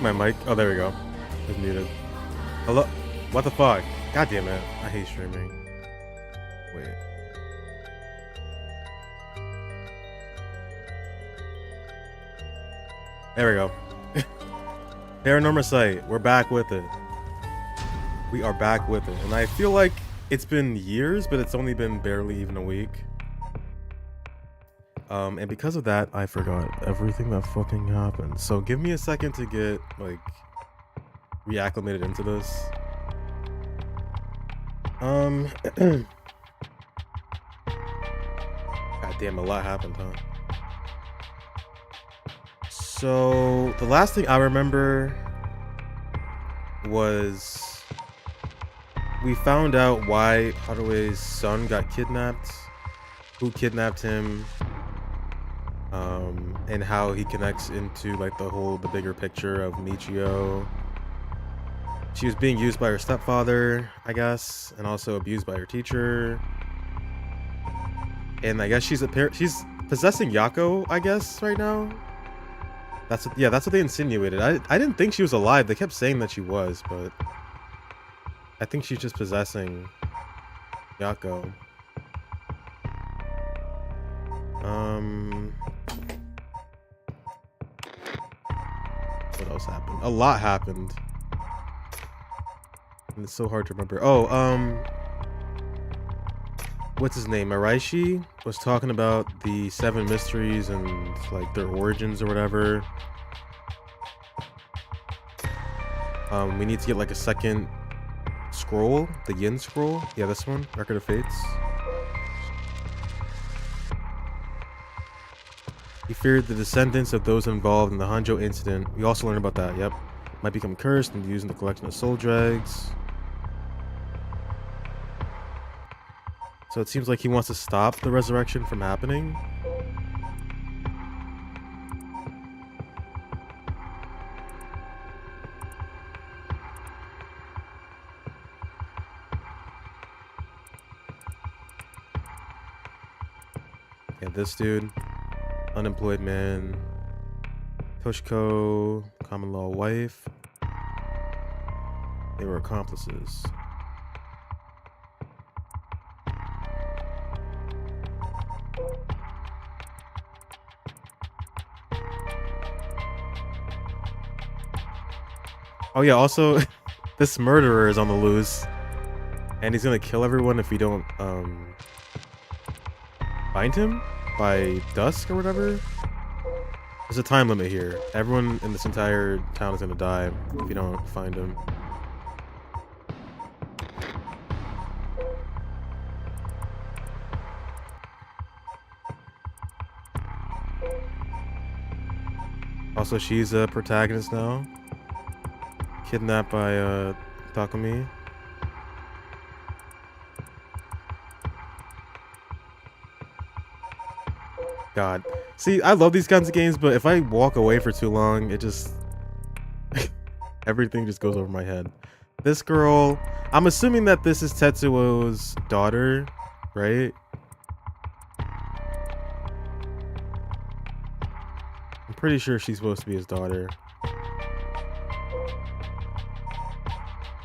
think my mic... Oh, there we go. It's muted. Hello? What the fuck? God damn it. I hate streaming. Wait. There we go. PARANORMASIGHT. We're back with it. We are back with it. And I feel like it's been years, but it's only been barely even a week. And because of that, I forgot everything that fucking happened. So give me a second to get, like, reacclimated into this. God damn, a lot happened, huh? So the last thing I remember was we found out why Harue's son got kidnapped, who kidnapped him, and how he connects into like the bigger picture of Michio. She was being used by her stepfather, I guess, and also abused by her teacher. And I guess she's possessing Yako, I guess, right now. That's what they insinuated. I didn't think she was alive. They kept saying that she was, but I think she's just possessing Yako. What else happened? A lot happened. And it's so hard to remember. Oh, what's his name? Araishi was talking about the 7 mysteries and like their origins or whatever. We need to get like a second scroll, the Yin scroll. Yeah, this one, Record of Fates. He feared the descendants of those involved in the Honjo incident. We also learned about that. Yep, might become cursed and used in the collection of soul dregs. So it seems like he wants to stop the resurrection from happening. Yeah, this dude, unemployed man, Toshiko, common law wife. They were accomplices. Oh yeah, also, this murderer is on the loose. And he's gonna kill everyone if we don't, find him by dusk or whatever. There's a time limit here. Everyone in this entire town is gonna die if you don't find him. Also, she's a protagonist now. Kidnapped by Takumi. God. See, I love these kinds of games, but if I walk away for too long, it just... everything just goes over my head. This girl... I'm assuming that this is Tetsuo's daughter, right? I'm pretty sure she's supposed to be his daughter.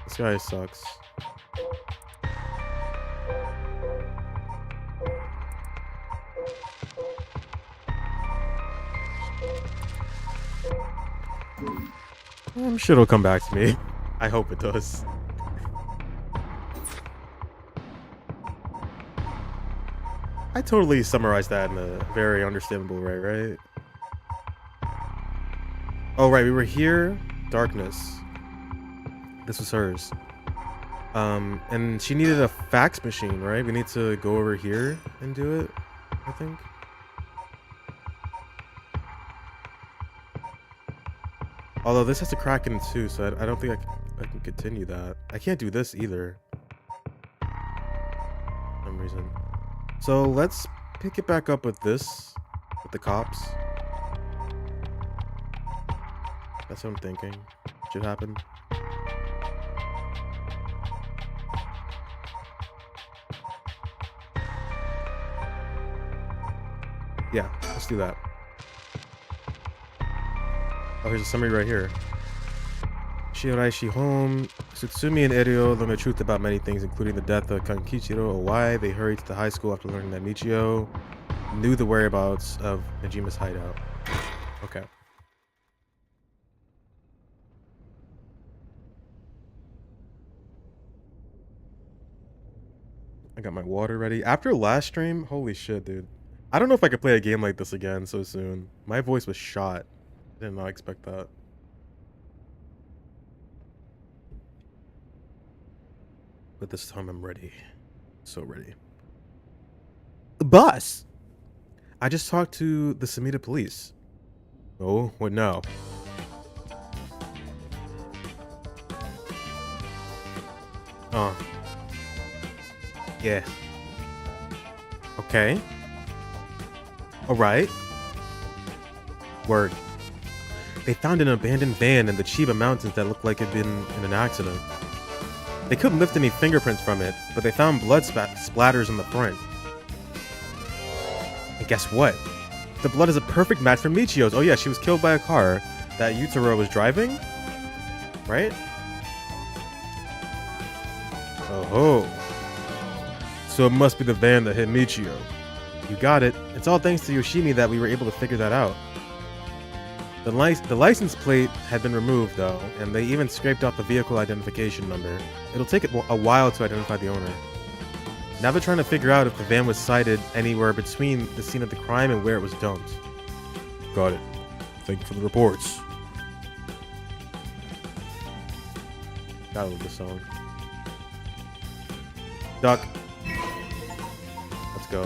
This guy sucks. I'm sure it'll come back to me. I hope it does. I totally summarized that in a very understandable way, right? Oh, right, we were here. Darkness. This was hers. And she needed a fax machine, right? We need to go over here and do it, I think. Although this has to crack in too, so I don't think I can continue that. I can't do this either. For some reason. So let's pick it back up with this. With the cops. That's what I'm thinking. Should happen. Yeah, let's do that. Oh, here's a summary right here. Shiraishi home. Tsutsumi and Eryo learn the truth about many things, including the death of Kankichiro Owai. They hurry to the high school after learning that Michio knew the whereabouts of Nejima's hideout. Okay. I got my water ready. After last stream, holy shit, dude. I don't know if I could play a game like this again so soon. My voice was shot. I did not expect that. But this time I'm ready. So ready. Boss! I just talked to the Samita police. Oh, what now? Oh. Yeah. Okay. Alright. Word. They found an abandoned van in the Chiba Mountains that looked like it had been in an accident. They couldn't lift any fingerprints from it, but they found blood splatters on the front. And guess what? The blood is a perfect match for Michio's. Oh yeah, she was killed by a car that Yutaro was driving? Right? Oh ho. So it must be the van that hit Michio. You got it. It's all thanks to Yoshimi that we were able to figure that out. The license plate had been removed, though, and they even scraped off the vehicle identification number. It'll take a while to identify the owner. Now they're trying to figure out if the van was sighted anywhere between the scene of the crime and where it was dumped. Got it. Thank you for the reports. Gotta love this song. Duck. Let's go.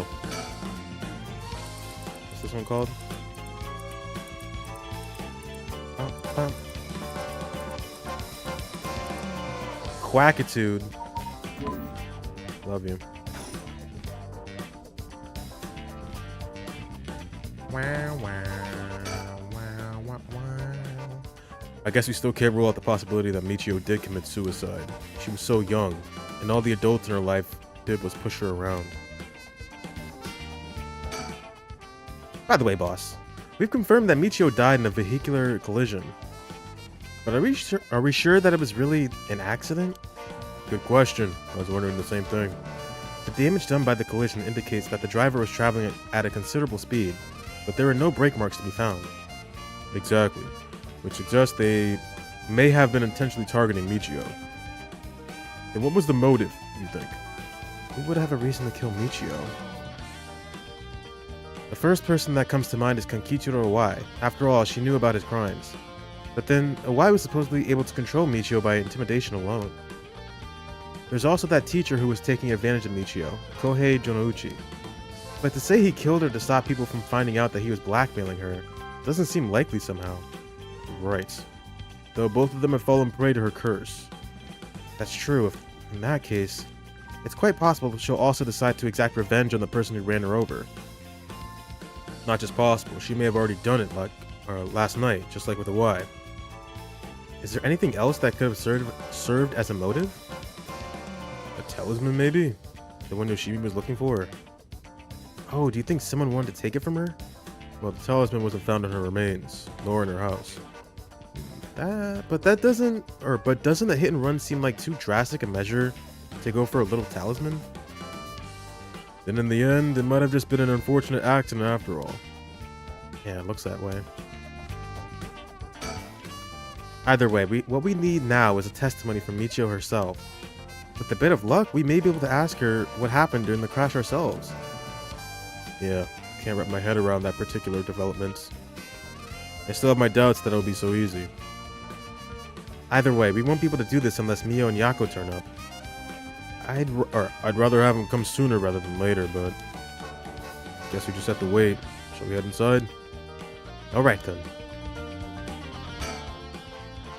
What's this one called? Quackitude. Love you. Wow, wow, wow, wow, wow. I guess we still can't rule out the possibility that Michio did commit suicide. She was so young, and all the adults in her life did was push her around. By the way, boss, we've confirmed that Michio died in a vehicular collision. But are we sure that it was really an accident? Good question. I was wondering the same thing. The damage done by the collision indicates that the driver was traveling at a considerable speed, but there are no brake marks to be found. Exactly. Which suggests they may have been intentionally targeting Michio. And what was the motive, you think? Who would have a reason to kill Michio? The first person that comes to mind is Kankichiro Owai. After all, she knew about his crimes. But then, Owai was supposedly able to control Michio by intimidation alone. There's also that teacher who was taking advantage of Michio, Kohei Jonouchi. But to say he killed her to stop people from finding out that he was blackmailing her doesn't seem likely somehow. Right. Though both of them have fallen prey to her curse. That's true. In that case, it's quite possible she'll also decide to exact revenge on the person who ran her over. Not just possible, she may have already done it last night, just like with Owai. Is there anything else that could have served as a motive? A talisman, maybe? The one Yoshimi was looking for? Oh, do you think someone wanted to take it from her? Well, the talisman wasn't found in her remains, nor in her house. But doesn't a hit and run seem like too drastic a measure to go for a little talisman? Then in the end, it might have just been an unfortunate accident after all. Yeah, it looks that way. Either way, what we need now is a testimony from Michio herself. With a bit of luck, we may be able to ask her what happened during the crash ourselves. Yeah, can't wrap my head around that particular development. I still have my doubts that it'll be so easy. Either way, we won't be able to do this unless Mio and Yako turn up. I'd rather have them come sooner rather than later, but guess we just have to wait. Shall we head inside? Alright then.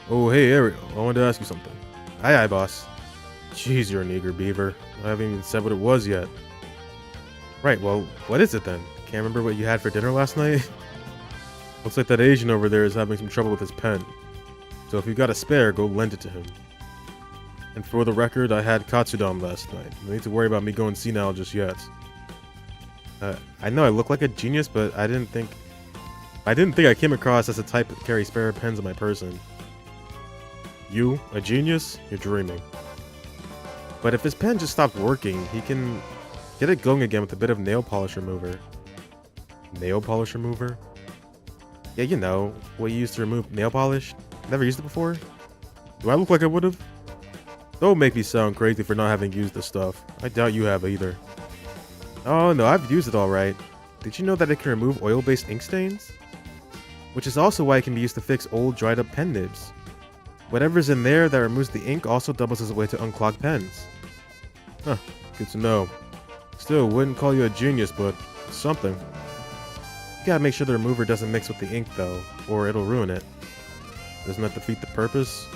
Oh, hey Ariel, I wanted to ask you something. Aye, boss. Jeez, you're an eager beaver. I haven't even said what it was yet. Right, well, what is it then? Can't remember what you had for dinner last night? Looks like that Asian over there is having some trouble with his pen. So if you got a spare, go lend it to him. And for the record, I had Katsudon last night. No need to worry about me going senile just yet. I know I look like a genius, but I didn't think I came across as a type to carry spare pens on my person. You, a genius? You're dreaming. But if his pen just stopped working, he can get it going again with a bit of nail polish remover. Nail polish remover? Yeah, you know, what you use to remove nail polish. Never used it before? Do I look like I would've? Don't make me sound crazy for not having used this stuff. I doubt you have either. Oh no, I've used it alright. Did you know that it can remove oil-based ink stains? Which is also why it can be used to fix old, dried-up pen nibs. Whatever's in there that removes the ink also doubles as a way to unclog pens. Huh, good to know. Still, wouldn't call you a genius, but something. You gotta make sure the remover doesn't mix with the ink though, or it'll ruin it. Doesn't that defeat the purpose?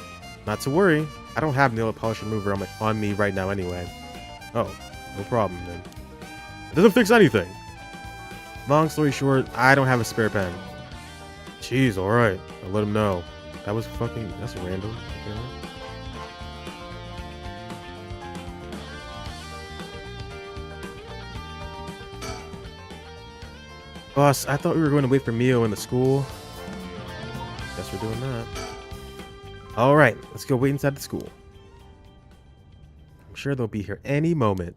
Not to worry, I don't have nail polish remover on me right now anyway. Oh, no problem then. It doesn't fix anything! Long story short, I don't have a spare pen. Jeez, alright, I'll let him know. That's random. Okay. Boss, I thought we were going to wait for Mio in the school. Guess we're doing that. Alright, let's go wait inside the school. I'm sure they'll be here any moment.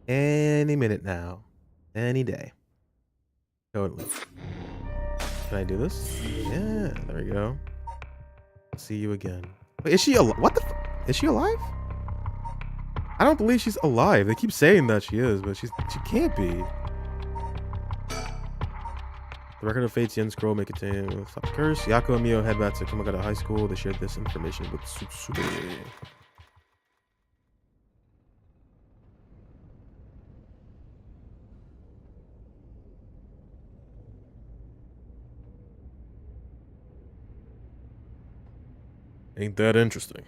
Any minute now. Any day. Totally. Can I do this? Yeah, there we go. See you again. Wait, is she alive? What the is she alive? I don't believe she's alive. They keep saying that she is, but she can't be. The record of Fate's Yen scroll may contain stop the curse. Yako and Mio head back to Kamagata High School. They shared this information with Tsutsube. Ain't that interesting?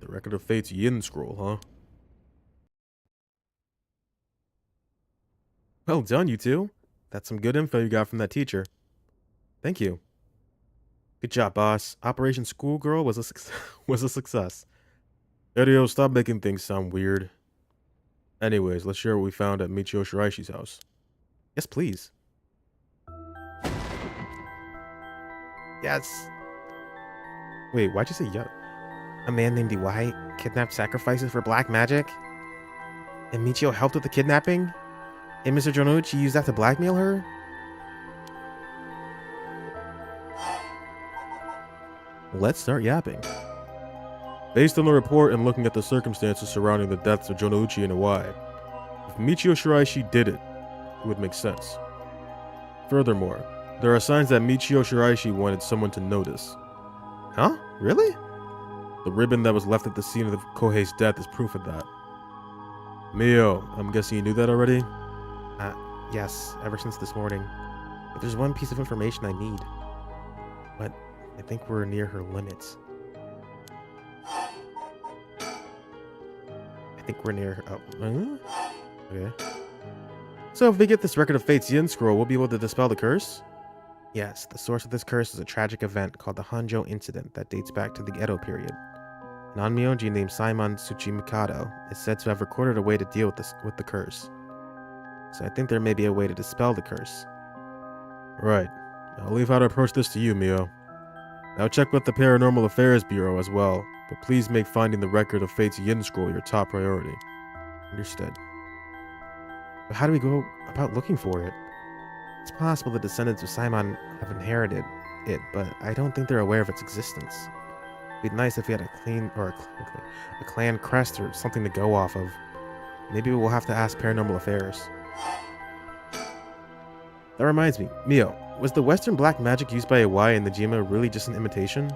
The record of Fate's Yin scroll, huh? Well done, you two. That's some good info you got from that teacher. Thank you. Good job, boss. Operation Schoolgirl was a success. Erio, stop making things sound weird. Anyways, let's share what we found at Michio Shiraishi's house. Yes, please. Yes. Wait, why'd you say yeah? A man named Iwai kidnapped sacrifices for black magic? And Michio helped with the kidnapping? And Mr. Jonouchi used that to blackmail her? Let's start yapping. Based on the report and looking at the circumstances surrounding the deaths of Jonouchi and Iwai, if Michio Shiraishi did it, it would make sense. Furthermore, there are signs that Michio Shiraishi wanted someone to notice. Huh? Really? The ribbon that was left at the scene of Kohei's death is proof of that. Mio, I'm guessing you knew that already? Yes, ever since this morning. But there's one piece of information I need. But I think we're near her limits. I think we're near her. Oh, okay. So if we get this record of Fate's Yin scroll, we'll be able to dispel the curse? Yes, the source of this curse is a tragic event called the Honjo incident that dates back to the Edo period. An onmyoji named Simon Tsuchimikado is said to have recorded a way to deal with the curse. So I think there may be a way to dispel the curse. Right. I'll leave how to approach this to you, Mio. I'll check with the Paranormal Affairs Bureau as well, but please make finding the record of Fate's Yin scroll your top priority. Understood. But how do we go about looking for it? It's possible the descendants of Simon have inherited it, but I don't think they're aware of its existence. It'd be nice if we had a clan crest or something to go off of. Maybe we'll have to ask Paranormal Affairs. That reminds me, Mio, was the Western black magic used by Iwai and Najima really just an imitation?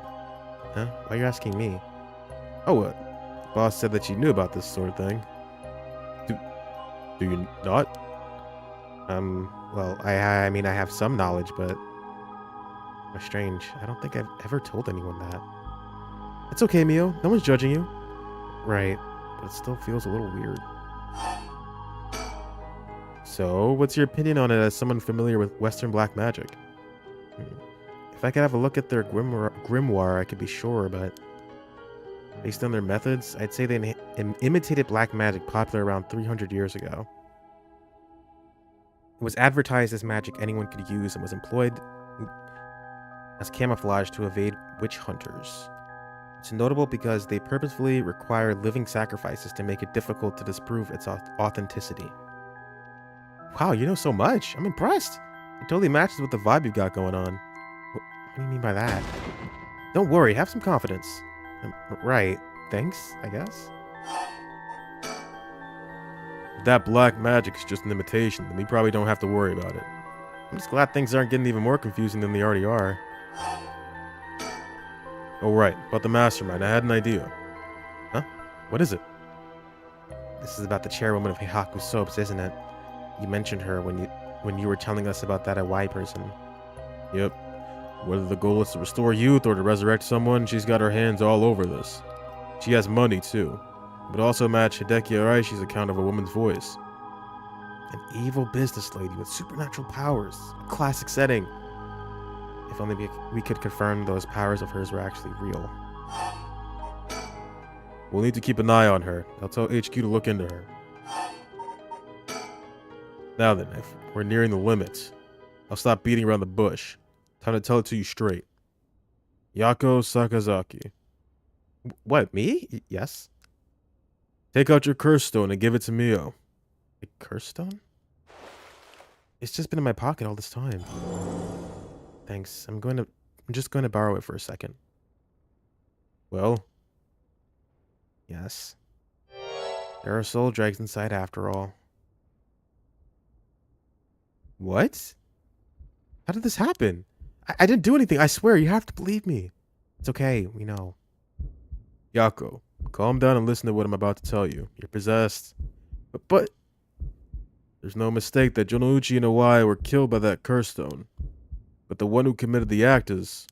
Huh? Why are you asking me? Oh, the boss said that you knew about this sort of thing. Do you not? Well, I mean, I have some knowledge, but... strange. I don't think I've ever told anyone that. It's okay, Mio. No one's judging you. Right, but it still feels a little weird. So, what's your opinion on it as someone familiar with Western black magic? If I could have a look at their grimoire, I could be sure, but... based on their methods, I'd say they imitated black magic popular around 300 years ago. It was advertised as magic anyone could use and was employed as camouflage to evade witch hunters. It's notable because they purposefully require living sacrifices to make it difficult to disprove its authenticity. Wow, you know so much. I'm impressed. It totally matches with the vibe you got going on. What do you mean by that? Don't worry, have some confidence. Right. Thanks, I guess. If that black magic's just an imitation, then we probably don't have to worry about it. I'm just glad things aren't getting even more confusing than they already are. Oh right, about the mastermind, I had an idea. Huh? What is it? This is about the chairwoman of Heihaku Soaps, isn't it? You mentioned her when you were telling us about that Hawaii person. Yep. Whether the goal is to restore youth or to resurrect someone, she's got her hands all over this. She has money too, but also match Hideki Araishi's account of a woman's voice. An evil business lady with supernatural powers. A classic setting. If only we could confirm those powers of hers were actually real. We'll need to keep an eye on her. I'll tell HQ to look into her. Now then, if we're nearing the limits, I'll stop beating around the bush. Time to tell it to you straight. Yako Sakazaki. What, me? Yes? Take out your curse stone and give it to Mio. A curse stone? It's just been in my pocket all this time. Thanks. I'm just going to borrow it for a second. Well? Yes. There are soul dregs inside after all. What? How did this happen? I didn't do anything, I swear, you have to believe me. It's okay, we know. Yako, calm down and listen to what I'm about to tell you. You're possessed. But there's no mistake that Jonouchi and Hawaii were killed by that curse stone. But the one who committed the act is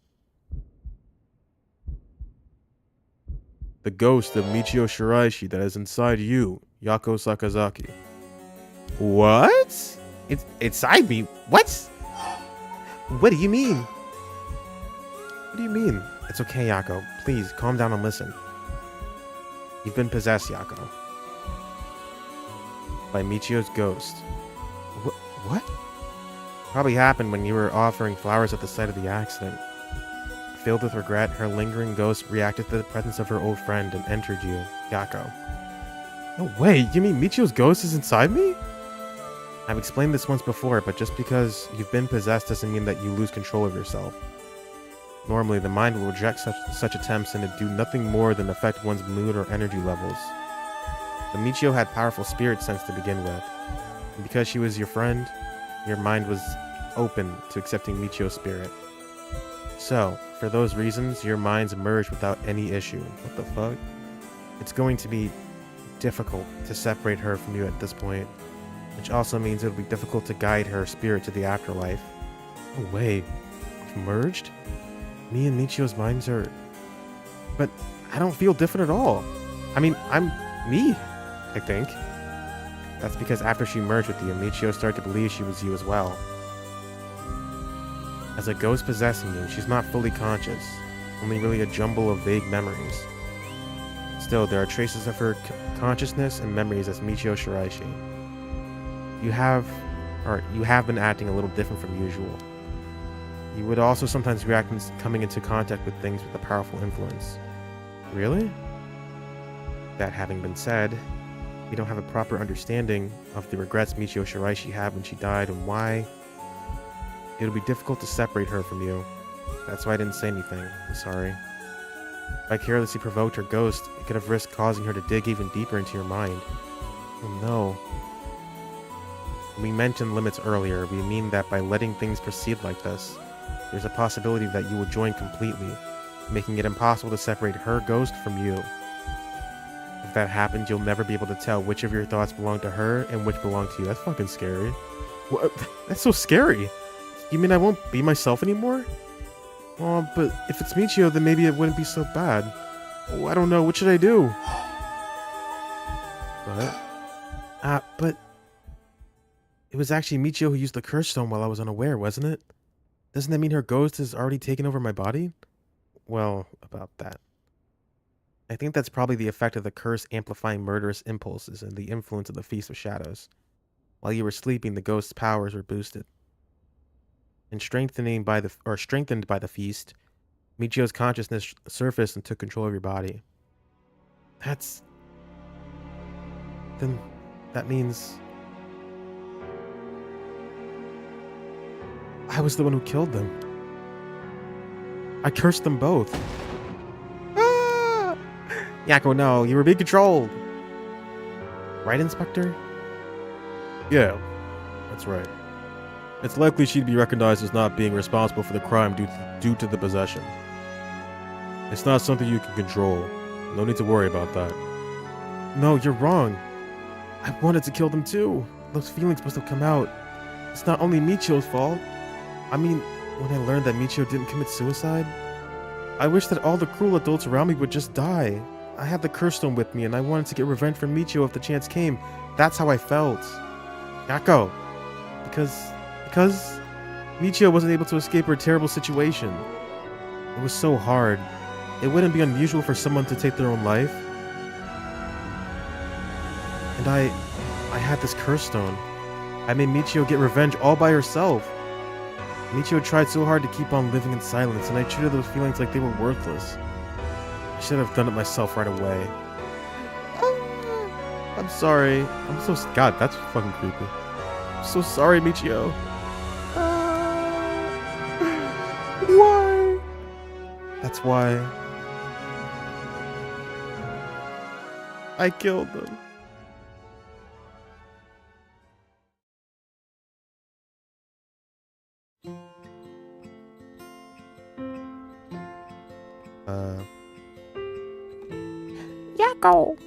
the ghost of Michio Shiraishi that is inside you, Yako Sakazaki. What? It's inside me? What? What do you mean? What do you mean? It's okay, Yako. Please, calm down and listen. You've been possessed, Yako. By Michio's ghost. What? Probably happened when you were offering flowers at the site of the accident. Filled with regret, her lingering ghost reacted to the presence of her old friend and entered you, Yako. No way! You mean Michio's ghost is inside me? I've explained this once before, but just because you've been possessed doesn't mean that you lose control of yourself. Normally, the mind will reject such attempts and it do nothing more than affect one's mood or energy levels. But Michio had powerful spirit sense to begin with. And because she was your friend, your mind was open to accepting Michio's spirit. So, for those reasons, your minds merged without any issue. What the fuck? It's going to be difficult to separate her from you at this point, which also means it'll be difficult to guide her spirit to the afterlife. No way. We've merged? Me and Michio's minds are... But I don't feel different at all. I mean, I'm me, I think. That's because after she merged with you, Michio started to believe she was you as well. As a ghost possessing you, she's not fully conscious, only really a jumble of vague memories. Still, there are traces of her consciousness and memories as Michio Shiraishi. You have been acting a little different from usual. You would also sometimes react when coming into contact with things with a powerful influence. Really? That having been said, we don't have a proper understanding of the regrets Michio Shiraishi had when she died and why. It'll be difficult to separate her from you. That's why I didn't say anything. I'm sorry. If I carelessly provoked her ghost, it could have risked causing her to dig even deeper into your mind. Oh no. When we mentioned limits earlier, we mean that by letting things proceed like this, there's a possibility that you will join completely, making it impossible to separate her ghost from you. If that happens, you'll never be able to tell which of your thoughts belong to her and which belong to you. That's fucking scary. What? That's so scary. You mean I won't be myself anymore? Oh, but if it's Michio, then maybe it wouldn't be so bad. Oh, I don't know. What should I do? What? But... It was actually Michio who used the curse stone while I was unaware, wasn't it? Doesn't that mean her ghost has already taken over my body? Well, about that. I think that's probably the effect of the curse amplifying murderous impulses and the influence of the Feast of Shadows. While you were sleeping, the ghost's powers were boosted. And strengthened by the feast, Michio's consciousness surfaced and took control of your body. Then that means I was the one who killed them. I cursed them both. Ah! Yako, no, you were being controlled. Right, Inspector? Yeah, that's right. It's likely she'd be recognized as not being responsible for the crime due to the possession. It's not something you can control. No need to worry about that. No, you're wrong. I wanted to kill them too. Those feelings must have come out. It's not only Michio's fault. I mean, when I learned that Michio didn't commit suicide, I wish that all the cruel adults around me would just die. I had the curse stone with me and I wanted to get revenge for Michio if the chance came. That's how I felt. Yako. Because Michio wasn't able to escape her terrible situation. It was so hard. It wouldn't be unusual for someone to take their own life. And I had this curse stone. I made Michio get revenge all by herself. Michio tried so hard to keep on living in silence, and I treated those feelings like they were worthless. I should have done it myself right away. I'm sorry. God, that's fucking creepy. I'm so sorry, Michio. Why? That's why I killed them. Yako.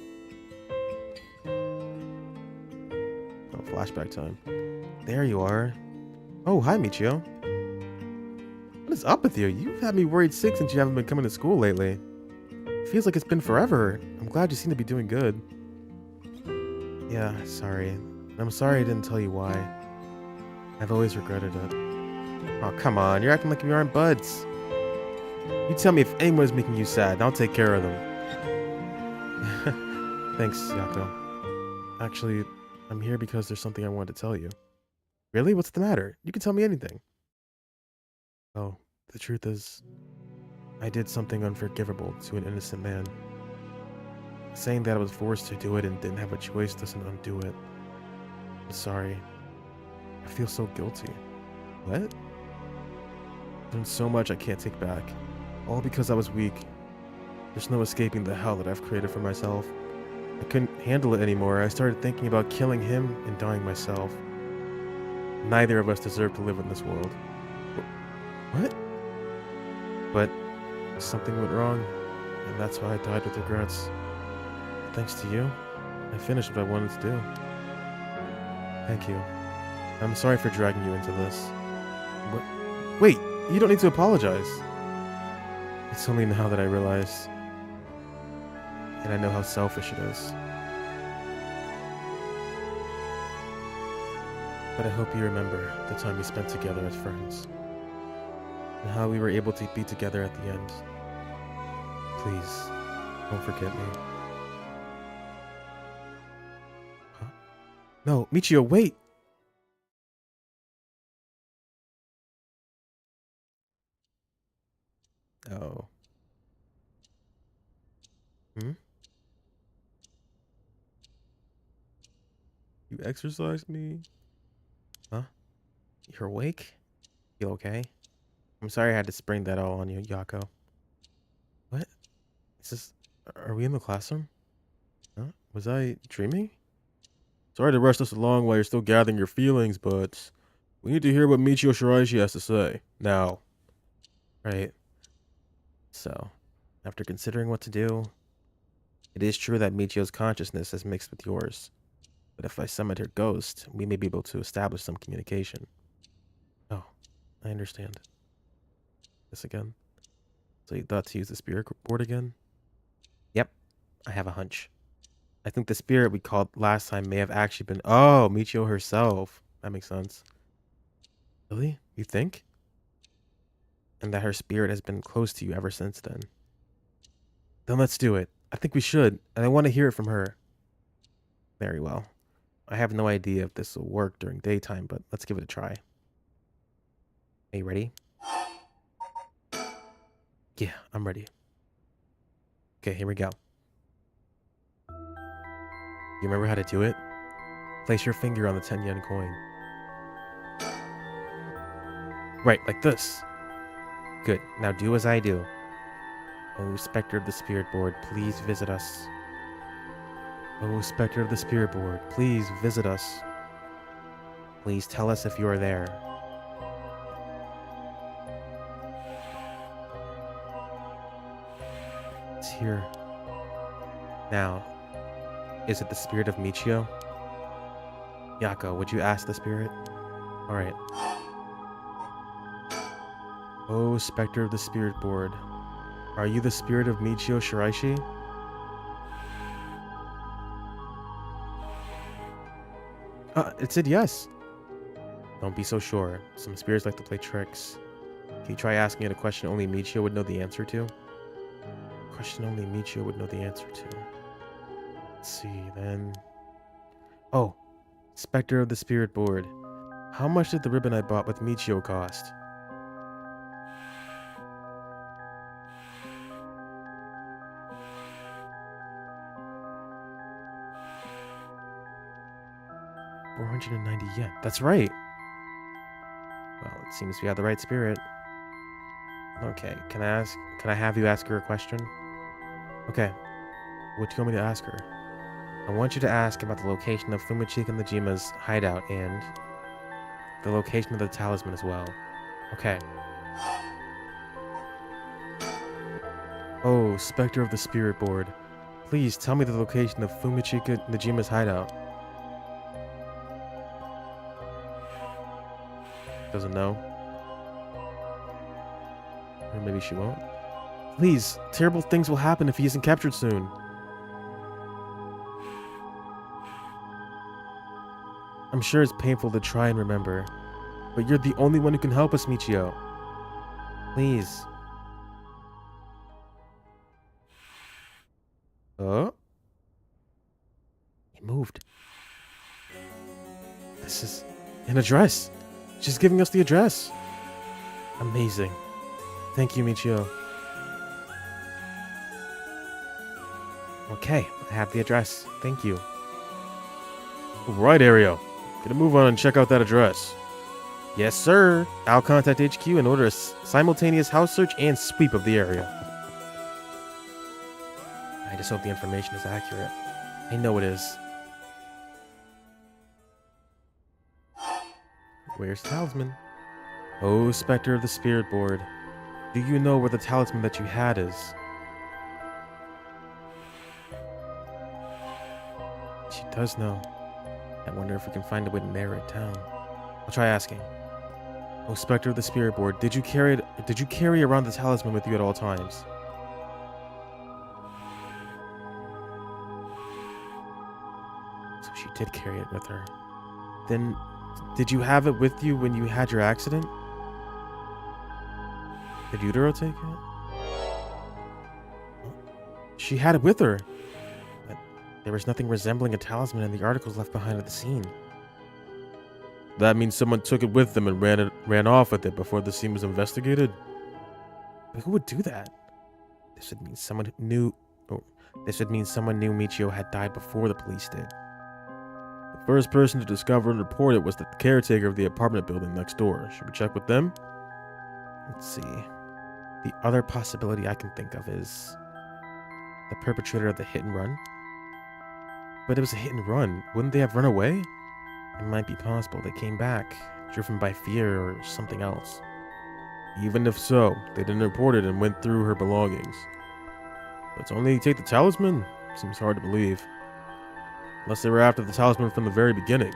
Oh, flashback time. There you are. Oh, hi, Michio. What is up with you? You've had me worried sick since you haven't been coming to school lately. It feels like it's been forever. I'm glad you seem to be doing good. Yeah, sorry. I'm sorry I didn't tell you why. I've always regretted it. Oh, come on. You're acting like we aren't buds. You tell me if anyone's making you sad, and I'll take care of them. Thanks, Yako. Actually, I'm here because there's something I wanted to tell you. Really? What's the matter? You can tell me anything. Oh, the truth is, I did something unforgivable to an innocent man. Saying that I was forced to do it and didn't have a choice doesn't undo it. I'm sorry. I feel so guilty. What? I've done so much I can't take back. All because I was weak. There's no escaping the hell that I've created for myself. I couldn't handle it anymore. I started thinking about killing him and dying myself. Neither of us deserve to live in this world. What? But something went wrong, and that's why I died with regrets. Thanks to you, I finished what I wanted to do. Thank you. I'm sorry for dragging you into this. What? Wait, you don't need to apologize. It's only now that I realize, and I know how selfish it is. But I hope you remember the time we spent together as friends, and how we were able to be together at the end. Please, don't forget me. Huh? No, Michio, wait! Oh. Hmm? You exercised me? Huh? You're awake? You okay? I'm sorry I had to spring that all on you, Yako. What? Is this... Are we in the classroom? Huh? Was I dreaming? Sorry to rush this along while you're still gathering your feelings, but we need to hear what Michio Shiraishi has to say. Now. Right. So, after considering what to do, it is true that Michio's consciousness is mixed with yours. But if I summoned her ghost, we may be able to establish some communication. Oh, I understand. This again? So you thought to use the spirit board again? Yep, I have a hunch. I think the spirit we called last time may have actually been... Oh, Michio herself. That makes sense. Really? You think? And that her spirit has been close to you ever since then. Then let's do it. I think we should, and I want to hear it from her. Very well. I have no idea if this will work during daytime, but let's give it a try. Are you ready? Yeah, I'm ready. Okay, here we go. You remember how to do it? Place your finger on the 10 yen coin. Right, like this. Good. Now do as I do. Oh, Spectre of the Spirit Board, please visit us. Oh, Spectre of the Spirit Board, please visit us. Please tell us if you are there. It's here. Now, is it the spirit of Michio? Yako, would you ask the spirit? Alright. Oh, Spectre of the Spirit Board. Are you the spirit of Michio Shiraishi? It said yes. Don't be so sure. Some spirits like to play tricks. Can you try asking it a question only Michio would know the answer to? Question only Michio would know the answer to. Let's see, then. Oh, Spectre of the Spirit Board. How much did the ribbon I bought with Michio cost? $490 yen. That's right. Well, it seems we have the right spirit. Okay, can I have you ask her a question? Okay. What do you want me to ask her? I want you to ask about the location of Fumichika Najima's hideout and the location of the talisman as well. Okay. Oh, Spectre of the Spirit Board. Please tell me the location of Fumichika Najima's hideout. Doesn't know. Or maybe she won't. Please, terrible things will happen if he isn't captured soon. I'm sure it's painful to try and remember, but you're the only one who can help us, Michio. Please. Oh? He moved. This is an address. She's giving us the address. Amazing. Thank you, Michio. Okay, I have the address. Thank you. Right, Ario. Gonna move on and check out that address. Yes, sir. I'll contact HQ and order a simultaneous house search and sweep of the area. I just hope the information is accurate. I know it is. Where's the talisman? Oh, Spectre of the Spirit Board. Do you know where the talisman that you had is? She does know. I wonder if we can find a way to narrow it down. I'll try asking. Oh, Spectre of the Spirit Board, did you carry around the talisman with you at all times? So she did carry it with her. Then, did you have it with you when you had your accident? Did Utero take it? She had it with her. But there was nothing resembling a talisman in the articles left behind at the scene. That means someone took it with them and ran off with it before the scene was investigated? But who would do that? This would mean someone knew Michio had died before the police did. The first person to discover and report it was the caretaker of the apartment building next door. Should we check with them? Let's see. The other possibility I can think of is the perpetrator of the hit and run. But it was a hit and run. Wouldn't they have run away? It might be possible they came back, driven by fear or something else. Even if so, they didn't report it and went through her belongings. But to only take the talisman? Seems hard to believe. Unless they were after the talisman from the very beginning.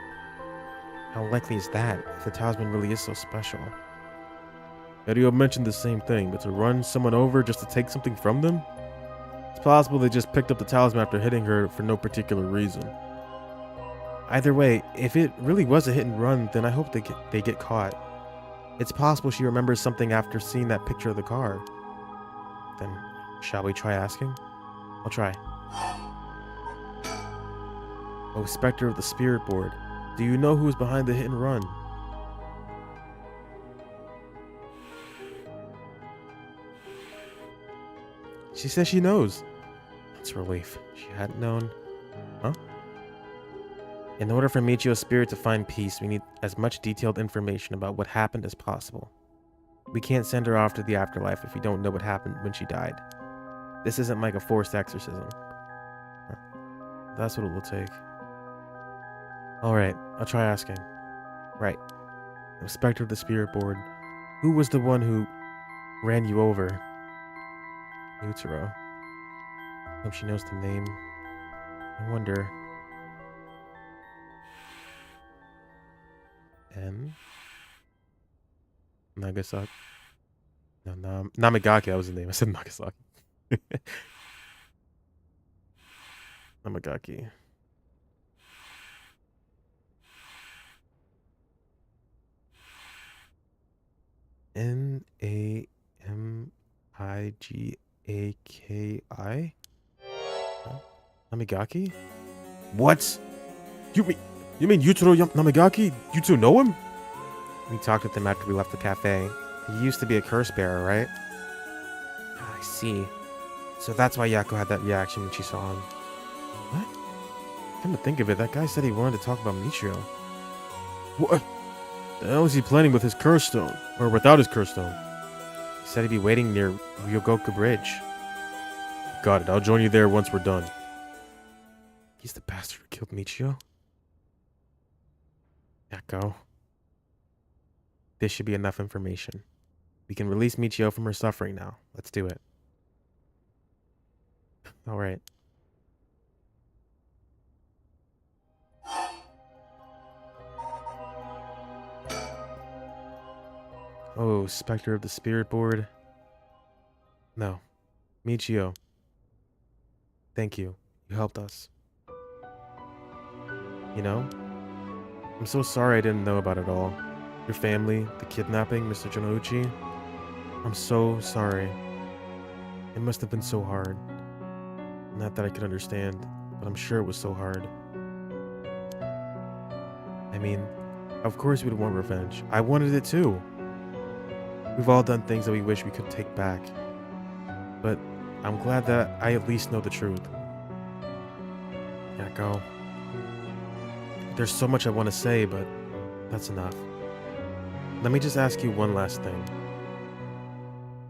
How likely is that, if the talisman really is so special? Edio mentioned the same thing, but to run someone over just to take something from them? It's possible they just picked up the talisman after hitting her for no particular reason. Either way, if it really was a hit and run, then I hope they get caught. It's possible she remembers something after seeing that picture of the car. Then, shall we try asking? I'll try. Oh, Spectre of the Spirit Board, do you know who is behind the hit and run? She says she knows. That's a relief. She hadn't known. Huh? In order for Michio's spirit to find peace, we need as much detailed information about what happened as possible. We can't send her off to the afterlife if we don't know what happened when she died. This isn't like a forced exorcism. Huh. That's what it will take. Alright, I'll try asking. Right. Inspector of the Spirit Board. Who was the one who ran you over? Utero. Hope she knows the name. I wonder. N? Nagasaki? No, Namagaki, that was the name. I said Nagasaki. Namagaki. Namigaki? Huh? Namigaki? What? You mean Yutaro Namigaki? You two know him? We talked with him after we left the cafe. He used to be a curse bearer, right? I see. So that's why Yako had that reaction when she saw him. What? Come to think of it, that guy said he wanted to talk about Michio. What the hell is he planning with his curse stone? Or without his curse stone? He said he'd be waiting near Ryogoku Bridge. Got it, I'll join you there once we're done. He's the bastard who killed Michio? Yako. This should be enough information. We can release Michio from her suffering now. Let's do it. Alright. Oh, Spectre of the Spirit Board. No. Michio. Thank you. You helped us. You know? I'm so sorry I didn't know about it all. Your family, the kidnapping, Mr. Jonouchi. I'm so sorry. It must have been so hard. Not that I could understand, but I'm sure it was so hard. I mean, of course we'd want revenge. I wanted it too. We've all done things that we wish we could take back. But I'm glad that I at least know the truth. Yako. There's so much I want to say, but that's enough. Let me just ask you one last thing.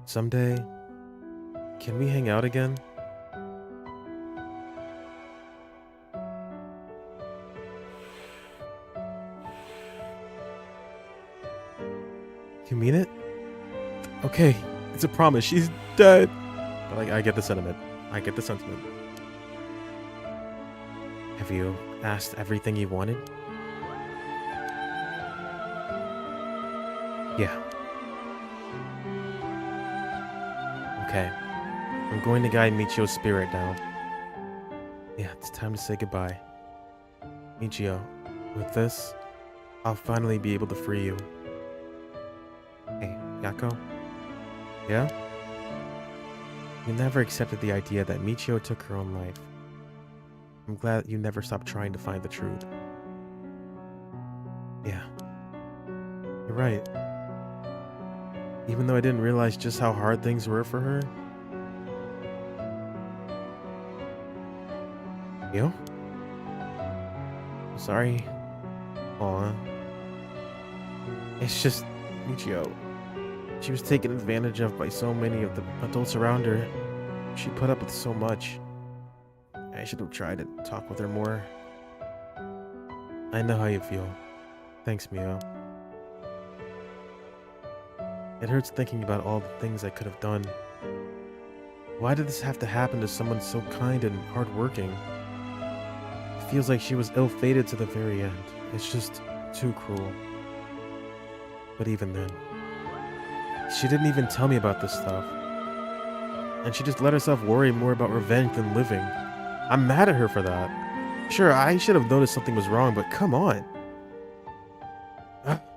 Someday, can we hang out again? You mean it? Okay, it's a promise. She's dead. But I get the sentiment. I get the sentiment. Have you asked everything you wanted? Yeah. Okay. I'm going to guide Michio's spirit now. Yeah, it's time to say goodbye. Michio, with this, I'll finally be able to free you. Hey, Yako? Yeah? You never accepted the idea that Michio took her own life. I'm glad you never stopped trying to find the truth. Yeah. You're right. Even though I didn't realize just how hard things were for her. You? Sorry. Aw. It's just Michio. She was taken advantage of by so many of the adults around her. She put up with so much. I should have tried to talk with her more. I know how you feel. Thanks, Mio. It hurts thinking about all the things I could have done. Why did this have to happen to someone so kind and hardworking? It feels like she was ill-fated to the very end. It's just too cruel. But even then, she didn't even tell me about this stuff. And she just let herself worry more about revenge than living. I'm mad at her for that. Sure, I should have noticed something was wrong, but come on.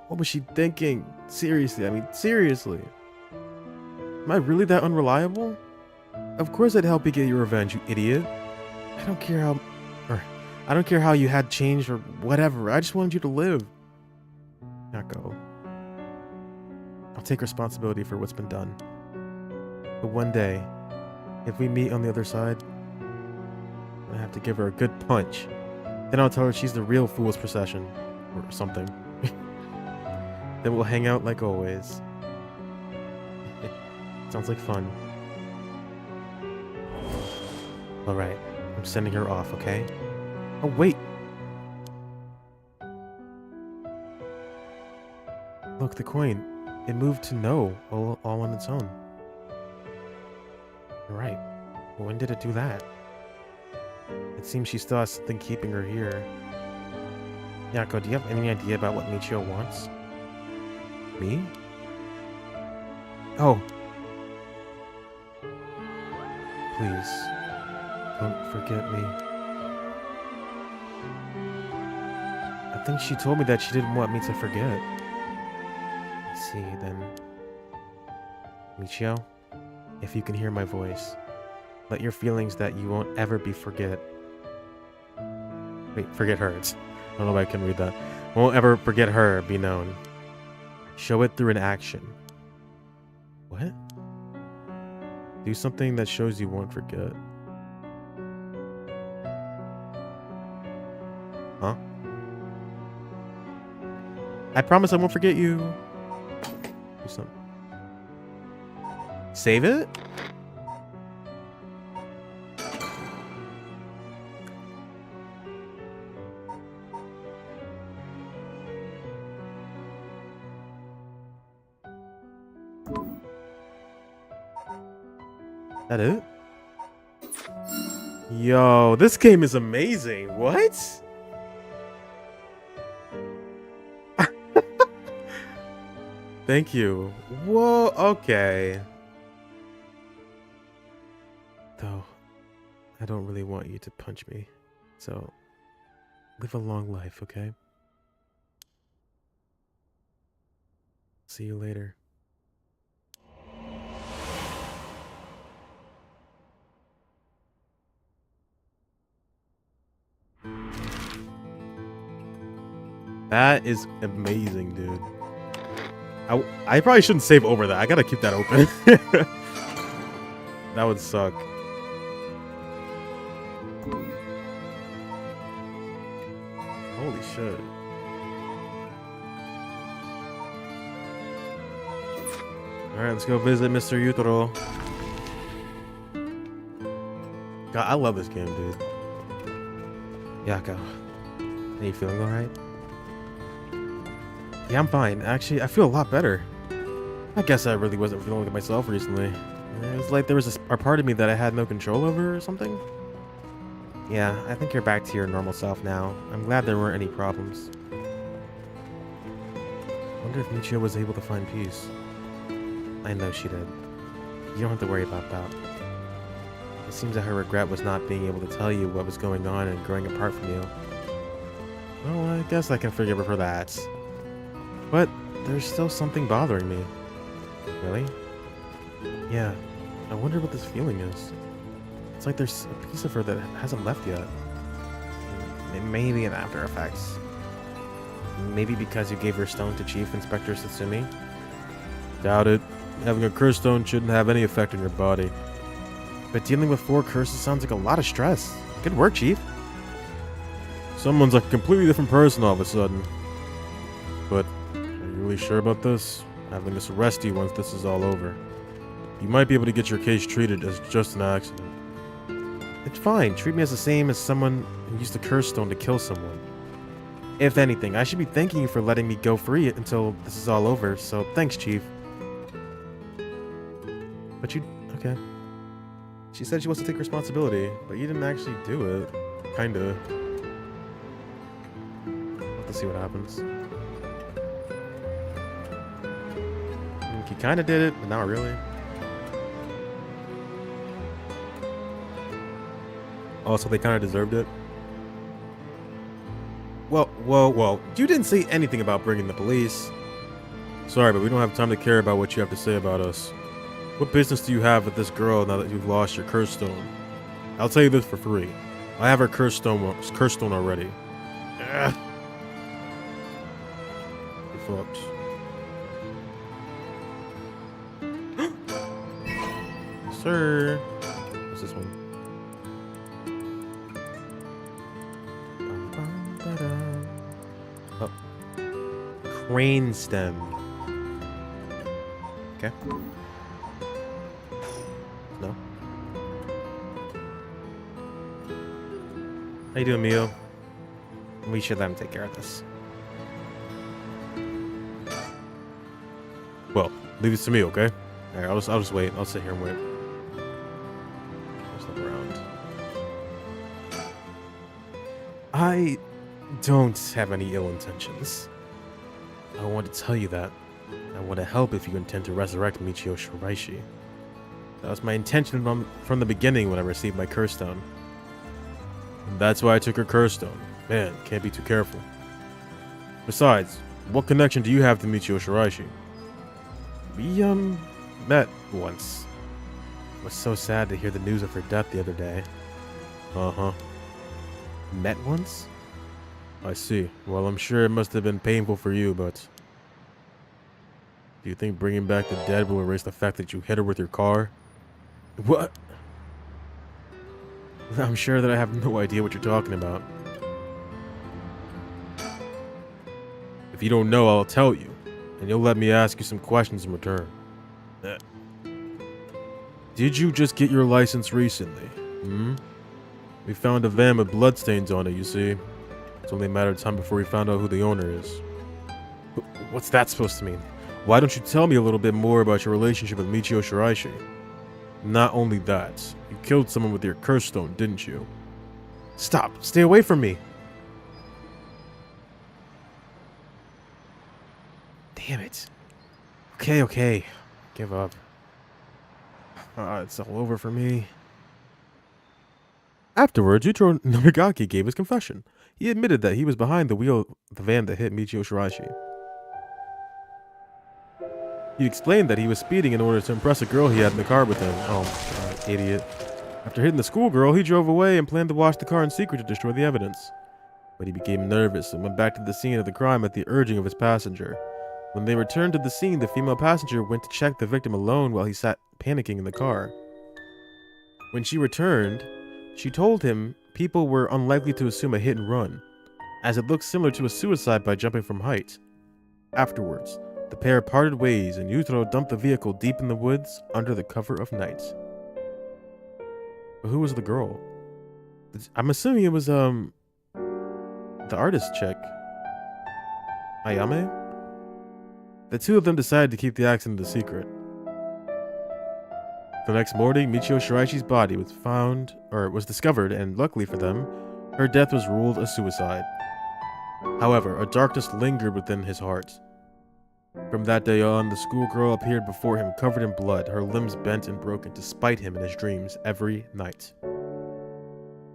What was she thinking? Seriously, I mean, seriously. Am I really that unreliable? Of course I'd help you get your revenge, you idiot. I don't care how you had changed or whatever. I just wanted you to live. Not go. I'll take responsibility for what's been done. But one day, If we meet on the other side, I have to give her a good punch. Then I'll tell her she's the real fool's procession. Or something. Then we'll hang out like always. Sounds like fun. Alright, I'm sending her off, okay? Oh, wait! Look, the coin. It moved to no, all on its own. Right. When did it do that? It seems she still has something keeping her here. Yako, do you have any idea about what Michio wants? Me? Oh. Please, don't forget me. I think she told me that she didn't want me to forget. Let's see, then. Michio, if you can hear my voice, let your feelings that you won't ever be forget. Wait, forget her. I don't know if I can read that. Won't ever forget her be known. Show it through an action. What? Do something that shows you won't forget. Huh? I promise I won't forget you. Do something. Save it? That it? Yo, this game is amazing. What? Thank you. Whoa, okay. Though, I don't really want you to punch me. So, live a long life, okay? See you later. That is amazing, dude. I probably shouldn't save over that. I gotta keep that open. That would suck. Holy shit. Alright, let's go visit Mr. Yutaro. God, I love this game, dude. Yako, are you feeling alright? Yeah, I'm fine. Actually, I feel a lot better. I guess I really wasn't feeling like myself recently. It was like there was a part of me that I had no control over or something. Yeah, I think you're back to your normal self now. I'm glad there weren't any problems. Wonder if Michio was able to find peace. I know she did. You don't have to worry about that. It seems that her regret was not being able to tell you what was going on and growing apart from you. Well, I guess I can forgive her for that. But there's still something bothering me. Really? Yeah, I wonder what this feeling is. It's like there's a piece of her that hasn't left yet. It may be an after effects. Maybe because you gave your stone to Chief Inspector Satsumi? Doubt it. Having a curse stone shouldn't have any effect on your body. But dealing with 4 curses sounds like a lot of stress. Good work, Chief. Someone's like a completely different person all of a sudden. But are you really sure about this? Having us arrest you once this is all over. You might be able to get your case treated as just an accident. It's fine. Treat me as the same as someone who used a curse stone to kill someone. If anything, I should be thanking you for letting me go free until this is all over, so thanks, Chief. But you... okay. She said she wants to take responsibility, but you didn't actually do it. Kinda. Let's see what happens. He kinda did it, but not really. Also, they kinda deserved it. Well, you didn't say anything about bringing the police. Sorry, but we don't have time to care about what you have to say about us. What business do you have with this girl now that you've lost your curse stone? I'll tell you this for free. I have her curse stone already. Ugh. You're fucked. Sir. What's this one? Oh. Crane stem. Okay. No. How you doing, Mio? We should let him take care of this. Well, leave this to me, okay? Alright, I'll just wait. I'll sit here and wait. Just look around. I don't have any ill intentions. I want to tell you that. I want to help if you intend to resurrect Michio Shiraishi. That was my intention from the beginning when I received my curse stone. And that's why I took her curse stone. Man, can't be too careful. Besides, what connection do you have to Michio Shiraishi? We, met once. It was so sad to hear the news of her death the other day. Uh-huh. Met once? I see. Well, I'm sure it must have been painful for you, but... Do you think bringing back the dead will erase the fact that you hit her with your car? What? I'm sure that I have no idea what you're talking about. If you don't know, I'll tell you, and you'll let me ask you some questions in return. Did you just get your license recently? We found a van with bloodstains on it, you see. It's only a matter of time before we found out who the owner is. What's that supposed to mean? Why don't you tell me a little bit more about your relationship with Michio Shiraishi? Not only that, you killed someone with your curse stone, didn't you? Stop! Stay away from me! Damn it. Okay. Give up. It's all over for me. Afterwards, Yutaro Narigaki gave his confession. He admitted that he was behind the wheel of the van that hit Michio Shiraishi. He explained that he was speeding in order to impress a girl he had in the car with him. Oh, God, idiot. After hitting the schoolgirl, he drove away and planned to wash the car in secret to destroy the evidence. But he became nervous and went back to the scene of the crime at the urging of his passenger. When they returned to the scene, the female passenger went to check the victim alone while he sat panicking in the car. When she returned, she told him people were unlikely to assume a hit and run, as it looked similar to a suicide by jumping from height. Afterwards, the pair parted ways and Yutaro dumped the vehicle deep in the woods under the cover of night. But who was the girl? I'm assuming it was, the artist chick. Ayame? The two of them decided to keep the accident a secret. The next morning, Michio Shiraishi's body was discovered, and luckily for them, her death was ruled a suicide. However, a darkness lingered within his heart. From that day on, the schoolgirl appeared before him covered in blood, her limbs bent and broken to spite him in his dreams every night.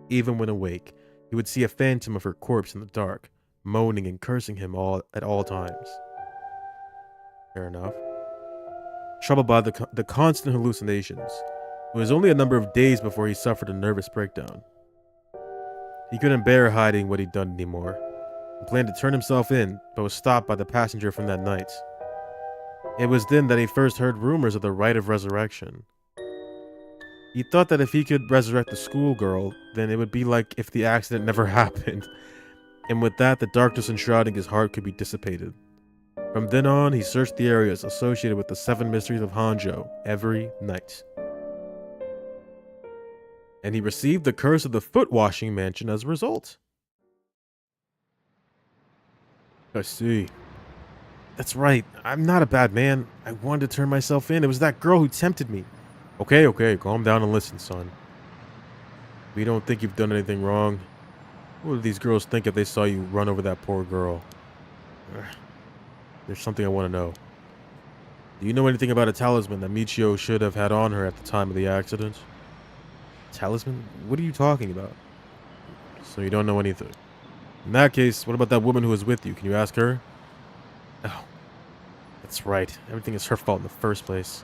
Even when awake, he would see a phantom of her corpse in the dark, moaning and cursing him at all times. Fair enough. Troubled by the constant hallucinations, it was only a number of days before he suffered a nervous breakdown. He couldn't bear hiding what he'd done anymore, and planned to turn himself in, but was stopped by the passenger from that night. It was then that he first heard rumors of the rite of resurrection. He thought that if he could resurrect the schoolgirl, then it would be like if the accident never happened, and with that, the darkness enshrouding his heart could be dissipated. From then on, he searched the areas associated with the 7 mysteries of Honjo every night. And he received the curse of the foot-washing mansion as a result. I see. That's right. I'm not a bad man. I wanted to turn myself in. It was that girl who tempted me. Okay. Calm down and listen, son. We don't think you've done anything wrong. What would these girls think if they saw you run over that poor girl? There's something I want to know. Do you know anything about a talisman that Michio should have had on her at the time of the accident? Talisman? What are you talking about? So you don't know anything. In that case, what about that woman who was with you? Can you ask her? Oh, that's right. Everything is her fault in the first place.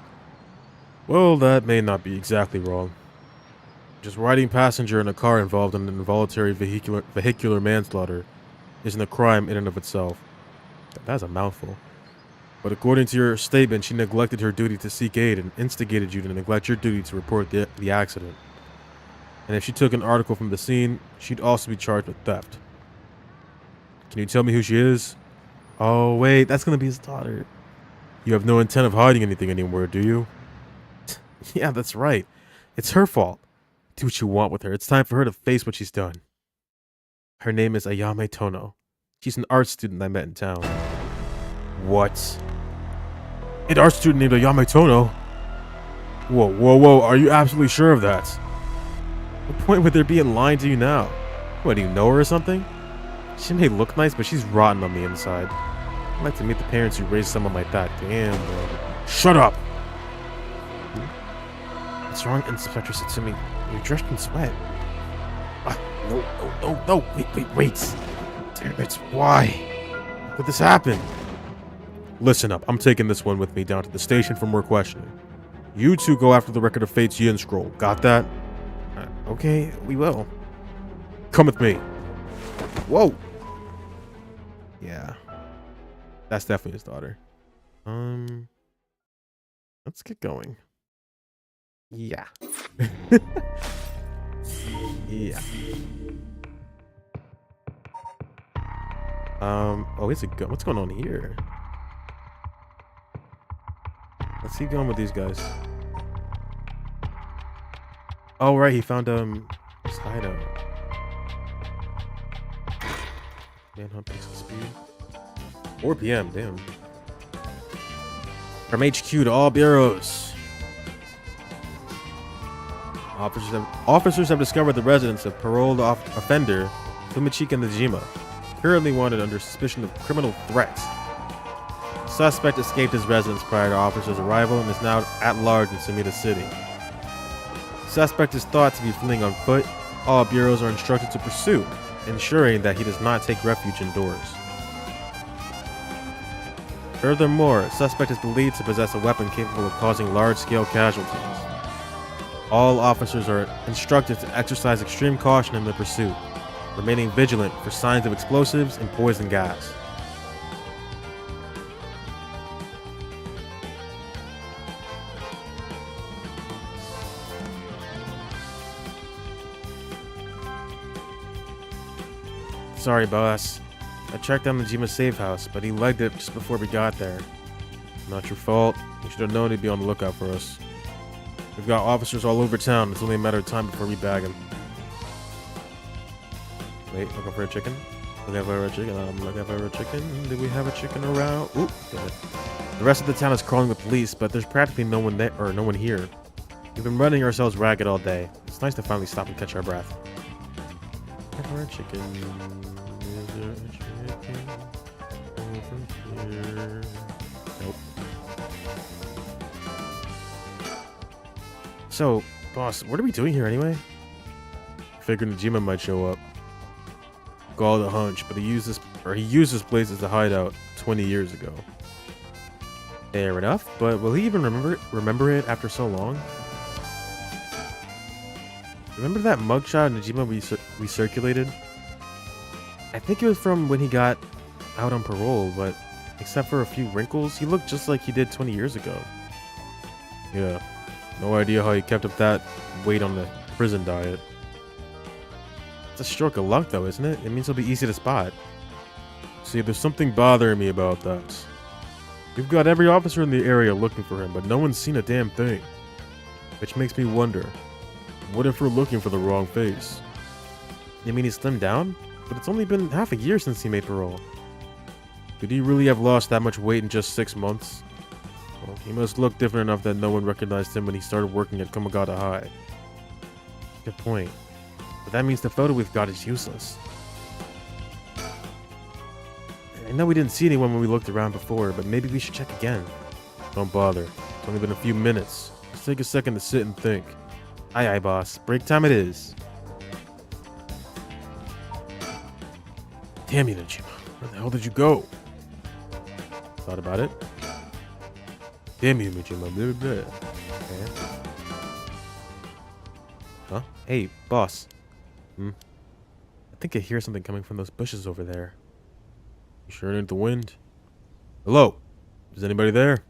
Well, that may not be exactly wrong. Just riding passenger in a car involved in an involuntary vehicular manslaughter isn't a crime in and of itself. That's a mouthful. But according to your statement, she neglected her duty to seek aid and instigated you to neglect your duty to report the accident. And if she took an article from the scene, she'd also be charged with theft. Can you tell me who she is? Oh, wait, that's gonna be his daughter. You have no intent of hiding anything anymore, do you? Yeah, that's right. It's her fault. Do what you want with her. It's time for her to face what she's done. Her name is Ayame Tono. She's an art student I met in town. What? An art student named Ayame Tono? Whoa, whoa, whoa, are you absolutely sure of that? What point would there be in lying to you now? What, do you know her or something? She may look nice, but she's rotten on the inside. I'd like to meet the parents who raised someone like that. Damn, bro. Shut up! What's wrong, Inspector Satsumi? You're drenched in sweat. No. Wait. Damn it, why? How could this happen? Listen up, I'm taking this one with me down to the station for more questioning. You two go after the Record of Fate's Yin Scroll. Got that? Okay, we will. Come with me. Whoa! Yeah. That's definitely his daughter. Let's get going. Yeah. Yeah. Oh, is it good? What's going on here? Let's keep going with these guys. Oh, right, he found, his hideout. Manhunt pixel speed. 4 p.m., damn. From HQ to all bureaus. Officers have discovered the residence of paroled offender Fumichika Najima, currently wanted under suspicion of criminal threats. The suspect escaped his residence prior to officers' arrival and is now at large in Sumida City. The suspect is thought to be fleeing on foot. All bureaus are instructed to pursue, ensuring that he does not take refuge indoors. Furthermore, a suspect is believed to possess a weapon capable of causing large-scale casualties. All officers are instructed to exercise extreme caution in their pursuit, remaining vigilant for signs of explosives and poison gas. Sorry, boss. I tracked down Najima's safe house, but he legged it just before we got there. Not your fault. You should have known he'd be on the lookout for us. We've got officers all over town. It's only a matter of time before we bag him. Wait, looking for a chicken? Looking for a chicken. I'm looking for a chicken. Do we have a chicken around? Oop, got it. The rest of the town is crawling with police, but there's practically no one there or no one here. We've been running ourselves ragged all day. It's nice to finally stop and catch our breath. Looking for a chicken. Is there a chicken over here? Nope. So, boss, what are we doing here anyway? Figured Najima might show up. Called a hunch, but he used this place as a hideout 20 years ago. Fair enough, but will he even remember it after so long? Remember that mugshot Najima we circulated? I think it was from when he got out on parole, but except for a few wrinkles, he looked just like he did 20 years ago. Yeah. No idea how he kept up that weight on the prison diet. It's a stroke of luck though, isn't it? It means he'll be easy to spot. See, there's something bothering me about that. We've got every officer in the area looking for him, but no one's seen a damn thing. Which makes me wonder, what if we're looking for the wrong face? You mean he slimmed down? But it's only been half a year since he made parole. Could he really have lost that much weight in just 6 months? Well, he must look different enough that no one recognized him when he started working at Komagata High. Good point. But that means the photo we've got is useless. I know we didn't see anyone when we looked around before, but maybe we should check again. Don't bother. It's only been a few minutes. Just take a second to sit and think. Aye aye, boss. Break time it is. Damn you, Najima. Where the hell did you go? Thought about it. Damn you, Najima. Blah, blah, blah. Okay. Huh? Hey, boss. I think I hear something coming from those bushes over there. You sure it ain't the wind? Hello? Is anybody there?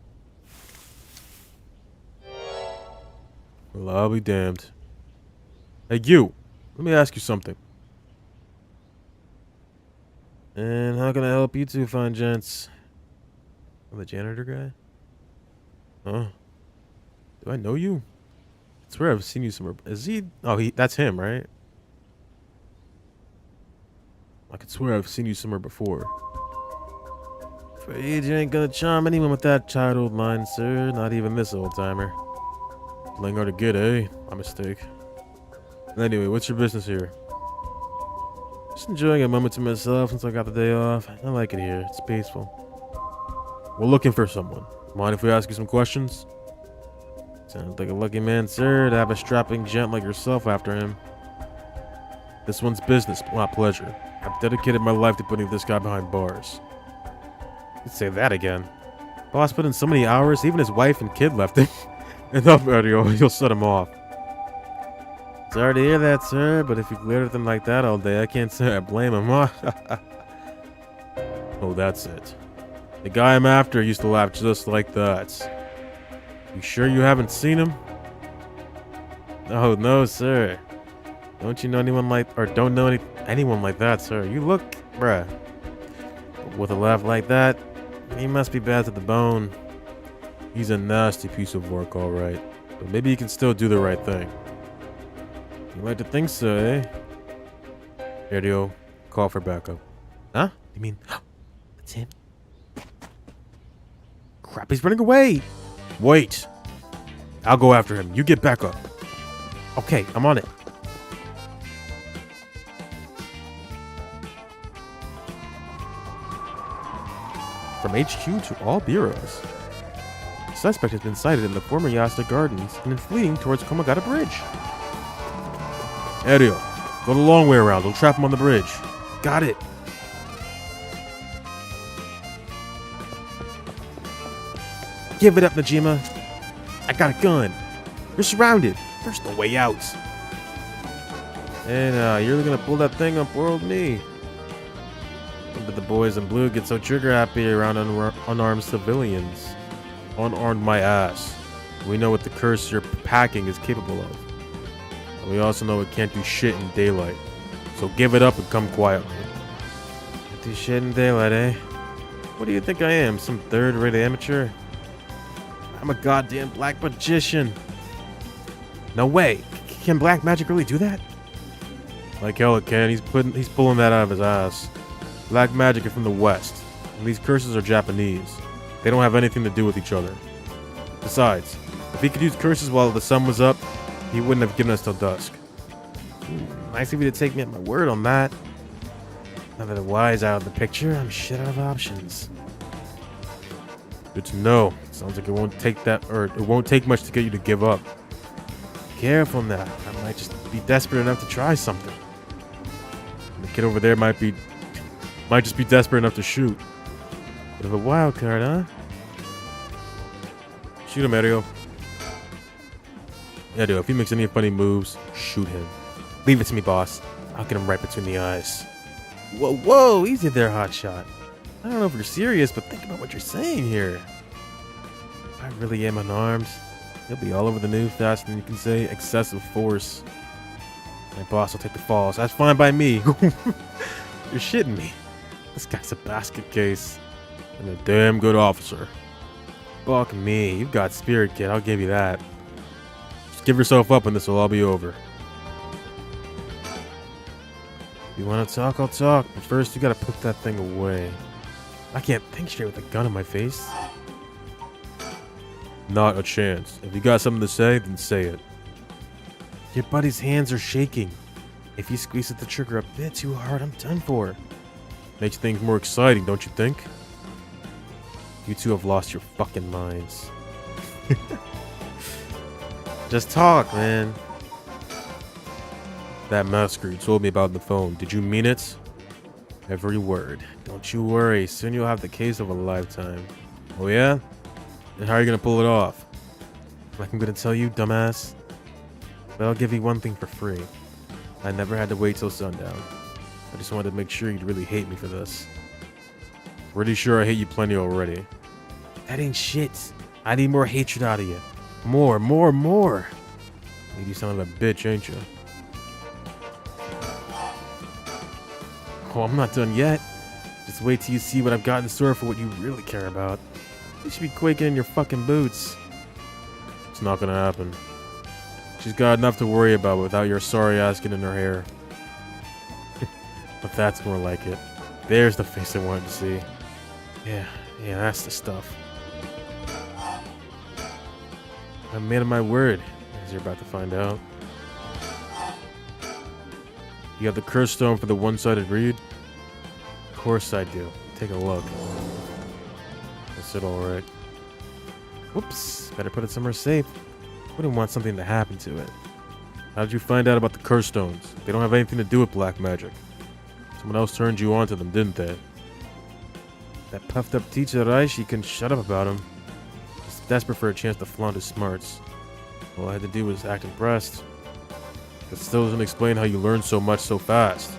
Well, I'll be damned. Hey, you. Let me ask you something. And how can I help you two fine gents? I'm the janitor guy? Huh? Do I know you? I swear I've seen you somewhere. Is he? Oh, that's him, right? I could swear I've seen you somewhere before. Afraid you ain't gonna charm anyone with that childhood line, sir. Not even this old-timer. Playing hard to get, eh? My mistake. Anyway, what's your business here? Just enjoying a moment to myself since I got the day off. I like it here. It's peaceful. We're looking for someone. Mind if we ask you some questions? Sounds like a lucky man, sir, to have a strapping gent like yourself after him. This one's business, not pleasure. I've dedicated my life to putting this guy behind bars. You'd say that again. Boss put in so many hours, even his wife and kid left him. Enough, Mario. You'll set him off. Sorry to hear that, sir, but if you glared at him like that all day, I can't say I blame him, huh? Oh, that's it. The guy I'm after used to laugh just like that. You sure you haven't seen him? Oh, no, sir. Don't you know anyone like, or don't know anyone like that, sir? You look, bruh. With a laugh like that, he must be bad to the bone. He's a nasty piece of work, all right. But maybe he can still do the right thing. You like to think so, eh? Radio, call for backup. Huh? You mean, it's him? Crap, he's running away! Wait! I'll go after him. You get back up. Okay, I'm on it. From HQ to all bureaus. The suspect has been sighted in the former Yasta Gardens and is fleeing towards Komagata Bridge. Ariel, go the long way around. We'll trap him on the bridge. Got it. Give it up, Najima. I got a gun. You're surrounded. There's no way out. And you're gonna pull that thing on poor old me. But the boys in blue get so trigger happy around unarmed civilians. Unarmed my ass. We know what the curse you're packing is capable of. And we also know it can't do shit in daylight. So give it up and come quietly. Can't do shit in daylight, eh? What do you think I am? Some third-rate amateur? I'm a goddamn black magician. No way. Can black magic really do that? Like hell it can. He's pulling that out of his ass. Black magic is from the West, and these curses are Japanese. They don't have anything to do with each other. Besides, if he could use curses while the sun was up, he wouldn't have given us till dusk. Nice of you to take me at my word on that. Now that the Y's out of the picture, I'm shit out of options. Good to know. Sounds like it won't take much to get you to give up. Careful now. I might just be desperate enough to try something. And the kid over there might just be desperate enough to shoot. Bit of a wild card, huh? Shoot him, Mario. Yeah, dude, if he makes any funny moves, shoot him. Leave it to me, boss. I'll get him right between the eyes. Whoa, whoa, easy there, hotshot. I don't know if you're serious, but think about what you're saying here. If I really am unarmed, he'll be all over the news faster than you can say excessive force. My boss will take the falls. That's fine by me. You're shitting me. This guy's a basket case. And a damn good officer. Fuck me. You've got spirit, kid. I'll give you that. Just give yourself up and this will all be over. If you want to talk, I'll talk. But first, you gotta put that thing away. I can't think straight with a gun in my face. Not a chance. If you got something to say, then say it. Your buddy's hands are shaking. If you squeeze at the trigger a bit too hard, I'm done for. Makes things more exciting, don't you think? You two have lost your fucking minds. Just talk, man. That massacre you told me about on the phone, did you mean it? Every word. Don't you worry, soon you'll have the case of a lifetime. Oh yeah? And how are you gonna pull it off? Like I'm gonna tell you, dumbass? But I'll give you one thing for free. I never had to wait till sundown. I just wanted to make sure you'd really hate me for this. Pretty sure I hate you plenty already. That ain't shit. I need more hatred out of you. More. You son of a bitch, ain't you? Oh, I'm not done yet. Just wait till you see what I've got in store for what you really care about. You should be quaking in your fucking boots. It's not gonna happen. She's got enough to worry about without your sorry ass getting in her hair. But that's more like it. There's the face I wanted to see. Yeah, that's the stuff. I'm a man of my word, as you're about to find out. You have the curse stone for the one-sided reed? Of course I do. Take a look. Is it alright? Whoops, better put it somewhere safe. Wouldn't want something to happen to it. How did you find out about the curse stones? They don't have anything to do with black magic. Someone else turned you on to them, didn't they? That puffed up teacher Raishi couldn't shut up about him. He's desperate for a chance to flaunt his smarts. All I had to do was act impressed. That still doesn't explain how you learned so much so fast.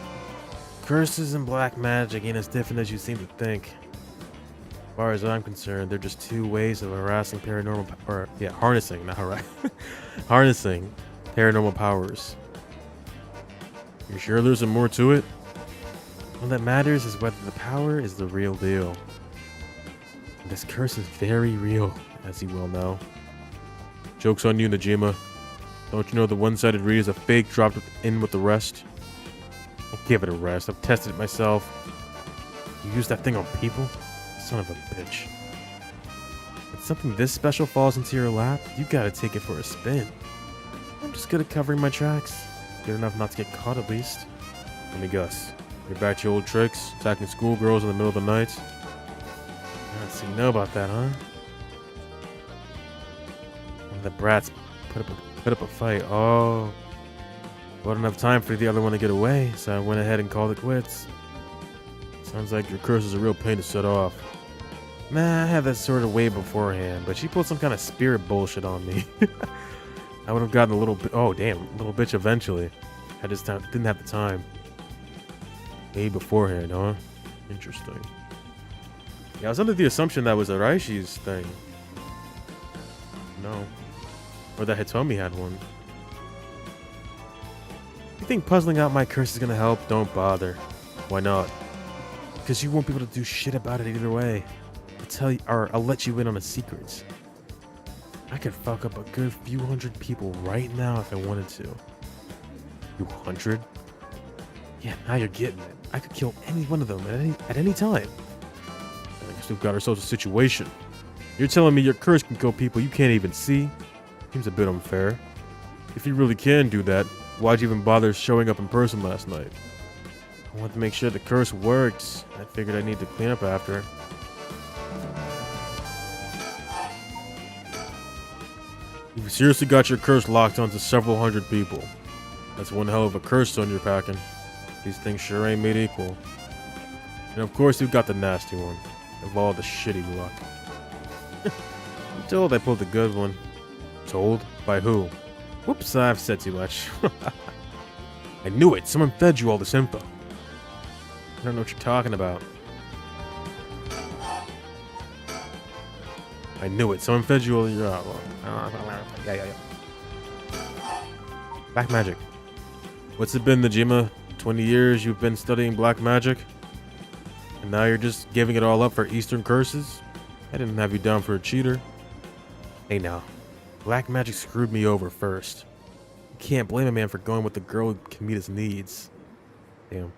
Curses and black magic ain't as different as you seem to think. As far as I'm concerned, they're just two ways of harnessing harnessing paranormal powers. You sure there's some more to it? All that matters is whether the power is the real deal. And this curse is very real, as you well know. Joke's on you, Najima. Don't you know the one-sided reed is a fake dropped in with the rest? I'll give it a rest. I've tested it myself. You use that thing on people? Son of a bitch. When something this special falls into your lap, you gotta take it for a spin. I'm just good at covering my tracks. Good enough not to get caught at least. Let me guess. You're back to your old tricks? Attacking schoolgirls in the middle of the night? So you know about that, huh? One of the brats put up a fight. Oh. Wasn't enough time for the other one to get away, so I went ahead and called it quits. Sounds like your curse is a real pain to set off. Nah, I had that sort of way beforehand, but she pulled some kind of spirit bullshit on me. I would have gotten a little little bitch eventually. I just didn't have the time. Way beforehand, huh? Interesting. Yeah, I was under the assumption that was Araishi's thing. No. Or that Hitomi had one. You think puzzling out my curse is gonna help? Don't bother. Why not? Because you won't be able to do shit about it either way. I'll let you in on a secret. I could fuck up a good few hundred people right now if I wanted to. You 100? Yeah, now you're getting it. I could kill any one of them at any time. I guess we've got ourselves a situation. You're telling me your curse can kill people you can't even see? Seems a bit unfair. If you really can do that, why'd you even bother showing up in person last night? I wanted to make sure the curse works. I figured I need to clean up after. You've seriously got your curse locked onto several hundred people. That's one hell of a curse stone you're packing. These things sure ain't made equal. And of course you've got the nasty one. Of all the shitty luck. I'm told I pulled the good one. Told? By who? Whoops, I've said too much. I knew it! Someone fed you all this info. I don't know what you're talking about. I knew it. Someone fed you all your... Yeah. Black magic. What's it been, Najima? 20 years you've been studying black magic? And now you're just giving it all up for Eastern curses? I didn't have you down for a cheater. Hey now. Black magic screwed me over first. You can't blame a man for going with the girl who can meet his needs. Damn.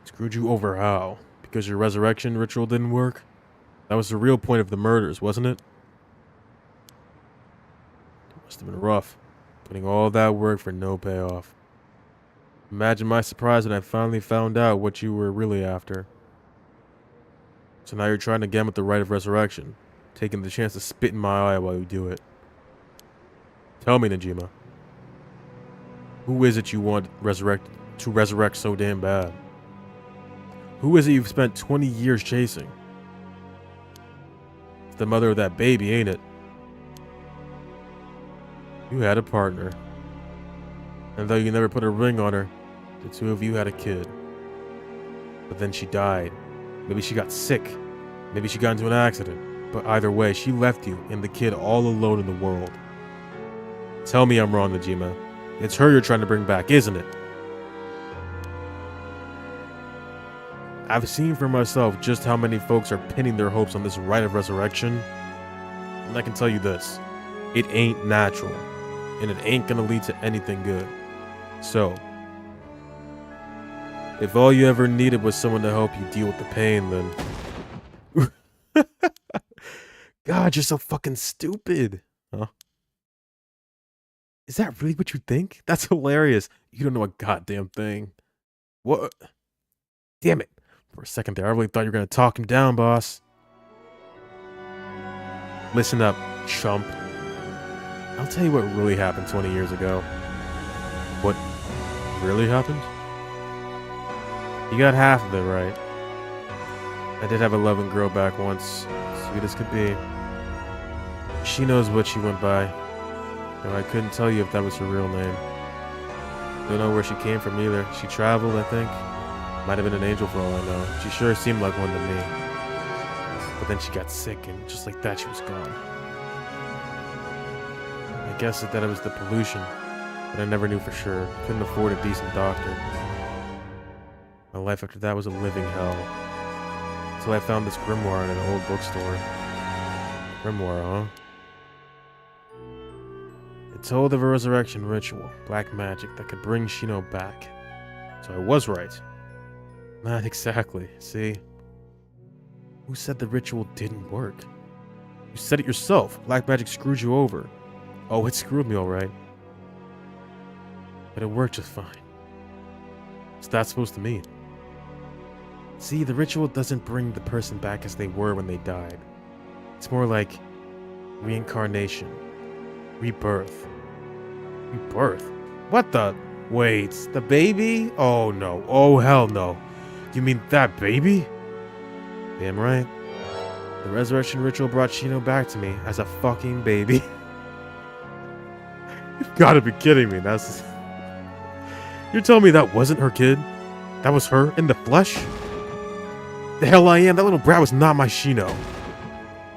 Screwed you over how? Because your resurrection ritual didn't work? That was the real point of the murders, wasn't it? It must have been rough, putting all that work for no payoff. Imagine my surprise when I finally found out what you were really after. So now you're trying again with the rite of resurrection, taking the chance to spit in my eye while you do it. Tell me, Najima. Who is it you want to resurrect so damn bad? Who is it you've spent 20 years chasing? It's the mother of that baby, ain't it? You had a partner. And though you never put a ring on her, the two of you had a kid. But then she died. Maybe she got sick. Maybe she got into an accident. But either way, she left you and the kid all alone in the world. Tell me I'm wrong, Najima. It's her you're trying to bring back, isn't it? I've seen for myself just how many folks are pinning their hopes on this rite of resurrection. And I can tell you this, it ain't natural. And it ain't gonna lead to anything good. So, if all you ever needed was someone to help you deal with the pain, then... God, you're so fucking stupid. Huh? Is that really what you think? That's hilarious. You don't know a goddamn thing. What? Damn it. For a second there, I really thought you were gonna talk him down, boss. Listen up, chump. I'll tell you what really happened 20 years ago. What really happened? You got half of it right. I did have a loving girl back once, sweet as could be. She knows what she went by, though I couldn't tell you if that was her real name. Don't know where she came from either. She traveled, I think. Might have been an angel for all I know. She sure seemed like one to me. But then she got sick, and just like that, she was gone. I guessed that it was the pollution, but I never knew for sure. Couldn't afford a decent doctor. My life after that was a living hell. Until I found this grimoire in an old bookstore. Grimoire, huh? It told of a resurrection ritual, black magic, that could bring Shino back. So I was right. Not exactly, see? Who said the ritual didn't work? You said it yourself. Black magic screwed you over. Oh, it screwed me alright. But it worked just fine. What's that supposed to mean? See, the ritual doesn't bring the person back as they were when they died. It's more like reincarnation. Rebirth. Rebirth? What the? Wait, the baby? Oh no. Oh hell no. You mean that baby? Damn right. The resurrection ritual brought Shino back to me as a fucking baby. You've gotta be kidding me. That's... You're telling me that wasn't her kid? That was her in the flesh? The hell I am. That little brat was not my Shino.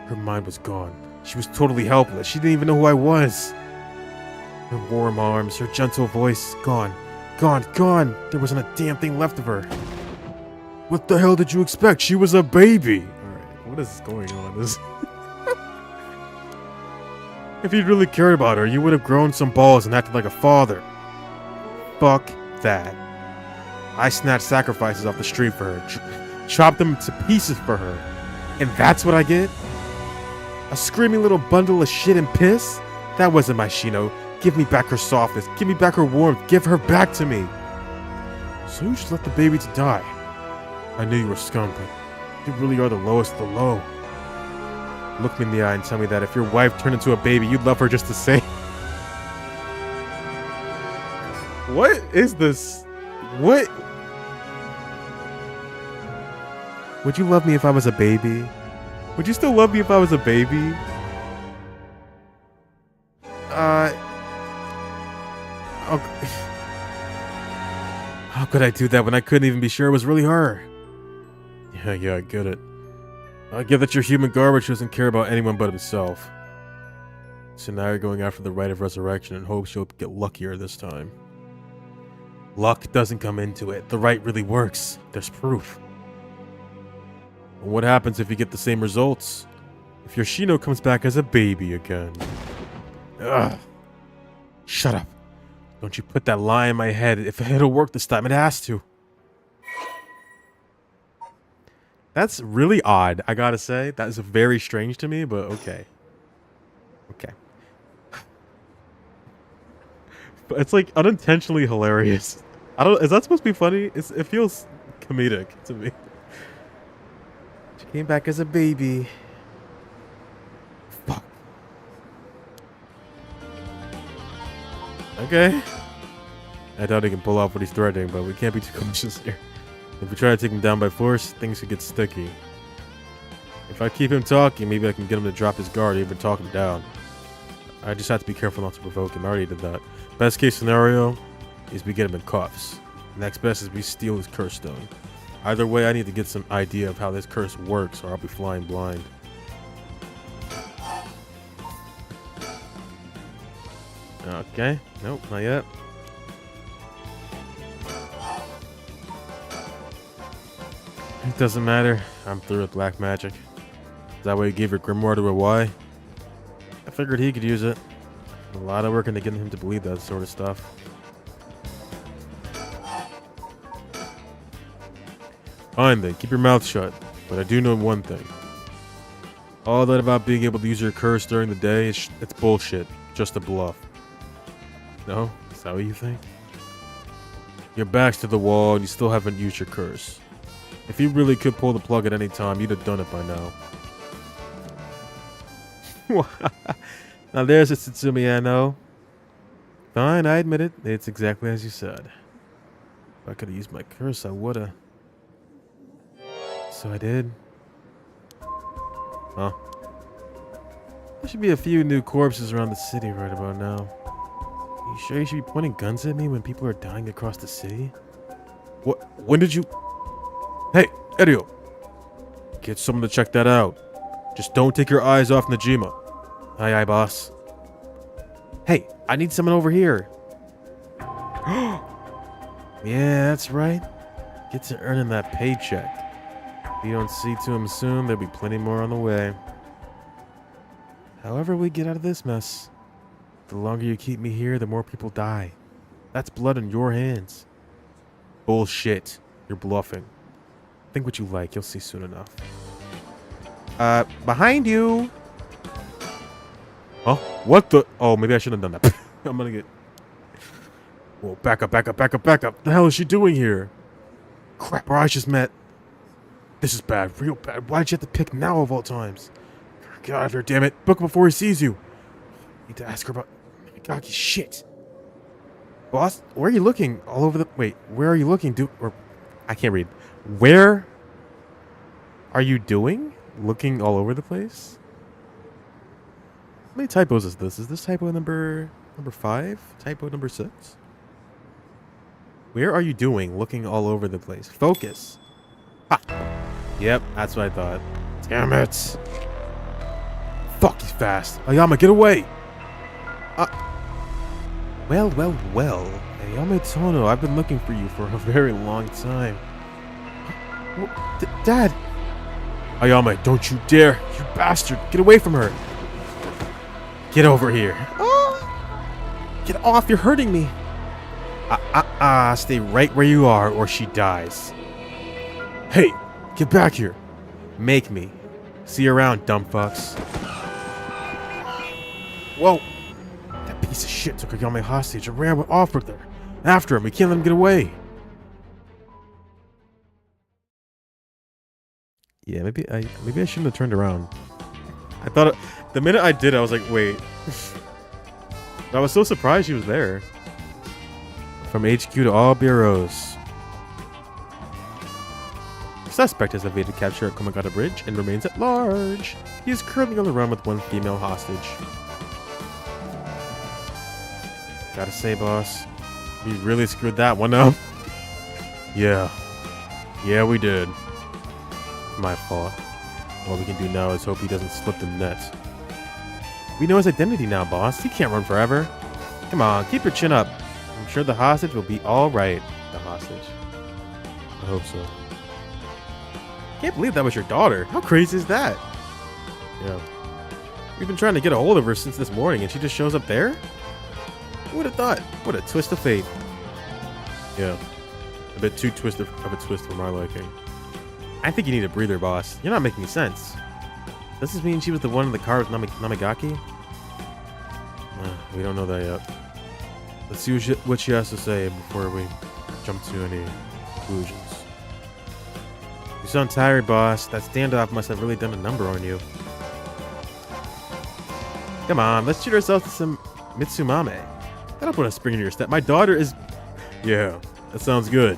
Her mind was gone. She was totally helpless. She didn't even know who I was. Her warm arms, her gentle voice, gone. Gone, gone. There wasn't a damn thing left of her. What the hell did you expect? She was a baby. Alright, what is going on? This... If you'd really cared about her, you would have grown some balls and acted like a father. Fuck that. I snatched sacrifices off the street for her. Chopped them to pieces for her. And that's what I get? A screaming little bundle of shit and piss? That wasn't my Shino. Give me back her softness. Give me back her warmth. Give her back to me. So you just let the baby to die. I knew you were scum, but you really are the lowest of the low. Look me in the eye and tell me that if your wife turned into a baby, you'd love her just the same. What is this? What? Would you love me if I was a baby? Would you still love me if I was a baby? How could I do that when I couldn't even be sure it was really her? Yeah, I get it. I get that you're human garbage who doesn't care about anyone but himself. So now you're going after the rite of resurrection in hopes you'll get luckier this time. Luck doesn't come into it. The rite really works. There's proof. And what happens if you get the same results? If your Shino comes back as a baby again? Ugh. Shut up. Don't you put that lie in my head. If it'll work this time, it has to. That's really odd, I gotta say. That is very strange to me, but okay. Okay. But it's like unintentionally hilarious. I don't... Is that supposed to be funny? It feels comedic to me. She came back as a baby. Fuck. Okay. I doubt he can pull off what he's threatening, but we can't be too cautious here. If we try to take him down by force, things could get sticky. If I keep him talking, maybe I can get him to drop his guard or even talk him down. I just have to be careful not to provoke him. I already did that. Best case scenario is we get him in cuffs. Next best is we steal his curse stone. Either way, I need to get some idea of how this curse works or I'll be flying blind. Okay. Nope, not yet. It doesn't matter. I'm through with black magic. Is that why you gave your grimoire to a Y? I figured he could use it. A lot of work into getting him to believe that sort of stuff. Fine then, keep your mouth shut. But I do know one thing. All that about being able to use your curse during the day, it's bullshit. Just a bluff. No? Is that what you think? Your back's to the wall and you still haven't used your curse. If you really could pull the plug at any time, you'd have done it by now. Now there's a Tsutsumi I know. Fine, I admit it. It's exactly as you said. If I could have used my curse, I woulda. So I did. Huh? There should be a few new corpses around the city right about now. You sure you should be pointing guns at me when people are dying across the city? What? When did you... Hey, Erio! Get someone to check that out. Just don't take your eyes off Najima. Aye, aye, boss. Hey, I need someone over here. Yeah, that's right. Get to earning that paycheck. If you don't see to him soon, there'll be plenty more on the way. However we get out of this mess, the longer you keep me here, the more people die. That's blood in your hands. Bullshit. You're bluffing. Think what you like. You'll see soon enough. Behind you. Oh, what the? Oh, maybe I shouldn't have done that. I'm gonna get... Whoa, back up, back up, back up, back up. The hell is she doing here? Crap, our eyes just met. This is bad, real bad. Why'd you have to pick now of all times? Get out of here, damn it. Book him before he sees you. Need to ask her about... God, shit. Boss, where are you looking? All over the... Wait, where are you looking? Or... I can't read. Where are you doing? Looking all over the place? How many typos is this? Is this typo number 5? Typo number 6? Where are you doing? Looking all over the place. Focus. Ha! Yep, that's what I thought. Damn it. Fuck, he's fast. Ayama, get away! Well. Ayama Tono, I've been looking for you for a very long time. Dad! Ayama, don't you dare! You bastard! Get away from her! Get over here! Get off! You're hurting me! Stay right where you are or she dies. Hey! Get back here! Make me. See you around, dumb fucks. Whoa! That piece of shit took Ayame hostage and ran off with her. After him, we can't let him get away. Yeah, maybe I shouldn't have turned around. I thought the minute I did, I was like, wait. I was so surprised she was there. From HQ to all bureaus. The suspect has evaded capture at Komagata Bridge and remains at large. He is currently on the run with one female hostage. Gotta say, boss, we really screwed that one up. Yeah, we did. My fault. All we can do now is hope he doesn't slip the net. We know his identity now, boss. He can't run forever. Come on, keep your chin up. I'm sure the hostage will be all right. The hostage. I hope so. Can't believe that was your daughter. How crazy is that? Yeah. We've been trying to get a hold of her since this morning, and she just shows up there? Who would have thought? What a twist of fate. Yeah. A bit too twisted of a twist for my liking. I think you need a breather, boss. You're not making sense. Does this mean she was the one in the car with Namigaki? We don't know that yet. Let's see what she has to say before we jump to any conclusions. You sound tired, boss. That standoff must have really done a number on you. Come on, let's treat ourselves to some Mitsumame. That'll put a spring in your step. My daughter is... Yeah, that sounds good.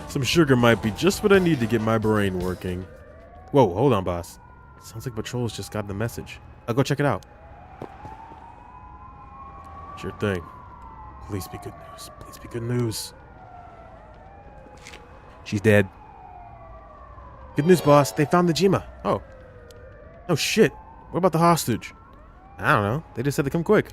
Some sugar might be just what I need to get my brain working. Whoa, hold on, boss. Sounds like Patrol's just got the message. I'll go check it out. Sure thing. Please be good news. Please be good news. She's dead. Good news, boss. They found the Jima. Oh. Oh, shit. What about the hostage? I don't know. They just said to come quick.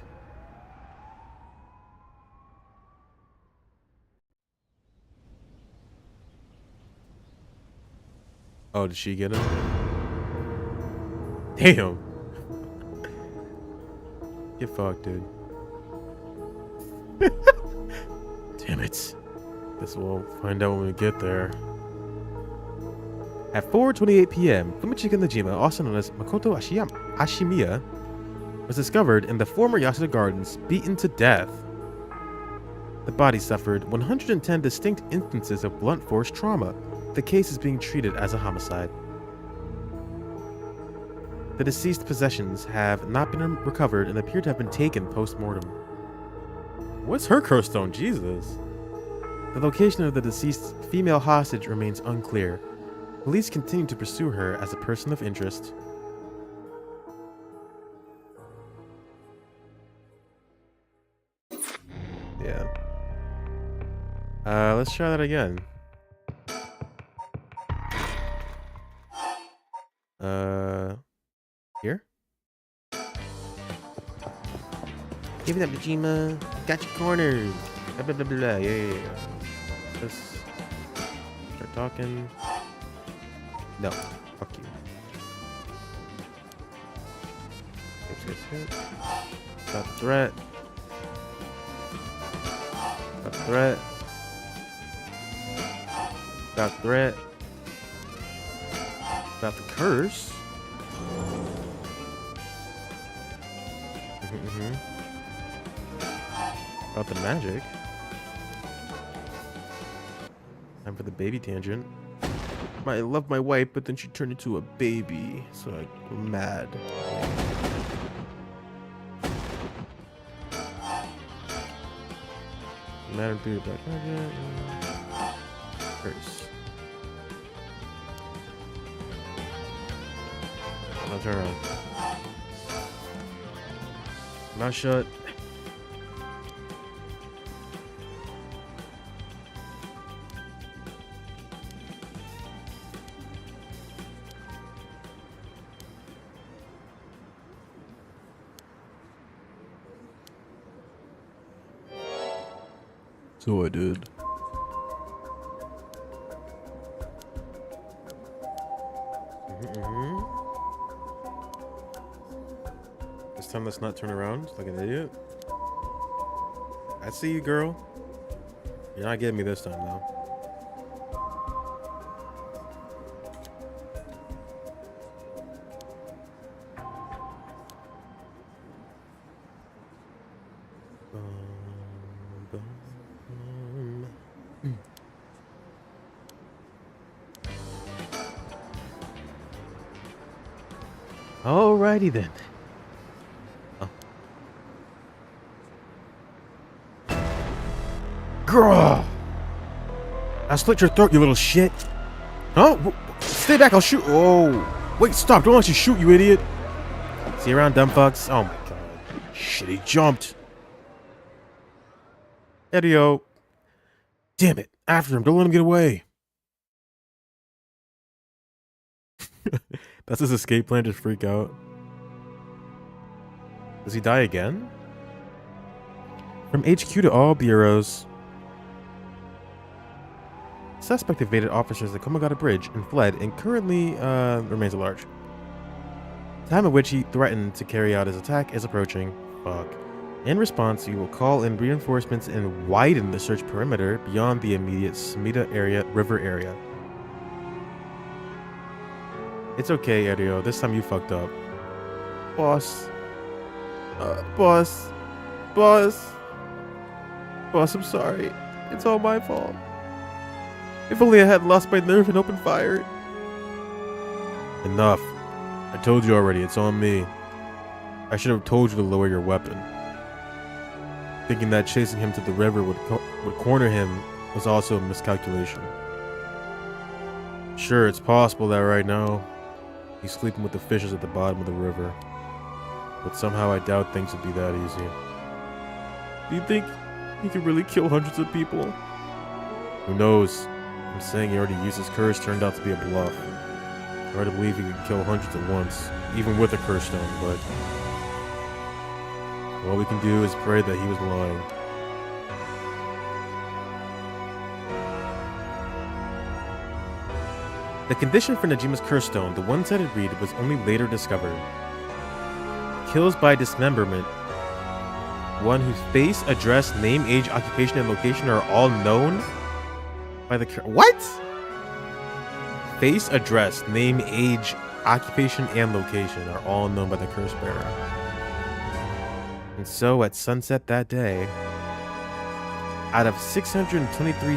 Oh, did she get him? Damn. Get fucked, dude. Damn it. Guess we'll find out when we get there. At 4:28 p.m., Fumichika Najima, also known as Makoto Ashimiya, was discovered in the former Yasuda Gardens, beaten to death. The body suffered 110 distinct instances of blunt force trauma. The case is being treated as a homicide. The deceased possessions have not been recovered and appear to have been taken post-mortem. What's her curse stone? Jesus. The location of the deceased female hostage remains unclear. Police continue to pursue her as a person of interest. Yeah. Let's try that again. Here? Give it up, Najima. Got you cornered. Blah, blah, blah, blah. Yeah. Let's start talking. No. Fuck you. Skip. Got the threat. Got the threat. Got the threat. Got the curse. About the magic. Time for the baby tangent. I love my wife, but then she turned into a baby, so I'm mad. Madam through the black magic. Curse. Now turn around. Not shut. So I did. This time let's not turn around like an idiot. I see you, girl. You're not getting me this time, though. Alrighty then. Oh. Girl! I slit your throat, you little shit. Huh? Stay back, I'll shoot. Oh. Wait, stop. Don't let you shoot, you idiot. See you around, dumb fucks. Oh my god. Shit, he jumped. Edio. Damn it. After him. Don't let him get away. That's his escape plan, just freak out. Does he die again? From HQ to all bureaus. Suspect evaded officers at Komagata Bridge and fled and currently remains at large. The time at which he threatened to carry out his attack is approaching. Fuck. In response, we will call in reinforcements and widen the search perimeter beyond the immediate Sumida river area. It's okay, Erio. This time you fucked up. Boss. Boss, I'm sorry. It's all my fault. If only I hadn't lost my nerve and opened fire. Enough. I told you already, it's on me. I should have told you to lower your weapon. Thinking that chasing him to the river would corner him was also a miscalculation. Sure, it's possible that right now he's sleeping with the fishes at the bottom of the river. But somehow I doubt things would be that easy. Do you think he could really kill hundreds of people? Who knows? I'm saying he already used his curse turned out to be a bluff. Hard to believe he could kill hundreds at once, even with a curse stone, but all we can do is pray that he was lying. The condition for Nejima's curse stone, the one-sided reed, was only later discovered. Kills by dismemberment. One whose face, address, name, age, occupation, and location are all known by the curse. What? Face, address, name, age, occupation, and location are all known by the curse bearer. And so at sunset that day, out of 623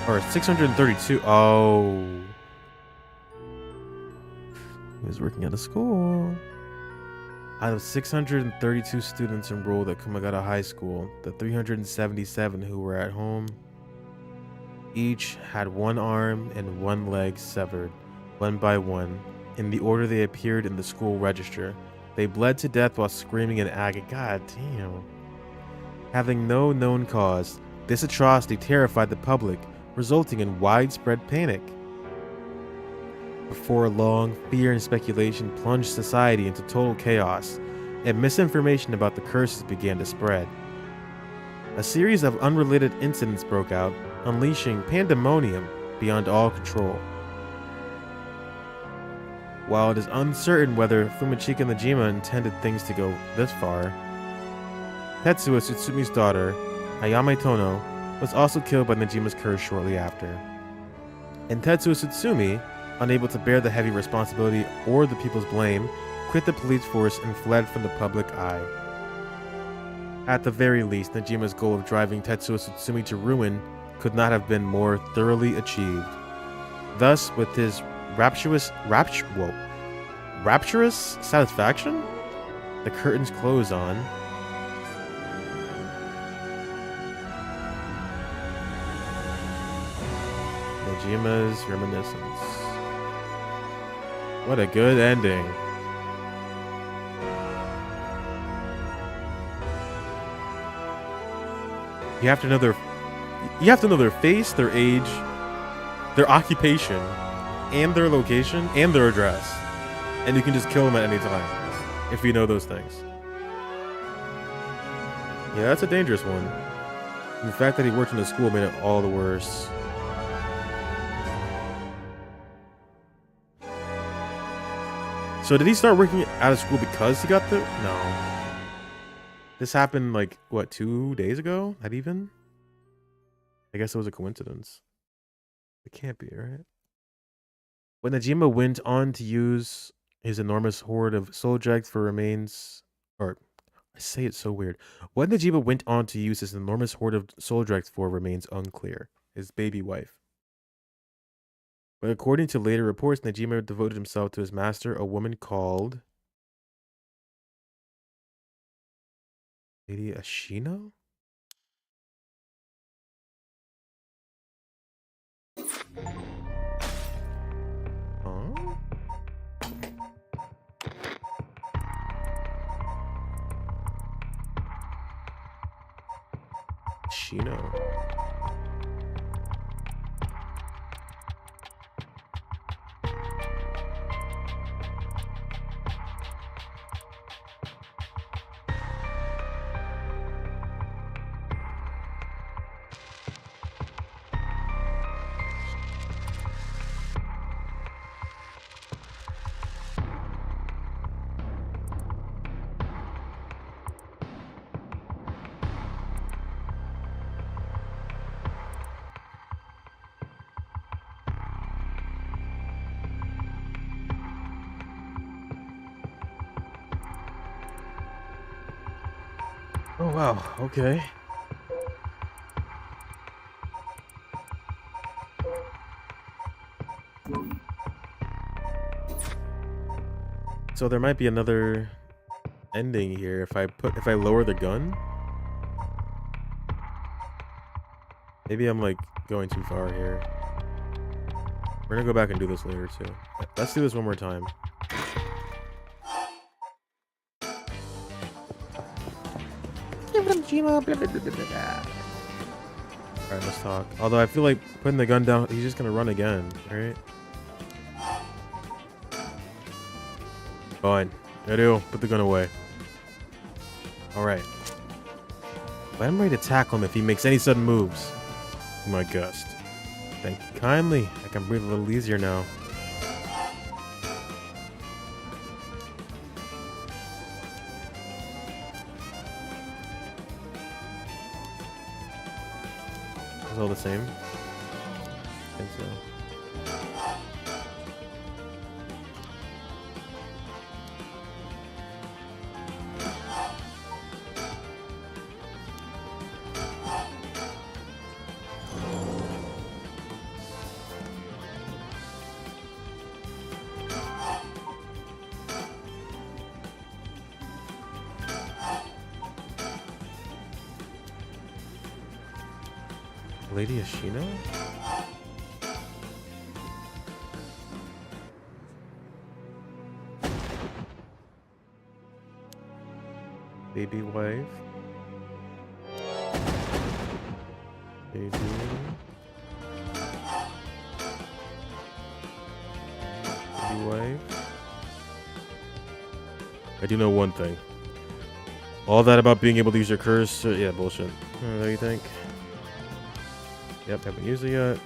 or 632, he was working at a school. Out of 632 students enrolled at Kumagata High School, the 377 who were at home each had one arm and one leg severed, one by one, in the order they appeared in the school register. They bled to death while screaming in agony. God damn. Having no known cause, this atrocity terrified the public, resulting in widespread panic. Before long, fear and speculation plunged society into total chaos, and misinformation about the curses began to spread. A series of unrelated incidents broke out, unleashing pandemonium beyond all control. While it is uncertain whether Fumichika Nejima intended things to go this far, Tetsuo Tsutsumi's daughter, Ayame Tono, was also killed by Nejima's curse shortly after. And Tetsuo Tsutsumi, unable to bear the heavy responsibility or the people's blame, quit the police force and fled from the public eye. At the very least, Nejima's goal of driving Tetsuo Tsutsumi to ruin could not have been more thoroughly achieved. Thus, with his rapturous satisfaction, the curtains close on Nejima's reminiscence. What a good ending. You have to know their face, their age, their occupation, and their location, and their address. And you can just kill them at any time if you know those things. Yeah, that's a dangerous one. And the fact that he worked in a school made it all the worse. So did he start working out of school because he got the... No. This happened like, what, 2 days ago? Not even? I guess it was a coincidence. It can't be, right? When Nejima went on to use his enormous hoard of soul dregs for remains... Or, I say it so weird. What Nejima went on to use his enormous hoard of soul dregs for remains unclear. His baby wife. But according to later reports, Nejima devoted himself to his master, a woman called Lady Ashino? Huh? Ashino. Oh wow, okay. So there might be another ending here if I lower the gun. Maybe I'm like going too far here. We're gonna go back and do this later too. Let's do this one more time. Alright, let's talk. Although I feel like putting the gun down, he's just gonna run again, right? Fine. I do. Put the gun away. Alright. But I'm ready to tackle him if he makes any sudden moves. My gust. Thank you kindly. I can breathe a little easier now. It's all the same. I think so. Lady Ashina? Baby wife. Baby. Baby wife. I do know one thing. All that about being able to use your curse, yeah, bullshit. What do you think? Yep, haven't used it yet.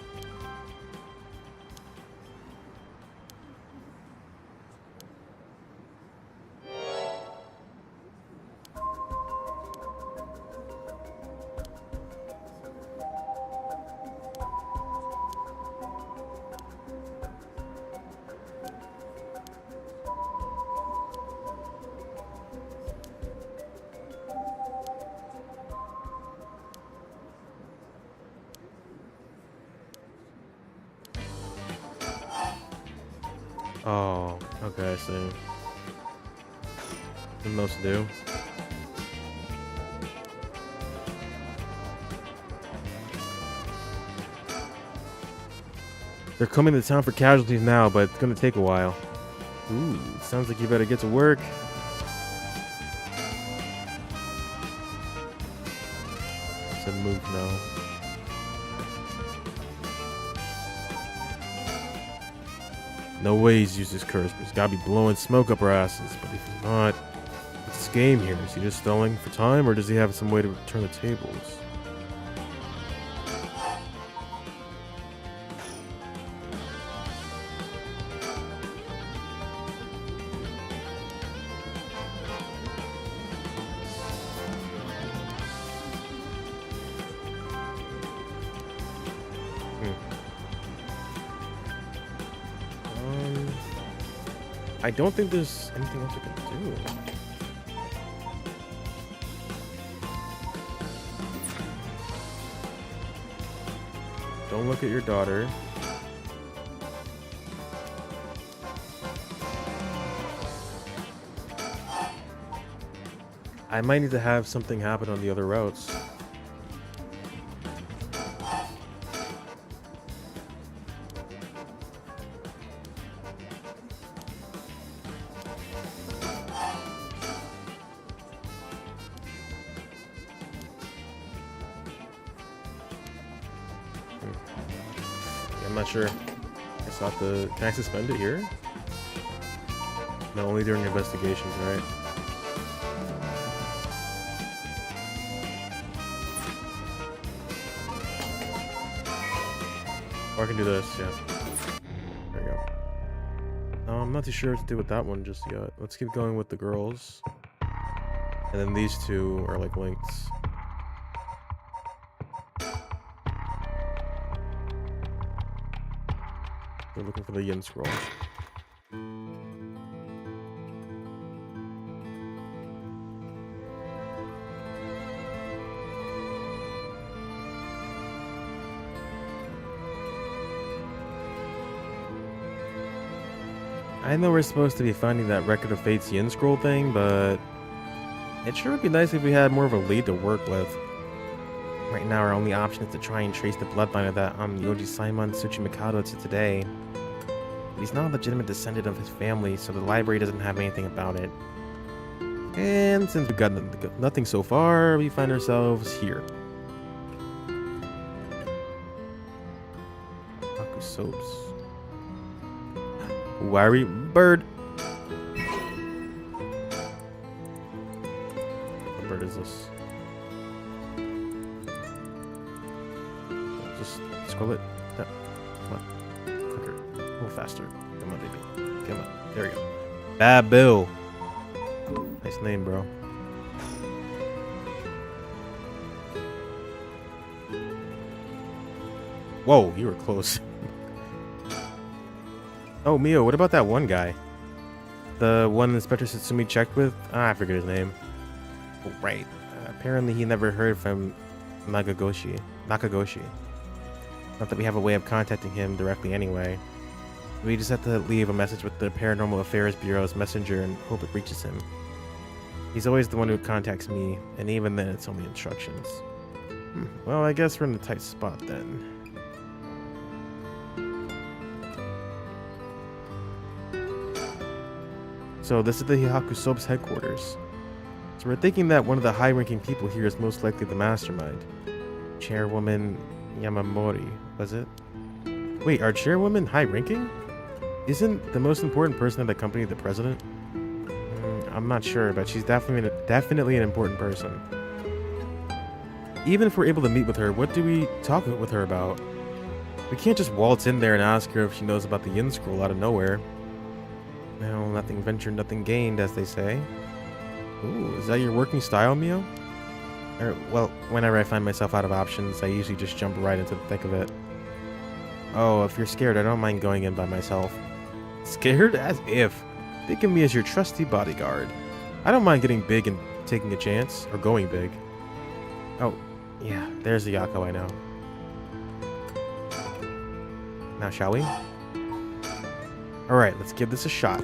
Oh, okay, I see. What most do? They're coming to town for casualties now, but it's gonna take a while. Ooh, sounds like you better get to work. Said move now. No way he's used his curse, but he's gotta be blowing smoke up our asses. But if he's not, what's this game here? Is he just stalling for time, or does he have some way to turn the tables? I don't think there's anything else I can do. Don't look at your daughter. I might need to have something happen on the other routes. I'm not sure. It's not the. Can I suspend it here? No, only during investigations, right? Or I can do this, yeah. There we go. No, I'm not too sure what to do with that one just yet. Let's keep going with the girls. And then these two are like links. We're looking for the yin scroll. I know we're supposed to be finding that Record of Fate's yin scroll thing, but it sure would be nice if we had more of a lead to work with. Right now, our only option is to try and trace the bloodline of that Yoji Simon Tsuchimikado to today. But he's not a legitimate descendant of his family, so the library doesn't have anything about it. And since we've got nothing so far, we find ourselves here. Aku soaps. Wiry bird. What bird is this? Just scroll it. No. Come on. Quicker. A little faster. Come on, baby. Come on. There we go. Bad Bill. Nice name, bro. Whoa, you were close. Oh, Mio, what about that one guy? The one Inspector Satsumi checked with? Ah, I forget his name. Oh, right. Apparently he never heard from Nakagoshi. Not that we have a way of contacting him directly anyway. We just have to leave a message with the Paranormal Affairs Bureau's messenger and hope it reaches him. He's always the one who contacts me, and even then it's only instructions. Well, I guess we're in a tight spot then. So this is the Hihaku Soap's headquarters. So we're thinking that one of the high-ranking people here is most likely the mastermind. Chairwoman Yamamori, was it? Wait, are chairwomen high-ranking? Isn't the most important person in the company the president? I'm not sure, but she's definitely an important person. Even if we're able to meet with her, what do we talk with her about? We can't just waltz in there and ask her if she knows about the Yin Scroll out of nowhere. Well, nothing ventured, nothing gained, as they say. Ooh, is that your working style, Mio? Well, whenever I find myself out of options, I usually just jump right into the thick of it. Oh, if you're scared, I don't mind going in by myself. Scared? As if. Think of me as your trusty bodyguard. I don't mind getting big and taking a chance, or going big. Oh, yeah, there's the Yako I know. Now, shall we? Alright, let's give this a shot.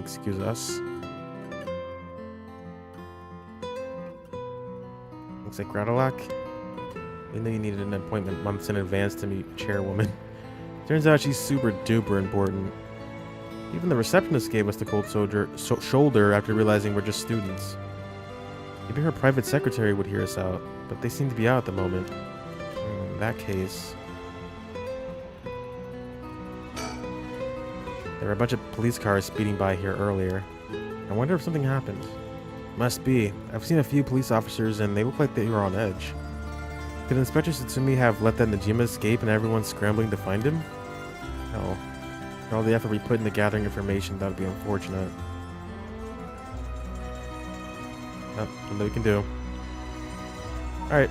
Excuse us. Looks like Gradolac. You know you needed an appointment months in advance to meet Chairwoman. Turns out she's super duper important. Even the receptionist gave us the cold shoulder after realizing we're just students. Maybe her private secretary would hear us out, but they seem to be out at the moment. In that case... There were a bunch of police cars speeding by here earlier. I wonder if something happened. Must be. I've seen a few police officers and they look like they were on edge. Could Inspector Satsumi have let that Najima escape and everyone's scrambling to find him? No. For all the effort we put into gathering information, that would be unfortunate. Nothing we can do. Alright.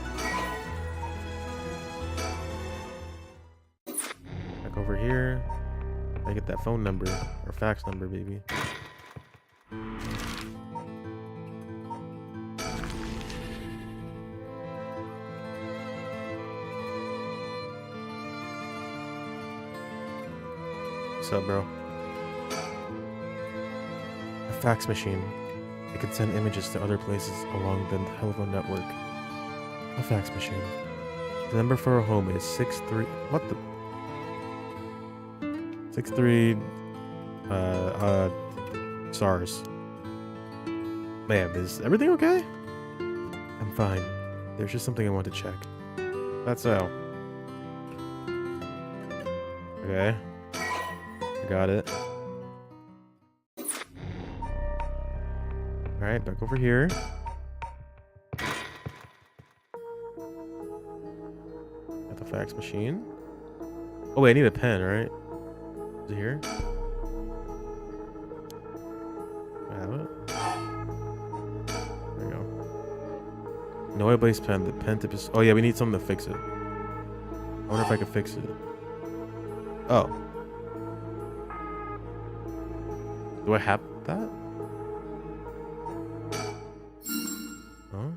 Back over here. I get that phone number, or fax number, baby. What's up, bro? A fax machine. It can send images to other places along the telephone network. A fax machine. The number for our home is 63... What the... 63... SARS. Man, is everything okay? I'm fine. There's just something I want to check. That's all. Okay. Got it. Alright, back over here. Got the fax machine. Oh wait, I need a pen, right? Is it here? I have it. There we go. No oil-based pen. The pen tip is... Oh yeah, we need something to fix it. I wonder if I can fix it. Oh. Do I have that? Huh?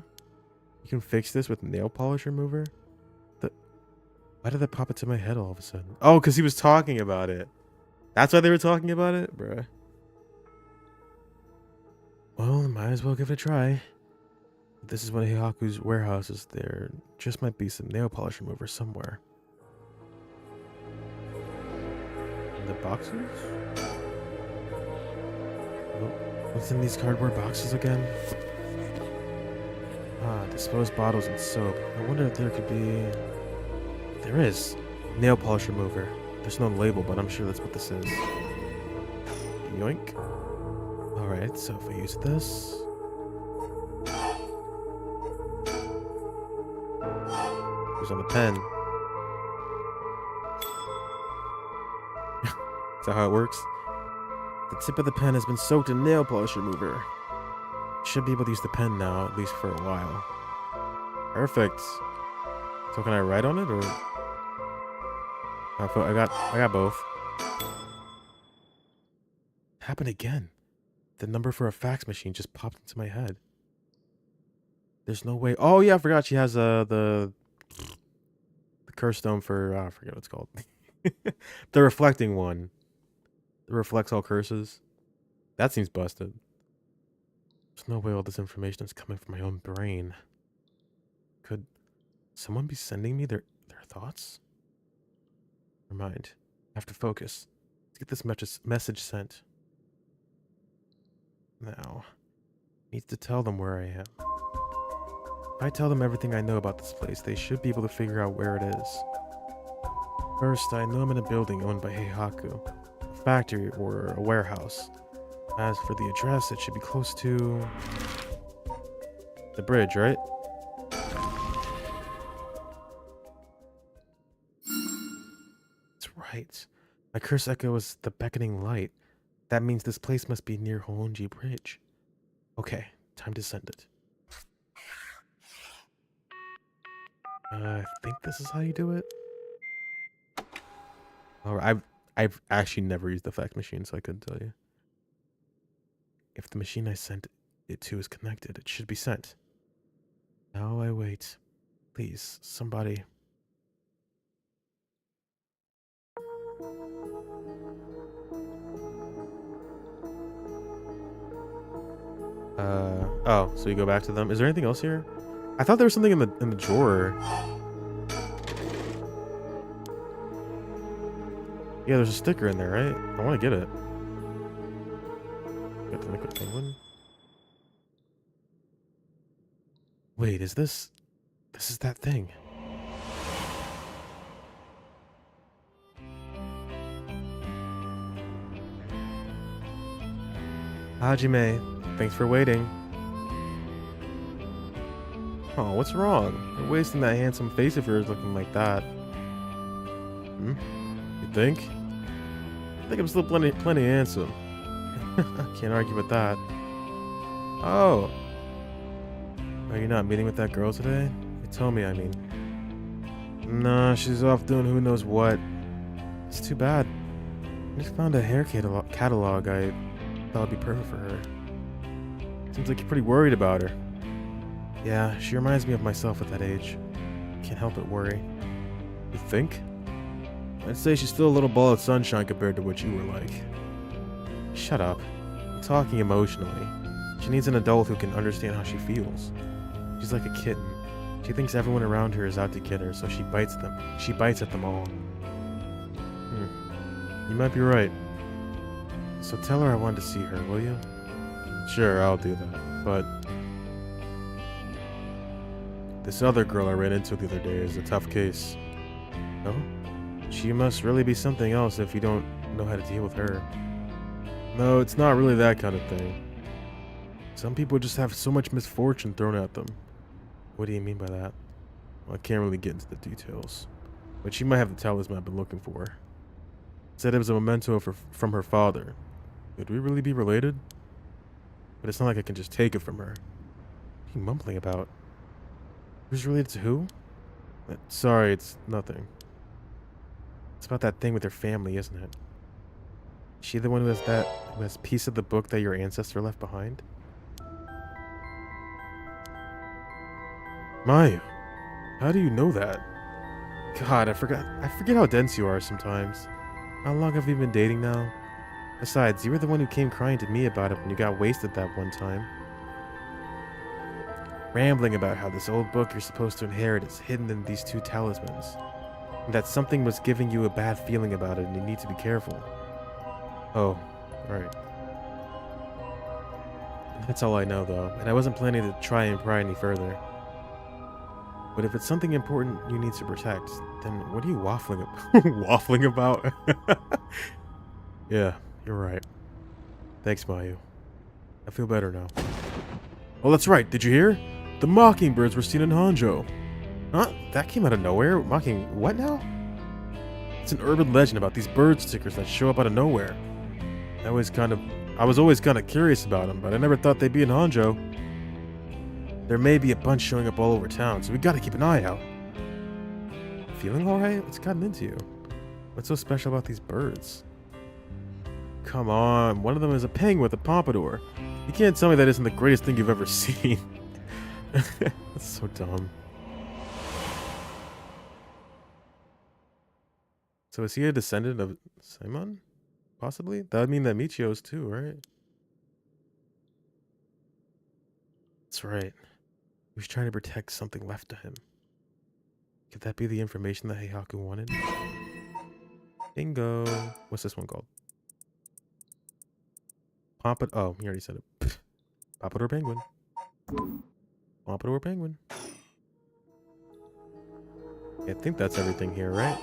You can fix this with nail polish remover? Why did that pop into my head all of a sudden? Oh, because he was talking about it. That's why they were talking about it? Bruh. Well, might as well give it a try. If this is one of Hihaku's warehouses. There just might be some nail polish remover somewhere. In the boxes? What's in these cardboard boxes again? Ah, disposed bottles and soap. I wonder if there could be... There is. Nail polish remover. There's no label, but I'm sure that's what this is. Yoink. Alright, so if I use this... Who's on the pen? Is that how it works? The tip of the pen has been soaked in nail polish remover. Should be able to use the pen now, at least for a while. Perfect. So can I write on it or? I got both. Happened again. The number for a fax machine just popped into my head. There's no way. Oh yeah, I forgot she has the curse stone for I forget what it's called. The reflecting one. That reflects all curses. That seems busted. There's no way all this information is coming from my own brain. Could someone be sending me their thoughts? Never mind. I have to focus. Let's get this message sent. Now, needs to tell them where I am. If I tell them everything I know about this place, they should be able to figure out where it is. First, I know I'm in a building owned by Heihaku, a factory or a warehouse. As for the address, it should be close to the bridge, right? That's right. My curse echo is the beckoning light. That means this place must be near Honjo Bridge. Okay, time to send it. I think this is how you do it. Alright, I've actually never used the fax machine, so I couldn't tell you. If the machine I sent it to is connected, it should be sent. Now I wait. Please, somebody. Oh, so you go back to them. Is there anything else here? I thought there was something in the drawer. Yeah, there's a sticker in there, right? I want to get it. Got the liquid penguin. Wait, is this is that thing? Hajime, thanks for waiting. Oh, what's wrong? You're wasting that handsome face of yours looking like that. Hmm? You think? I think I'm still plenty handsome. Can't argue with that. Oh. Are you not meeting with that girl today? You told me, I mean. Nah, she's off doing who knows what. It's too bad. I just found a hair catalog I thought would be perfect for her. Seems like you're pretty worried about her. Yeah, she reminds me of myself at that age. Can't help but worry. You think? I'd say she's still a little ball of sunshine compared to what you were like. Shut up. I'm talking emotionally. She needs an adult who can understand how she feels. She's like a kitten. She thinks everyone around her is out to get her, so she bites them. She bites at them all. You might be right. So tell her I wanted to see her, will you? Sure, I'll do that. But this other girl I ran into the other day is a tough case. No? She must really be something else if you don't know how to deal with her. No, it's not really that kind of thing. Some people just have so much misfortune thrown at them. What do you mean by that? Well, I can't really get into the details. But she might have the talisman I've been looking for. Said it was a memento from her father. Could we really be related? But it's not like I can just take it from her. What are you mumbling about? Who's related to who? Sorry, it's nothing. It's about that thing with her family, isn't it? Is she the one who has piece of the book that your ancestor left behind? Mayu, how do you know that? God, I forget how dense you are sometimes. How long have you been dating now? Besides, you were the one who came crying to me about it when you got wasted that one time. Rambling about how this old book you're supposed to inherit is hidden in these two talismans. And that something was giving you a bad feeling about it and you need to be careful. Oh, right. That's all I know though, and I wasn't planning to try and pry any further. But if it's something important you need to protect, then what are you waffling about? Waffling about? Yeah, you're right. Thanks, Mayu. I feel better now. Oh, that's right. Did you hear? The mockingbirds were seen in Honjo. Huh? That came out of nowhere? Mocking what now? It's an urban legend about these bird stickers that show up out of nowhere. I was always kind of curious about them, but I never thought they'd be in Honjo. There may be a bunch showing up all over town, so we gotta keep an eye out. Feeling alright? What's gotten into you? What's so special about these birds? Come on, one of them is a penguin with a pompadour. You can't tell me that isn't the greatest thing you've ever seen. That's so dumb. So is he a descendant of Simon? Possibly? That would mean that Michio's too, right? That's right. He was trying to protect something left to him. Could that be the information that Heihaku wanted? Bingo. What's this one called? Oh, he already said it. Pompadour penguin. Pompadour penguin. I think that's everything here, right?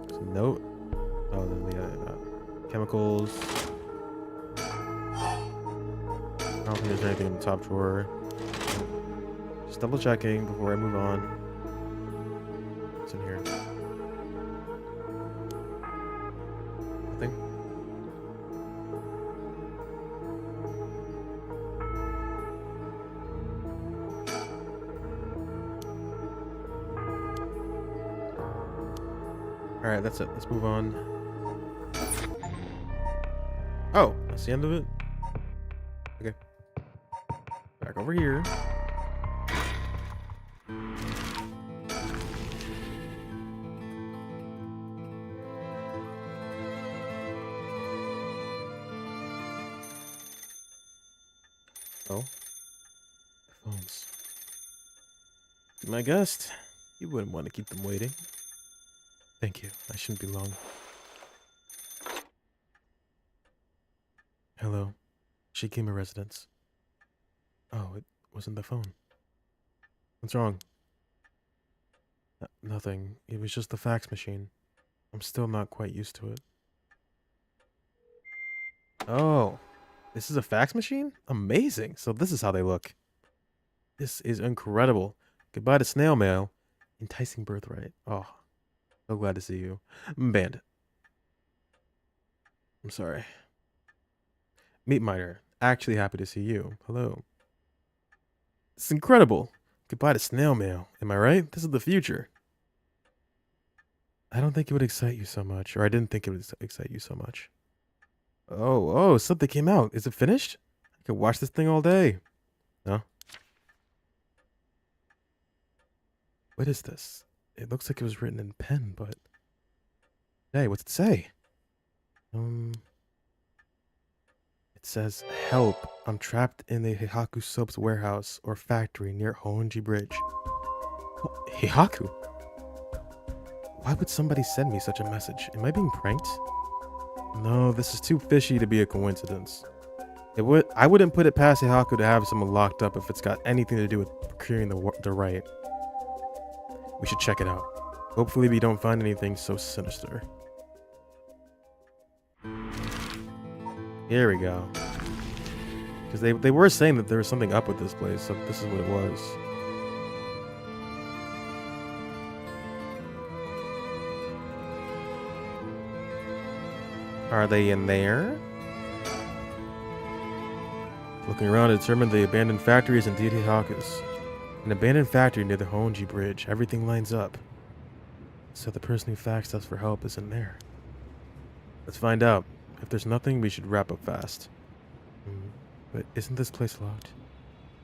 There's a note. Oh, then the chemicals. I don't think there's anything in the top drawer. Just double checking before I move on. What's in here? Nothing. Alright, that's it. Let's move on. Oh, that's the end of it? Okay. Back over here. Oh. Phones. My guest. You wouldn't want to keep them waiting. Thank you. I shouldn't be long. Hello. Shikima residence. Oh, it wasn't the phone. What's wrong? Nothing. It was just the fax machine. I'm still not quite used to it. Oh. This is a fax machine? Amazing. So this is how they look. This is incredible. Goodbye to snail mail. Enticing birthright. Oh. So glad to see you. Bandit. I'm sorry. Meet Miner. Actually happy to see you. Hello. It's incredible. Goodbye to snail mail. Am I right? This is the future. I don't think it would excite you so much. Or I didn't think it would excite you so much. Oh, something came out. Is it finished? I could watch this thing all day. No? What is this? It looks like it was written in pen, but... Hey, what's it say? It says, help, I'm trapped in the Heihaku Soap's warehouse or factory near Honjo Bridge. Oh, Heihaku? Why would somebody send me such a message? Am I being pranked? No, this is too fishy to be a coincidence. I wouldn't put it past Heihaku to have someone locked up if it's got anything to do with procuring the right. We should check it out. Hopefully we don't find anything so sinister. Here we go. Because they were saying that there was something up with this place, so this is what it was. Are they in there? Looking around to determine the abandoned factory is indeed Heihaku's. An abandoned factory near the Honjo Bridge. Everything lines up. So the person who faxed us for help is in there. Let's find out. If there's nothing, we should wrap up fast. But isn't this place locked?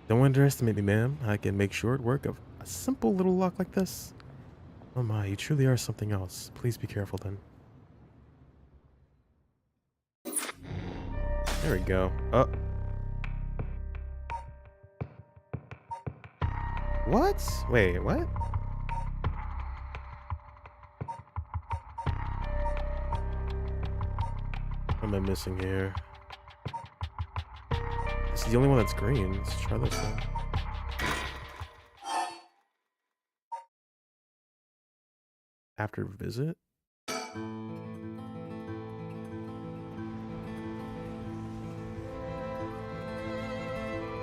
Don't underestimate me, ma'am. I can make short work of a simple little lock like this. Oh my, you truly are something else. Please be careful then. There we go. Oh. What? Wait, what? What am I missing here? This is the only one that's green. Let's try this one. After visit?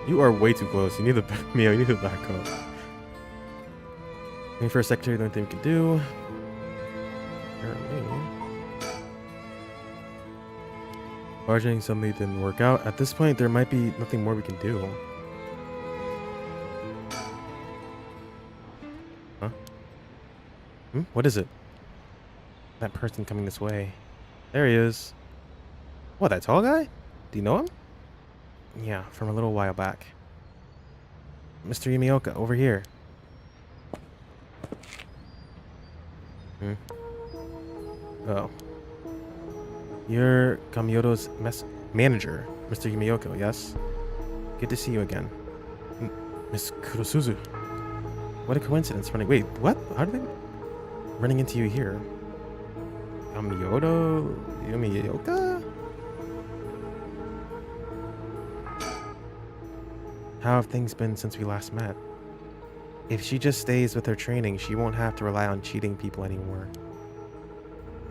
You are way too close. You need the Mio, you need to back up. Waiting for a secretary, the only thing we can do. Apparently. Bargaining suddenly didn't work out. At this point, there might be nothing more we can do. What is it? That person coming this way. There he is. What, that tall guy? Do you know him? Yeah, from a little while back. Mr. Yumioka, over here. Oh. You're Kamyoto's manager, Mr. Yumioka, yes? Good to see you again. Miss Kurosuzu. What a coincidence running. Wait, what? How did they running into you here? Kamyoto Yumioka? How have things been since we last met? If she just stays with her training, she won't have to rely on cheating people anymore.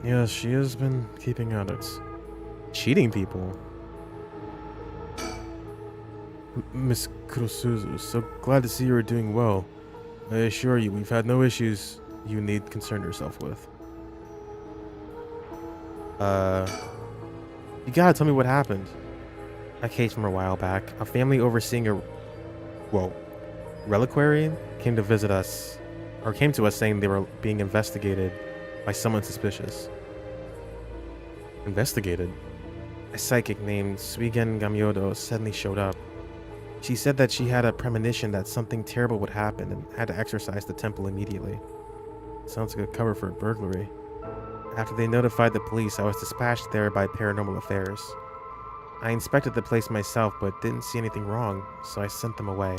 Yes, she has been keeping at it. Cheating people? Miss Kurosuzu, so glad to see you are doing well. I assure you, we've had no issues you need concern yourself with. You gotta tell me what happened. A case from a while back. A family overseeing a, reliquary came to visit us, or came to us saying they were being investigated by someone suspicious. Investigated? A psychic named Suigen Gamyodo suddenly showed up. She said that she had a premonition that something terrible would happen and had to exorcise the temple immediately. Sounds like a cover for a burglary. After they notified the police, I was dispatched there by Paranormal Affairs. I inspected the place myself but didn't see anything wrong, so I sent them away.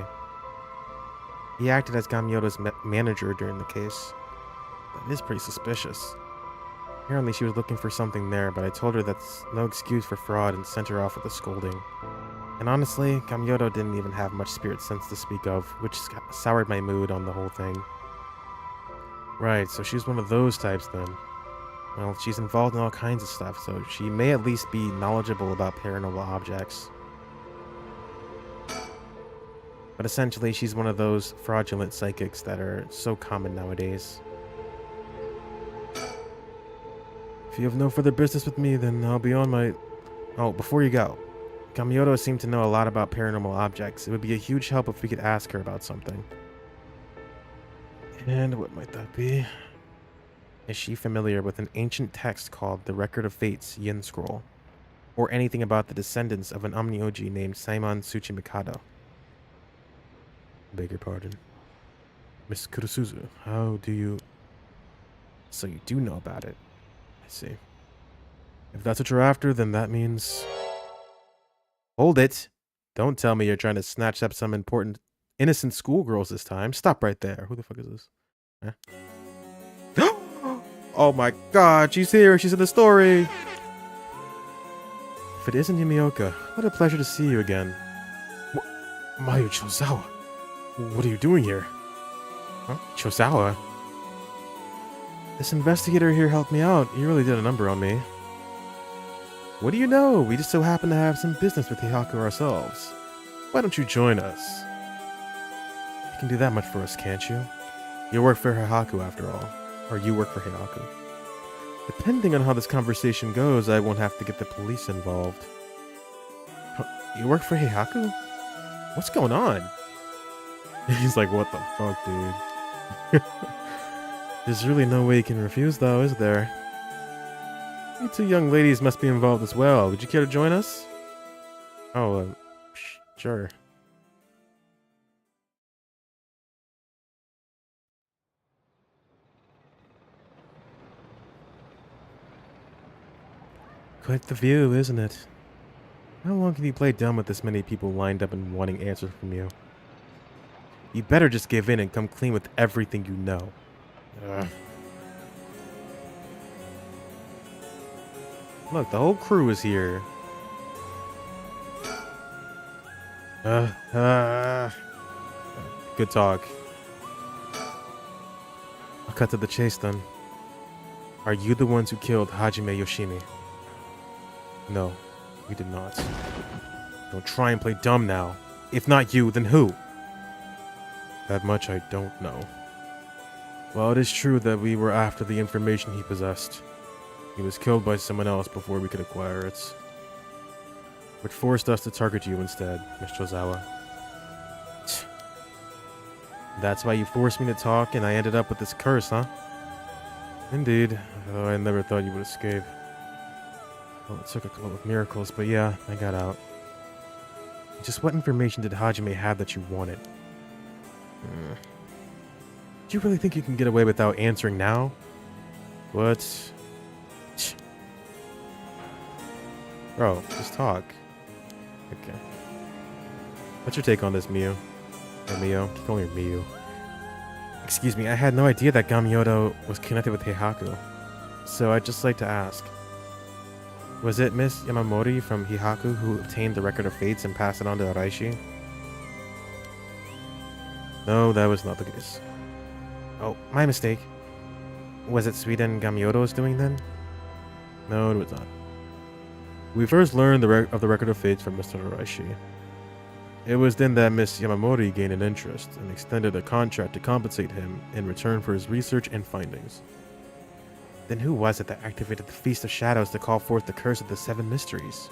He acted as Gamyoto's manager during the case. That is pretty suspicious. Apparently she was looking for something there, but I told her that's no excuse for fraud and sent her off with a scolding. And honestly, Gamyoto didn't even have much spirit sense to speak of, which soured my mood on the whole thing. Right, so she's one of those types then. Well, she's involved in all kinds of stuff, so she may at least be knowledgeable about paranormal objects. But essentially, she's one of those fraudulent psychics that are so common nowadays. If you have no further business with me, then I'll be on my... Oh, before you go. Gamyoto seemed to know a lot about paranormal objects. It would be a huge help if we could ask her about something. And what might that be? Is she familiar with an ancient text called the Record of Fates Yin Scroll? Or anything about the descendants of an Omnioji named Saimon Tsuchimikado? Beg your pardon. Miss Kurosuzu, how do you... So you do know about it. I see. If that's what you're after, then that means... Hold it! Don't tell me you're trying to snatch up some important innocent schoolgirls this time. Stop right there. Who the fuck is this? Huh? Oh my god, she's here. She's in the story. If it isn't Yumioka, what a pleasure to see you again. Mayu Chozawa. What are you doing here? Huh? Chozawa? This investigator here helped me out. He really did a number on me. What do you know? We just so happen to have some business with Heihaku ourselves. Why don't you join us? You can do that much for us, can't you? You work for Heihaku after all. Or you work for Heihaku. Depending on how this conversation goes, I won't have to get the police involved. You work for Heihaku? What's going on? He's like, what the fuck, dude? There's really no way you can refuse, though, is there? You two young ladies must be involved as well. Would you care to join us? Oh, sure. Quite the view, isn't it? How long can you play dumb with this many people lined up and wanting answers from you? You better just give in and come clean with everything you know. Ugh. Look, the whole crew is here. Good talk. I'll cut to the chase then. Are you the ones who killed Hajime Yoshimi? No, we did not. Don't try and play dumb now. If not you, then who? That much I don't know. Well, it is true that we were after the information he possessed. He was killed by someone else before we could acquire it. Which forced us to target you instead, Miss Chozawa. That's why you forced me to talk and I ended up with this curse, huh? Indeed, though I never thought you would escape. Well, it took a couple of miracles, but yeah, I got out. Just what information did Hajime have that you wanted? Do you really think you can get away without answering now? What? Bro, just talk. Okay. What's your take on this, Miyu? Or Mio? Keep calling her Miyu. Excuse me, I had no idea that Gamyodo was connected with Heihaku. So I'd just like to ask. Was it Miss Yamamori from Heihaku who obtained the Record of Fates and passed it on to Araishi? No, that was not the case. Oh, my mistake. Was it Suiden Gamyodo's doing then? No, it was not. We first learned of the Record of Fates from Mr. Araishi. It was then that Miss Yamamori gained an interest and extended a contract to compensate him in return for his research and findings. Then who was it that activated the Feast of Shadows to call forth the Curse of the Seven Mysteries?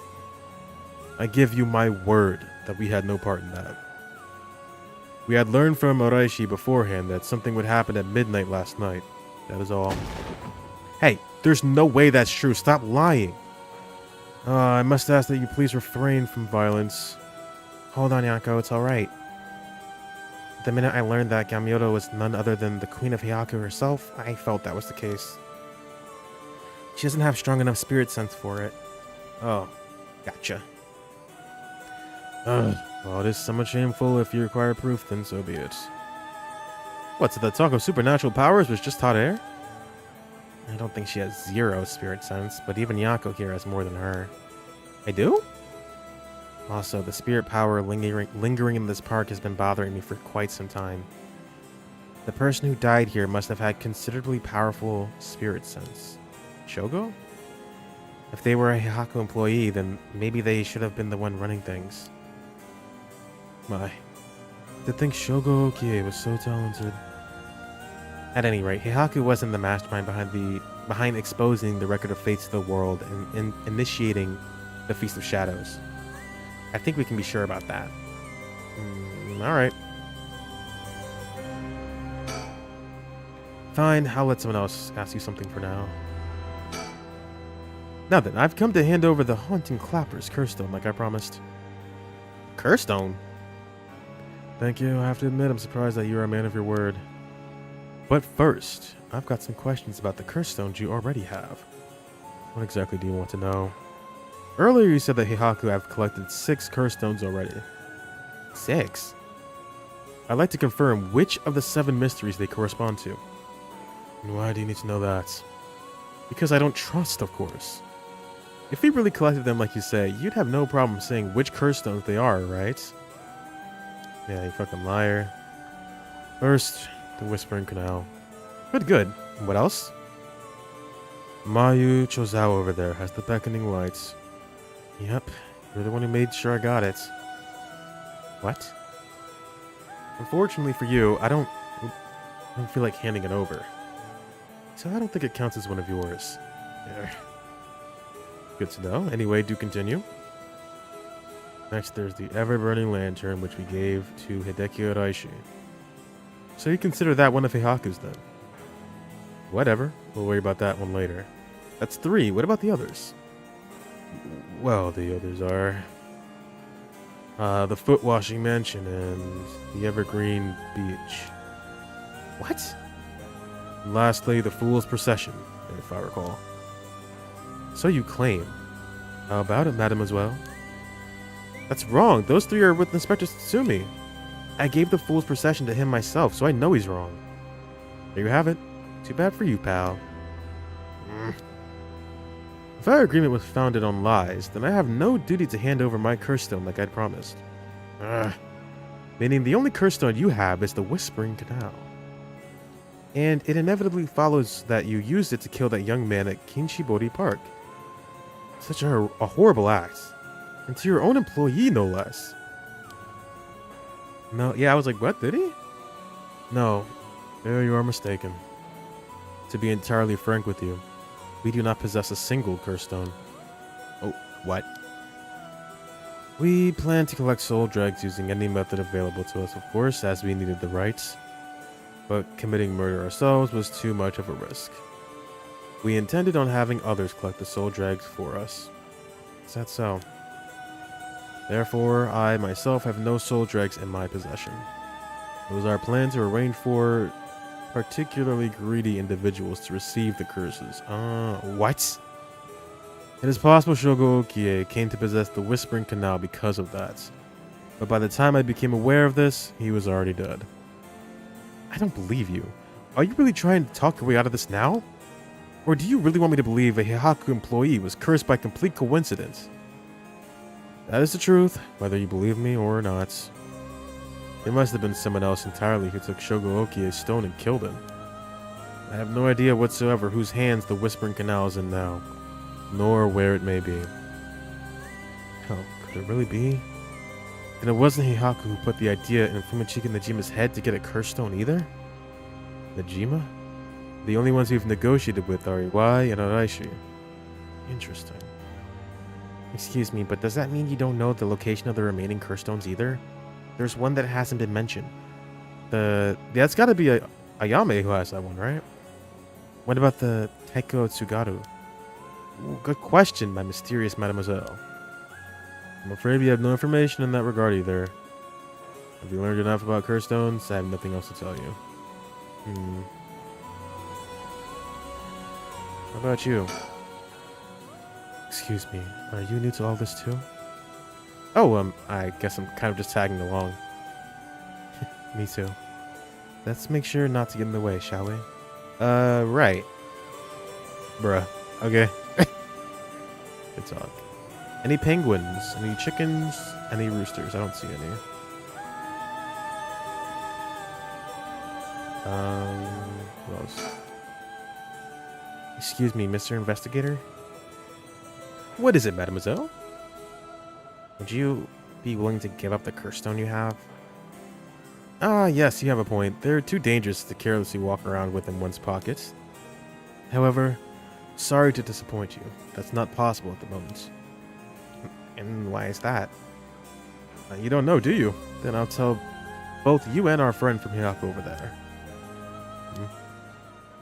I give you my word that we had no part in that. We had learned from Araishi beforehand that something would happen at midnight last night. That is all. Hey, there's no way that's true. Stop lying. I must ask that you please refrain from violence. Hold on, Yako. It's alright. The minute I learned that Gamyodo was none other than the Queen of Heihaku herself, I felt that was the case. She doesn't have strong enough spirit sense for it. Oh, gotcha. Well, it is somewhat shameful. If you require proof, then so be it. What, so the talk of supernatural powers was just hot air? I don't think she has zero spirit sense, but even Yako here has more than her. I do? Also, the spirit power lingering in this park has been bothering me for quite some time. The person who died here must have had considerably powerful spirit sense. Shogo? If they were a Heihaku employee, then maybe they should have been the one running things. My. To think Shogo Okie was so talented. At any rate, Heihaku wasn't the mastermind behind exposing the Record of Fates to the world and initiating the Feast of Shadows. I think we can be sure about that. Alright. Fine, I'll let someone else ask you something for now. Now then, I've come to hand over the Haunting Clapper's Curse Stone like I promised. Curse Stone? Thank you. I have to admit, I'm surprised that you're a man of your word. But first, I've got some questions about the Curse Stones you already have. What exactly do you want to know? Earlier you said that Heihaku have collected 6 Curse Stones already. 6? I'd like to confirm which of the 7 mysteries they correspond to. And why do you need to know that? Because I don't trust, of course. If he really collected them like you say, you'd have no problem saying which Curse Stones they are, right? Yeah, you fucking liar. First, the Whispering Canal. Good. What else? Mayu Chozao over there has the beckoning lights. Yep, you're the one who made sure I got it. What? Unfortunately for you, I don't feel like handing it over. So I don't think it counts as one of yours. There. Good to know. Anyway, do continue. Next, there's the ever-burning lantern, which we gave to Hideki Araishi. So you consider that one of Heihaku's then? Whatever. We'll worry about that one later. That's 3. What about the others? Well, the others are... the Foot Washing Mansion and the Evergreen Beach. What? And lastly, the Fool's Procession, if I recall. So you claim. How about it, mademoiselle? That's wrong. Those 3 are with Inspector Tsutsumi. I gave the Fool's Procession to him myself, so I know he's wrong. There you have it. Too bad for you, pal. If our agreement was founded on lies, then I have no duty to hand over my curse stone like I'd promised. Meaning the only curse stone you have is the Whispering Canal. And it inevitably follows that you used it to kill that young man at Kinshibori Park. Such a horrible act. And to your own employee, no less. No, yeah, I was like, what, did he? No, there you are mistaken. To be entirely frank with you, we do not possess a single curse stone. Oh, what? We plan to collect soul dregs using any method available to us, of course, as we needed the rights. But committing murder ourselves was too much of a risk. We intended on having others collect the soul dregs for us. Is that so? Therefore, I myself have no soul dregs in my possession. It was our plan to arrange for particularly greedy individuals to receive the curses. What? It is possible Shogo Okie came to possess the Whispering Canal because of that. But by the time I became aware of this, he was already dead. I don't believe you. Are you really trying to talk your way out of this now? Or do you really want me to believe a Heihaku employee was cursed by complete coincidence? That is the truth, whether you believe me or not. It must have been someone else entirely who took Shogo Okie's stone and killed him. I have no idea whatsoever whose hands the Whispering Canal is in now, nor where it may be. Hell, could it really be? And it wasn't Heihaku who put the idea in Fumichika Najima's head to get a curse stone either? Najima? The only ones we've negotiated with are Iwai and Araishi. Interesting. Excuse me, but does that mean you don't know the location of the remaining curse stones either? There's one that hasn't been mentioned. That's gotta be a Ayame who has that one, right? What about the Taiko Tsugaru? Ooh, good question, my mysterious mademoiselle. I'm afraid we have no information in that regard either. Have you learned enough about curse stones? I have nothing else to tell you. How about you? Excuse me, are you new to all this too? Oh, I guess I'm kind of just tagging along. Me too. Let's make sure not to get in the way, shall we? Right. Bruh. Okay. Good talk. Any penguins? Any chickens? Any roosters? I don't see any. What else? Excuse me, Mr. Investigator? What is it, mademoiselle? Would you be willing to give up the curse stone you have? Ah, yes, you have a point. They're too dangerous to carelessly walk around with in one's pockets. However, sorry to disappoint you. That's not possible at the moment. And why is that? You don't know, do you? Then I'll tell both you and our friend from Heihaku over there.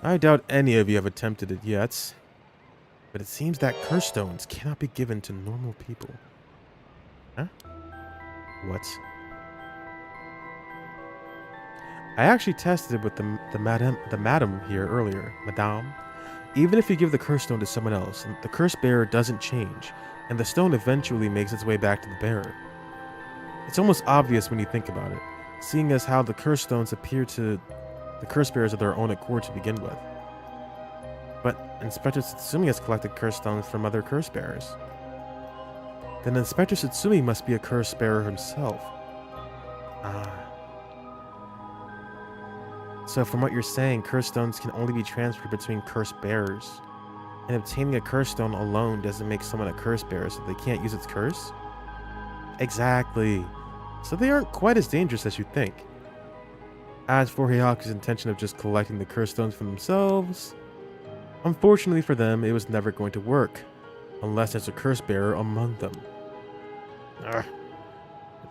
I doubt any of you have attempted it yet. But it seems that curse stones cannot be given to normal people. Huh? What? I actually tested it with the madam here earlier. Madame. Even if you give the curse stone to someone else, the curse bearer doesn't change, and the stone eventually makes its way back to the bearer. It's almost obvious when you think about it, seeing as how the curse stones appear to the curse bearers of their own accord to begin with. But Inspector Satsumi has collected curse stones from other curse bearers. Then Inspector Satsumi must be a curse bearer himself. So from what you're saying, curse stones can only be transferred between curse bearers. And obtaining a curse stone alone doesn't make someone a curse bearer, so they can't use its curse? Exactly. So they aren't quite as dangerous as you think. As for Heihaku's intention of just collecting the curse stones for themselves, unfortunately for them, it was never going to work, unless there's a curse bearer among them.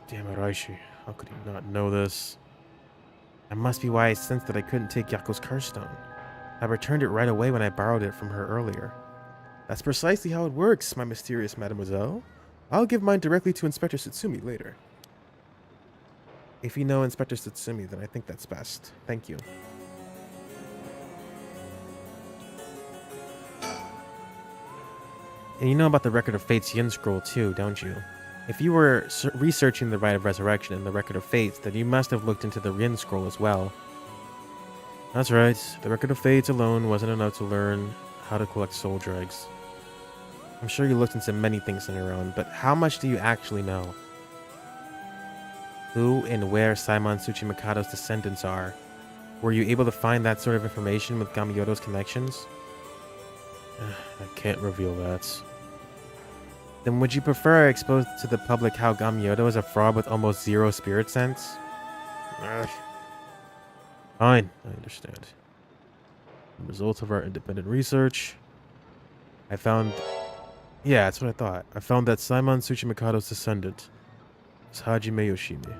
Damn it, Araishi. How could you not know this? That must be why I sensed that I couldn't take Yako's curse stone. I returned it right away when I borrowed it from her earlier. That's precisely how it works, my mysterious mademoiselle. I'll give mine directly to Inspector Satsumi later. If you know Inspector Satsumi, then I think that's best. Thank you. And you know about the Record of Fate's Yin Scroll too, don't you? If you were researching the Rite of Resurrection and the Record of Fates, then you must have looked into the Yin Scroll as well. That's right, the Record of Fates alone wasn't enough to learn how to collect soul dregs. I'm sure you looked into many things on your own, but how much do you actually know? Who and where Simon Tsuchimikado's descendants are? Were you able to find that sort of information with Gamyoto's connections? I can't reveal that. Then would you prefer I expose to the public how Gamyoto is a fraud with almost zero spirit sense? Fine, I understand. The result of our independent research, I found... Yeah, that's what I thought. I found that Simon Tsuchimikado's descendant is Hajime Yoshimi.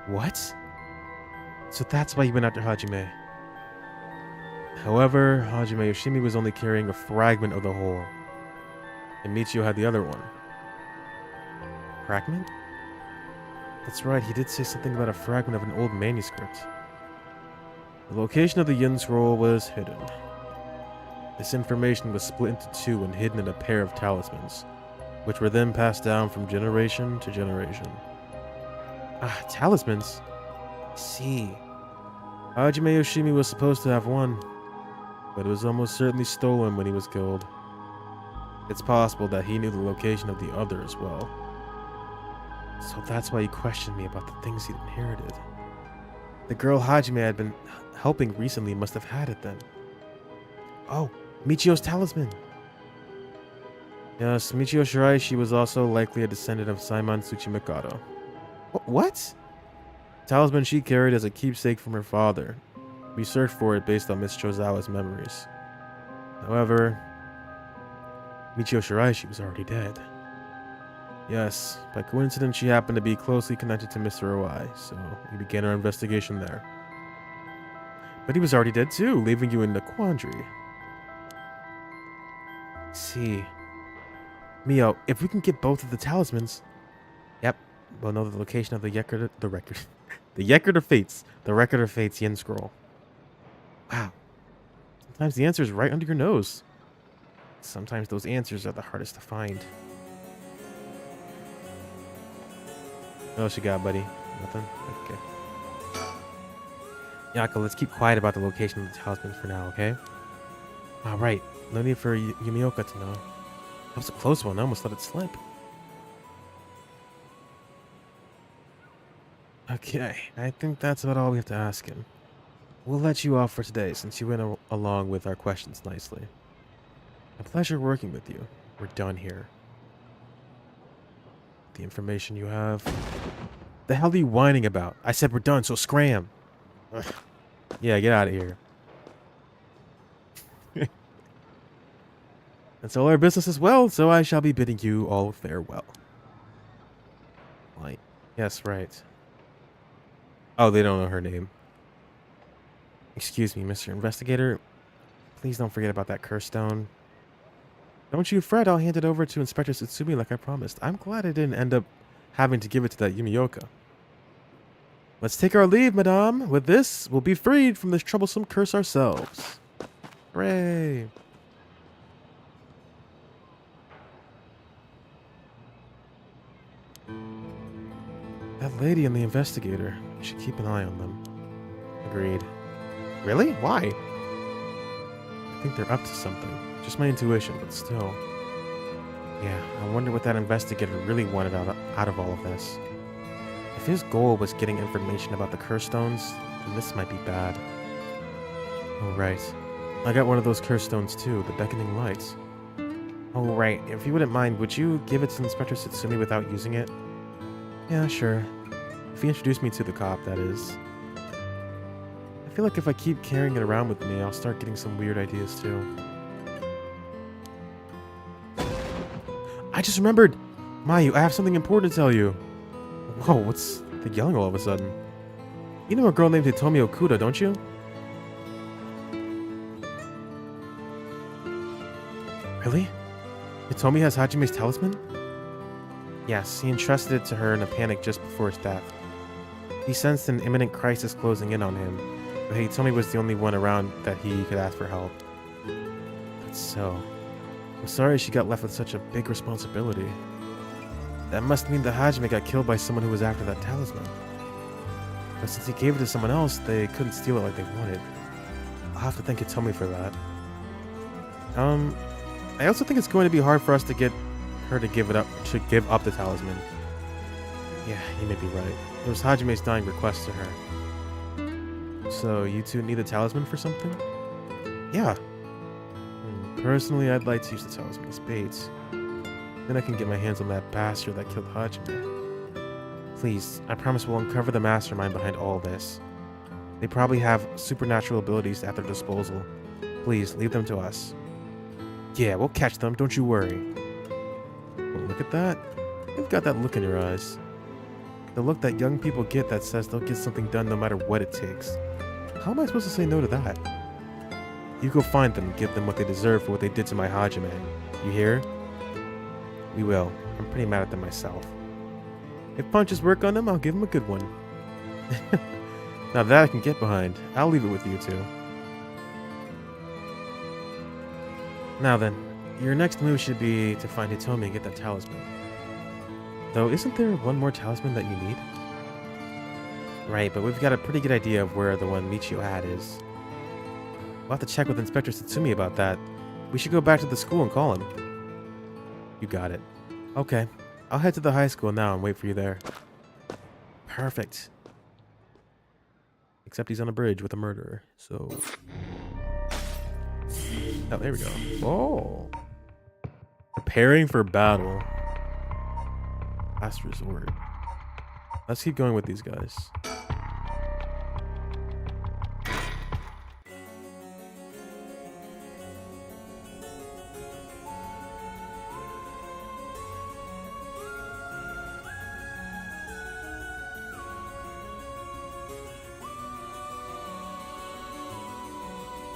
What? So that's why you went after Hajime. However, Hajime Yoshimi was only carrying a fragment of the whole, and Michio had the other one. Fragment? That's right, he did say something about a fragment of an old manuscript. The location of the Yin Scroll was hidden. This information was split into two and hidden in a pair of talismans, which were then passed down from generation to generation. Ah, talismans? See. Hajime Yoshimi was supposed to have one, but it was almost certainly stolen when he was killed. It's possible that he knew the location of the other as well. So that's why he questioned me about the things he'd inherited. The girl Hajime had been helping recently must have had it then. Oh, Michio's talisman! Yes, Michio Shiraishi was also likely a descendant of Saimon Tsuchimikado. What? Talisman she carried as a keepsake from her father. We searched for it based on Miss Chozawa's memories. However, Michio Shiraishi was already dead. Yes, by coincidence she happened to be closely connected to Mr. OI, so we began our investigation there. But he was already dead too, leaving you in a quandary. See. Mio, if we can get both of the talismans... Yep, we'll know the location of the record of Fate's Yin Scroll. Wow. Sometimes the answer is right under your nose. Sometimes those answers are the hardest to find. What else you got, buddy? Nothing? Okay. Yako, let's keep quiet about the location of the talismans for now, okay? Alright. No need for Yumioka to know. That was a close one. I almost let it slip. Okay. I think that's about all we have to ask him. We'll let you off for today since you went along with our questions nicely. A pleasure working with you. We're done here. The information you have... The hell are you whining about? I said we're done, so scram. Ugh. Yeah, get out of here. That's all our business as well, so I shall be bidding you all farewell. Like, yes, right. Oh, they don't know her name. Excuse me, Mr. Investigator. Please don't forget about that curse stone. Don't you fret, I'll hand it over to Inspector Tsutsumi like I promised. I'm glad I didn't end up having to give it to that Yumioka. Let's take our leave, madame. With this, we'll be freed from this troublesome curse ourselves. Hooray! That lady and the investigator. We should keep an eye on them. Agreed. Really? Why? I think they're up to something. Just my intuition, but still. Yeah, I wonder what that investigator really wanted out of all of this. If his goal was getting information about the curse stones, then this might be bad. Oh, right. I got one of those curse stones too, the beckoning lights. Oh, right. If you wouldn't mind, would you give it to Inspector Tsutsumi without using it? Yeah, sure. If he introduced me to the cop, that is. I feel like if I keep carrying it around with me, I'll start getting some weird ideas too. I just remembered! Mayu, I have something important to tell you. Whoa, what's the yelling all of a sudden? You know a girl named Hitomi Okuda, don't you? Really? Hitomi has Hajime's talisman? Yes, he entrusted it to her in a panic just before his death. He sensed an imminent crisis closing in on him, but Hitomi was the only one around that he could ask for help. That's so... I'm sorry she got left with such a big responsibility. That must mean that Hajime got killed by someone who was after that talisman. But since he gave it to someone else, they couldn't steal it like they wanted. I'll have to thank Hitomi for that. I also think it's going to be hard for us to get her to give up the talisman. Yeah, you may be right. It was Hajime's dying request to her. So, you two need the talisman for something? Yeah. Personally, I'd like to use the talisman as bait. Then I can get my hands on that bastard that killed Hajime. Please, I promise we'll uncover the mastermind behind all this. They probably have supernatural abilities at their disposal. Please, leave them to us. Yeah, we'll catch them, don't you worry. Well, look at that. You've got that look in your eyes. The look that young people get that says they'll get something done no matter what it takes. How am I supposed to say no to that? You go find them and give them what they deserve for what they did to my Hajime. You hear? We will. I'm pretty mad at them myself. If punches work on them, I'll give them a good one. Now that I can get behind, I'll leave it with you two. Now then, your next move should be to find Hitomi and get that talisman. Though, isn't there one more talisman that you need? Right, but we've got a pretty good idea of where the one Michio had is. We'll have to check with Inspector Satsumi about that. We should go back to the school and call him. You got it. Okay, I'll head to the high school now and wait for you there. Perfect. Except he's on a bridge with a murderer, so... Oh, there we go. Oh! Preparing for battle. Last resort. Let's keep going with these guys.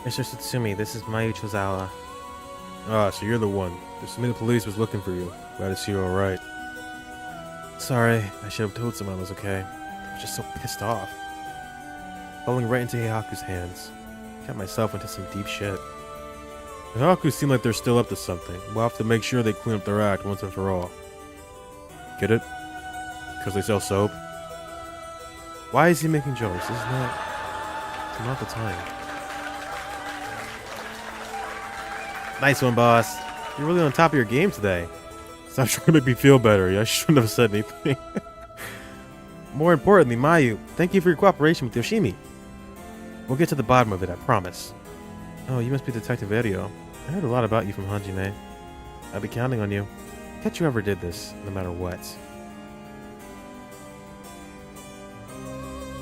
Mr. Satsumi, this is Mayu Chozawa. Ah, so you're the one. The police was looking for you. Glad to see you're alright. Sorry, I should have told someone I was okay. I was just so pissed off. Falling right into Heihaku's hands. Got myself into some deep shit. Heihaku seem like they're still up to something. We'll have to make sure they clean up their act once and for all. Get it? Because they sell soap? Why is he making jokes? It's not the time. Nice one, boss. You're really on top of your game today. Stop trying to make me feel better. I shouldn't have said anything. More importantly, Mayu, thank you for your cooperation with Yoshimi. We'll get to the bottom of it, I promise. Oh, you must be Detective Erio. I heard a lot about you from Hajime. I'll be counting on you. Catch whoever did this, no matter what.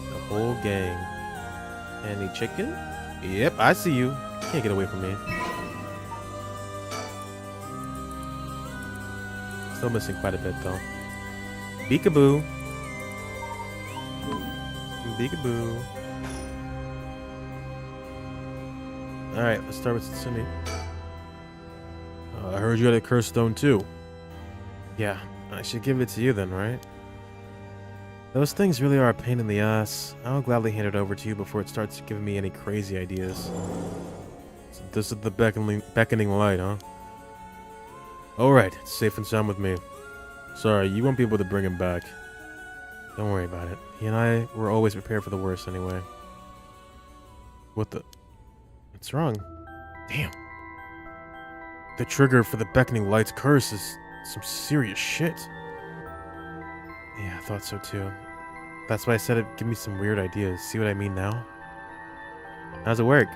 The whole gang. Any chicken? Yep, I see you. Can't get away from me. Still missing quite a bit, though. Peekaboo. Peekaboo. Alright, let's start with Satsumi. I heard you had a curse stone, too. Yeah, I should give it to you then, right? Those things really are a pain in the ass. I'll gladly hand it over to you before it starts giving me any crazy ideas. So this is the beckoning light, huh? Alright, it's safe and sound with me. Sorry, you won't be able to bring him back. Don't worry about it. He and I were always prepared for the worst anyway. What the... What's wrong? Damn. The trigger for the beckoning light's curse is some serious shit. Yeah, I thought so too. That's why I said it'd give me some weird ideas. See what I mean now? How's it work?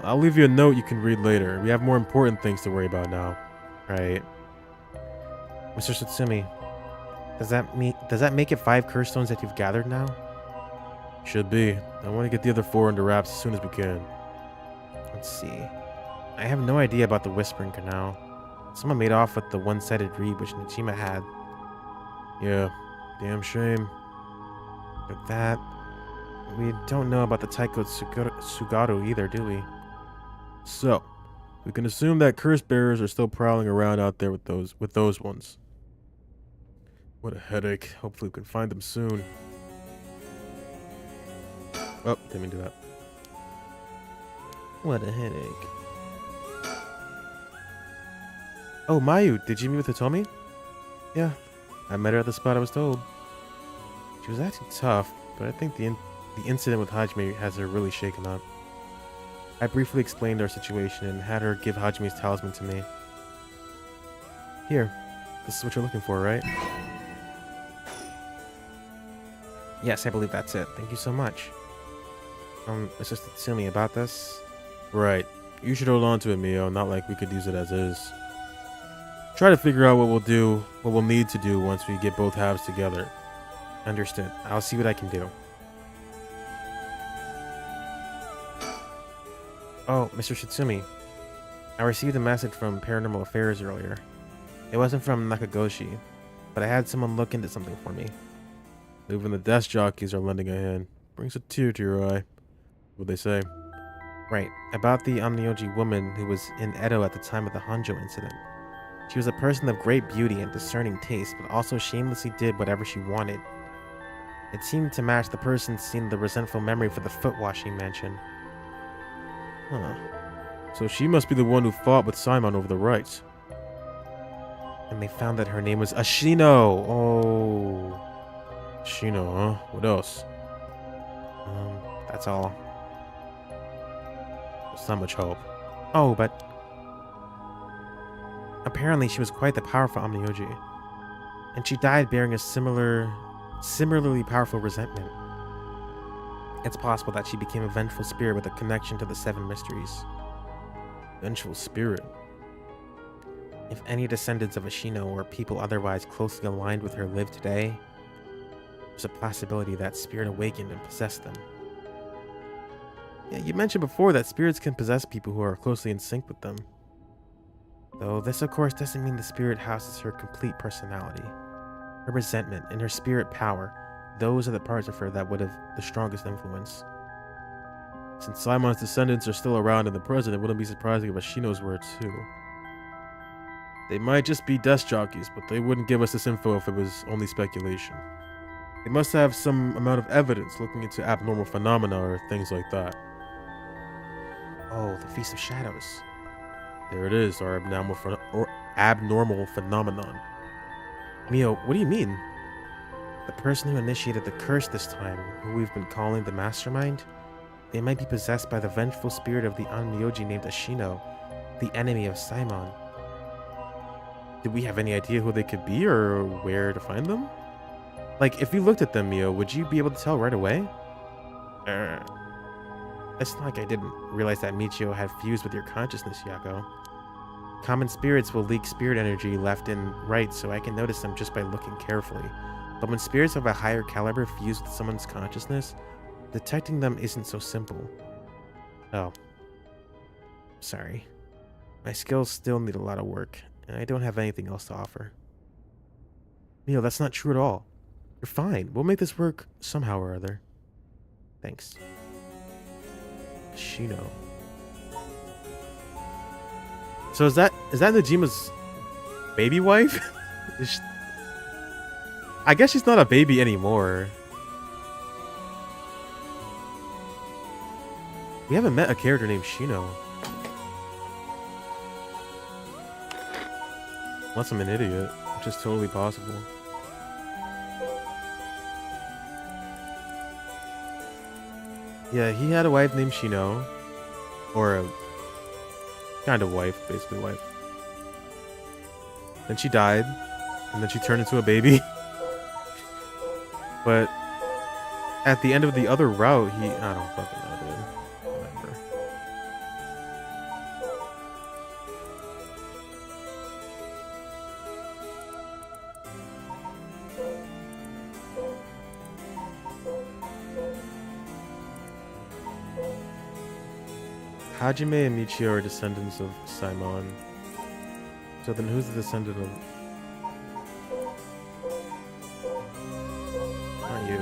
I'll leave you a note you can read later. We have more important things to worry about now. Right. Mr. Satsumi, does that make it 5 curse stones that you've gathered now? Should be. I want to get the other 4 under wraps as soon as we can. Let's see. I have no idea about the Whispering Canal. Someone made off with the one-sided reed which Nichima had. Yeah, damn shame. But that... We don't know about the Taiko Tsugaru either, do we? So... We can assume that curse bearers are still prowling around out there with those ones. What a headache. Hopefully we can find them soon. Oh, didn't mean to do that. What a headache. Oh, Mayu, did you meet with Hitomi? Yeah, I met her at the spot I was told. She was acting tough, but I think the incident with Hajime has her really shaken up. I briefly explained our situation and had her give Hajime's talisman to me. Here, this is what you're looking for, right? Yes, I believe that's it. Thank you so much. Mr. Satsumi, about this? Right. You should hold on to it, Mio, not like we could use it as is. Try to figure out what we'll need to do once we get both halves together. Understood. I'll see what I can do. Oh, Mr. Shitsumi. I received a message from Paranormal Affairs earlier. It wasn't from Nakagoshi, but I had someone look into something for me. Even the desk jockeys are lending a hand. Brings a tear to your eye. What'd they say? Right, about the Onmyoji woman who was in Edo at the time of the Honjo incident. She was a person of great beauty and discerning taste, but also shamelessly did whatever she wanted. It seemed to match the person seen in the resentful memory for the foot washing mansion. Huh. So she must be the one who fought with Simon over the rights. And they found that her name was Ashino. Oh. Ashino, huh? What else? That's all. There's not much hope. Oh, but apparently she was quite the powerful Onmyoji, and she died bearing a similarly powerful resentment. It's possible that she became a vengeful spirit with a connection to the Seven Mysteries. Vengeful spirit? If any descendants of Ashino or people otherwise closely aligned with her live today, there's a possibility that spirit awakened and possessed them. Yeah, you mentioned before that spirits can possess people who are closely in sync with them. Though this, of course, doesn't mean the spirit houses her complete personality. Her resentment and her spirit power, those are the parts of her that would have the strongest influence. Since Simon's descendants are still around in the present, it wouldn't be surprising if Ashino's were too. They might just be desk jockeys, but they wouldn't give us this info if it was only speculation. They must have some amount of evidence looking into abnormal phenomena or things like that. Oh, the Feast of Shadows. There it is, our abnormal phenomenon. Mio, what do you mean? The person who initiated the curse this time, who we've been calling the Mastermind, they might be possessed by the vengeful spirit of the Onmyoji named Ashino, the enemy of Simon. Do we have any idea who they could be or where to find them? Like, if you looked at them, Mio, would you be able to tell right away? It's not like I didn't realize that Michio had fused with your consciousness, Yako. Common spirits will leak spirit energy left and right, so I can notice them just by looking carefully. But when spirits of a higher caliber fuse with someone's consciousness, detecting them isn't so simple. Oh. Sorry. My skills still need a lot of work, and I don't have anything else to offer. Mio, that's not true at all. You're fine. We'll make this work somehow or other. Thanks. Shino. So is that Nojima's baby wife? I guess she's not a baby anymore. We haven't met a character named Shino. Unless I'm an idiot, which is totally possible. Yeah, he had a wife named Shino. Or a kind of wife, basically wife. Then she died. And then she turned into a baby. But at the end of the other route, I don't fucking know, dude. Whatever. Hajime and Michio are descendants of Simon. So then who's the descendant of... Not you.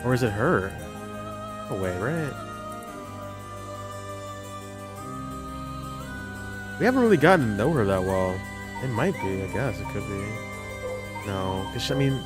Or is it her? Oh wait, right? We haven't really gotten to know her that well. It might be, I guess. It could be. No, because, I mean...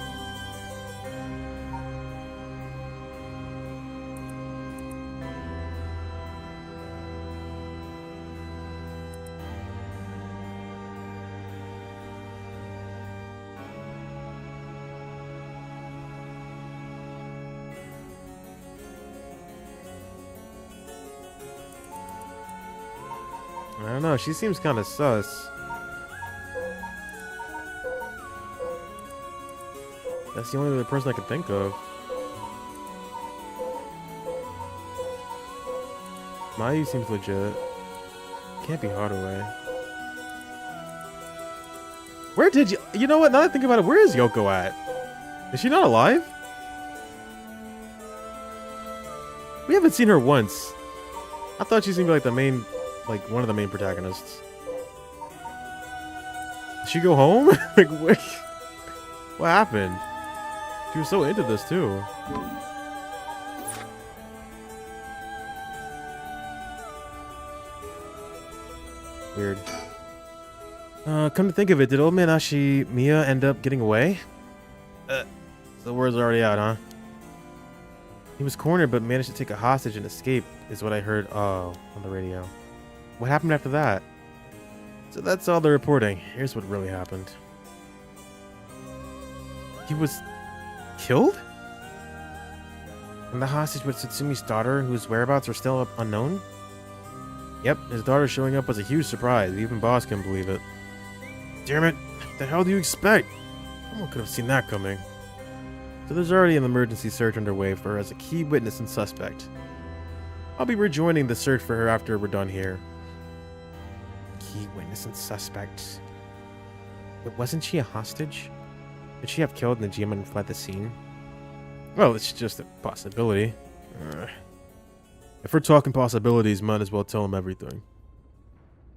I don't know, she seems kind of sus. That's the only other person I could think of. Mayu seems legit. Can't be Haruhi. Where did you know what, now that I think about it, where is Yoko at? Is she not alive? We haven't seen her once. I thought she seemed like the main... like one of the main protagonists. Did she go home? Like what happened? She was so into this too. Weird. Come to think of it, did old man Ashimiya end up getting away? The word's already out, huh? He was cornered but managed to take a hostage and escape, is what I heard on the radio. What happened after that? So that's all the reporting. Here's what really happened. He was killed? And the hostage was Tsumi's daughter, whose whereabouts are still unknown? Yep, his daughter showing up was a huge surprise. Even boss couldn't believe it. Damn it! What the hell do you expect? Someone could have seen that coming. So there's already an emergency search underway for her as a key witness and suspect. I'll be rejoining the search for her after we're done here. Key witness and suspect. But wasn't she a hostage? Could she have killed Najima and fled the scene? Well, it's just a possibility. If we're talking possibilities, might as well tell him everything.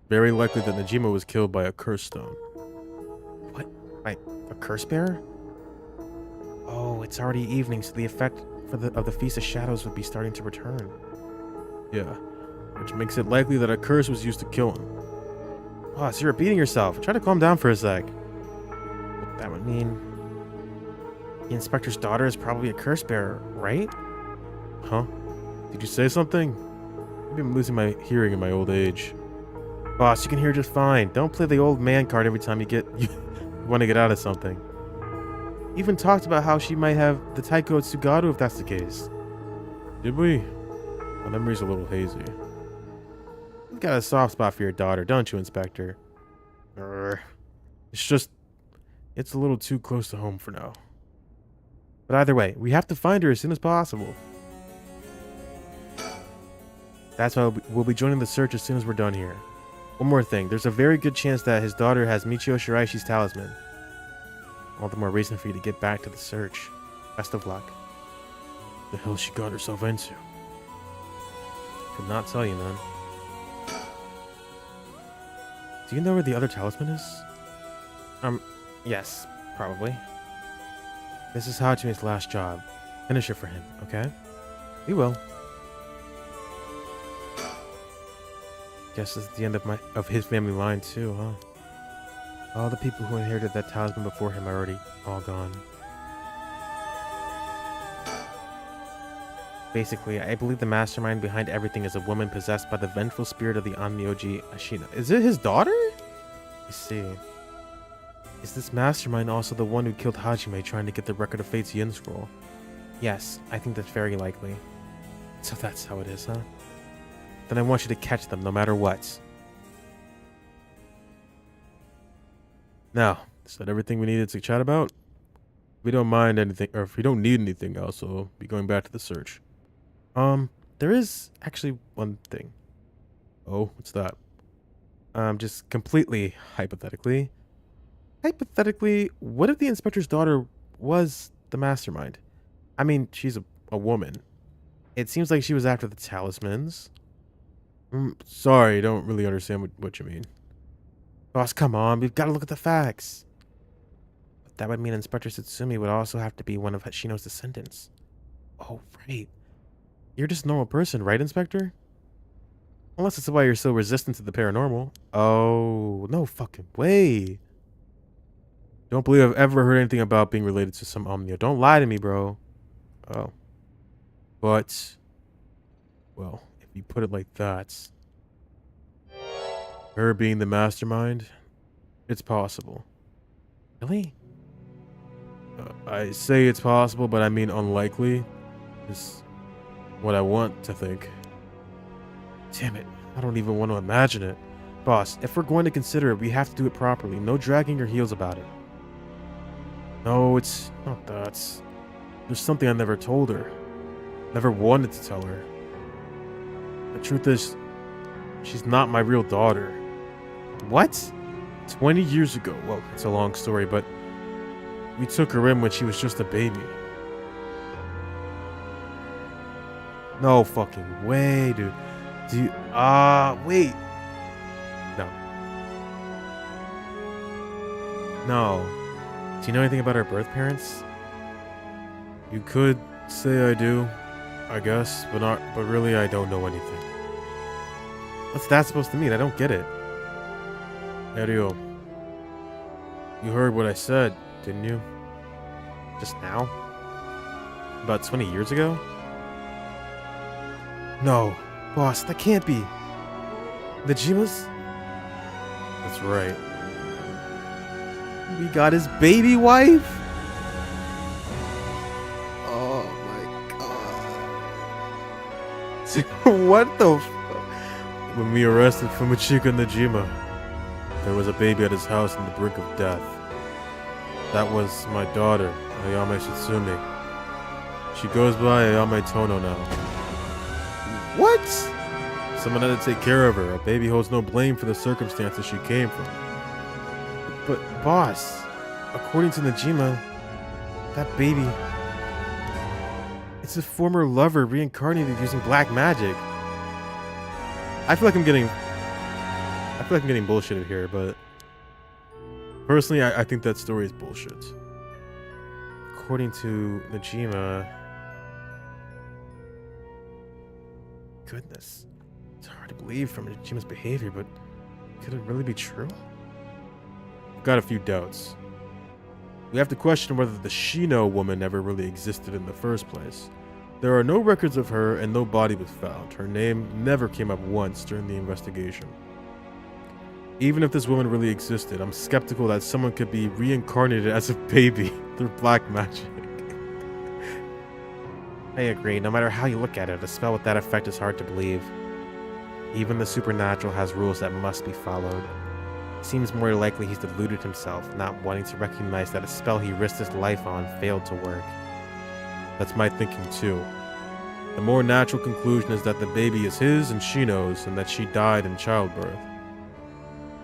Very likely that Najima was killed by a curse stone. What? By a curse bearer? Oh, it's already evening, so the effect of the Feast of Shadows would be starting to return. Yeah, which makes it likely that a curse was used to kill him. Oh, so you're repeating yourself. Try to calm down for a sec. But that would mean the inspector's daughter is probably a curse bearer, right? Huh? Did you say something? Maybe I'm losing my hearing in my old age. Boss, you can hear just fine. Don't play the old man card every time you want to get out of something. Even talked about how she might have the Taiko Tsugaru if that's the case. Did we? My memory's a little hazy. You've got a soft spot for your daughter, don't you, Inspector? It's a little too close to home for now. But either way, we have to find her as soon as possible. That's why we'll be joining the search as soon as we're done here. One more thing, there's a very good chance that his daughter has Michio Shiraishi's talisman. All the more reason for you to get back to the search. Best of luck. The hell she got herself into? Could not tell you, man. Do you know where the other talisman is? Yes, probably. This is Hachime's last job. Finish it for him, okay? We will. Guess it's the end of his family line too, huh? All the people who inherited that talisman before him are already all gone. Basically, I believe the mastermind behind everything is a woman possessed by the vengeful spirit of the Onmyoji Ashina. Is it his daughter? I see. Is this mastermind also the one who killed Hajime trying to get the Record of Fate's Yin Scroll? Yes, I think that's very likely. So that's how it is, huh? Then I want you to catch them no matter what. Now, is that everything we needed to chat about? We don't mind anything, or if we don't need anything else, we'll be going back to the search. There is actually one thing. Oh, what's that? Just completely hypothetically. Hypothetically, what if the inspector's daughter was the mastermind? I mean, she's a woman. It seems like she was after the talismans. Sorry, don't really understand what you mean. Boss, come on, we've got to look at the facts. But that would mean Inspector Satsumi would also have to be one of Shino's descendants. Oh, right. You're just a normal person, right, Inspector? Unless it's why you're so resistant to the paranormal. Oh, no fucking way. Don't believe I've ever heard anything about being related to some Omnia. Don't lie to me, bro. Oh. But, well, if you put it like that, her being the mastermind, it's possible. Really? I say it's possible, but I mean unlikely. Is what I want to think. Damn it. I don't even want to imagine it. Boss, if we're going to consider it, we have to do it properly. No dragging your heels about it. No, it's not that. There's something I never told her. Never wanted to tell her. The truth is, she's not my real daughter. What? 20 years ago. Well, it's a long story, but we took her in when she was just a baby. No fucking way, dude. Do you... wait. No. No. Do you know anything about her birth parents? You could say I do, I guess, but really I don't know anything. What's that supposed to mean? I don't get it. Ariel, you heard what I said, didn't you? Just now? About 20 years ago? No, boss, that can't be. The Jimas? That's right. We got his baby wife? Oh my god. What the f- When we arrested Fumachika Najima, there was a baby at his house on the brink of death. That was my daughter, Ayame Shitsumi. She goes by Ayame Tono now. What? Someone had to take care of her. A baby holds no blame for the circumstances she came from. But, boss, according to Najima, that baby... It's a former lover reincarnated using black magic. I feel like I'm getting bullshitted here, but... Personally, I think that story is bullshit. According to Najima... Goodness. It's hard to believe from Najima's behavior, but could it really be true? I've got a few doubts. We have to question whether the Shino woman ever really existed in the first place. There are no records of her and no body was found. Her name never came up once during the investigation. Even if this woman really existed, I'm skeptical that someone could be reincarnated as a baby through black magic. I agree. No matter how you look at it, a spell with that effect is hard to believe. Even the supernatural has rules that must be followed. It seems more likely he's deluded himself, not wanting to recognize that a spell he risked his life on failed to work. That's my thinking too. The more natural conclusion is that the baby is his and Shino's, and that she died in childbirth.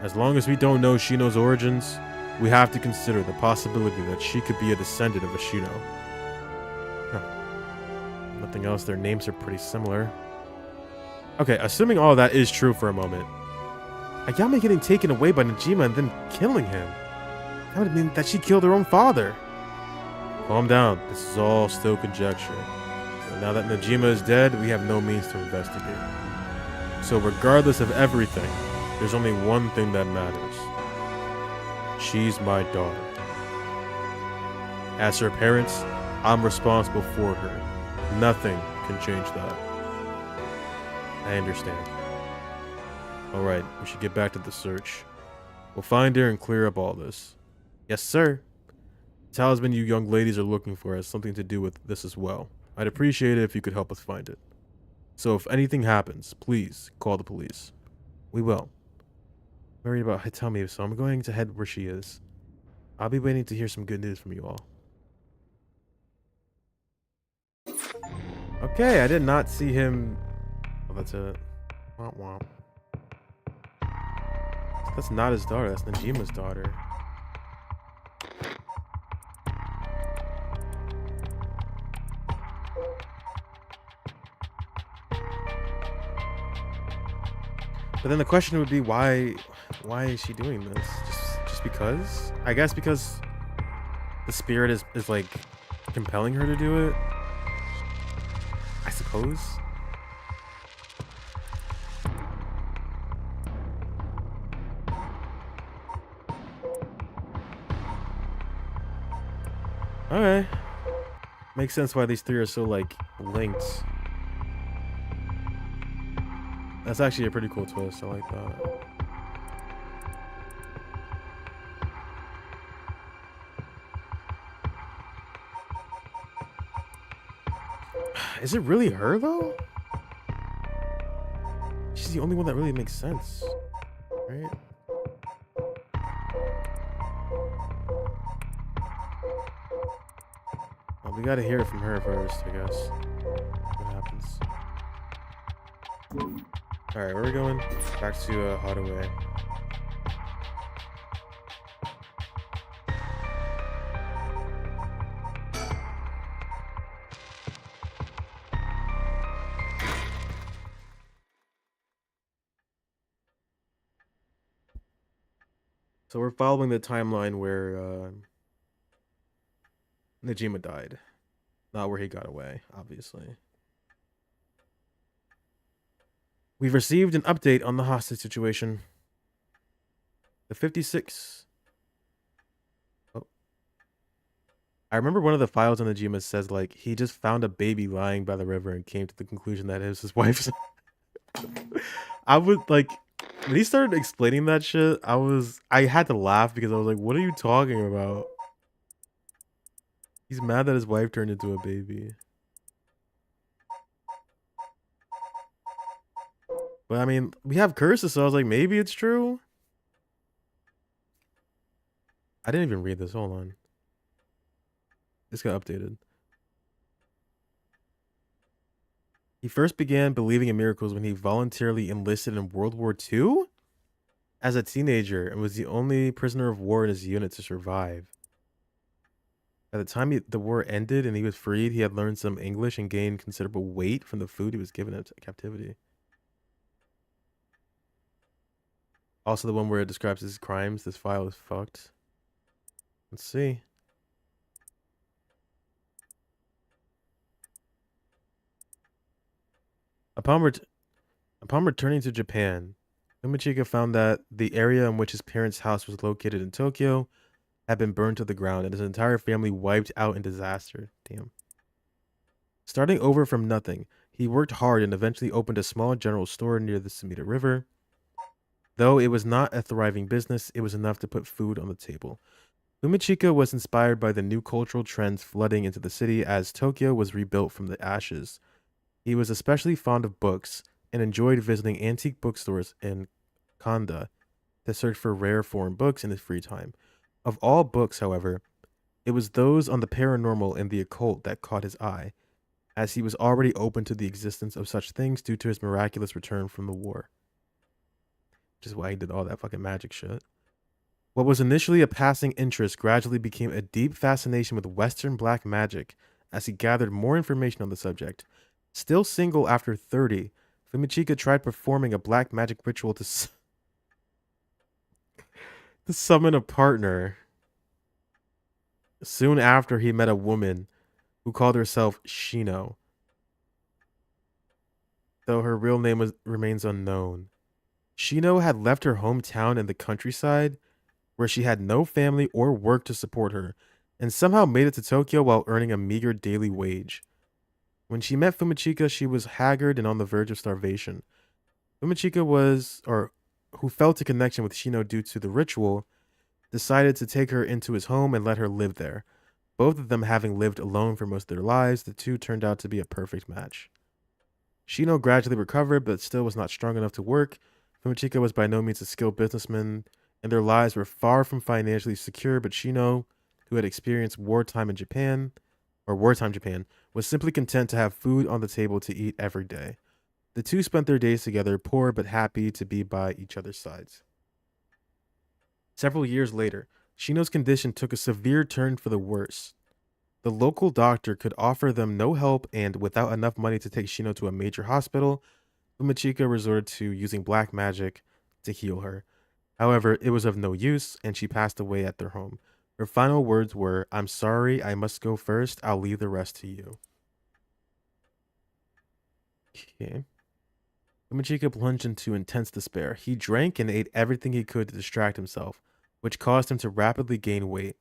As long as we don't know Shino's origins, we have to consider the possibility that she could be a descendant of a Shino. Nothing else, their names are pretty similar. Okay, assuming all that is true for a moment, Ayame getting taken away by Najima and then killing him, that would mean that she killed her own father. Calm down, this is all still conjecture. So now that Najima is dead, we have no means to investigate. So regardless of everything, there's only one thing that matters. She's my daughter. As her parents, I'm responsible for her. Nothing can change that. I understand. Alright, we should get back to the search. We'll find her and clear up all this. Yes, sir. The talisman you young ladies are looking for has something to do with this as well. I'd appreciate it if you could help us find it. So if anything happens, please call the police. We will. I'm worried about Hitami, so I'm going to head where she is. I'll be waiting to hear some good news from you all. Okay, I did not see him. Oh, that's it. Womp womp. That's not his daughter, that's Najima's daughter. But then the question would be, why is she doing this? Just because? I guess because the spirit is like compelling her to do it. I suppose. Alright. Makes sense why these three are so like linked. That's actually a pretty cool twist. I like that. Is it really her though? She's the only one that really makes sense, right? Well, we gotta hear it from her first, I guess. What happens? Alright, where are we going? Back to Hadaway. So we're following the timeline where Najima died. Not where he got away, obviously. We've received an update on the hostage situation. The 56. Oh. I remember one of the files on the Jima says like he just found a baby lying by the river and came to the conclusion that it was his wife's. I would like when he started explaining that shit, I had to laugh because I was like, what are you talking about? He's mad that his wife turned into a baby. But I mean, we have curses, so I was like, maybe it's true. I didn't even read this. Hold on. This got updated. He first began believing in miracles when he voluntarily enlisted in World War II as a teenager and was the only prisoner of war in his unit to survive. By the time the war ended and he was freed, he had learned some English and gained considerable weight from the food he was given in captivity. Also, the one where it describes his crimes. This file is fucked. Let's see. Upon returning to Japan, Umichika found that the area in which his parents' house was located in Tokyo had been burned to the ground and his entire family wiped out in disaster. Damn. Starting over from nothing, he worked hard and eventually opened a small general store near the Sumida River. Though it was not a thriving business, it was enough to put food on the table. Umichika was inspired by the new cultural trends flooding into the city as Tokyo was rebuilt from the ashes. He was especially fond of books and enjoyed visiting antique bookstores in Kanda to search for rare foreign books in his free time. Of all books, however, it was those on the paranormal and the occult that caught his eye, as he was already open to the existence of such things due to his miraculous return from the war. Which is why he did all that fucking magic shit. What was initially a passing interest gradually became a deep fascination with Western black magic as he gathered more information on the subject. Still single after 30, Fumichika tried performing a black magic ritual to summon a partner. Soon after, he met a woman who called herself Shino, though her real name remains unknown. Shino had left her hometown in the countryside, where she had no family or work to support her, and somehow made it to Tokyo while earning a meager daily wage. When she met Fumichika, she was haggard and on the verge of starvation. Who felt a connection with Shino due to the ritual, decided to take her into his home and let her live there. Both of them having lived alone for most of their lives, the two turned out to be a perfect match. Shino gradually recovered, but still was not strong enough to work. Fumichika was by no means a skilled businessman, and their lives were far from financially secure, but Shino, who had experienced wartime Japan, was simply content to have food on the table to eat every day. The two spent their days together, poor but happy to be by each other's sides. Several years later, Shino's condition took a severe turn for the worse. The local doctor could offer them no help, and without enough money to take Shino to a major hospital, Fumichika resorted to using black magic to heal her. However, it was of no use, and she passed away at their home. Her final words were, "I'm sorry, I must go first. I'll leave the rest to you." Okay. Fumichika plunged into intense despair. He drank and ate everything he could to distract himself, which caused him to rapidly gain weight.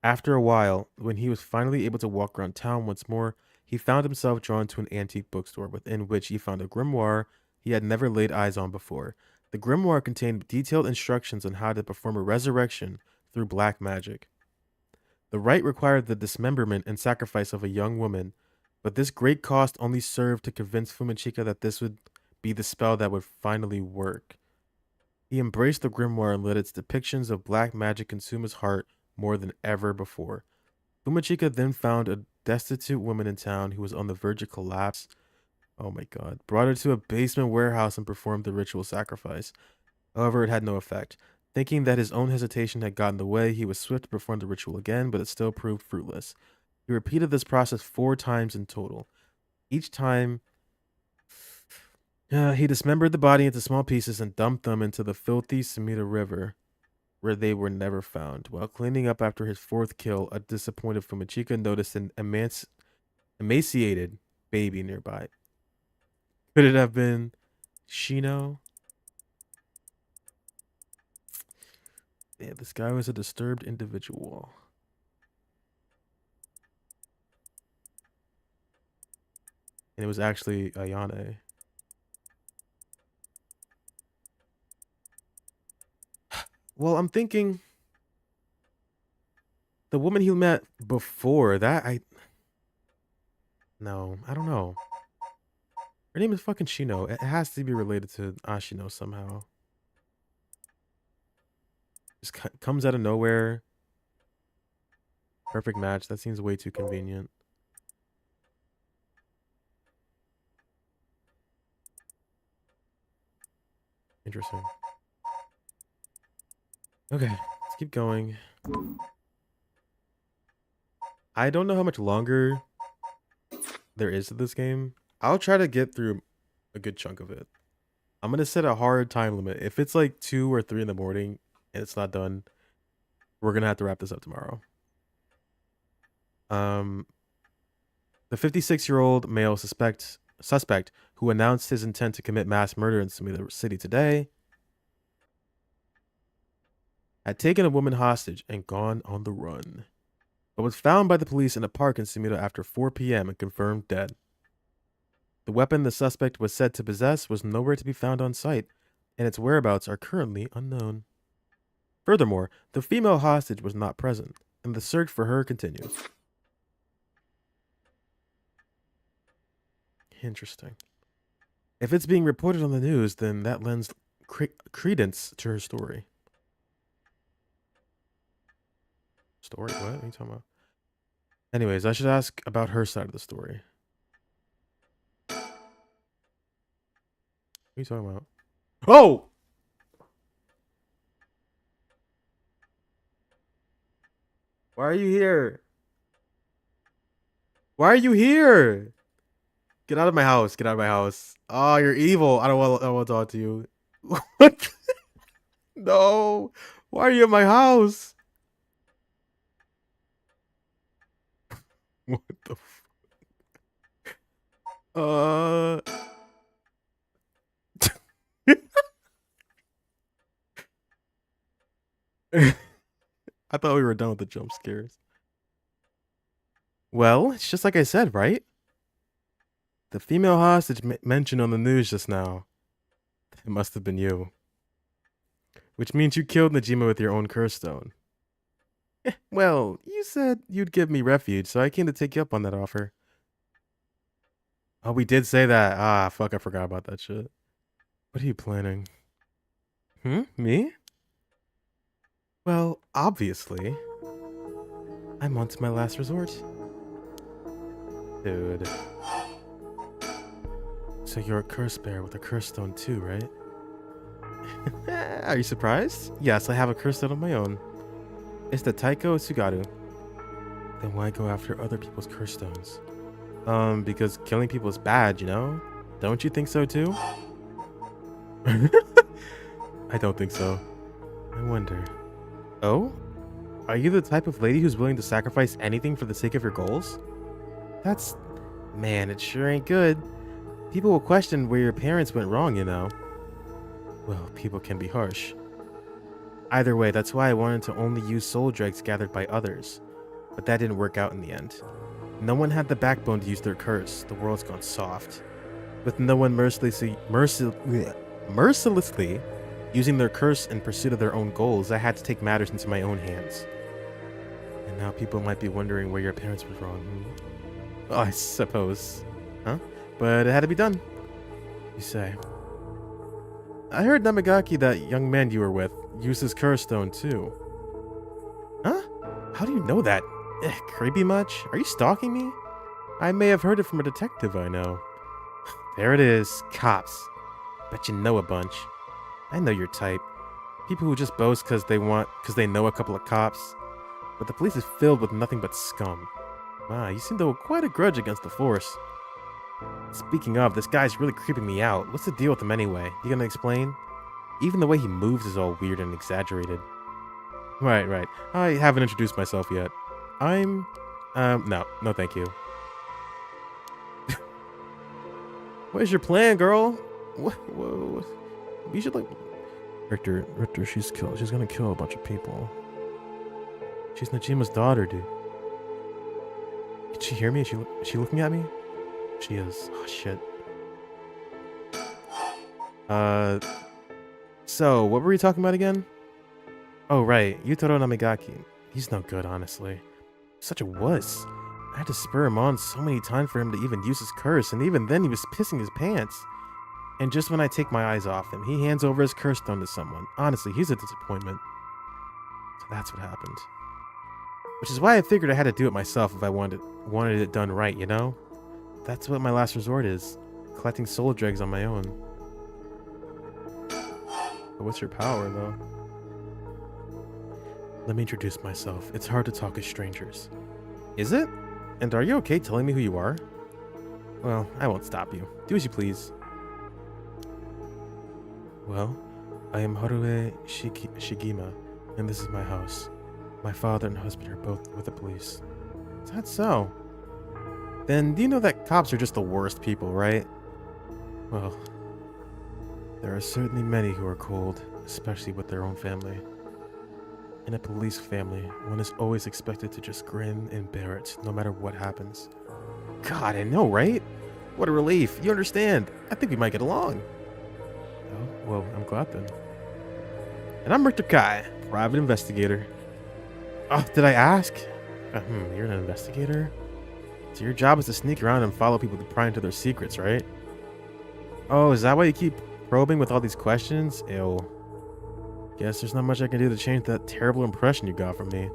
After a while, when he was finally able to walk around town once more, he found himself drawn to an antique bookstore within which he found a grimoire he had never laid eyes on before. The grimoire contained detailed instructions on how to perform a resurrection through black magic. The rite required the dismemberment and sacrifice of a young woman, but this great cost only served to convince Fumichika that this would be the spell that would finally work. He embraced the grimoire and let its depictions of black magic consume his heart more than ever before. Fumichika then found a destitute woman in town who was on the verge of collapse. Oh my god. Brought her to a basement warehouse and performed the ritual sacrifice. However, it had no effect. Thinking that his own hesitation had gotten in the way, he was swift to perform the ritual again, but it still proved fruitless. He repeated this process 4 times in total. Each time, he dismembered the body into small pieces and dumped them into the filthy Sumida River, where they were never found. While cleaning up after his 4th kill, a disappointed Fumichika noticed an emaciated baby nearby. Could it have been Shino? Yeah, this guy was a disturbed individual. And it was actually Ayane. Well, I'm thinking the woman he met before that, no, I don't know. Her name is fucking Shino. It has to be related to Ashino somehow. Just comes out of nowhere. Perfect match. That seems way too convenient. Interesting. Okay, let's keep going. I don't know how much longer there is to this game. I'll try to get through a good chunk of it. I'm gonna set a hard time limit. If it's like 2 or 3 in the morning and it's not done, we're gonna have to wrap this up tomorrow. The 56-year-old male suspect who announced his intent to commit mass murder in Sumida City today had taken a woman hostage and gone on the run, but was found by the police in a park in Sumida after 4 p.m. and confirmed dead. The weapon the suspect was said to possess was nowhere to be found on site, and its whereabouts are currently unknown. Furthermore, the female hostage was not present, and the search for her continues. Interesting. If it's being reported on the news, then that lends credence to her story. Story? What are you talking about? Anyways, I should ask about her side of the story. What are you talking about? Oh! Why are you here? Why are you here? Get out of my house. Get out of my house. Oh, you're evil. I don't want to talk to you. What? No. Why are you in my house? What the I thought we were done with the jump scares. Well, it's just like I said, right? The female hostage mentioned on the news just now. It must have been you. Which means you killed Najima with your own curse stone. Well, you said you'd give me refuge, so I came to take you up on that offer. Oh, we did say that. Ah, fuck, I forgot about that shit. What are you planning? Me? Well, obviously. I'm on to my last resort. Dude. So you're a curse bear with a curse stone too, right? Are you surprised? Yes, I have a curse stone of my own. It's the Taiko Tsugaru. Then why go after other people's curse stones? Because killing people is bad, you know? Don't you think so too? I don't think so. I wonder. Oh? Are you the type of lady who's willing to sacrifice anything for the sake of your goals? That's... Man, it sure ain't good. People will question where your parents went wrong, you know. Well, people can be harsh. Either way, that's why I wanted to only use soul dregs gathered by others. But that didn't work out in the end. No one had the backbone to use their curse. The world's gone soft. With no one mercilessly using their curse in pursuit of their own goals, I had to take matters into my own hands. And now people might be wondering where your parents were wrong. Oh, I suppose. Huh? But it had to be done. You say. I heard Namagaki, that young man you were with, used his curse stone too. Huh? How do you know that? Creepy much? Are you stalking me? I may have heard it from a detective I know. There it is. Cops. Bet you know a bunch. I know your type. People who just boast because they know a couple of cops. But the police is filled with nothing but scum. Wow, you seem to hold quite a grudge against the force. Speaking of, this guy's really creeping me out. What's the deal with him anyway? You gonna explain? Even the way he moves is all weird and exaggerated. Right. I haven't introduced myself yet. I'm... no thank you. What is your plan, girl? What? You should Richter, she's gonna kill a bunch of people. She's Najima's daughter, dude. Can she hear me? Is she looking at me? She is. Oh, shit. So, what were we talking about again? Oh, right. Yutaro Namigaki. He's no good, honestly. Such a wuss. I had to spur him on so many times for him to even use his curse, and even then he was pissing his pants. And just when I take my eyes off him, he hands over his curse stone to someone. Honestly, he's a disappointment. So that's what happened. Which is why I figured I had to do it myself if I wanted it done right, you know? That's what my last resort is. Collecting soul dregs on my own. But what's your power, though? Let me introduce myself. It's hard to talk as strangers. Is it? And are you okay telling me who you are? Well, I won't stop you. Do as you please. Well, I am Harue Shigima, and this is my house. My father and husband are both with the police. Is that so? Then do you know that cops are just the worst people, right? Well, there are certainly many who are cold, especially with their own family. In a police family, one is always expected to just grin and bear it, no matter what happens. God, I know, right? What a relief. You understand. I think we might get along. Oh, well, I'm glad then. And I'm Richter Kai, private investigator. Oh, did I ask? You're an investigator? So your job is to sneak around and follow people to pry into their secrets, right? Oh, is that why you keep probing with all these questions? Ew. Guess there's not much I can do to change that terrible impression you got from me.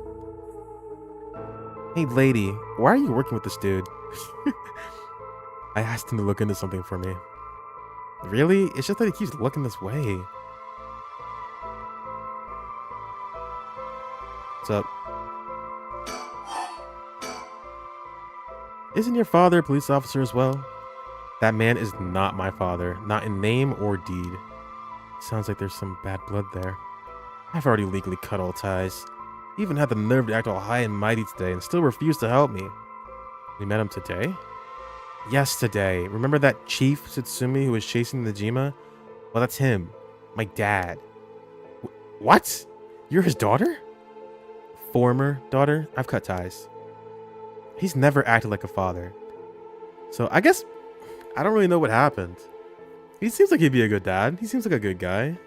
Hey, lady, why are you working with this dude? I asked him to look into something for me. Really? It's just that he keeps looking this way. What's up? Isn't your father a police officer as well? That man is not my father, not in name or deed. Sounds like there's some bad blood there. I've already legally cut all ties. He even had the nerve to act all high and mighty today and still refused to help me. We met him today? Yes, today. Remember that Chief Tsutsumi who was chasing Najima? Well, that's him. My dad. What? You're his daughter? Former daughter? I've cut ties. He's never acted like a father. So I guess I don't really know what happened. He seems like he'd be a good dad. He seems like a good guy.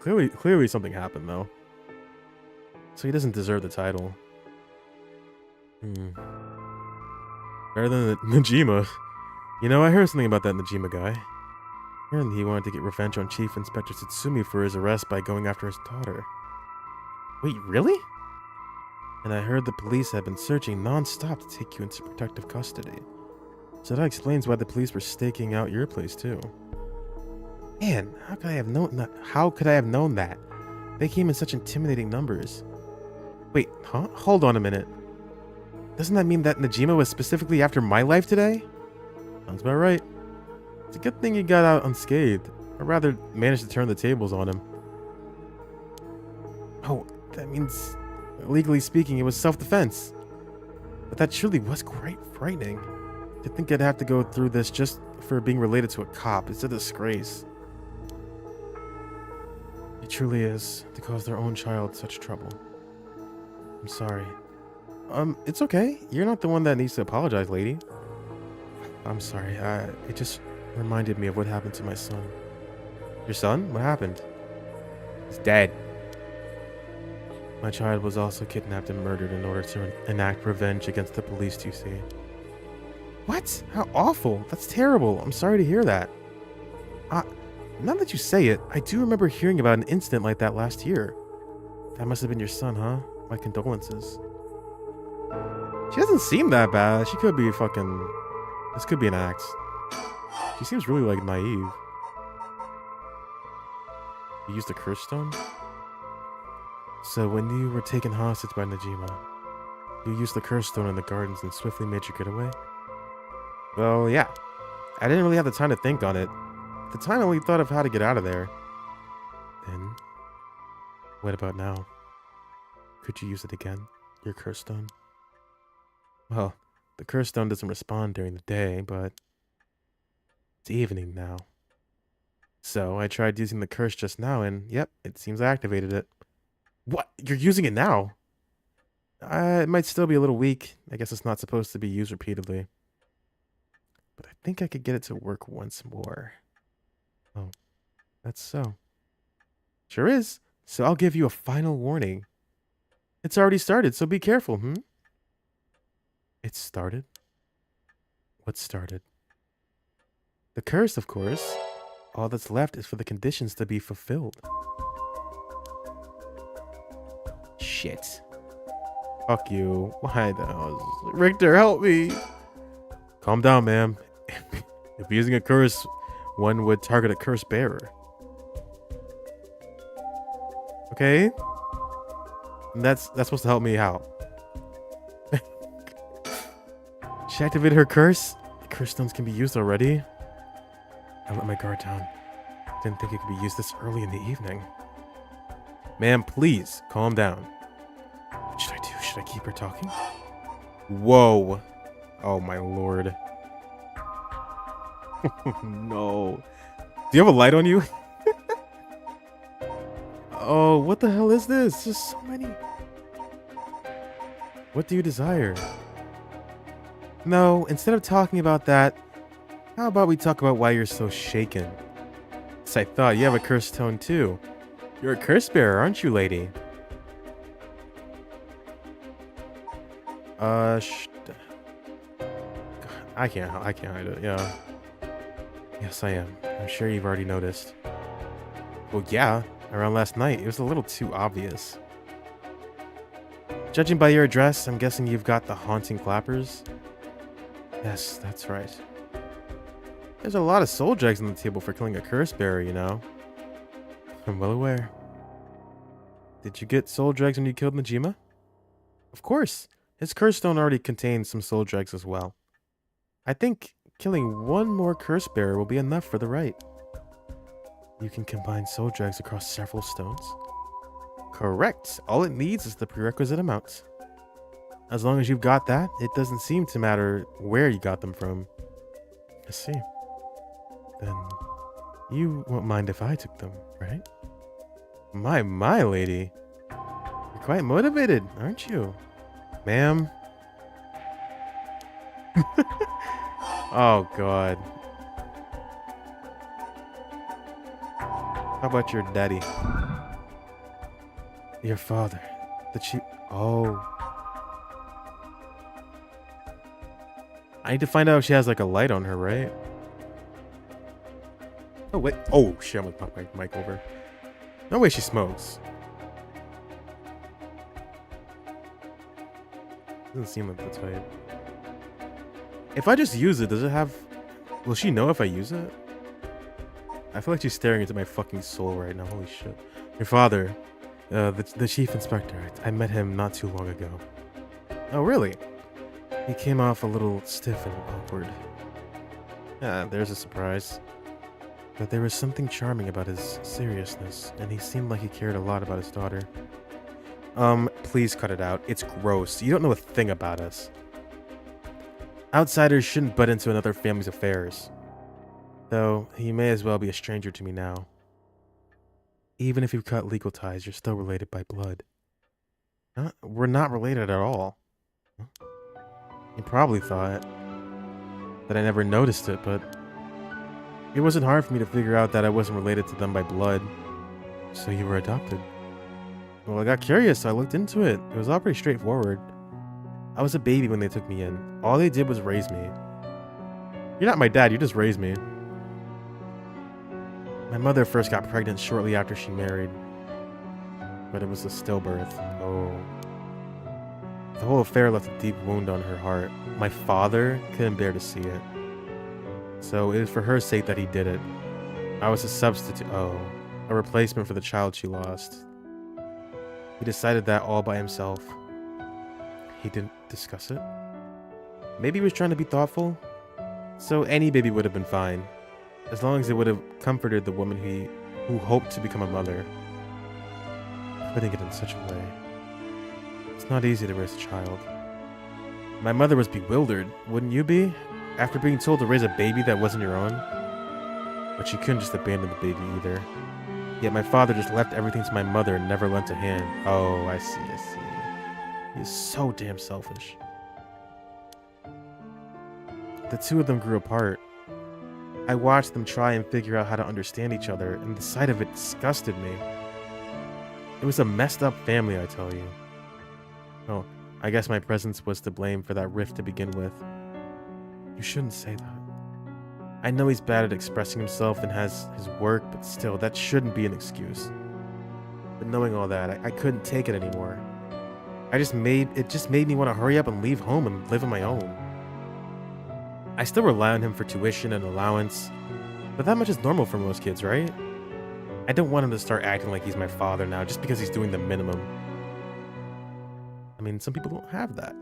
Clearly something happened though. So he doesn't deserve the title. Better than Najima. You know, I heard something about that Najima guy. Apparently he wanted to get revenge on Chief Inspector Tsutsumi for his arrest by going after his daughter. Wait, really? And I heard the police had been searching non-stop to take you into protective custody. So that explains why the police were staking out your place too. Man, how could I have known that? They came in such intimidating numbers. Wait, huh? Hold on a minute. Doesn't that mean that Najima was specifically after my life today? Sounds about right. It's a good thing you got out unscathed, or rather managed to turn the tables on him. Oh, that means, legally speaking, it was self-defense. But that surely was quite frightening. To think I'd have to go through this just for being related to a cop. It's a disgrace. It truly is, to cause their own child such trouble. I'm sorry. It's okay. You're not the one that needs to apologize, lady. I'm sorry. It just reminded me of what happened to my son. Your son? What happened? He's dead. My child was also kidnapped and murdered in order to enact revenge against the police, you see. What? How awful. That's terrible. I'm sorry to hear that. Now that you say it, I do remember hearing about an incident like that last year. That must have been your son, huh? My condolences. She doesn't seem that bad. She could be fucking... This could be an act. She seems really, like, naive. You used the curse stone? So when you were taken hostage by Najima, you used the curse stone in the gardens and swiftly made your getaway? Well, yeah. I didn't really have the time to think on it. At the time, I only thought of how to get out of there. Then, what about now? Could you use it again? Your curse stone? Well, the curse stone doesn't respond during the day, but it's evening now. So I tried using the curse just now, and yep, it seems I activated it. What? You're using it now? It might still be a little weak. I guess it's not supposed to be used repeatedly. But I think I could get it to work once more. Oh, that's so. Sure is. So I'll give you a final warning. It's already started, so be careful, It started? What started? The curse, of course. All that's left is for the conditions to be fulfilled. Shit. Fuck you. Why the hell? Richter, help me. Calm down, ma'am. If using a curse, one would target a curse bearer. Okay? And that's supposed to help me out. She activated her curse? The curse stones can be used already? I let my guard down. Didn't think it could be used this early in the evening. Ma'am, please, calm down. What should I do? Should I keep her talking? Whoa. Oh my lord. No. Do you have a light on you? Oh, what the hell is this? There's so many. What do you desire? No, instead of talking about that, how about we talk about why you're so shaken? Yes, I thought you have a curse tone too. You're a curse bearer, aren't you, lady? I can't hide it, yeah. Yes, I am. I'm sure you've already noticed. Well, yeah, around last night, it was a little too obvious. Judging by your address, I'm guessing you've got the haunting clappers? Yes, that's right. There's a lot of soul dregs on the table for killing a curse bearer, you know. I'm well aware. Did you get soul dregs when you killed Najima? Of course. His curse stone already contains some soul dregs as well. I think killing one more curse bearer will be enough for the rite. You can combine soul dregs across several stones? Correct. All it needs is the prerequisite amount. As long as you've got that, it doesn't seem to matter where you got them from. I see. Then you won't mind if I took them, right? My lady. You're quite motivated, aren't you? Ma'am? Oh, God. How about your daddy? Your father. The chief. Oh. I need to find out if she has like a light on her, right? Oh, wait. Oh, shit. I'm gonna knock my mic over. No way she smokes. Doesn't seem like the type. If I just use it, does it have... Will she know if I use it? I feel like she's staring into my fucking soul right now. Holy shit. Your father, the chief inspector. I met him not too long ago. Oh, really? He came off a little stiff and awkward. Yeah, there's a surprise. But there was something charming about his seriousness, and he seemed like he cared a lot about his daughter. Please cut it out. It's gross. You don't know a thing about us. Outsiders shouldn't butt into another family's affairs. Though, he may as well be a stranger to me now. Even if you've cut legal ties, you're still related by blood. We're not related at all. You probably thought that I never noticed it, but it wasn't hard for me to figure out that I wasn't related to them by blood. So you were adopted. Well, I got curious, so I looked into it. It was all pretty straightforward. I was a baby when they took me in. All they did was raise me. You're not my dad, you just raised me. My mother first got pregnant shortly after she married. But it was a stillbirth. Oh. The whole affair left a deep wound on her heart. My father couldn't bear to see it. So it was for her sake that he did it. I was a substitute. Oh. A replacement for the child she lost. He decided that all by himself. He didn't discuss it. Maybe he was trying to be thoughtful. So any baby would have been fine. As long as it would have comforted the woman who hoped to become a mother. Putting it in such a way. It's not easy to raise a child. My mother was bewildered. Wouldn't you be? After being told to raise a baby that wasn't your own? But she couldn't just abandon the baby either. Yet my father just left everything to my mother and never lent a hand. Oh, I see, I see. He's so damn selfish. The two of them grew apart. I watched them try and figure out how to understand each other, and the sight of it disgusted me. It was a messed up family, I tell you. Oh, I guess my presence was to blame for that rift to begin with. You shouldn't say that. I know he's bad at expressing himself and has his work, but still, that shouldn't be an excuse. But knowing all that, I couldn't take it anymore. It just made me want to hurry up and leave home and live on my own. I still rely on him for tuition and allowance, but that much is normal for most kids, right? I don't want him to start acting like he's my father now just because he's doing the minimum. I mean, some people don't have that.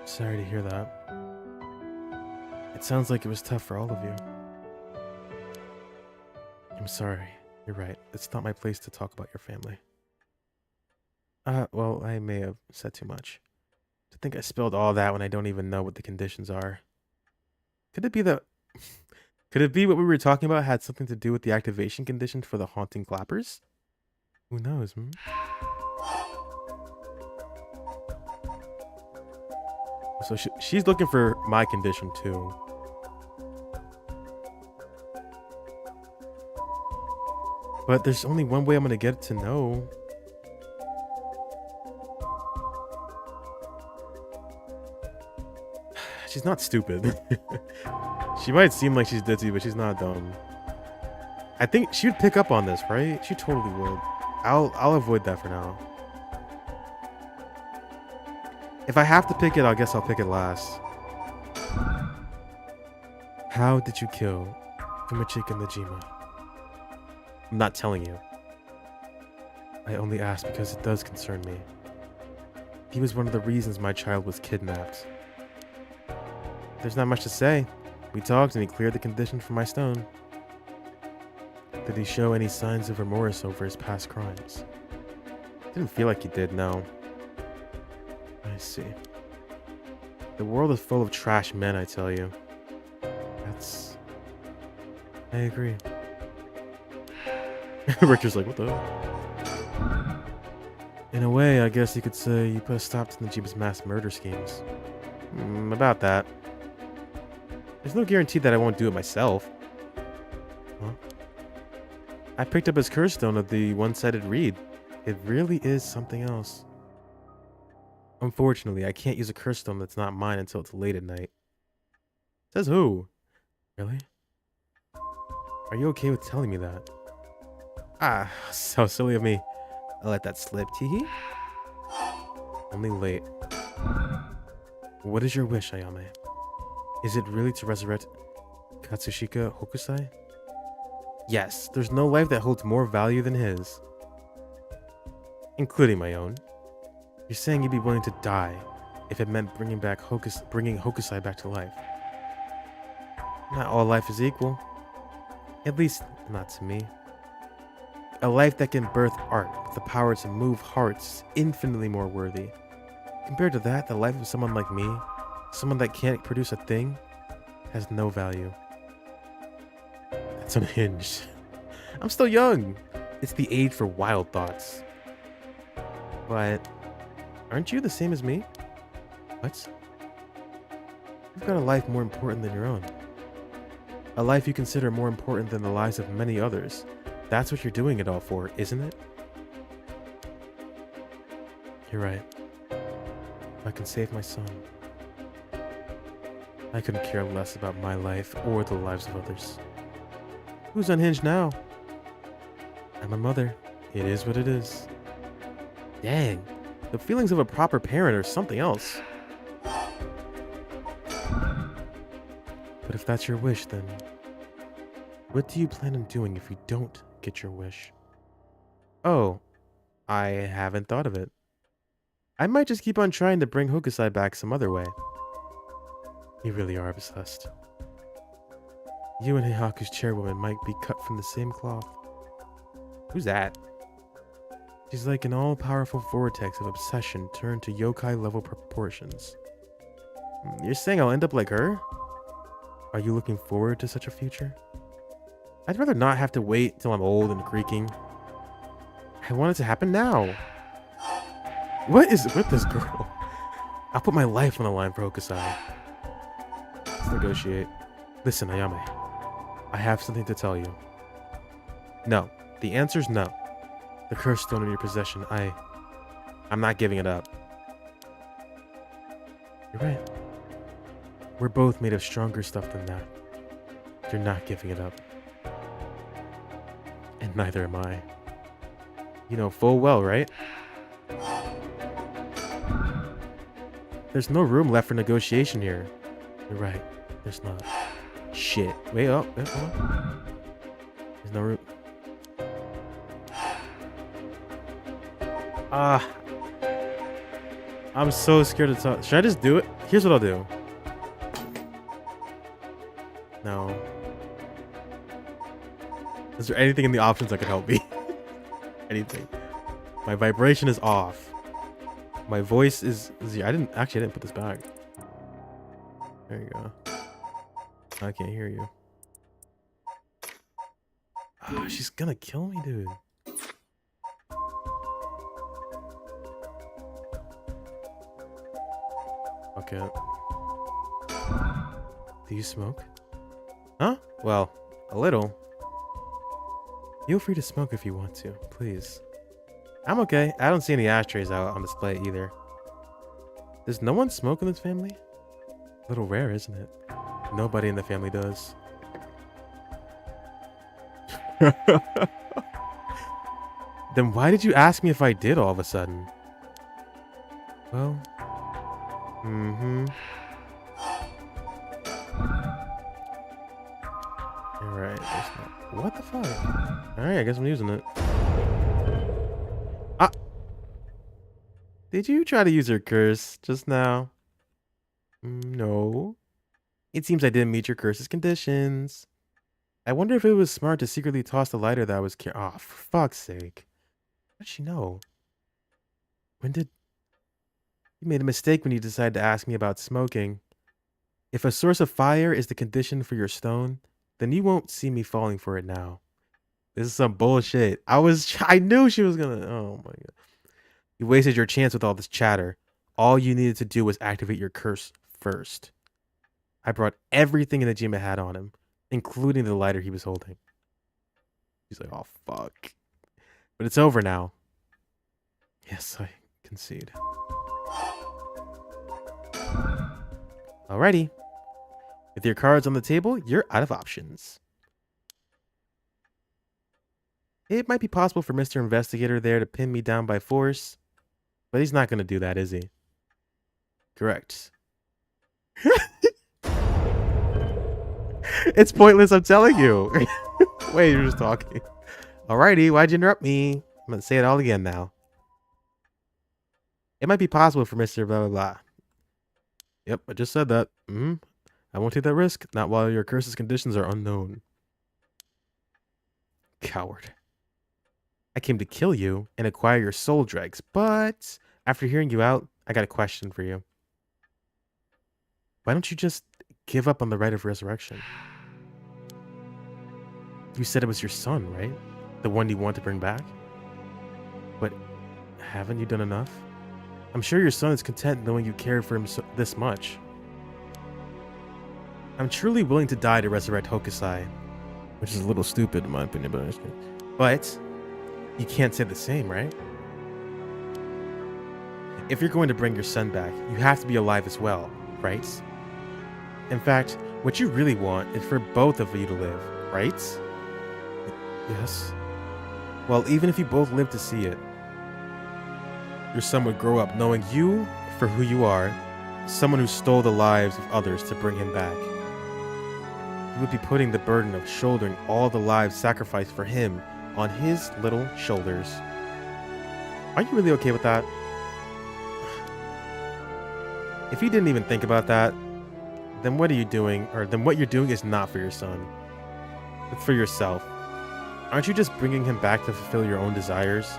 Sorry to hear that. It sounds like it was tough for all of you. I'm sorry. You're right. It's not my place to talk about your family. Well, I may have said too much. To think I spilled all that when I don't even know what the conditions are. Could it be that... Could it be what we were talking about had something to do with the activation conditions for the haunting clappers? Who knows, hmm? So she's looking for my condition too. But there's only one way I'm gonna get to know. She's not stupid. She might seem like she's ditzy, but she's not dumb. I think she would pick up on this, right? She totally would. I'll avoid that for now. If I have to pick it, I guess I'll pick it last. How did you kill Fumachika Najima? I'm not telling you. I only ask because it does concern me. He was one of the reasons my child was kidnapped. There's not much to say. We talked and he cleared the condition for my stone. Did he show any signs of remorse over his past crimes? Didn't feel like he did, no. I see. The world is full of trash men, I tell you. I agree. Richard's like, what the hell? In a way, I guess you could say you put a stop to Najiba's mass murder schemes. About that. There's no guarantee that I won't do it myself. Huh? I picked up his curse stone of the one-sided reed. It really is something else. Unfortunately, I can't use a curse stone that's not mine until it's late at night. Says who? Really? Are you okay with telling me that? Ah, so silly of me. I let that slip, teehee. Only late. What is your wish, Ayame? Is it really to resurrect Katsushika Hokusai? Yes, there's no life that holds more value than his. Including my own. You're saying you'd be willing to die if it meant bringing Hokusai back to life. Not all life is equal. At least, not to me. A life that can birth art with the power to move hearts is infinitely more worthy. Compared to that, the life of someone like me, someone that can't produce a thing, has no value. That's unhinged. I'm still young. It's the age for wild thoughts. But, aren't you the same as me? What? You've got a life more important than your own. A life you consider more important than the lives of many others. That's what you're doing it all for, isn't it? You're right. If I can save my son, I couldn't care less about my life or the lives of others. Who's unhinged now? I'm a mother. It is what it is. Dang, the feelings of a proper parent are something else. But if that's your wish, then what do you plan on doing if you don't get your wish? Oh, I haven't thought of it. I might just keep on trying to bring Hokusai back some other way. You really are obsessed. You and Heihaku's chairwoman might be cut from the same cloth. Who's that? She's like an all-powerful vortex of obsession turned to yokai-level proportions. You're saying I'll end up like her? Are you looking forward to such a future? I'd rather not have to wait till I'm old and creaking. I want it to happen now. What is with this girl? I'll put my life on the line for Hokusai. Let's negotiate. Listen, Ayame. I have something to tell you. No. The answer's no. The cursed stone in your possession, I'm not giving it up. You're right. We're both made of stronger stuff than that. You're not giving it up. And neither am I. You know full well, right? There's no room left for negotiation here. You're right. There's not. Shit. Wait up. There's no room. I'm so scared to talk. Should I just do it? Here's what I'll do. No. Is there anything in the options that could help me? Anything. My vibration is off. My voice is zero. I didn't put this back. There you go. I can't hear you. Oh, she's gonna kill me, dude. Okay. Do you smoke? Huh? Well, a little. Feel free to smoke if you want to, please. I'm okay. I don't see any ashtrays out on display either. Does no one smoke in this family? A little rare, isn't it? Nobody in the family does. Then why did you ask me if I did all of a sudden? Well, Alright, what the fuck? Alright, I guess I'm using it. Ah! Did you try to use your curse just now? No. It seems I didn't meet your curse's conditions. I wonder if it was smart to secretly toss the lighter that I was carrying. Oh, for fuck's sake. How did she know? You made a mistake when you decided to ask me about smoking. If a source of fire is the condition for your stone, then you won't see me falling for it now. This is some bullshit. I knew she was gonna. Oh my god. You wasted your chance with all this chatter. All you needed to do was activate your curse first. I brought everything in the Najima had on him, including the lighter he was holding. He's like, oh fuck. But it's over now. Yes, I concede. Alrighty. With your cards on the table, you're out of options. It might be possible for Mr. Investigator there to pin me down by force, but he's not going to do that, is he? Correct. It's pointless, I'm telling you. Wait, you're just talking. Alrighty, why'd you interrupt me? I'm going to say it all again now. It might be possible for Mr. Blah, blah, blah. Yep, I just said that. I won't take that risk, not while your curse's conditions are unknown. Coward. I came to kill you and acquire your soul dregs, but after hearing you out, I got a question for you. Why don't you just give up on the right of resurrection? You said it was your son, right? The one you want to bring back? But haven't you done enough? I'm sure your son is content knowing you cared for him this much. I'm truly willing to die to resurrect Hokusai, which is a little stupid in my opinion, but you can't say the same, right? If you're going to bring your son back, you have to be alive as well, right? In fact, what you really want is for both of you to live, right? Yes. Well, even if you both live to see it, your son would grow up knowing you for who you are, someone who stole the lives of others to bring him back. You would be putting the burden of shouldering all the lives sacrificed for him on his little shoulders. Are you really okay with that? If you didn't even think about that, then what are you doing? Or then what you're doing is not for your son. It's for yourself. Aren't you just bringing him back to fulfill your own desires?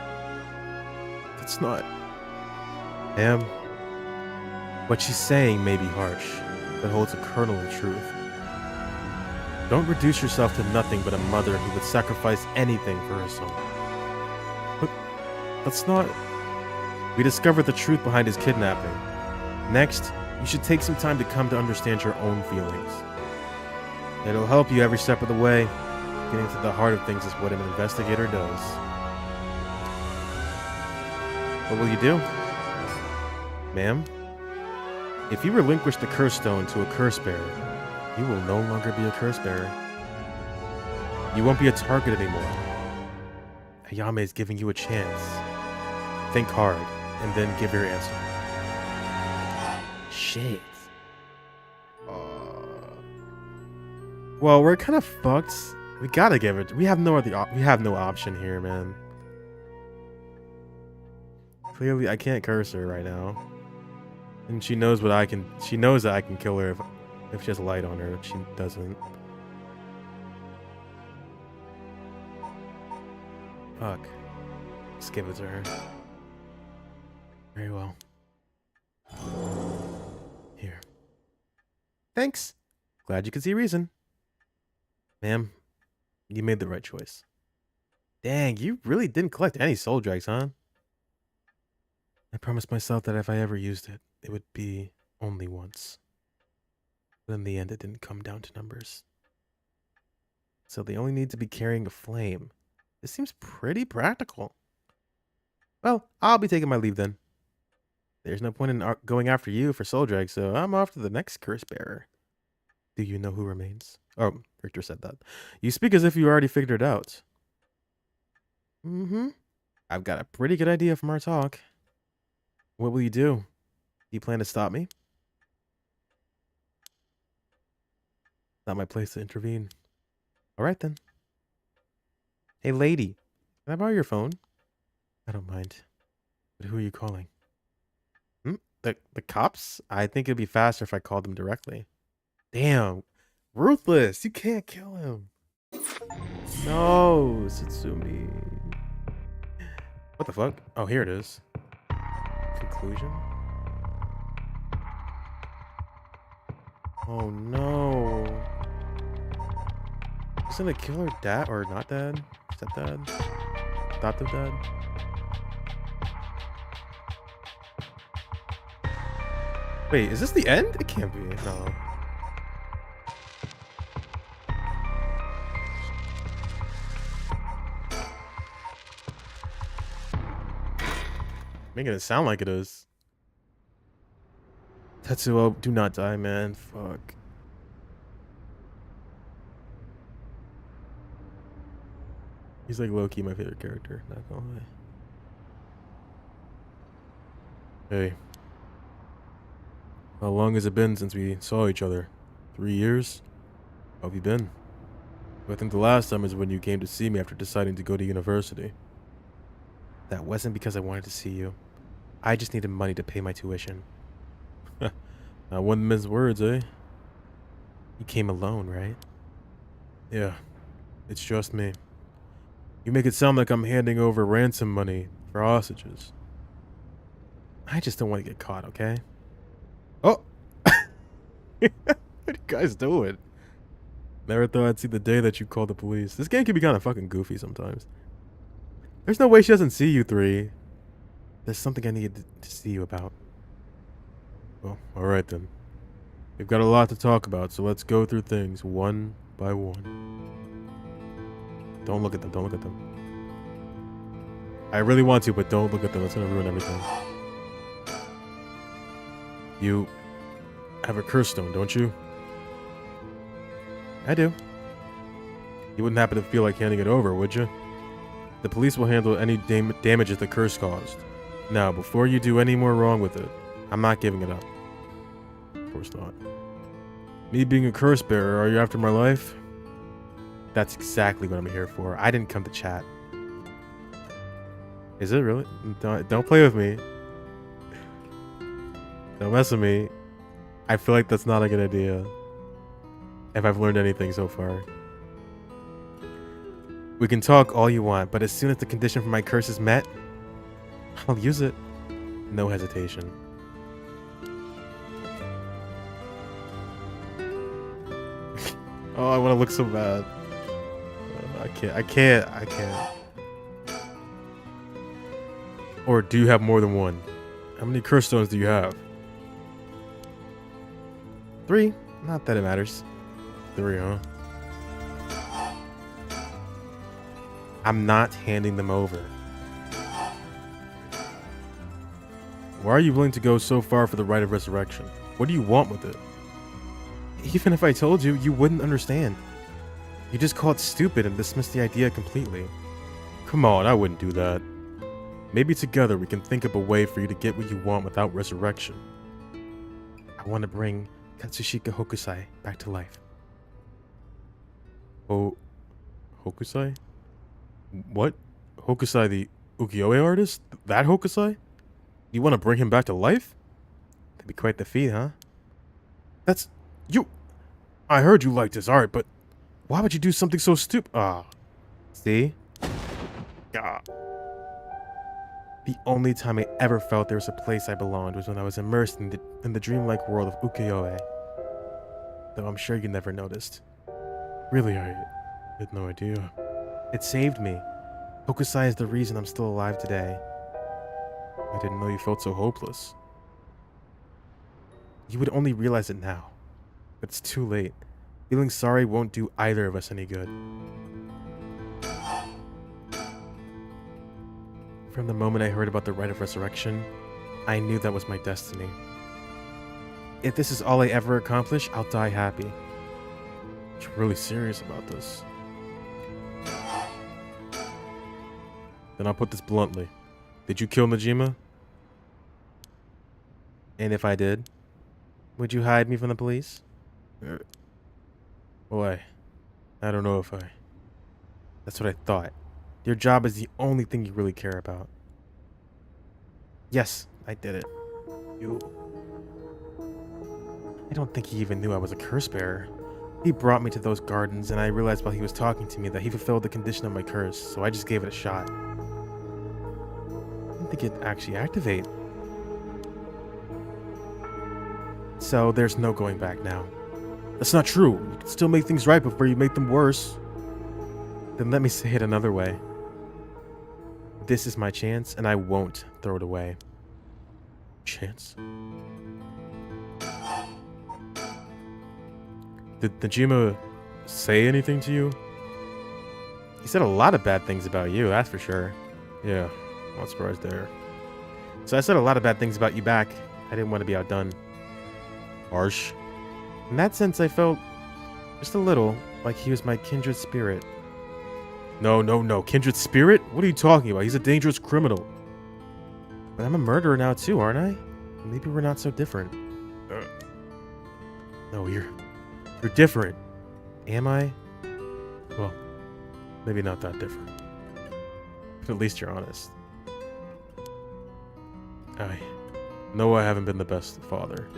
That's not. What she's saying may be harsh, but holds a kernel of truth. Don't reduce yourself to nothing but a mother who would sacrifice anything for her son. But that's not... We discovered the truth behind his kidnapping. Next, you should take some time to come to understand your own feelings. It'll help you every step of the way. Getting to the heart of things is what an investigator does. What will you do? Ma'am? If you relinquish the curse stone to a curse bearer, you will no longer be a curse bearer. You won't be a target anymore. Ayame is giving you a chance. Think hard, and then give your answer. Shit. Well, we're kind of fucked. We gotta give it. We have no option here, man. Clearly, I can't curse her right now, and she knows what I can. She knows that I can kill her if she has light on her. She doesn't. Fuck. Let's give it to her. Very well. Here. Thanks. Glad you could see reason. Ma'am, you made the right choice. Dang, you really didn't collect any soul dregs, huh? I promised myself that if I ever used it, it would be only once. But in the end, it didn't come down to numbers. So they only need to be carrying a flame. This seems pretty practical. Well, I'll be taking my leave then. There's no point in going after you for soul dregs, so I'm off to the next curse bearer. Do you know who remains? Oh, Richter said that. You speak as if you already figured it out. Mm-hmm. I've got a pretty good idea from our talk. What will you do? Do you plan to stop me? Not my place to intervene. All right, then. Hey, lady. Can I borrow your phone? I don't mind. But who are you calling? The cops? I think it'd be faster if I called them directly. Damn. Ruthless. You can't kill him. No, Satsumi. What the fuck? Oh, here it is. Conclusion? Oh, no. Isn't the killer dad or not dad? Stepdad? Adoptive dad? Wait, is this the end? It can't be. No. Making it sound like it is. Tetsuo, do not die, man. Fuck. He's like low-key my favorite character, not gonna lie. Hey. How long has it been since we saw each other? 3 years? How have you been? I think the last time is when you came to see me after deciding to go to university. That wasn't because I wanted to see you. I just needed money to pay my tuition. Not one to mince words, eh? You came alone, right? Yeah, it's just me. You make it sound like I'm handing over ransom money for hostages. I just don't want to get caught, okay? Oh! What are you guys doing? Never thought I'd see the day that you called the police. This game can be kind of fucking goofy sometimes. There's no way she doesn't see you three. There's something I need to see you about. Well, alright then. We've got a lot to talk about, so let's go through things one by one. Don't look at them, don't look at them. I really want to, but don't look at them. It's gonna ruin everything. You have a curse stone, don't you? I do. You wouldn't happen to feel like handing it over, would you? The police will handle any damages the curse caused. Now, before you do any more wrong with it, I'm not giving it up. Of course not. Me being a curse bearer, are you after my life? That's exactly what I'm here for. I didn't come to chat. Is it really? Don't play with me. Don't mess with me. I feel like that's not a good idea. If I've learned anything so far. We can talk all you want, but as soon as the condition for my curse is met, I'll use it. No hesitation. Oh, I want to look so bad. I can't. Or do you have more than one? How many curse stones do you have? 3. Not that it matters. 3, huh? I'm not handing them over. Why are you willing to go so far for the rite of resurrection? What do you want with it? Even if I told you, you wouldn't understand. You just call it stupid and dismiss the idea completely. Come on, I wouldn't do that. Maybe together we can think up a way for you to get what you want without resurrection. I want to bring Katsushika Hokusai back to life. Oh, Hokusai? What? Hokusai the ukiyo-e artist? That Hokusai? You want to bring him back to life? That'd be quite the feat, huh? That's... you... I heard you liked his art, but... why would you do something so stupid? Ah. See? Ah. The only time I ever felt there was a place I belonged was when I was immersed in the dreamlike world of ukiyo-e. Though I'm sure you never noticed. Really, I had no idea. It saved me. Hokusai is the reason I'm still alive today. I didn't know you felt so hopeless. You would only realize it now. But it's too late. Feeling sorry won't do either of us any good. From the moment I heard about the rite of resurrection, I knew that was my destiny. If this is all I ever accomplish, I'll die happy. You're really serious about this. Then I'll put this bluntly. Did you kill Najima? And if I did, would you hide me from the police? Well, I don't know if I... That's what I thought. Your job is the only thing you really care about. Yes, I did it. You... I don't think he even knew I was a curse bearer. He brought me to those gardens, and I realized while he was talking to me that he fulfilled the condition of my curse, so I just gave it a shot. I didn't think it'd actually activate. So there's no going back now. That's not true. You can still make things right before you make them worse. Then let me say it another way. This is my chance, and I won't throw it away. Chance? Did Najima say anything to you? He said a lot of bad things about you, that's for sure. Yeah, not surprised there. So I said a lot of bad things about you back. I didn't want to be outdone. Harsh. In that sense, I felt just a little like he was my kindred spirit. No. Kindred spirit? What are you talking about? He's a dangerous criminal. But I'm a murderer now too, aren't I? Maybe we're not so different. No, you're different. Am I? Well, maybe not that different. But at least you're honest. I know I haven't been the best father.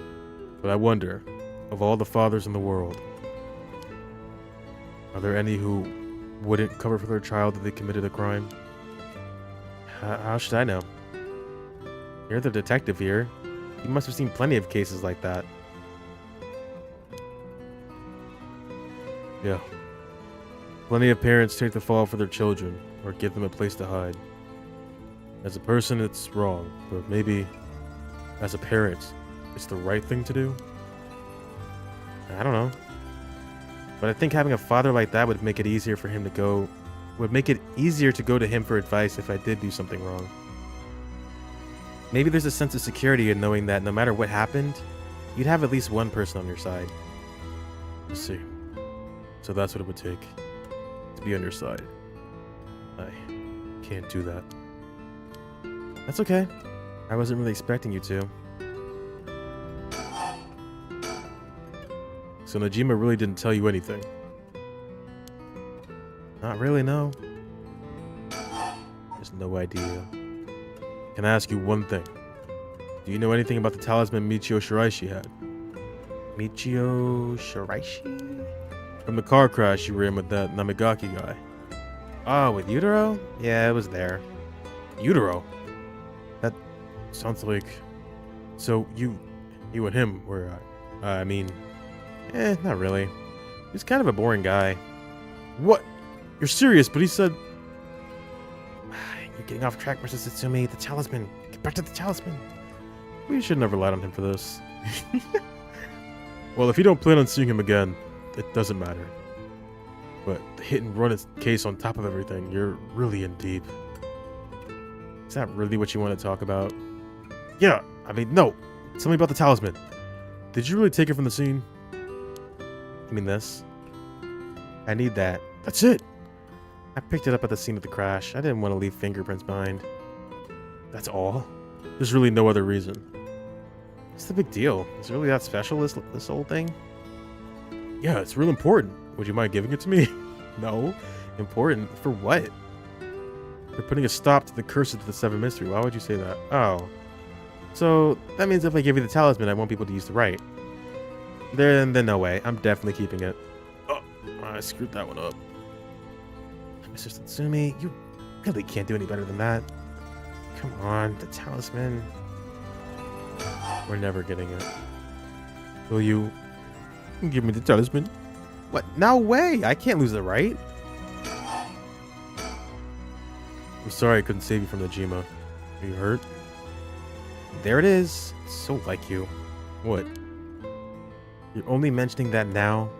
But I wonder, of all the fathers in the world, are there any who wouldn't cover for their child if they committed a crime? How should I know? You're the detective here. You must have seen plenty of cases like that. Yeah. Plenty of parents take the fall for their children, or give them a place to hide. As a person, it's wrong, but maybe as a parent, it's the right thing to do? I don't know. But I think having a father like that would make it easier for him to go... would make it easier to go to him for advice if I did do something wrong. Maybe there's a sense of security in knowing that no matter what happened, you'd have at least one person on your side. Let's see. So that's what it would take to be on your side. I can't do that. That's okay. I wasn't really expecting you to. So Najima really didn't tell you anything? Not really, no. Just no idea. Can I ask you one thing? Do you know anything about the talisman Michio Shiraishi had? Michio Shiraishi? From the car crash you were in with that Namigaki guy. Oh, with Utero? Yeah, it was there. Utero? That sounds like... So, you and him were... I mean... not really. He's kind of a boring guy. What? You're serious, but he said... You're getting off track, Mr. Satsumi. The talisman. Get back to the talisman. We should never relied on him for this. Well, if you don't plan on seeing him again, it doesn't matter. But the hit and run case on top of everything, you're really in deep. Is that really what you want to talk about? Yeah, I mean, no. Tell me about the talisman. Did you really take it from the scene? I mean this. I need that. That's it. I picked it up at the scene of the crash. I didn't want to leave fingerprints behind. That's all? There's really no other reason. What's the big deal? Is it really that special, this whole thing? Yeah, it's real important. Would you mind giving it to me? No. Important? For what? For putting a stop to the curse of the Seven Mystery. Why would you say that? Oh. So, that means if I give you the talisman, I won't be able to use the right. Then no way. I'm definitely keeping it. Oh, I screwed that one up. Mr. Satsumi, you really can't do any better than that. Come on, the talisman. We're never getting it. Will you give me the talisman? What? No way! I can't lose the right. I'm sorry I couldn't save you from the Jima. Are you hurt? There it is. It's so like you. What? You're only mentioning that now?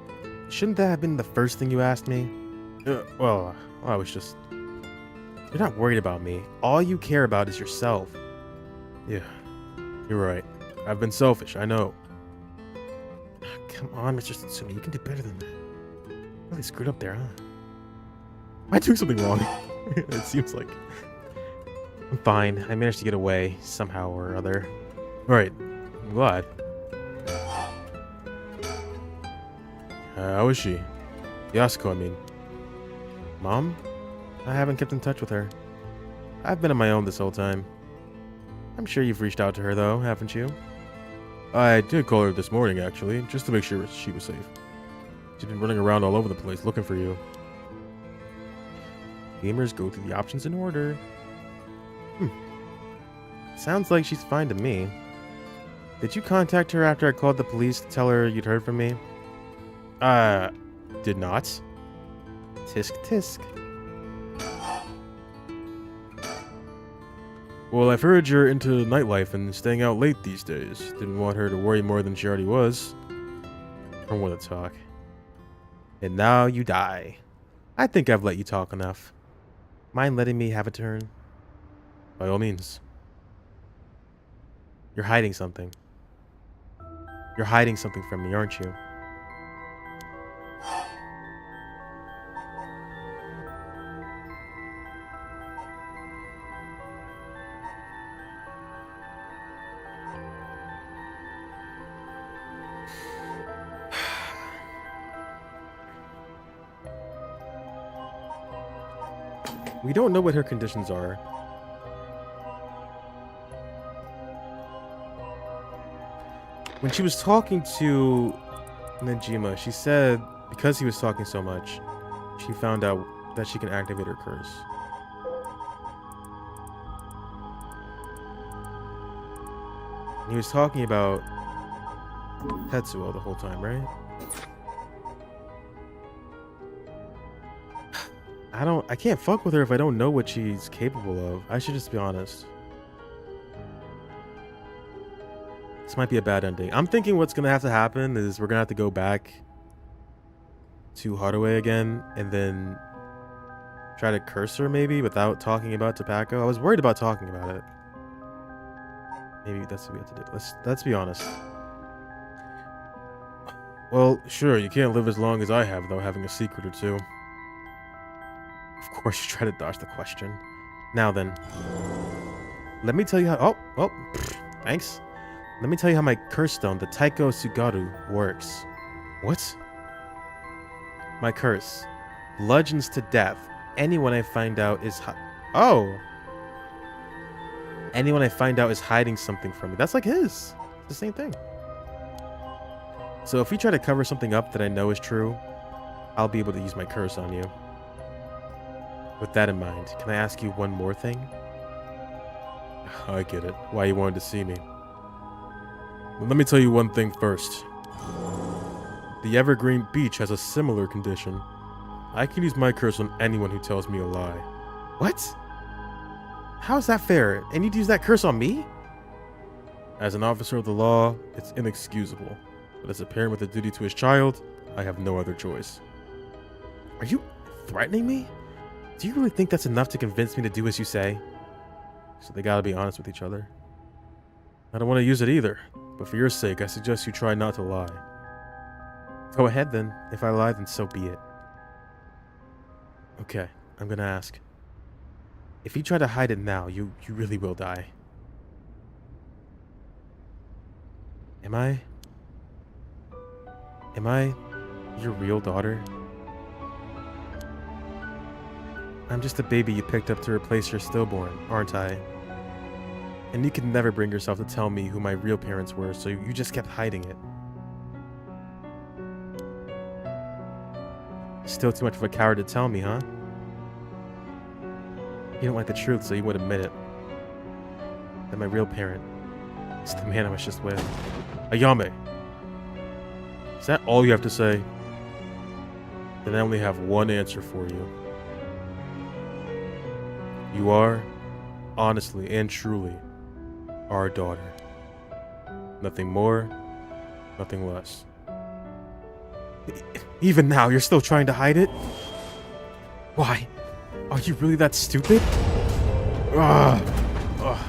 Shouldn't that have been the first thing you asked me? Well, I was just... You're not worried about me. All you care about is yourself. Yeah, you're right. I've been selfish, I know. Come on, Mr. Satsumi, you can do better than that. Really screwed up there, huh? Am I doing something wrong? It seems like... I'm fine. I managed to get away, somehow or other. Alright, I'm glad. How is she? Yasuko, I mean. Mom? I haven't kept in touch with her. I've been on my own this whole time. I'm sure you've reached out to her, though, haven't you? I did call her this morning, actually, just to make sure she was safe. She's been running around all over the place looking for you. Gamers go through the options in order. Sounds like she's fine to me. Did you contact her after I called the police to tell her you'd heard from me? Did not. Tisk tisk. Well, I've heard you're into nightlife and staying out late these days. Didn't want her to worry more than she already was. I want to talk. And now you die. I think I've let you talk enough. Mind letting me have a turn? By all means. You're hiding something. You're hiding something from me, aren't you? We don't know what her conditions are. When she was talking to Najima, she said because he was talking so much, she found out that she can activate her curse. And he was talking about Tetsuo the whole time, right? I can't fuck with her if I don't know what she's capable of. I should just be honest. This might be a bad ending. I'm thinking what's gonna have to happen is we're gonna have to go back to Haruhi again and then try to curse her maybe without talking about Tobacco. I was worried about talking about it. Maybe that's what we have to do. Let's be honest. Well, sure, you can't live as long as I have without having a secret or two. Of course you try to dodge the question. Now then. Let me tell you how... Oh, thanks. Let me tell you how my curse stone, the Taiko Sugaru, works. What? My curse. Bludgeons to death. Anyone I find out is... Anyone I find out is hiding something from me. That's like his. It's the same thing. So if we try to cover something up that I know is true, I'll be able to use my curse on you. With that in mind, can I ask you one more thing? I get it. Why you wanted to see me. Well, let me tell you one thing first. The Evergreen Beach has a similar condition. I can use my curse on anyone who tells me a lie. What? How is that fair? And you'd use that curse on me? As an officer of the law, it's inexcusable. But as a parent with a duty to his child, I have no other choice. Are you threatening me? Do you really think that's enough to convince me to do as you say? So they gotta be honest with each other. I don't want to use it either, but for your sake, I suggest you try not to lie. Go ahead then. If I lie, then so be it. Okay, I'm gonna ask. If you try to hide it now, you really will die. Am I your real daughter? I'm just a baby you picked up to replace your stillborn, aren't I? And you could never bring yourself to tell me who my real parents were, so you just kept hiding it. Still too much of a coward to tell me, huh? You don't like the truth, so you would admit it. That my real parent is the man I was just with. Ayame! Is that all you have to say? Then I only have one answer for you. You are, honestly and truly, our daughter. Nothing more, nothing less. Even now, you're still trying to hide it? Why? Are you really that stupid? Ugh. Ugh.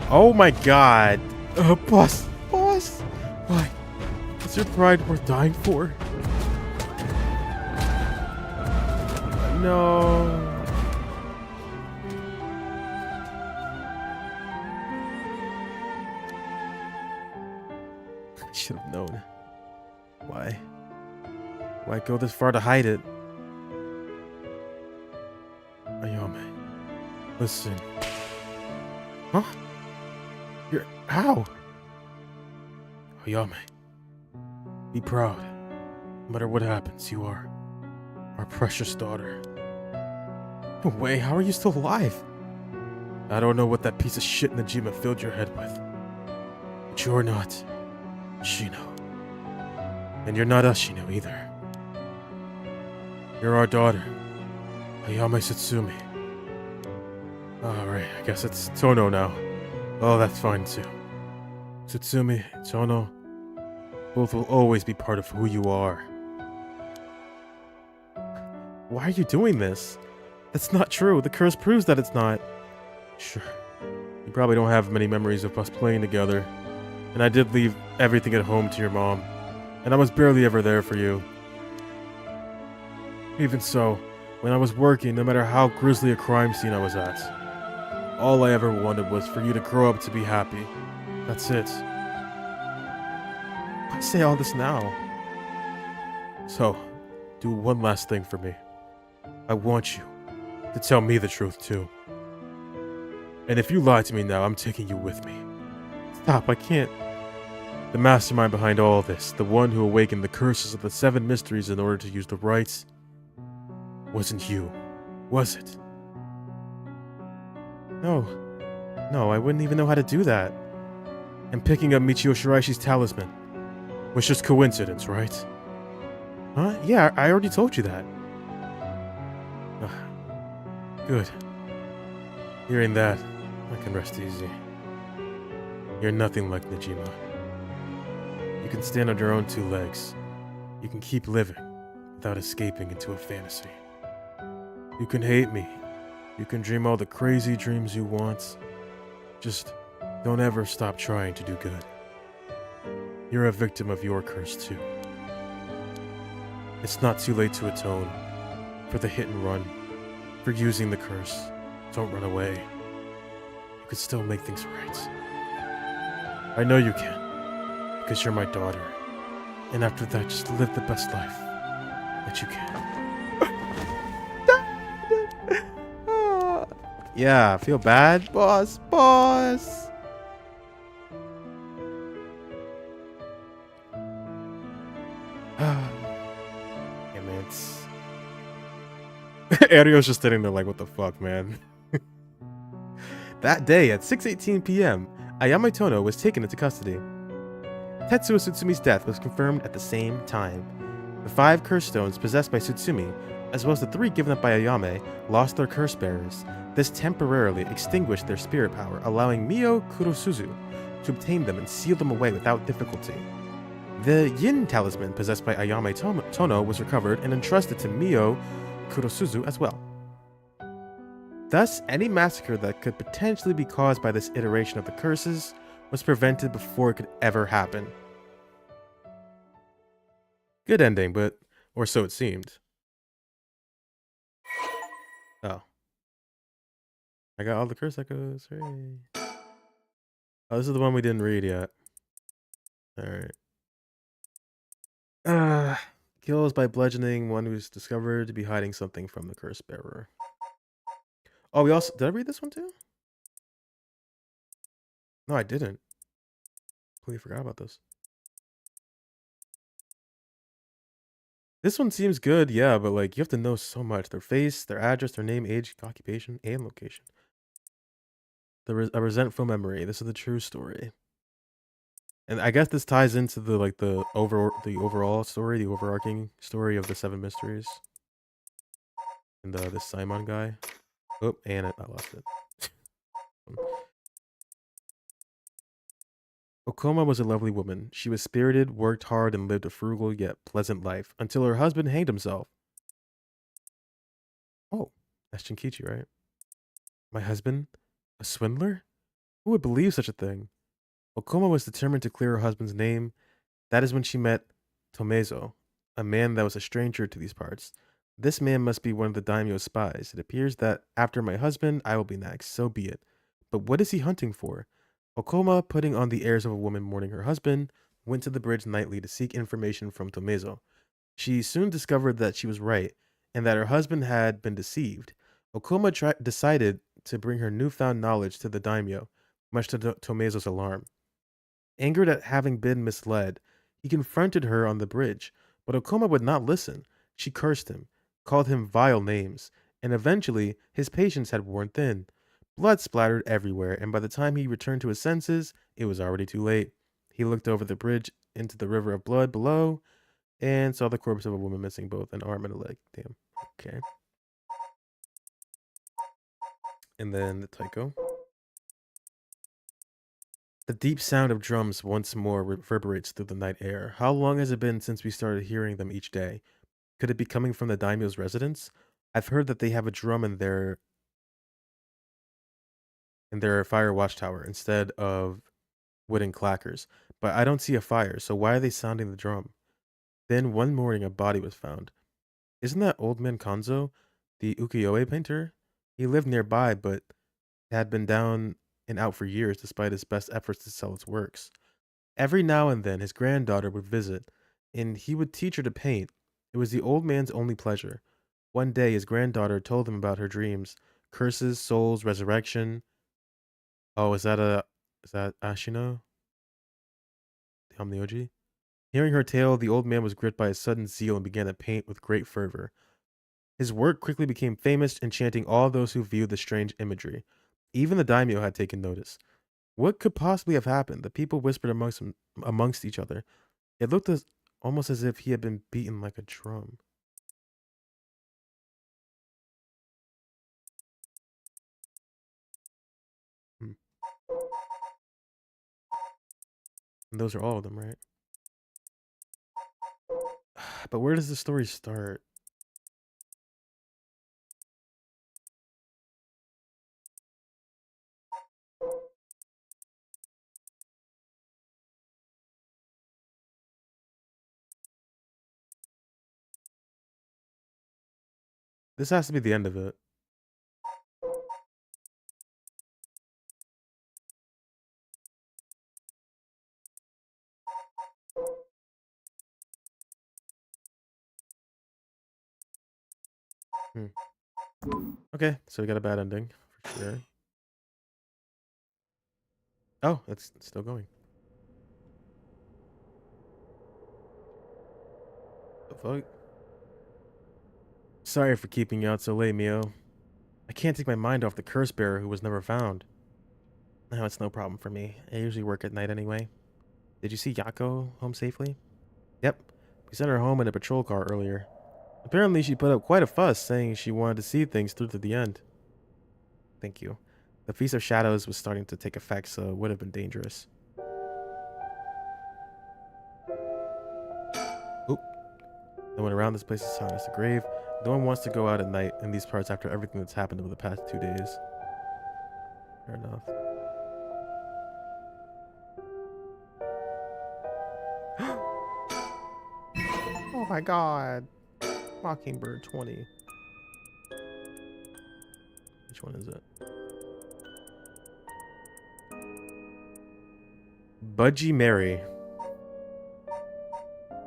Oh my god. Boss. Why? Is your pride worth dying for? No. I should have known. Why? Why go this far to hide it? Ayame, listen. Huh? You're... How? Ayame, be proud. No matter what happens, you are our precious daughter. No way, how are you still alive? I don't know what that piece of shit Najima filled your head with. But you're not Shino. And you're not Ashino either. You're our daughter, Ayame Satsumi. Alright, I guess it's Tono now. Oh, that's fine too. Satsumi, Tono, both will always be part of who you are. Why are you doing this? That's not true. The curse proves that it's not. Sure. You probably don't have many memories of us playing together. And I did leave everything at home to your mom. And I was barely ever there for you. Even so, when I was working, no matter how grisly a crime scene I was at, all I ever wanted was for you to grow up to be happy. That's it. Why say all this now? So, do one last thing for me. I want you to tell me the truth too. And if you lie to me now, I'm taking you with me. Stop, I can't. The mastermind behind all this, the one who awakened the curses of the 7 mysteries in order to use the rites, wasn't you, was it? No, I wouldn't even know how to do that. And picking up Michio Shiraishi's talisman was just coincidence, right? Huh? Yeah, I already told you that. Good. Hearing that, I can rest easy. You're nothing like Najima. You can stand on your own 2 legs. You can keep living without escaping into a fantasy. You can hate me. You can dream all the crazy dreams you want. Just don't ever stop trying to do good. You're a victim of your curse too. It's not too late to atone for the hit and run, for using the curse. Don't run away. You could still make things right. I know you can, because you're my daughter. And after that, just live the best life that you can. Yeah, feel bad, boss. Damn it. Ario's just sitting there like, what the fuck, man? That day at 6:18 p.m., Ayame Tono was taken into custody. Tetsuo Tsutsumi's death was confirmed at the same time. The 5 curse stones possessed by Tsutsumi, as well as the 3 given up by Ayame, lost their curse bearers. This temporarily extinguished their spirit power, allowing Mio Kurosuzu to obtain them and seal them away without difficulty. The Yin talisman possessed by Ayame Tono was recovered and entrusted to Mio Kurosuzu as well. Thus, any massacre that could potentially be caused by this iteration of the curses was prevented before it could ever happen. Good ending, but... or so it seemed. Oh. I got all the curse echoes. Hooray. Oh, this is the one we didn't read yet. Alright. Kills by bludgeoning one who's discovered to be hiding something from the curse bearer. Oh, we also... did I read this one too? No, I didn't. Completely forgot about this. This one seems good, yeah, but like you have to know so much. Their face, their address, their name, age, occupation, and location. A resentful memory. This is the true story. And I guess this ties into the overall story, the overarching story of the 7 mysteries. And this Simon guy. Oh, and I lost it. Okoma was a lovely woman. She was spirited, worked hard, and lived a frugal yet pleasant life until her husband hanged himself. Oh, that's Shinkichi, right? My husband? A swindler? Who would believe such a thing? Okoma was determined to clear her husband's name. That is when she met Tomezo, a man that was a stranger to these parts. This man must be one of the daimyo's spies. It appears that after my husband, I will be next. So be it. But what is he hunting for? Okoma, putting on the airs of a woman mourning her husband, went to the bridge nightly to seek information from Tomezo. She soon discovered that she was right, and that her husband had been deceived. Okoma decided to bring her newfound knowledge to the daimyo, much to Tomezo's alarm. Angered at having been misled, he confronted her on the bridge, but Okoma would not listen. She cursed him, called him vile names, and eventually his patience had worn thin. Blood splattered everywhere, and by the time he returned to his senses, it was already too late. He looked over the bridge into the river of blood below and saw the corpse of a woman missing both an arm and a leg. Damn. Okay. And then the taiko. The deep sound of drums once more reverberates through the night air. How long has it been since we started hearing them each day? Could it be coming from the daimyo's residence? I've heard that they have a drum in their fire watchtower instead of wooden clackers, but I don't see a fire, so why are they sounding the drum? Then one morning a body was found. Isn't that old man Kanzo, the ukiyo-e painter? He lived nearby, but had been down and out for years despite his best efforts to sell his works. Every now and then his granddaughter would visit, and he would teach her to paint. It was the old man's only pleasure. One day his granddaughter told him about her dreams, curses, souls, resurrection. Oh, is that Ashino? The Omnioji? Hearing her tale, the old man was gripped by a sudden zeal and began to paint with great fervor. His work quickly became famous, enchanting all those who viewed the strange imagery. Even the daimyo had taken notice. What could possibly have happened? The people whispered amongst each other. It looked almost as if he had been beaten like a drum. Hmm. And those are all of them, right? But where does the story start? This has to be the end of it. Hmm. Okay, so we got a bad ending for sure. Oh, it's still going. The fuck? Sorry for keeping you out so late, Mio. I can't take my mind off the curse bearer who was never found. No, it's no problem for me. I usually work at night anyway. Did you see Yako home safely? Yep. We sent her home in a patrol car earlier. Apparently she put up quite a fuss saying she wanted to see things through to the end. Thank you. The Feast of Shadows was starting to take effect, so it would have been dangerous. Oop. No one around this place is telling us a grave. No one wants to go out at night in these parts after everything that's happened over the past 2 days. Fair enough. Oh my god. Mockingbird 20. Which one is it? Budgie Mary.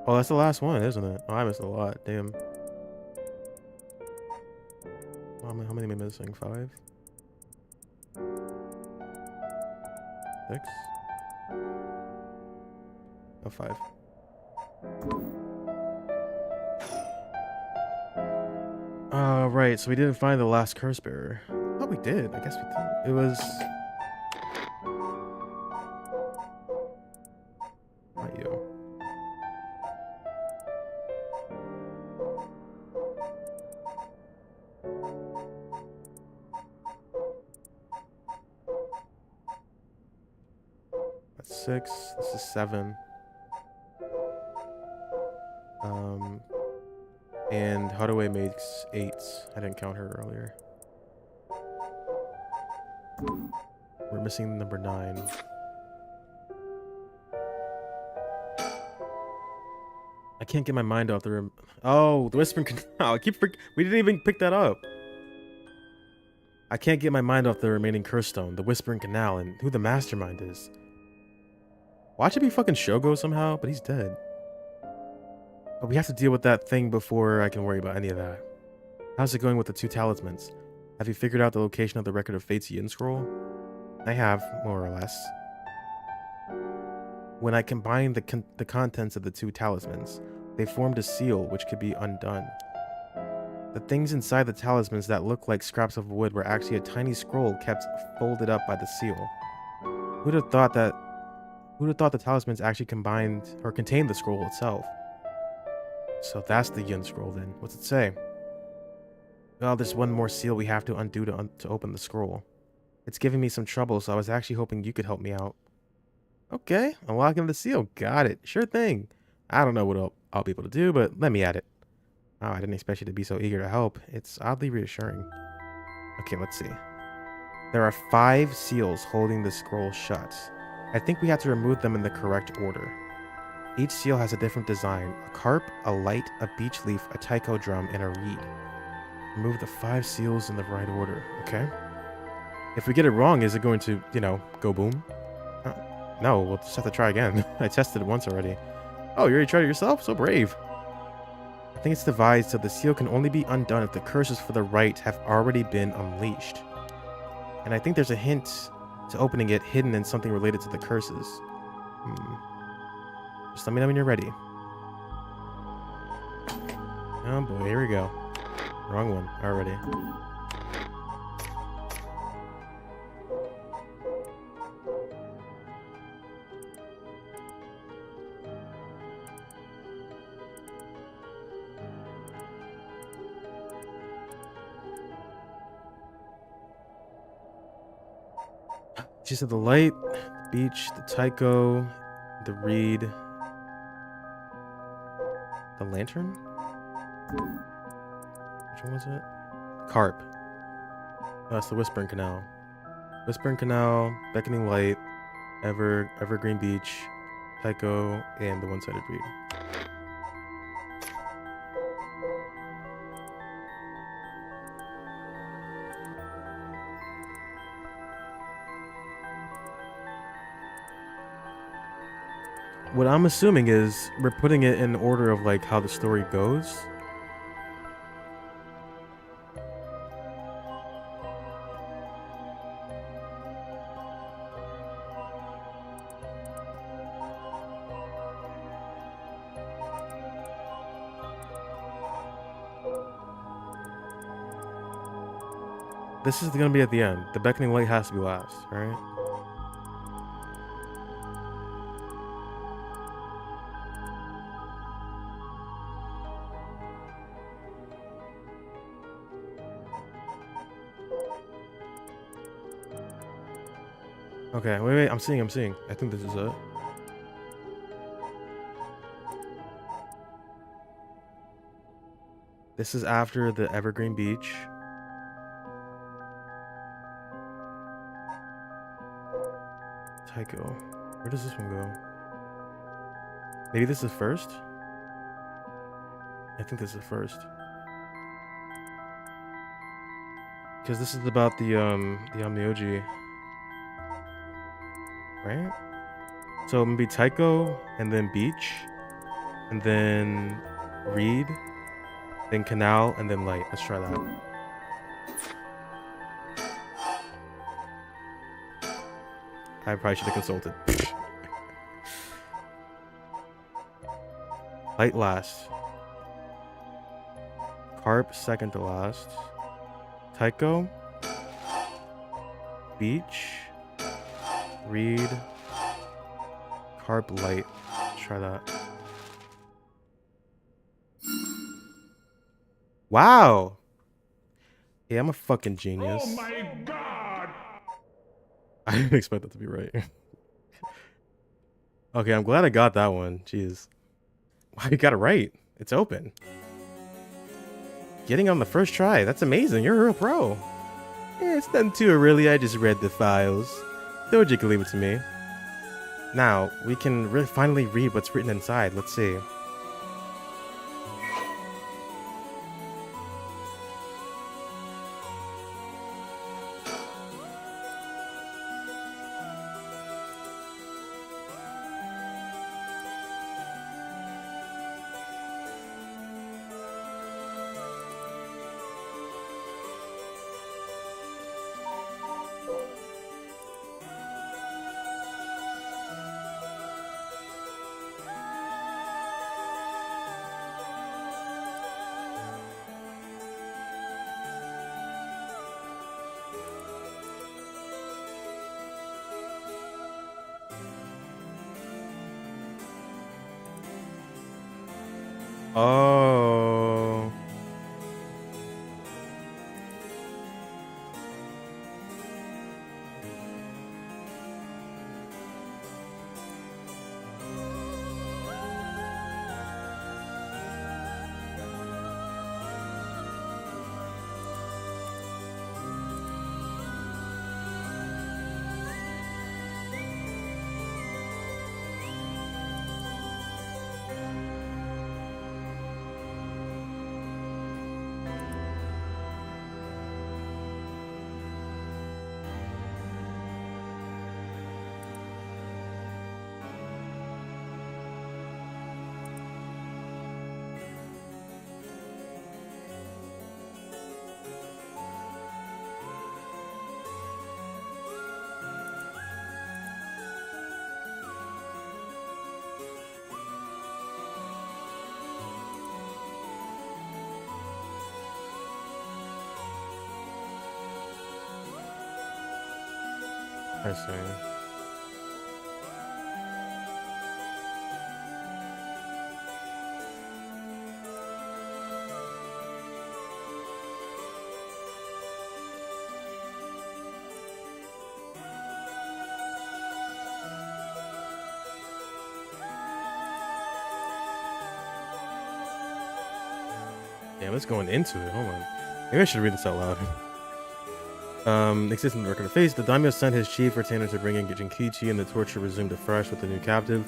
Oh, that's the last one, isn't it? Oh, I missed a lot. Damn. How many am I missing? 5? 6? Oh, 5. Right. So we didn't find the last curse bearer. Oh, we did. I guess we did. It was... Not you. That's 6. This is 7. And Haruwe makes 8. I didn't count her earlier. We're missing number 9. I can't get my mind off the room. Oh, the Whispering Canal. We didn't even pick that up. I can't get my mind off the remaining curse stone, the Whispering Canal, and who the mastermind is. Watch it be fucking Shogo somehow, but he's dead. But we have to deal with that thing before I can worry about any of that. How's it going with the 2 talismans? Have you figured out the location of the Record of Fate's Yin Scroll? I have, more or less. When I combined the contents of the 2 talismans, they formed a seal which could be undone. The things inside the talismans that look like scraps of wood were actually a tiny scroll kept folded up by the seal. Who'd have thought the talismans actually combined or contained the scroll itself? So that's the Yin Scroll then. What's it say? Well, there's one more seal we have to undo to open the scroll. It's giving me some trouble, so I was actually hoping you could help me out. Okay, unlocking the seal. Got it. Sure thing. I don't know what I'll be able to do, but let me at it. Oh, I didn't expect you to be so eager to help. It's oddly reassuring. Okay, let's see. There are 5 seals holding the scroll shut. I think we have to remove them in the correct order. Each seal has a different design. A carp, a light, a beech leaf, a taiko drum, and a reed. Remove the 5 seals in the right order. Okay. If we get it wrong, is it going to, go boom? No, we'll just have to try again. I tested it once already. Oh, you already tried it yourself? So brave. I think it's devised so the seal can only be undone if the curses for the right have already been unleashed. And I think there's a hint to opening it hidden in something related to the curses. Just let me know when you're ready. Oh boy, here we go. Wrong one already. She said the light, the beach, the taiko, the reed, the lantern? Which one was it? Carp. Oh, that's the Whispering Canal. Whispering Canal, Beckoning Light, Evergreen Beach, taiko, and the one-sided reed. What I'm assuming is we're putting it in order of like how the story goes. This is gonna be at the end. The Beckoning Light has to be last, alright? Okay, wait, I'm seeing. I think this is it. This is after the Evergreen Beach. Tycho. Where does this one go? Maybe this is first? I think this is first. Because this is about the Amnioji. Right? So it would be Tycho, and then Beach, and then Reed, then Canal, and then Light. Let's try that. I probably should have consulted. Light last. Carp second to last. Tycho. Beach. Reed. Carp Light. Let's try that. Wow. Yeah, I'm a fucking genius. Oh my god! I didn't expect that to be right. Okay, I'm glad I got that one. Jeez. Wow, you got it right. It's open. Getting on the first try. That's amazing. You're a real pro. Yeah, it's nothing too really. I just read the files. Doji can leave it to me. Now, we can finally read what's written inside. Let's see. Oh. I see. Damn, it's going into it. Hold on. Maybe I should read this out loud. Existing in the record of face, the daimyo sent his chief retainer to bring in Jinkichi, and the torture resumed afresh with the new captive.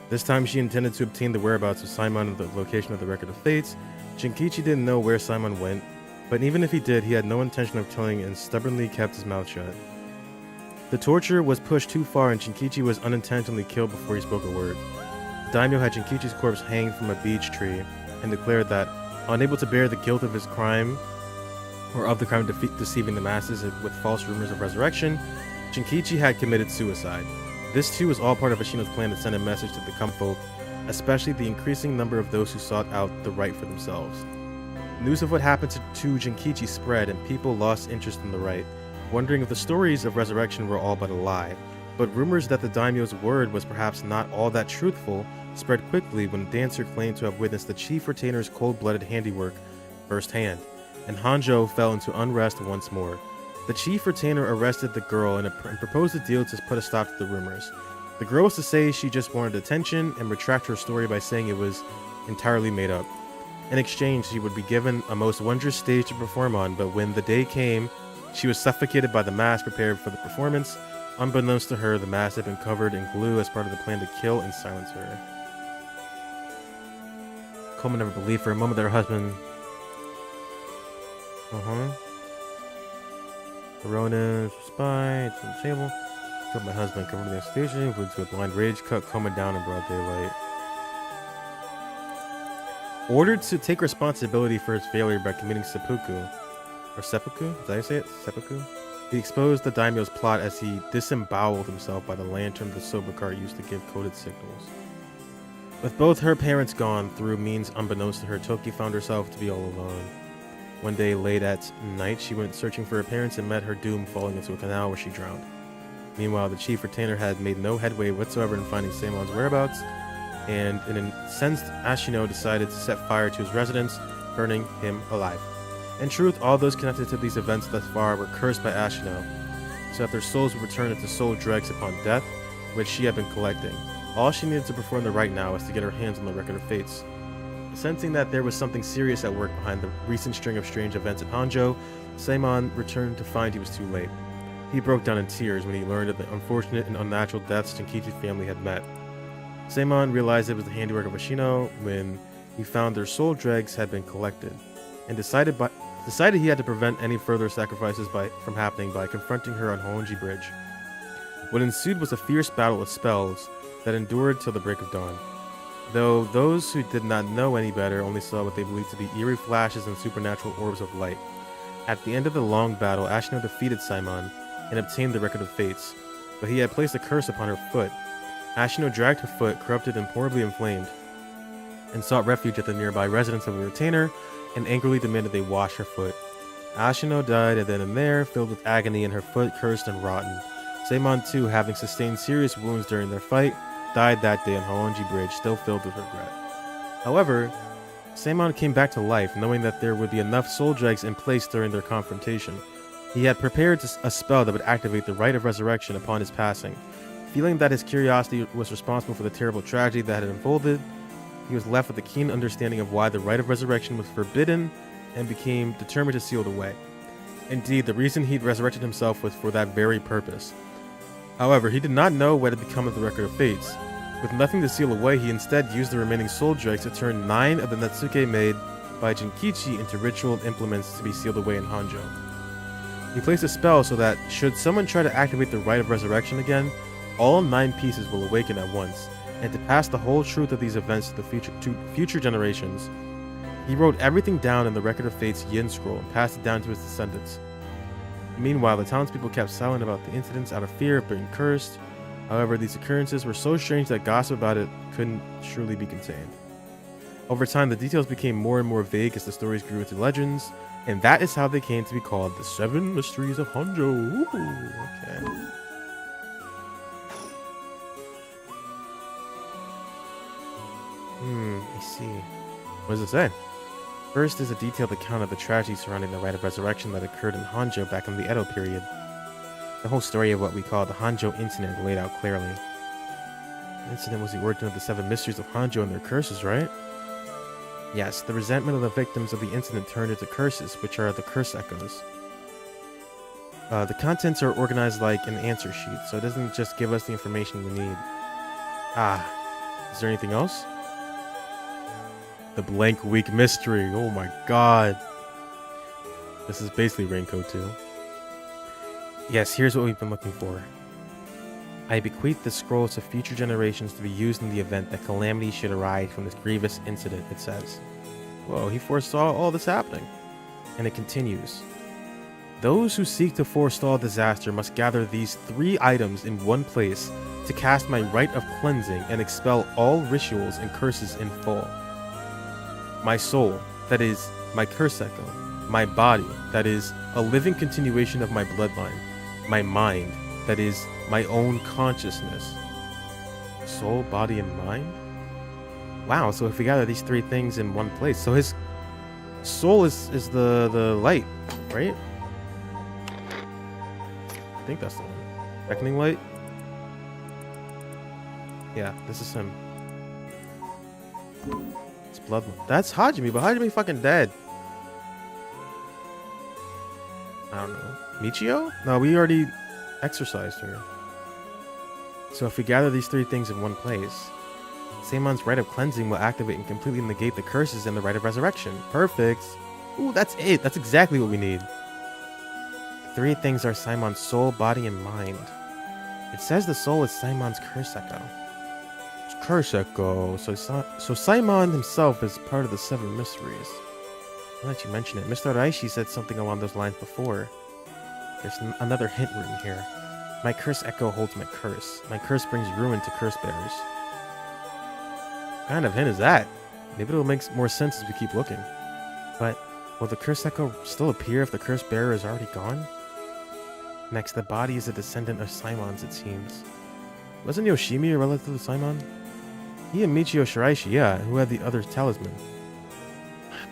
This time she intended to obtain the whereabouts of Simon and the location of the record of fates. Jinkichi didn't know where Simon went, but even if he did, he had no intention of telling and stubbornly kept his mouth shut. The torture was pushed too far and Jinkichi was unintentionally killed before he spoke a word. The daimyo had Jinkichi's corpse hanged from a beech tree and declared that, unable to bear the guilt of his crime, or of the crime of deceiving the masses with false rumors of resurrection, Jinkichi had committed suicide. This too was all part of Ashino's plan to send a message to the common folk, especially the increasing number of those who sought out the right for themselves. News of what happened to Jinkichi spread and people lost interest in the right, wondering if the stories of resurrection were all but a lie. But rumors that the daimyo's word was perhaps not all that truthful spread quickly when Dancer claimed to have witnessed the chief retainer's cold-blooded handiwork firsthand, and Honjo fell into unrest once more. The chief retainer arrested the girl and proposed a deal to put a stop to the rumors. The girl was to say she just wanted attention and retract her story by saying it was entirely made up. In exchange, she would be given a most wondrous stage to perform on, but when the day came, she was suffocated by the mask prepared for the performance. Unbeknownst to her, the mask had been covered in glue as part of the plan to kill and silence her. Coleman never believed for a moment that her husband... Ronan, spy, it's on the table. Killed my husband, covered the station, went to a blind rage, cut Coleman down in broad daylight. Ordered to take responsibility for his failure by committing seppuku. Or seppuku? Is that how you say it? Seppuku? He exposed the daimyo's plot as he disemboweled himself by the lantern the sober cart used to give coded signals. With both her parents gone, through means unbeknownst to her, Toki found herself to be all alone. One day, late at night, she went searching for her parents and met her doom falling into a canal where she drowned. Meanwhile, the chief retainer had made no headway whatsoever in finding Seimon's whereabouts, and an incensed Ashino decided to set fire to his residence, burning him alive. In truth, all those connected to these events thus far were cursed by Ashino, so that their souls would return into soul dregs upon death, which she had been collecting. All she needed to perform the right now was to get her hands on the record of fates. Sensing that there was something serious at work behind the recent string of strange events at Honjo, Seimon returned to find he was too late. He broke down in tears when he learned of the unfortunate and unnatural deaths Jinkichi's family had met. Seimon realized it was the handiwork of Ashino when he found their soul dregs had been collected, and decided he had to prevent any further sacrifices from happening by confronting her on Honji Bridge. What ensued was a fierce battle of spells that endured till the break of dawn. Though those who did not know any better only saw what they believed to be eerie flashes and supernatural orbs of light. At the end of the long battle, Ashino defeated Seimon and obtained the record of fates, but he had placed a curse upon her foot. Ashino dragged her foot, corrupted and horribly inflamed, and sought refuge at the nearby residence of a retainer and angrily demanded they wash her foot. Ashino died then and there, filled with agony and her foot cursed and rotten. Seimon too, having sustained serious wounds during their fight, died that day on Honji Bridge, still filled with regret. However, Seimon came back to life, knowing that there would be enough soul dregs in place during their confrontation. He had prepared a spell that would activate the rite of resurrection upon his passing. Feeling that his curiosity was responsible for the terrible tragedy that had unfolded, he was left with a keen understanding of why the rite of resurrection was forbidden and became determined to seal it away. Indeed, the reason he'd resurrected himself was for that very purpose. However, he did not know what had become of the record of fates. With nothing to seal away, he instead used the remaining soul dregs to turn 9 of the Netsuke made by Jinkichi into ritual implements to be sealed away in Honjo. He placed a spell so that, should someone try to activate the rite of resurrection again, all 9 pieces will awaken at once, and to pass the whole truth of these events to future generations. He wrote everything down in the record of fate's Yin scroll and passed it down to his descendants. Meanwhile, the townspeople kept silent about the incidents out of fear of being cursed. However, these occurrences were so strange that gossip about it couldn't surely be contained. Over time, the details became more and more vague as the stories grew into legends, and that is how they came to be called the 7 Mysteries of Honjo. Ooh, okay. I see. What does it say? First is a detailed account of the tragedy surrounding the rite of resurrection that occurred in Honjo back in the Edo period. The whole story of what we call the Honjo incident laid out clearly. The incident was the origin of the 7 mysteries of Honjo and their curses, right? Yes, the resentment of the victims of the incident turned into curses, which are the curse echoes. The contents are organized like an answer sheet, so it doesn't just give us the information we need. Is there anything else? The blank week mystery. Oh my god. This is basically Raincoat 2. Yes, here's what we've been looking for. I bequeath the scrolls to future generations to be used in the event that calamity should arise from this grievous incident, it says. Whoa, he foresaw all this happening. And it continues. Those who seek to forestall disaster must gather these 3 items in one place to cast my rite of cleansing and expel all rituals and curses in full. My soul, that is, my curse echo. My body, that is, a living continuation of my bloodline. My mind, that is, my own consciousness. Soul, body, and mind? Wow, so if we gather these 3 things in one place, so his soul is the light, right? think that's the one. Beckoning light? Yeah, this is him. It's blood. That's Hajime, but Hajime fucking dead. I don't know. Michio? No, we already exorcised her. So if we gather these three things in one place, Seimon's rite of cleansing will activate and completely negate the curses and the rite of resurrection. Perfect. Ooh, that's it. That's exactly what we need. The three things are Seimon's soul, body, and mind. It says the soul is Seimon's curse echo. It's curse echo. So Seimon himself is part of the seven mysteries. Now that you mention it, Mr. Raishi said something along those lines before. There's another hint written here. My curse echo holds my curse. My curse brings ruin to curse bearers. What kind of hint is that? Maybe it'll make more sense as we keep looking. But will the curse echo still appear if the curse bearer is already gone? Next, the body is a descendant of Seimon's, it seems. Wasn't Yoshimi a relative of Seimon? He and Michio Shiraishi, yeah, who had the other talisman.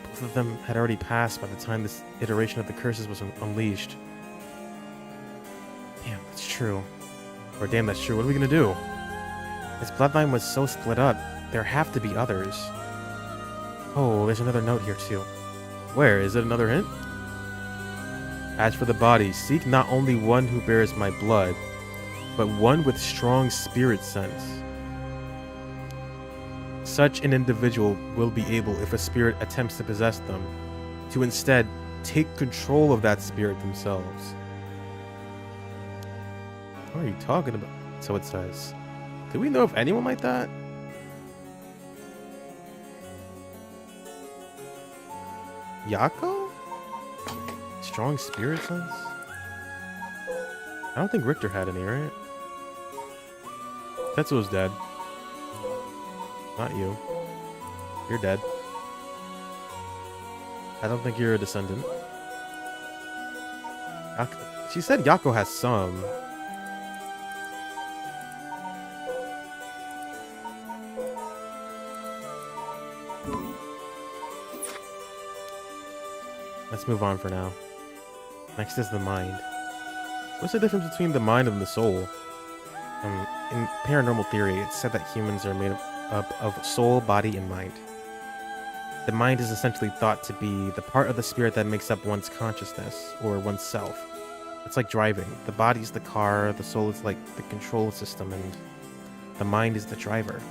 Both of them had already passed by the time this iteration of the curses was unleashed. Damn, that's true. Or damn, that's true. What are we gonna do? His bloodline was so split up, there have to be others. Oh, there's another note here too. Where? Is it another hint? As for the body, seek not only one who bears my blood, but one with strong spirit sense. Such an individual will be able, if a spirit attempts to possess them, to instead take control of that spirit themselves. What are you talking about? So it says. Do we know of anyone like that? Yako? Strong spirit sense? I don't think Richter had any, right? Tetsuo's dead. Not you. You're dead. I don't think you're a descendant. She said Yako has some. Let's move on for now. Next is the mind. What's the difference between the mind and the soul? In paranormal theory, it's said that humans are made up of soul, body, and mind. The mind is essentially thought to be the part of the spirit that makes up one's consciousness, or one's self. It's like driving. The body's the car, the soul is like the control system, and the mind is the driver.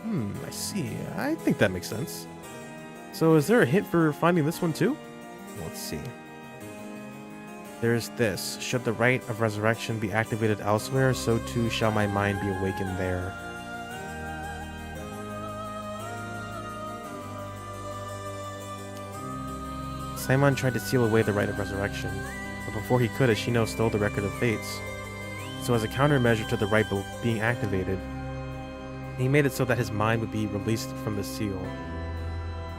I see. I think that makes sense. So is there a hint for finding this one too? Let's see. There's this. Should the rite of resurrection be activated elsewhere, so too shall my mind be awakened there. Seimon tried to seal away the rite of resurrection, but before he could, Ashino stole the record of fates. So as a countermeasure to the rite being activated, he made it so that his mind would be released from the seal.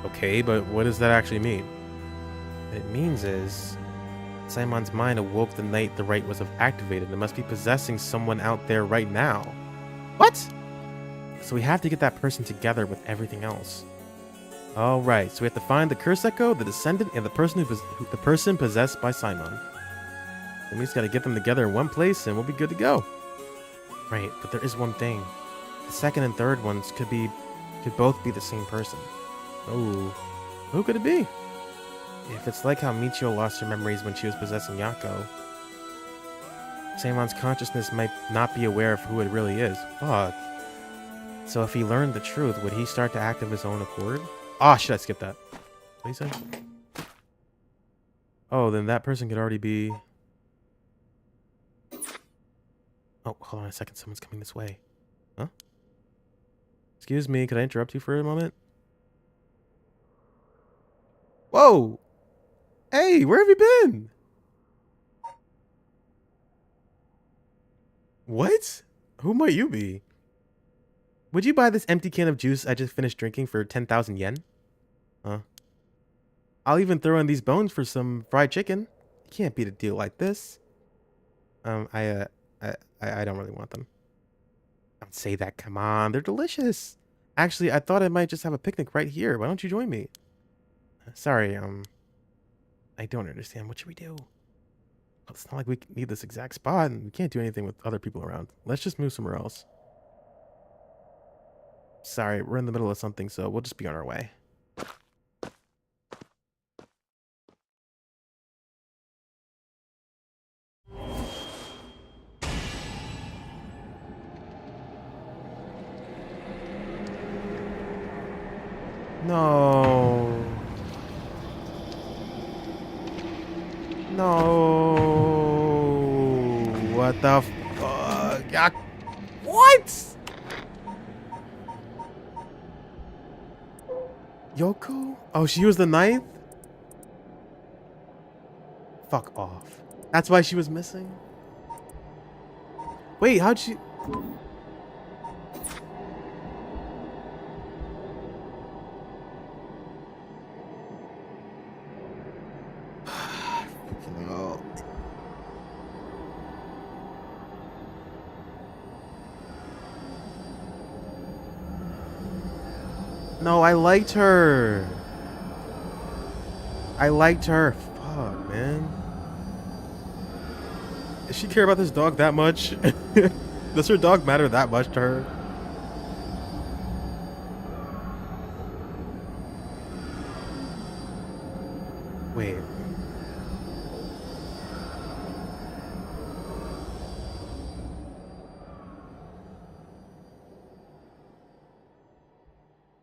Okay, but what does that actually mean? What it means is, Seimon's mind awoke the night the rite was activated and must be possessing someone out there right now. What? So we have to get that person together with everything else. Alright, so we have to find the curse echo, the descendant, and the person possessed by Seimon. And we just gotta get them together in one place and we'll be good to go. Right, but there is one thing. The second and third ones could both be the same person. Oh, who could it be? If it's like how Michio lost her memories when she was possessing Yako, Seimon's consciousness might not be aware of who it really is. Fuck. So if he learned the truth, would he start to act of his own accord? Ah, should I skip that? What do you say? Oh, then that person could already be... Oh, hold on a second. Someone's coming this way. Huh? Excuse me, could I interrupt you for a moment? Whoa! Hey, where have you been? What? Who might you be? Would you buy this empty can of juice I just finished drinking for 10,000 yen? Huh? I'll even throw in these bones for some fried chicken. You can't beat a deal like this. I don't really want them. Don't say that, come on. They're delicious. Actually, I thought I might just have a picnic right here. Why don't you join me? Sorry, I don't understand. What should we do? It's not like we need this exact spot and we can't do anything with other people around. Let's just move somewhere else. Sorry, we're in the middle of something, so we'll just be on our way. No. No. What the fuck? What? Yoko? Oh, she was the ninth? Fuck off. That's why she was missing? Wait, how'd she... No, I liked her. I liked her. Fuck, man. Does she care about this dog that much? Does her dog matter that much to her? Wait.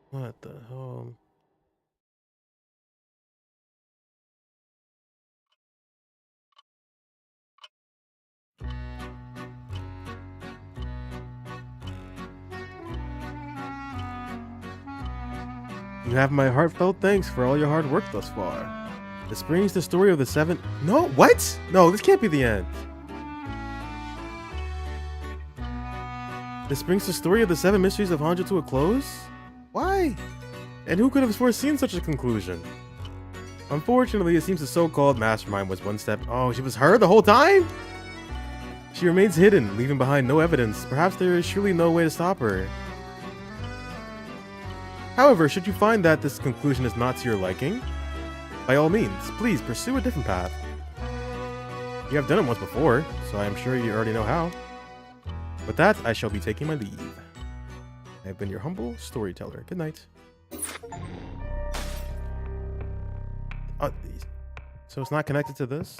What the hell? You have my heartfelt thanks for all your hard work thus far. This brings the story of the seven... No, what? No, this can't be the end. This brings the story of the 7 mysteries of Honjo to a close? Why? And who could have foreseen such a conclusion? Unfortunately, it seems the so-called mastermind was one step... Oh, she was her the whole time? She remains hidden, leaving behind no evidence. Perhaps there is surely no way to stop her. However, should you find that this conclusion is not to your liking, by all means, please pursue a different path. You have done it once before, so I am sure you already know how. With that, I shall be taking my leave. I have been your humble storyteller. Good night. So it's not connected to this?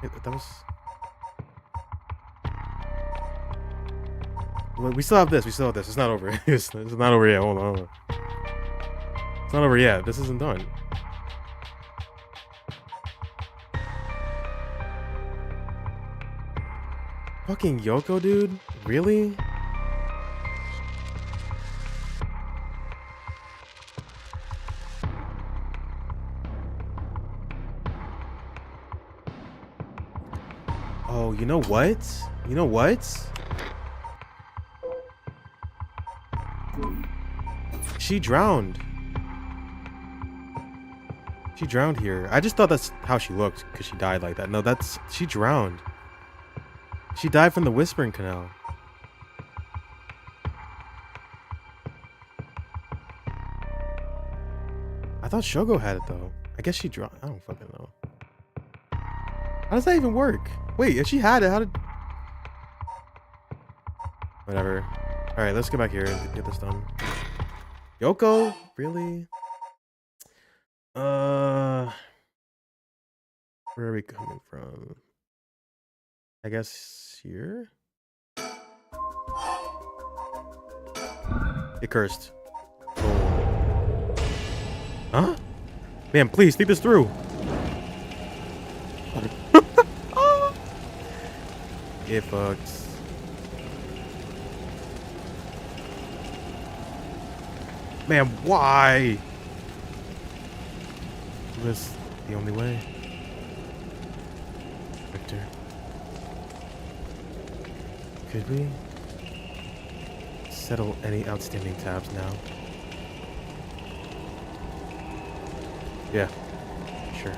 That was... We still have this. We still have this. It's not over. It's not over yet. Hold on. It's not over yet. This isn't done. Fucking Yoko, dude? Really? Oh, you know what? You know what? She drowned. She drowned here. I just thought that's how she looked because she died like that. No, that's... She drowned. She died from the Whispering Canal. I thought Shogo had it though. I guess she drowned. I don't fucking know. How does that even work? Wait, if she had it, how did... Whatever. Alright, let's get back here and get this done. Yoko? Really? Where are we coming from? I guess here? Get cursed. Oh. Huh? Man, please, think this through. Get fucked. Man, why? Was the only way. Victor. Could we settle any outstanding tabs now? Yeah, sure.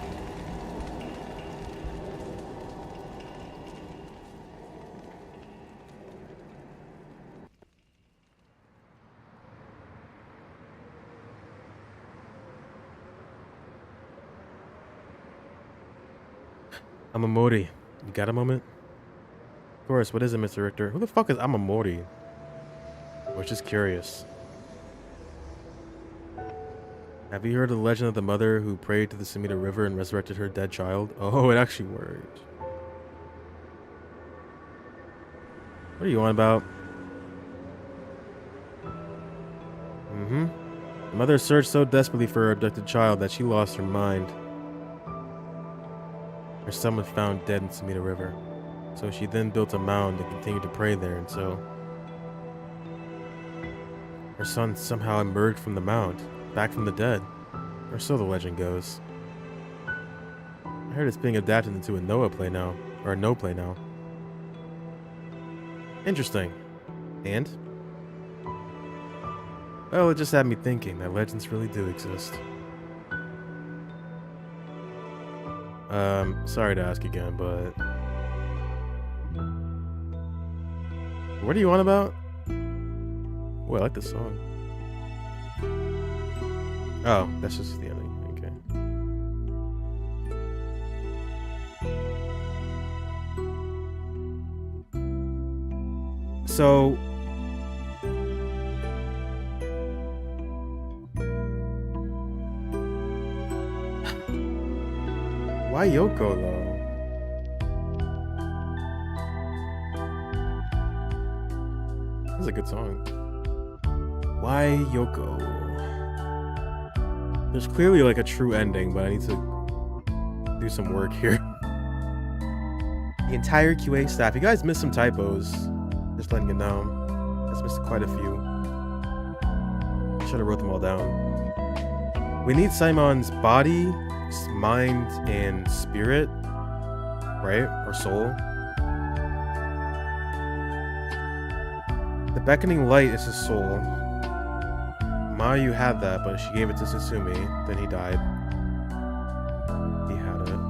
Amamori. You got a moment? Of course, what is it, Mr. Richter? Who the fuck is Amamori? I was just curious. Have you heard of the legend of the mother who prayed to the Sumida River and resurrected her dead child? Oh, it actually worked. What are you on about? Mm-hmm. The mother searched so desperately for her abducted child that she lost her mind. Her son was found dead in Sumida River. So she then built a mound and continued to pray there, and so her son somehow emerged from the mound, back from the dead. Or so the legend goes. I heard it's being adapted into a Noah play now, or a No play now. Interesting. And? Well, it just had me thinking that legends really do exist. Sorry to ask again, but what are you on about? Oh, I like this song. Oh, that's just the ending. Okay. So why Yoko though? This is a good song. Why Yoko? There's clearly like a true ending, but I need to do some work here. The entire QA staff. You guys missed some typos. Just letting you know. I just missed quite a few. Should have wrote them all down. We need Simon's body, mind, and spirit, right? Or soul. The beckoning light is his soul. Mayu had that, but she gave it to Susumi. Then he died. He had it.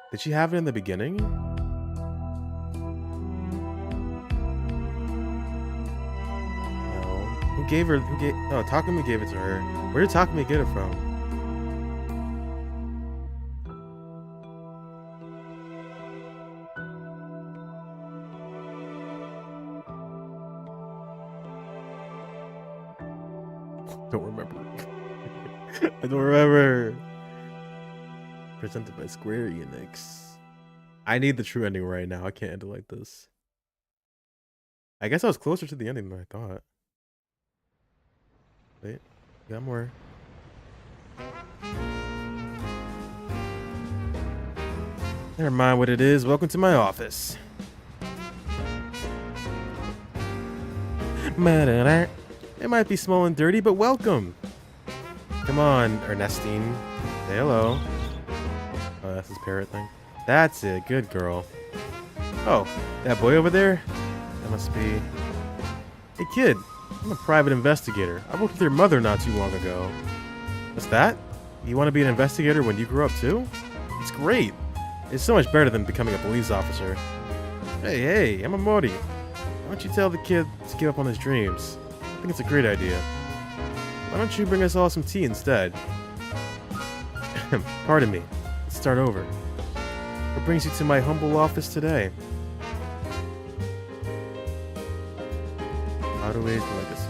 Did she have it in the beginning? No. Who gave her? No, Takumi gave it to her. Where did Takumi get it from? Don't remember. I don't remember. Presented by Square Enix. I need the true ending right now. I can't end it like this. I guess I was closer to the ending than I thought. Wait, got more. Never mind what it is. Welcome to my office. It might be small and dirty, but welcome. Come on, Ernestine. Say hello. Oh, that's his parrot thing. That's it. Good girl. Oh, that boy over there? That must be... Hey, kid. I'm a private investigator. I worked with your mother not too long ago. What's that? You want to be an investigator when you grow up, too? It's great. It's so much better than becoming a police officer. Hey, I'm a Mori. Why don't you tell the kid to give up on his dreams? I think it's a great idea. Why don't you bring us all some tea instead? Pardon me. Let's start over. What brings you to my humble office today? Auto-age legacy.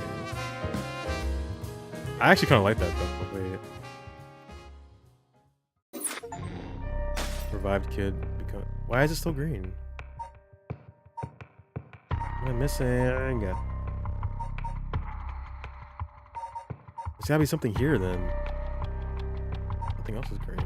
I actually kind of like that though. Wait. Revived kid. Why is it still green? What am I missing? There's gotta be something here then. Nothing else is green.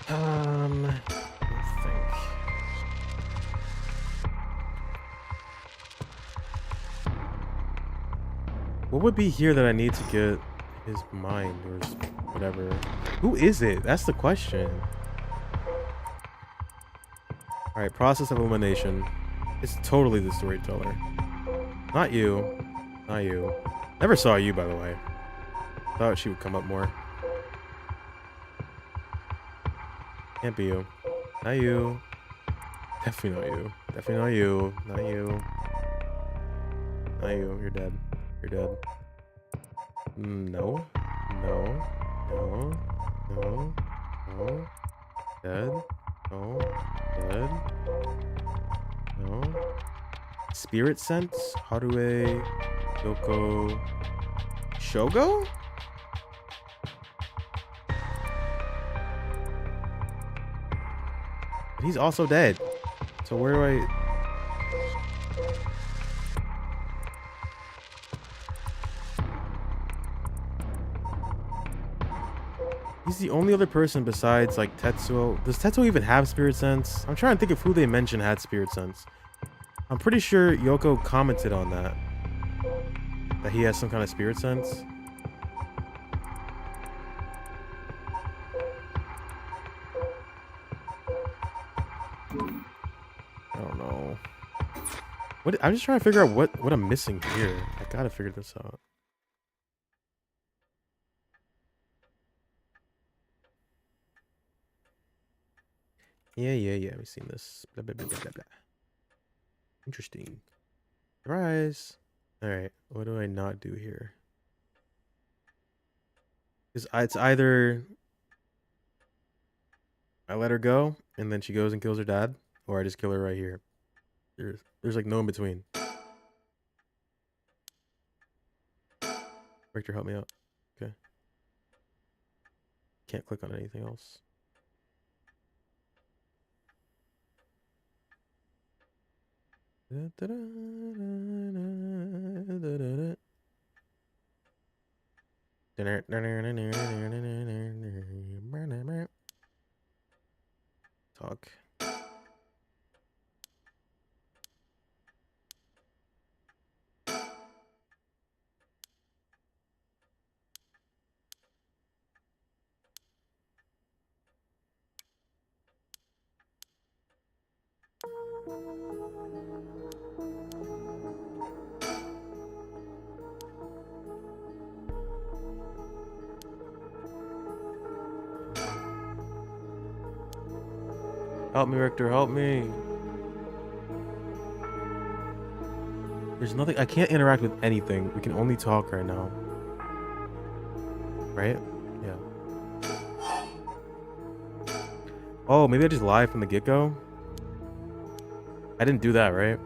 Let me think. What would be here that I need to get his mind or whatever? Who is it? That's the question. Alright, process of elimination. It's totally the storyteller. Not you. Not you. Never saw you, by the way. Thought she would come up more. Can't be you. Not you. Definitely not you. Definitely not you. Not you. Not you. You're dead. You're dead. No. No. No. No. No. Dead. No. Dead. No. Spirit sense? Haruo. Yoko. Shogo? He's also dead. So where do I... He's the only other person besides, like, Tetsuo. Does Tetsuo even have spirit sense? I'm trying to think of who they mentioned had spirit sense. I'm pretty sure Yoko commented on that. That he has some kind of spirit sense. I don't know. What? I'm just trying to figure out what I'm missing here. I gotta figure this out. Yeah. We've seen this. Blah, blah, blah, blah, blah. Interesting. Surprise. Alright. What do I not do here? It's either I let her go and then she goes and kills her dad, or I just kill her right here. There's like no in between. Victor, help me out. Okay. Can't click on anything else. Talk. Help me, Richter, help me. There's nothing, I can't interact with anything. We can only talk right now. Right? Yeah. Oh, maybe I just lied from the get-go? I didn't do that, right?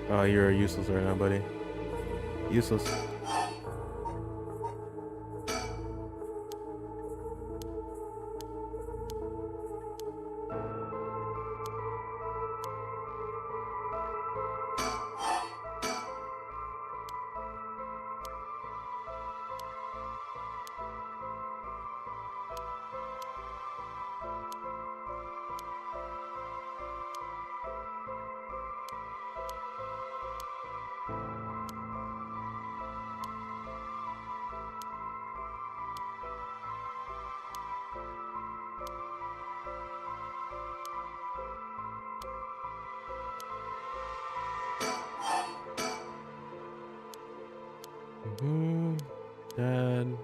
Oh, you're useless right now, buddy. Useless. Dad.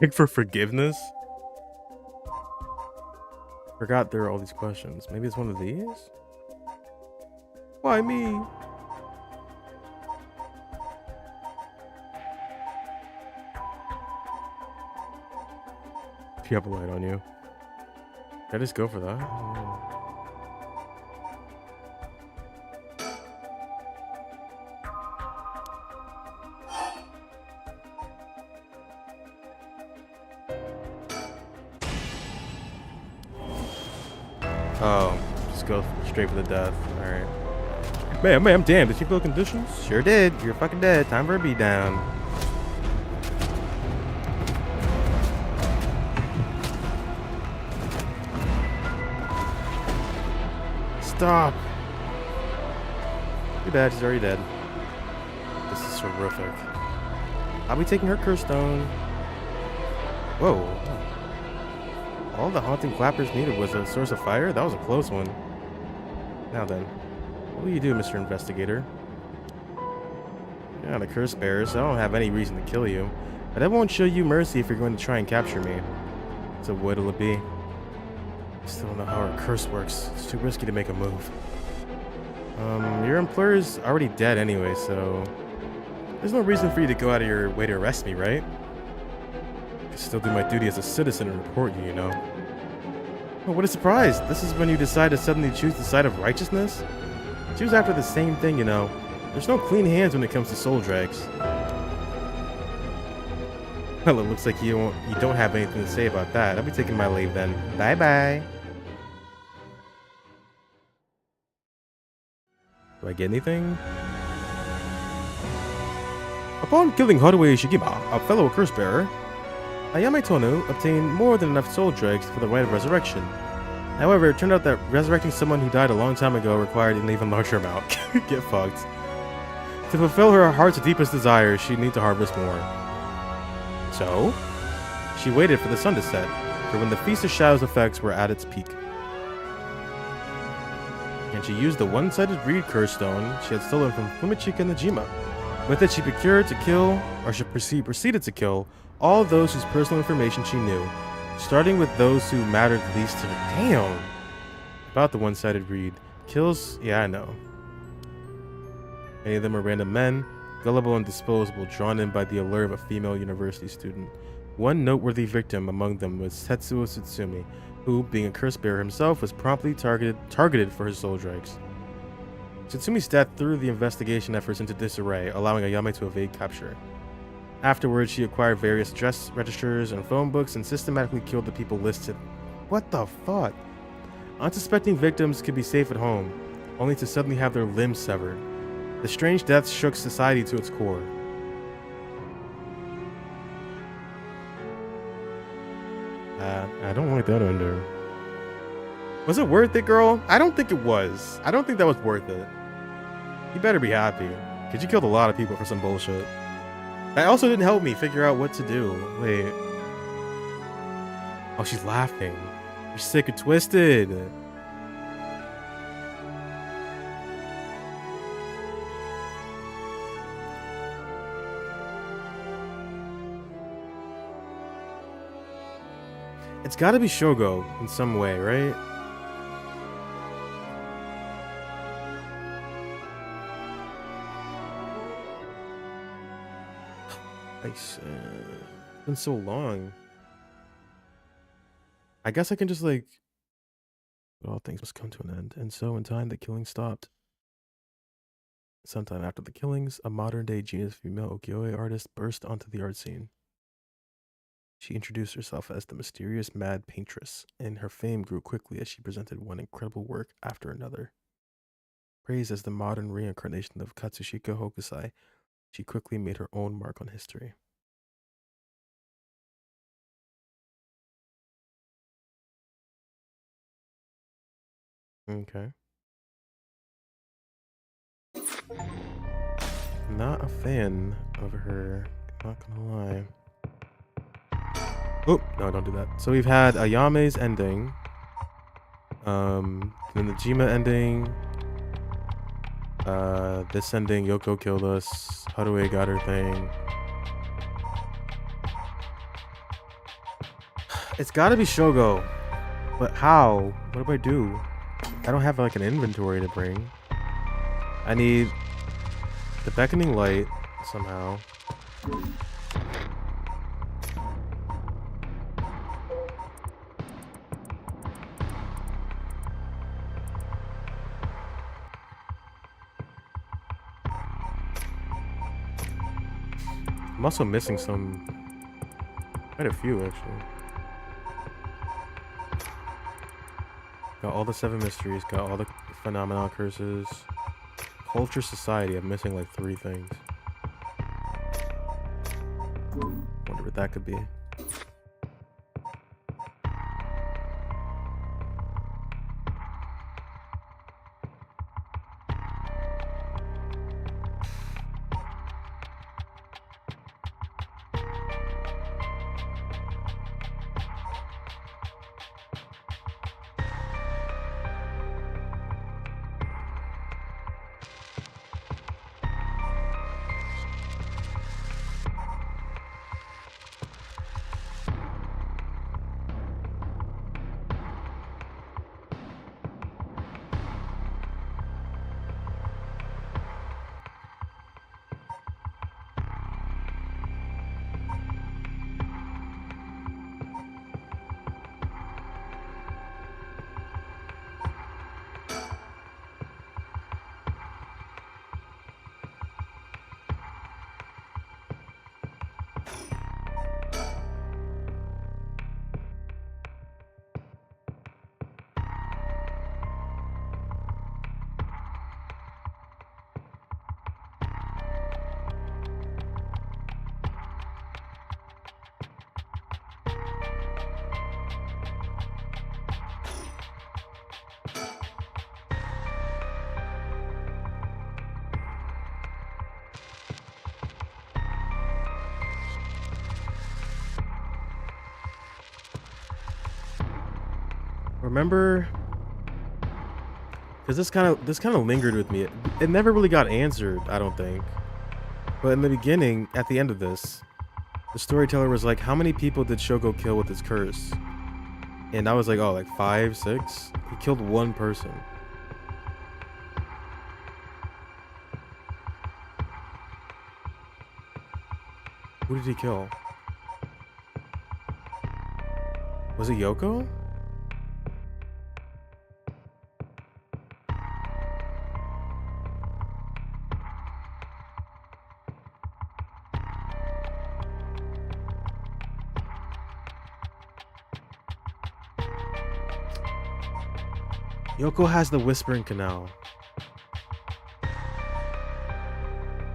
Beg for forgiveness? Forgot there are all these questions. Maybe it's one of these? Why me? Do you have a light on you? Can I just go for that? Oh, just go straight for the death. Alright. Ma'am, damn, did you feel conditions? Sure did. You're fucking dead. Time for a beat down. Stop. Too bad, she's already dead. This is horrific. I'll be taking her curse stone. Whoa. All the haunting clappers needed was a source of fire? That was a close one. Now then, what will you do, Mr. Investigator? You're not a curse bearer, so I don't have any reason to kill you. But I won't show you mercy if you're going to try and capture me. So what'll it be? I still don't know how our curse works. It's too risky to make a move. Your employer's already dead anyway, so there's no reason for you to go out of your way to arrest me, right? I can still do my duty as a citizen and report you, you know. Oh, what a surprise! This is when you decide to suddenly choose the side of righteousness? Choose after the same thing, you know. There's no clean hands when it comes to soul drags. Well, it looks like you don't have anything to say about that. I'll be taking my leave then. Bye-bye. Do I get anything? Upon killing Haruhi Shigima, a fellow curse bearer, Ayame Tonu obtained more than enough soul dregs for the rite of resurrection. However, it turned out that resurrecting someone who died a long time ago required an even larger amount. Get fucked. To fulfill her heart's deepest desires, she'd need to harvest more. So, she waited for the sun to set, for when the Feast of Shadows effects were at its peak. And she used the one-sided reed curse stone she had stolen from Fumichika Najima. With it, she proceeded to kill all those whose personal information she knew, starting with those who mattered least to her. Damn! About the one-sided reed. Kills, yeah, I know. Many of them are random men, gullible and disposable, drawn in by the allure of a female university student. One noteworthy victim among them was Tetsuo Tsutsumi, who, being a curse bearer himself, was promptly targeted for his soul dregs. Tsutsumi's death threw the investigation efforts into disarray, allowing Ayame to evade capture. Afterwards, she acquired various address registers and phone books and systematically killed the people listed. What the fuck? Unsuspecting victims could be safe at home, only to suddenly have their limbs severed. The strange deaths shook society to its core. I don't like that ender. Was it worth it, girl? I don't think it was. I don't think that was worth it. You better be happy, because you killed a lot of people for some bullshit. That also didn't help me figure out what to do. Wait. Oh, she's laughing. You're sick and twisted. It's gotta be Shogo in some way, right? It's been so long. I guess I can just like... But all things must come to an end, and so in time the killing stopped. Sometime after the killings, a modern-day genius female ukiyo-e artist burst onto the art scene. She introduced herself as the mysterious Mad Paintress, and her fame grew quickly as she presented one incredible work after another. Praised as the modern reincarnation of Katsushika Hokusai, she quickly made her own mark on history. Okay. Not a fan of her, not gonna lie. Oh, no, don't do that. So we've had Ayame's ending. Then the Jima ending. This ending, Yoko killed us. Haruhi got her thing. It's gotta be Shogo. But how? What do I do? I don't have like an inventory to bring. I need the beckoning light somehow. I'm also missing quite a few actually. Got all the 7 mysteries, got all the phenomenal curses. Culture society, I'm missing like 3 things. Wonder what that could be. Remember, because this kind of lingered with me. It never really got answered, I don't think. But in the beginning, at the end of this, the storyteller was like, "How many people did Shogo kill with his curse?" And I was like, "Oh, like 5, 6." He killed 1 person. Who did he kill? Was it Yoko? Yoko has the Whispering Canal.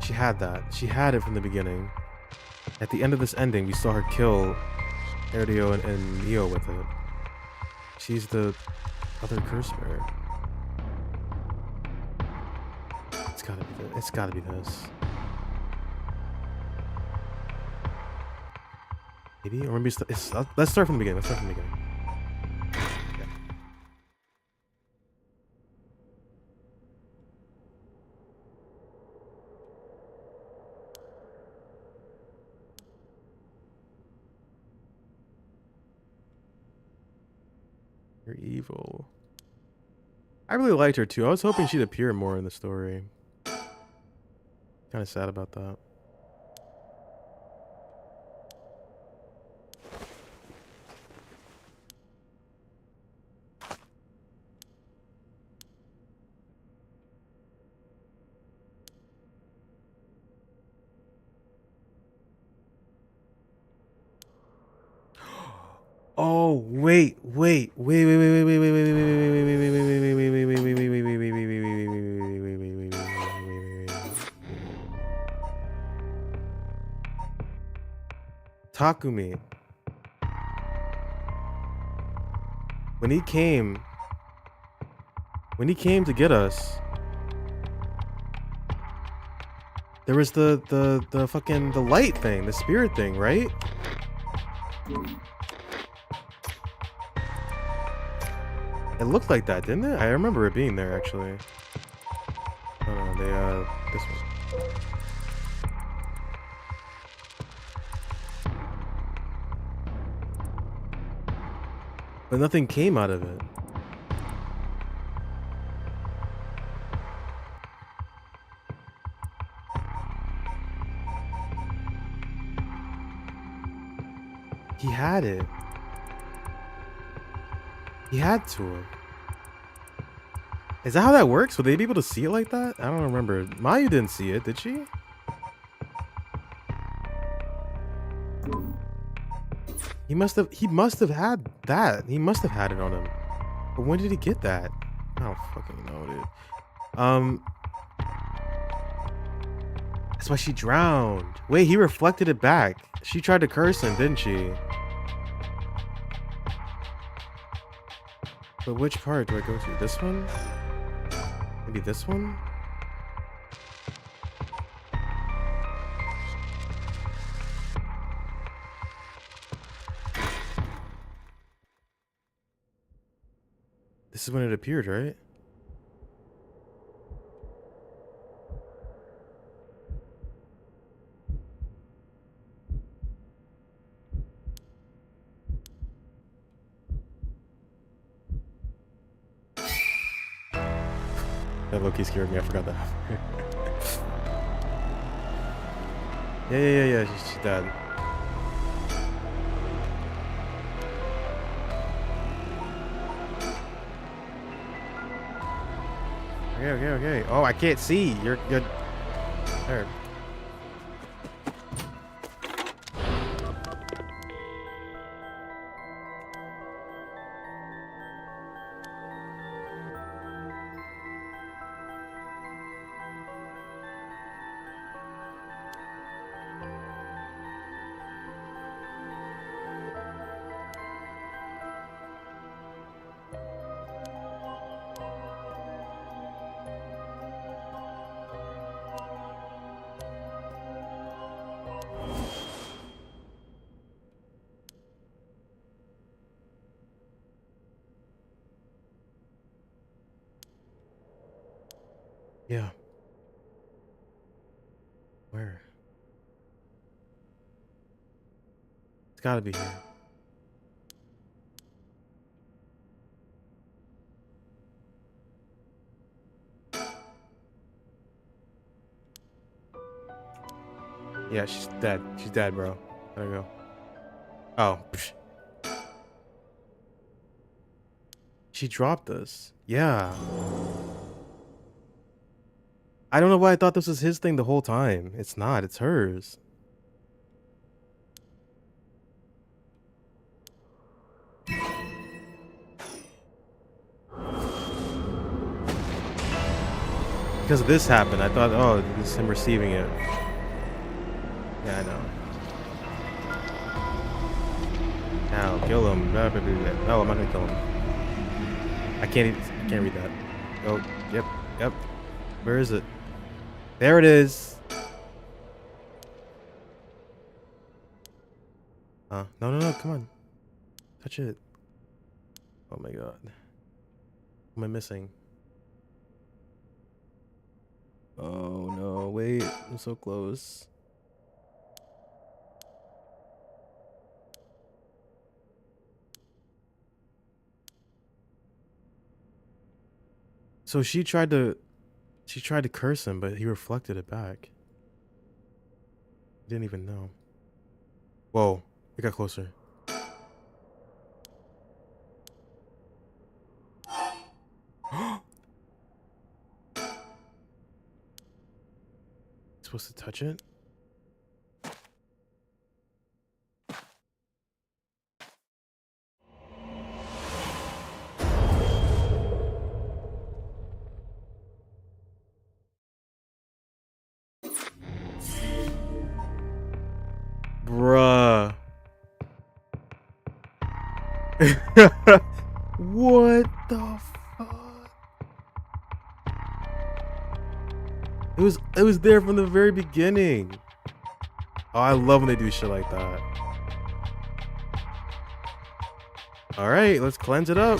She had that. She had it from the beginning. At the end of this ending, we saw her kill Erdio and Neo with it. She's the other curse bearer. It's gotta be this. It's gotta be this. Maybe? Or maybe let's start from the beginning. Let's start from the beginning. You're evil. I really liked her too. I was hoping she'd appear more in the story. Kind of sad about that. Oh, wait. Takumi. When he came to get us, there was the fucking the light thing, the spirit thing, right? It looked like that, didn't it? I remember it being there, actually. Oh no, this one. But nothing came out of it. He had it. He had to have. Is that how that works? Would they be able to see it like that? I don't remember. Mayu didn't see it, did she? He must have had that. He must have had it on him. But when did he get that? I don't fucking know, dude. That's why she drowned. Wait, he reflected it back. She tried to curse him, didn't she? But which part do I go to? This one? Maybe this one? This is when it appeared, right? That low-key scared me. I forgot that. Yeah. She's dead. Okay. Oh, I can't see. You're good. There. Yeah. Where? It's gotta be here. Yeah, she's dead. She's dead, bro. There you go. Oh. Psh. She dropped us. Yeah. I don't know why I thought this was his thing the whole time. It's not. It's hers. Because this happened, I thought, oh, this is him receiving it. Yeah, I know. Now, kill him. No, I'm not gonna kill him. I can't read that. Oh, yep. Where is it? There it is. No, come on. Touch it. Oh my god. What am I missing? Oh no, wait. I'm so close. So she tried to curse him, but he reflected it back. He didn't even know. Whoa, it got closer. Supposed to touch it? Bruh. What the fuck? It was there from the very beginning. Oh, I love when they do shit like that. Alright, let's cleanse it up.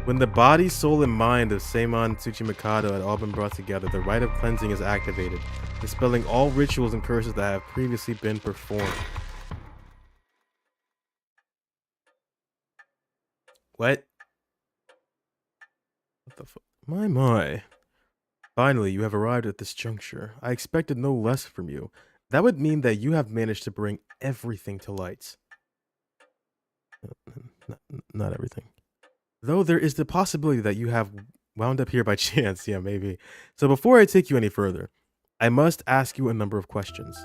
When the body, soul, and mind of Seimon Tsuchimikado had all been brought together, the rite of cleansing is activated, dispelling all rituals and curses that have previously been performed. What? What the fuck? My. Finally, you have arrived at this juncture. I expected no less from you. That would mean that you have managed to bring everything to light. Not everything. Though there is the possibility that you have wound up here by chance. Yeah, maybe. So before I take you any further, I must ask you a number of questions.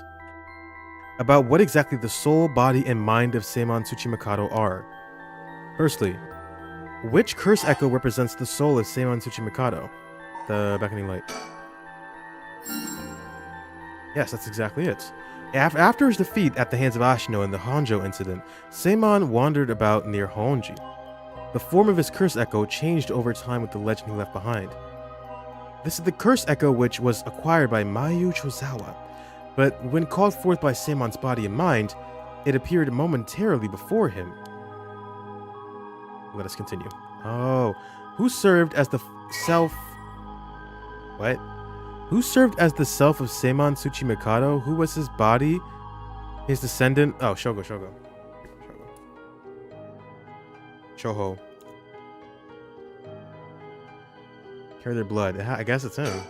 About what exactly the soul, body, and mind of Seimon Tsuchimikado are. Firstly, which curse echo represents the soul of Seimon Tsuchimikado? The beckoning light. Yes, that's exactly it. After his defeat at the hands of Ashino in the Honjo incident, Seimon wandered about near Honji. The form of his curse echo changed over time with the legend he left behind. This is the curse echo which was acquired by Mayu Chozawa, but when called forth by Seimon's body and mind, it appeared momentarily before him. Let us continue. Oh, who served as the self... What? Who served as the self of Seimon Tsuchimikado? Who was his body? His descendant? Oh, Shogo. Shoho. Carry their blood. I guess it's him.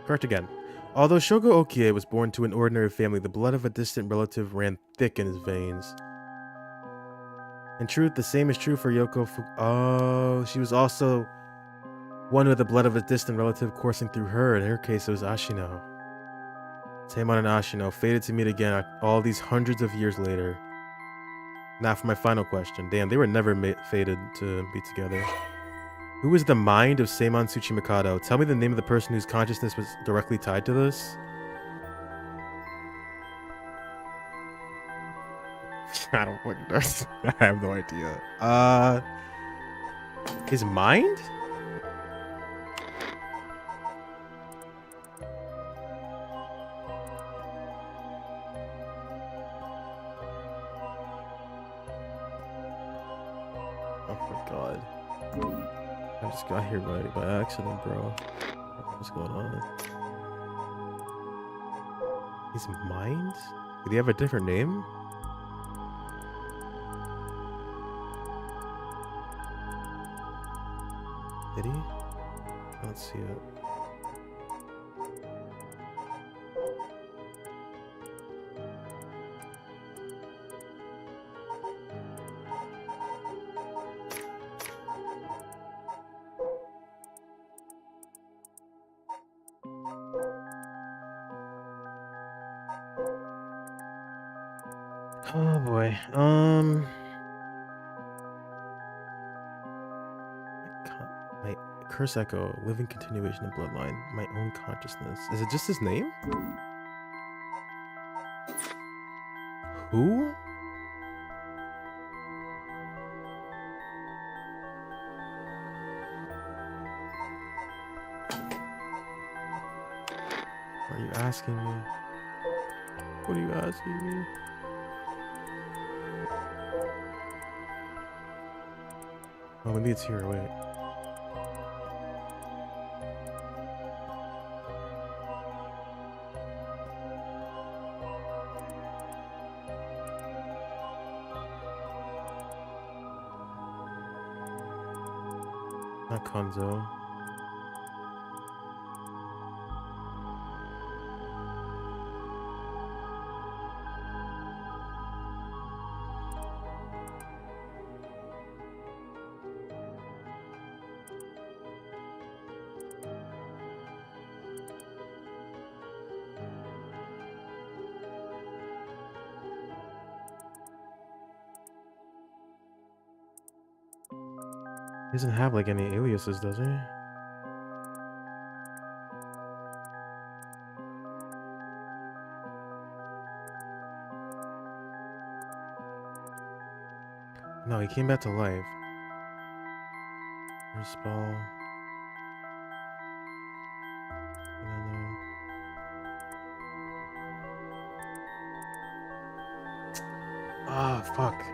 Correct again. Although Shogo Okie was born to an ordinary family, the blood of a distant relative ran thick in his veins. In truth, the same is true for Yoko Oh, she was also one with the blood of a distant relative coursing through her. In her case, it was Ashino. Seimon and Ashino fated to meet again all these hundreds of years later. Now for my final question. Damn, they were never fated to be together. Who is the mind of Seimon Tsuchimikado? Tell me the name of the person whose consciousness was directly tied to this. I don't fucking know. I have no idea. His mind? Oh my god. I just got here by accident, bro. What's going on? His mind? Did he have a different name? Did he? I don't see it. Oh boy. My curse echo, living continuation of bloodline, my own consciousness. Is it just his name? Who? Are you asking me? What are you asking me? Oh, maybe it's here. Wait. Not Konzo. He doesn't have like any aliases, does he? No, he came back to life. Here's spell. Ah, fuck.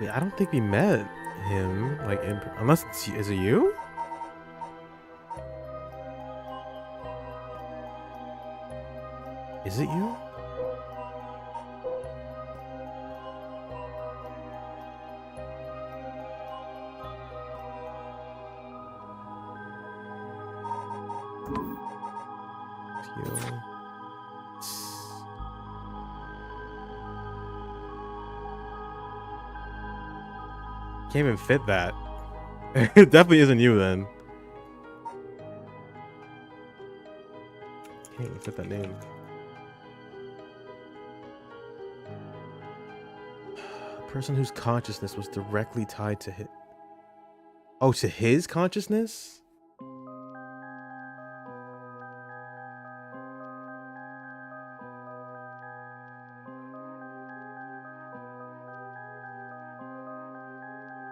Wait, I don't think we met him, like, unless it's, is it you? Is it you? You. Can't even fit that. It definitely isn't you then. Can't even fit that name. A person whose consciousness was directly tied to his. Oh, to his consciousness?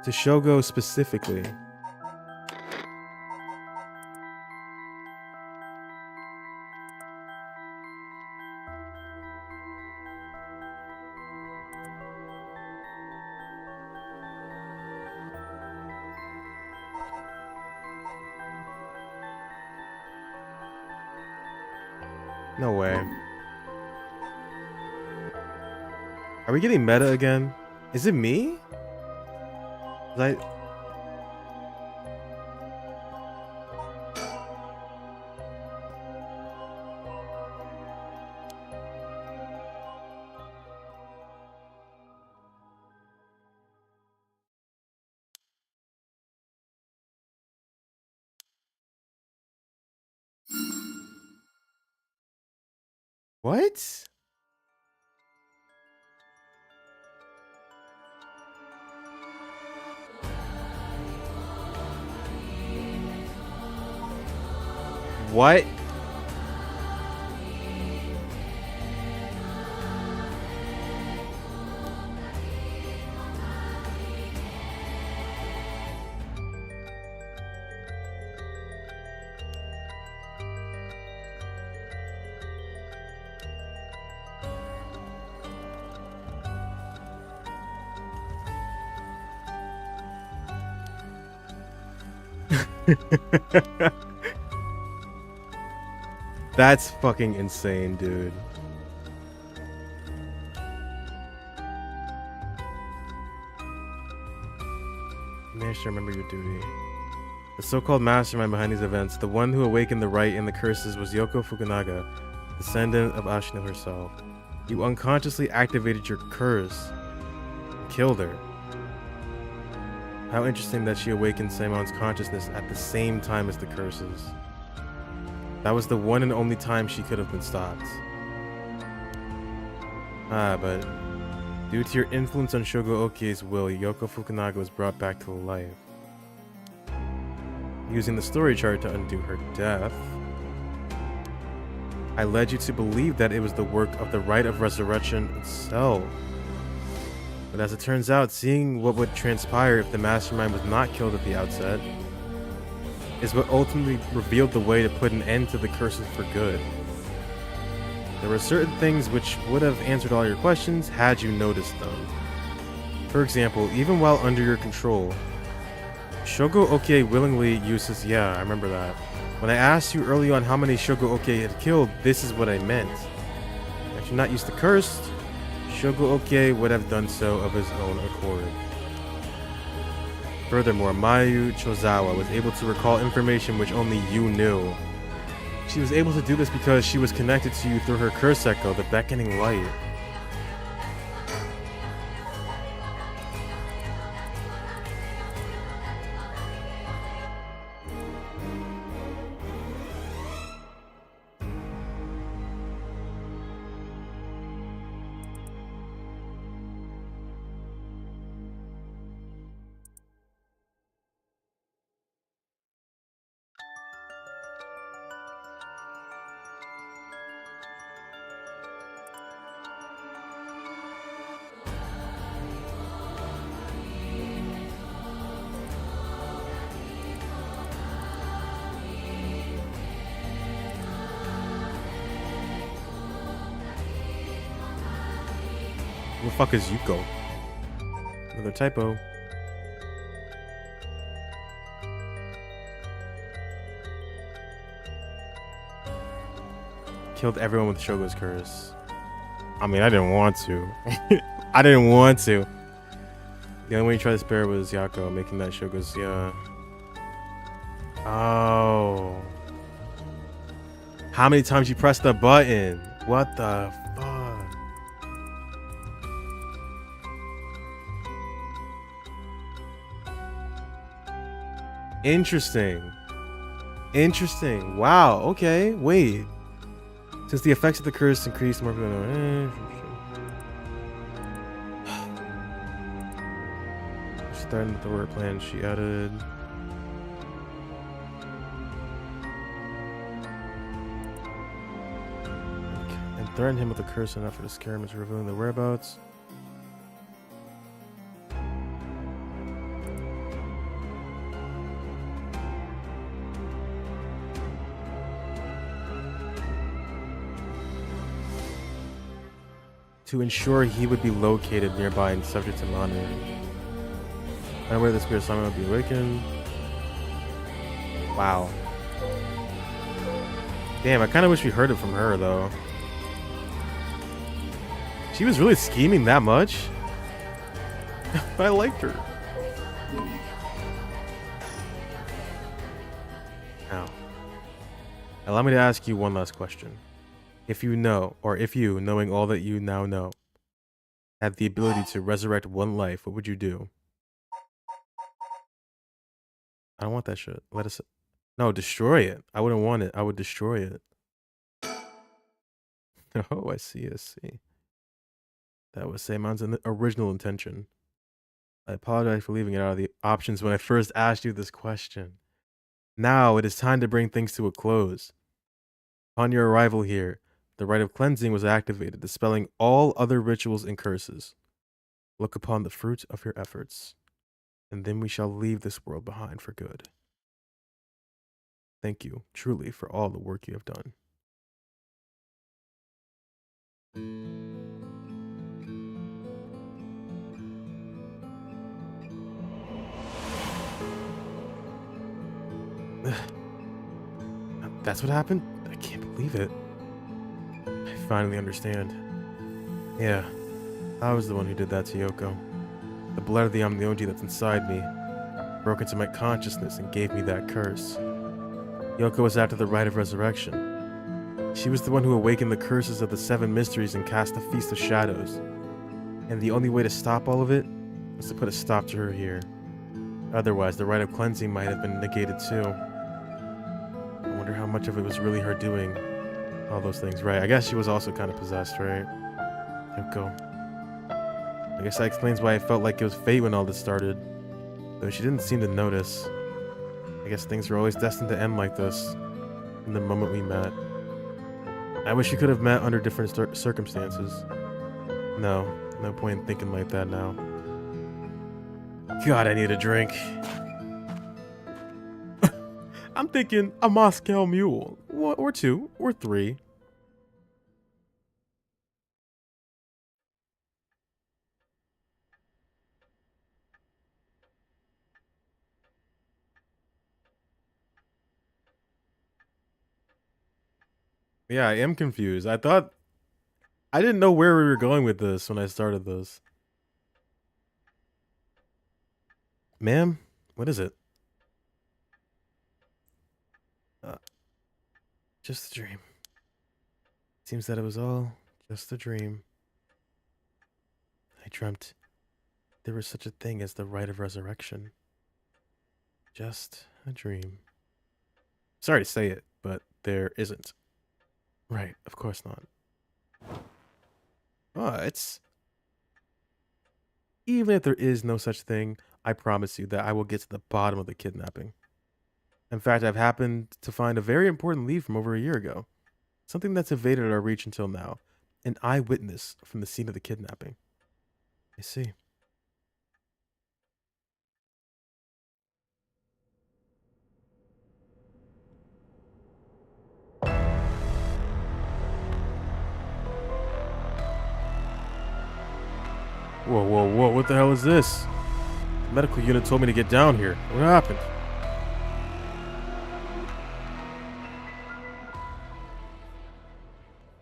To Shogo specifically. No way. Are we getting meta again? Is it me? What? What? That's fucking insane, dude. You managed to remember your duty. The so-called mastermind behind these events, the one who awakened the right and the curses, was Yoko Fukunaga, descendant of Ashino herself. You unconsciously activated your curse and killed her. How interesting that she awakened Seimon's consciousness at the same time as the curses. That was the one and only time she could have been stopped. But due to your influence on Shogo Okie's will, Yoko Fukunaga was brought back to life. Using the story chart to undo her death, I led you to believe that it was the work of the Rite of Resurrection itself. But as it turns out, seeing what would transpire if the mastermind was not killed at the outset is what ultimately revealed the way to put an end to the curses for good. There were certain things which would have answered all your questions had you noticed them. For example, even while under your control, Shogo Okie willingly uses... Yeah, I remember that. When I asked you early on how many Shogo Okie had killed, this is what I meant. Had you not used the curse, Shogo Okie would have done so of his own accord. Furthermore, Mayu Chozawa was able to recall information which only you knew. She was able to do this because she was connected to you through her curse echo, the beckoning light. Who the fuck is Yuko? Another typo. killed everyone with Shogo's curse. I mean, I didn't want to. I didn't want to. The only way he tried to spare was Yako, making that Shogo's, yeah. Oh. How many times you pressed the button? What the fuck? Interesting. Interesting. Wow. Okay. Wait. Since the effects of the curse increased more. Starting with the word plan, she added. And threatened him with a curse enough for to scare him into revealing the whereabouts. To ensure he would be located nearby and subject to monitoring. And where the spirit summon would be awakened. Wow. Damn, I kind of wish we heard it from her, though. She was really scheming that much? But I liked her. Now, allow me to ask you one last question. If you know, or if you, knowing all that you now know, had the ability to resurrect one life, what would you do? I don't want that shit. Let us... No, destroy it. I wouldn't want it. I would destroy it. Oh, I see. I see. That was Seimon's original intention. I apologize for leaving it out of the options when I first asked you this question. Now, it is time to bring things to a close. Upon your arrival here, the rite of cleansing was activated, dispelling all other rituals and curses. Look upon the fruit of your efforts, and then we shall leave this world behind for good. Thank you, truly, for all the work you have done. That's what happened? I can't believe it. I finally understand. Yeah, I was the one who did that to Yoko. The blood of the Omnionji that's inside me broke into my consciousness and gave me that curse. Yoko was after the rite of resurrection. She was the one who awakened the curses of the 7 mysteries and cast the Feast of Shadows. And the only way to stop all of it was to put a stop to her here. Otherwise, the rite of cleansing might have been negated too. I wonder how much of it was really her doing all those things, right? I guess she was also kind of possessed, right? Yoko. I guess that explains why I felt like it was fate when all this started. Though she didn't seem to notice. I guess things were always destined to end like this. In the moment we met. I wish we could have met under different circumstances. No point in thinking like that now. God, I need a drink. I'm thinking a Moscow Mule. Or 2, or 3. Yeah, I am confused. I didn't know where we were going with this when I started this. Ma'am, what is it? Just a dream. Seems that it was all just a dream. I dreamt there was such a thing as the rite of resurrection. Just a dream. Sorry to say it, but there isn't. Right, of course not. But even if there is no such thing, I promise you that I will get to the bottom of the kidnapping. In fact, I've happened to find a very important lead from over a year ago. Something that's evaded our reach until now. An eyewitness from the scene of the kidnapping. I see. Whoa, what the hell is this? The medical unit told me to get down here. What happened?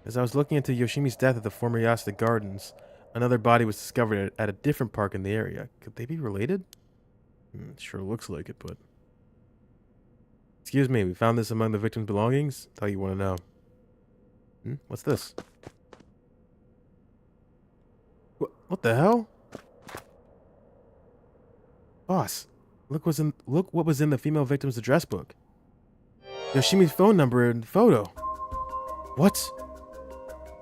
As I was looking into Yoshimi's death at the former Yasuda Gardens, another body was discovered at a different park in the area. Could they be related? Sure looks like it, but... Excuse me, we found this among the victim's belongings? Tell you want to know. What's this? What the hell? Boss, look what was in the female victim's address book. Yoshimi's phone number and photo. What?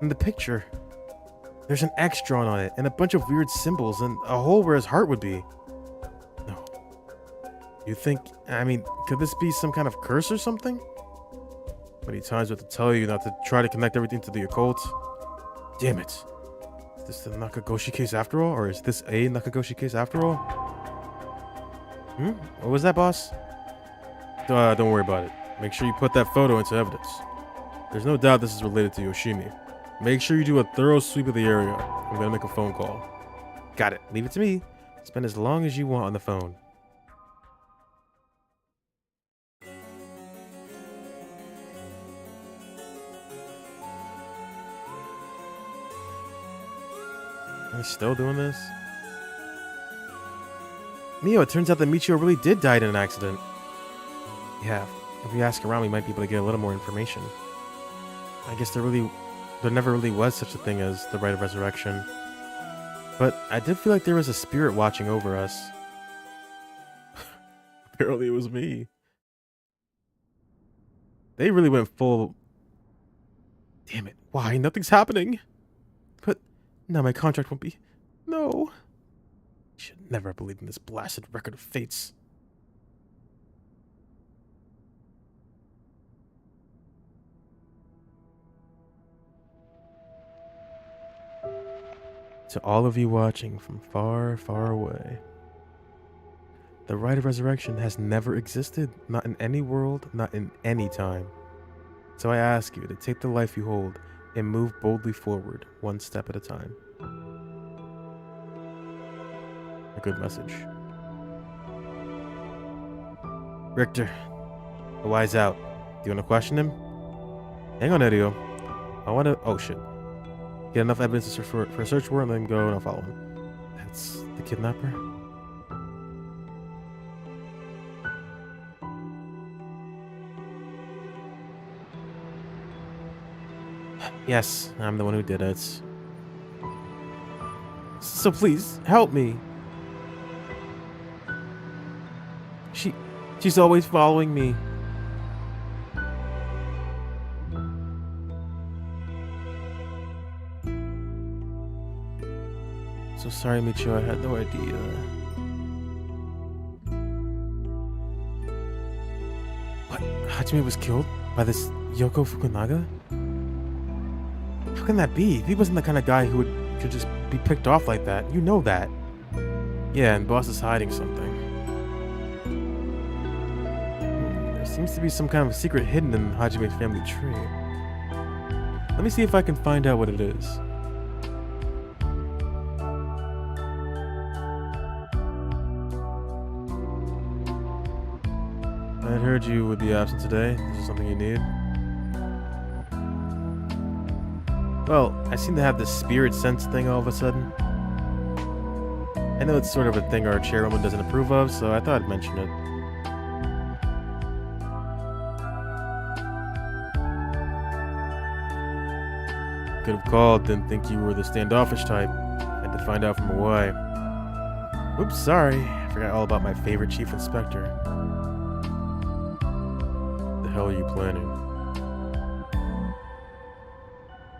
In the picture, there's an X drawn on it and a bunch of weird symbols and a hole where his heart would be. No. You think, could this be some kind of curse or something? How many times do I have to tell you not to try to connect everything to the occult? Damn it. Is this the Nakagoshi case after all? Or is this a Nakagoshi case after all? What was that, boss? Don't worry about it. Make sure you put that photo into evidence. There's no doubt this is related to Yoshimi. Make sure you do a thorough sweep of the area. I'm gonna make a phone call. Got it. Leave it to me. Spend as long as you want on the phone. Are you still doing this? Mio, it turns out that Michio really did die in an accident. Yeah, if we ask around, we might be able to get a little more information. I guess there never really was such a thing as the Rite of Resurrection. But I did feel like there was a spirit watching over us. Apparently it was me. They really went full... Damn it, why? Nothing's happening. But now my contract won't be... No. I should never have believed in this blasted record of fates. To all of you watching from far, far away, the Rite of Resurrection has never existed, not in any world, not in any time. So I ask you to take the life you hold and move boldly forward, one step at a time. A good message. Richter, the wise out. Do you want to question him? Hang on, Edio. I want to... Oh, shit. Get enough evidence for a search warrant, let him go, and I'll follow him. That's the kidnapper? Yes, I'm the one who did it. So please, help me. She's always following me. So sorry, Michio, I had no idea. What? Hajime was killed by this Yoko Fukunaga? How can that be? He wasn't the kind of guy who could just be picked off like that. You know that. Yeah, and boss is hiding something. There seems to be some kind of secret hidden in Hajime's family tree. Let me see if I can find out what it is. I had heard you would be absent today. Is this something you need? Well, I seem to have this spirit sense thing all of a sudden. I know it's sort of a thing our chairwoman doesn't approve of, so I thought I'd mention it. Could have called, didn't think you were the standoffish type. Had to find out from Hawaii. Oops, sorry. I forgot all about my favorite chief inspector. What the hell are you planning?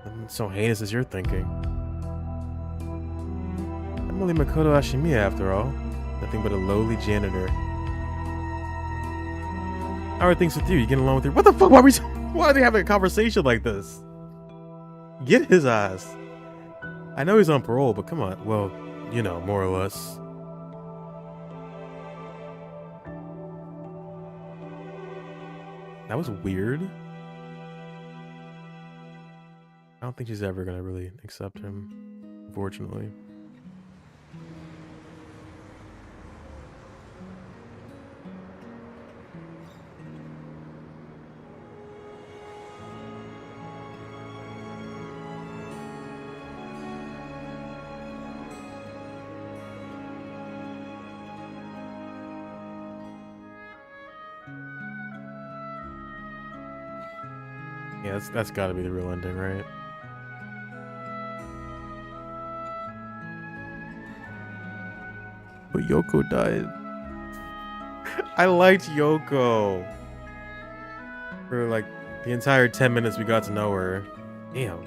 Nothing so heinous as you're thinking. I'm only Makoto Ashimiya after all. Nothing but a lowly janitor. How are things with you? You getting along with her? What the fuck? Why are they having a conversation like this? Get his ass. I know he's on parole, but come on. Well, you know, more or less. That was weird. I don't think she's ever gonna really accept him, unfortunately. Yeah, that's gotta be the real ending, right? But Yoko died. I liked Yoko. For like the entire 10 minutes we got to know her. Damn.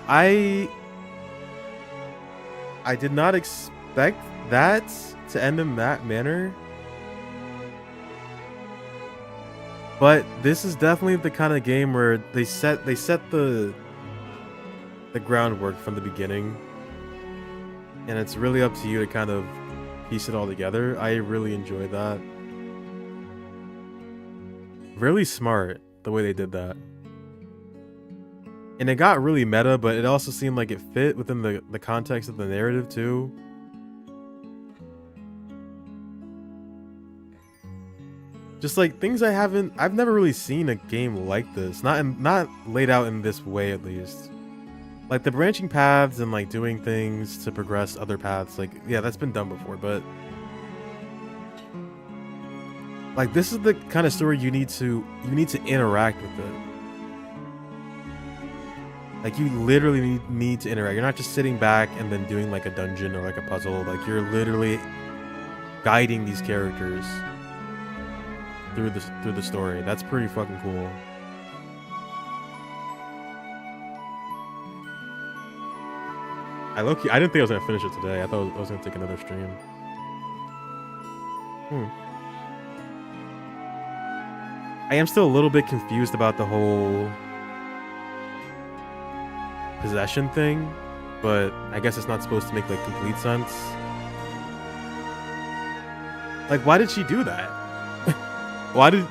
I did not expect that to end in that manner. But this is definitely the kind of game where they set the groundwork from the beginning. And it's really up to you to kind of piece it all together. I really enjoyed that. Really smart the way they did that. And it got really meta, but it also seemed like it fit within the context of the narrative too. Just like things I've never really seen a game like this. Not laid out in this way at least. Like the branching paths and like doing things to progress other paths, like yeah, that's been done before, but like this is the kind of story you need to interact with it. Like you literally need to interact. You're not just sitting back and then doing like a dungeon or like a puzzle. Like you're literally guiding these characters through the story. That's pretty fucking cool. I didn't think I was gonna finish it today. I thought I was gonna take another stream. I am still a little bit confused about the whole possession thing, but I guess it's not supposed to make like complete sense. Like, why did she do that? Why did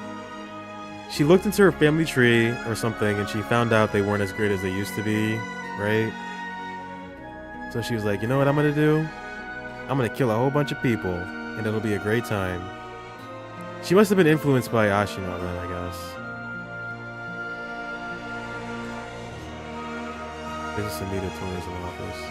she looked into her family tree or something and she found out they weren't as great as they used to be, right? So she was like, you know what I'm gonna do? I'm gonna kill a whole bunch of people and it'll be a great time. She must have been influenced by Ashino then, I guess. There's some needed tourism office.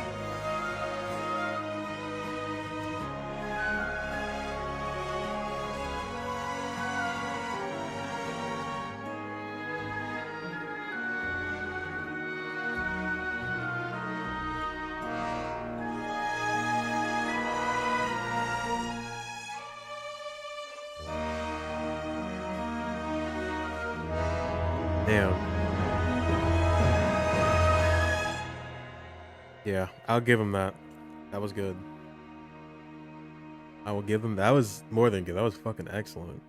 Damn. Yeah, I'll give him that. That was good. I will give him that was more than good. That was fucking excellent.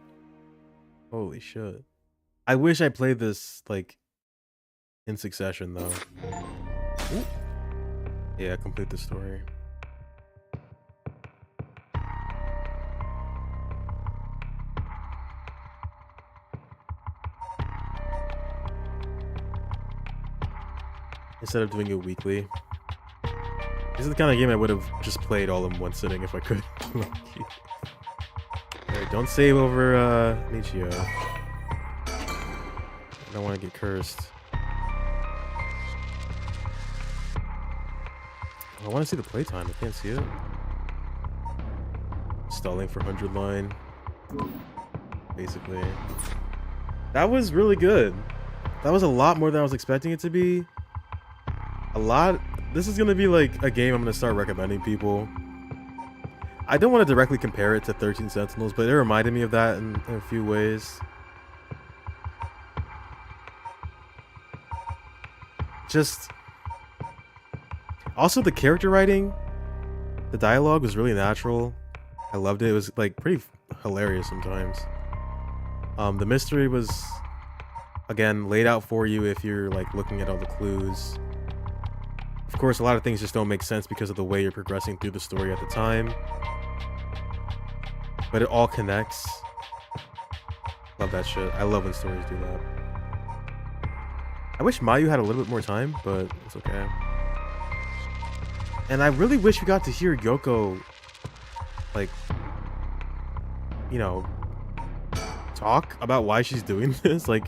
Holy shit. I wish I played this like in succession though. Ooh. Yeah, complete the story. Instead of doing it weekly. This is the kind of game I would have just played all in one sitting if I could. Alright, don't save over Nichio. I don't want to get cursed. I want to see the playtime. I can't see it. Stalling for 100 line. Basically. That was really good. That was a lot more than I was expecting it to be. A lot. This is gonna be like a game I'm gonna start recommending people. I don't want to directly compare it to 13 Sentinels, but it reminded me of that in a few ways. Just also the character writing, the dialogue was really natural. I loved it. It was like pretty hilarious sometimes. The mystery was again laid out for you if you're like looking at all the clues. Of course, a lot of things just don't make sense because of the way you're progressing through the story at the time. But it all connects. Love that shit. I love when stories do that. I wish Mayu had a little bit more time, but it's okay. And I really wish we got to hear Yoko, like, you know, talk about why she's doing this. Like,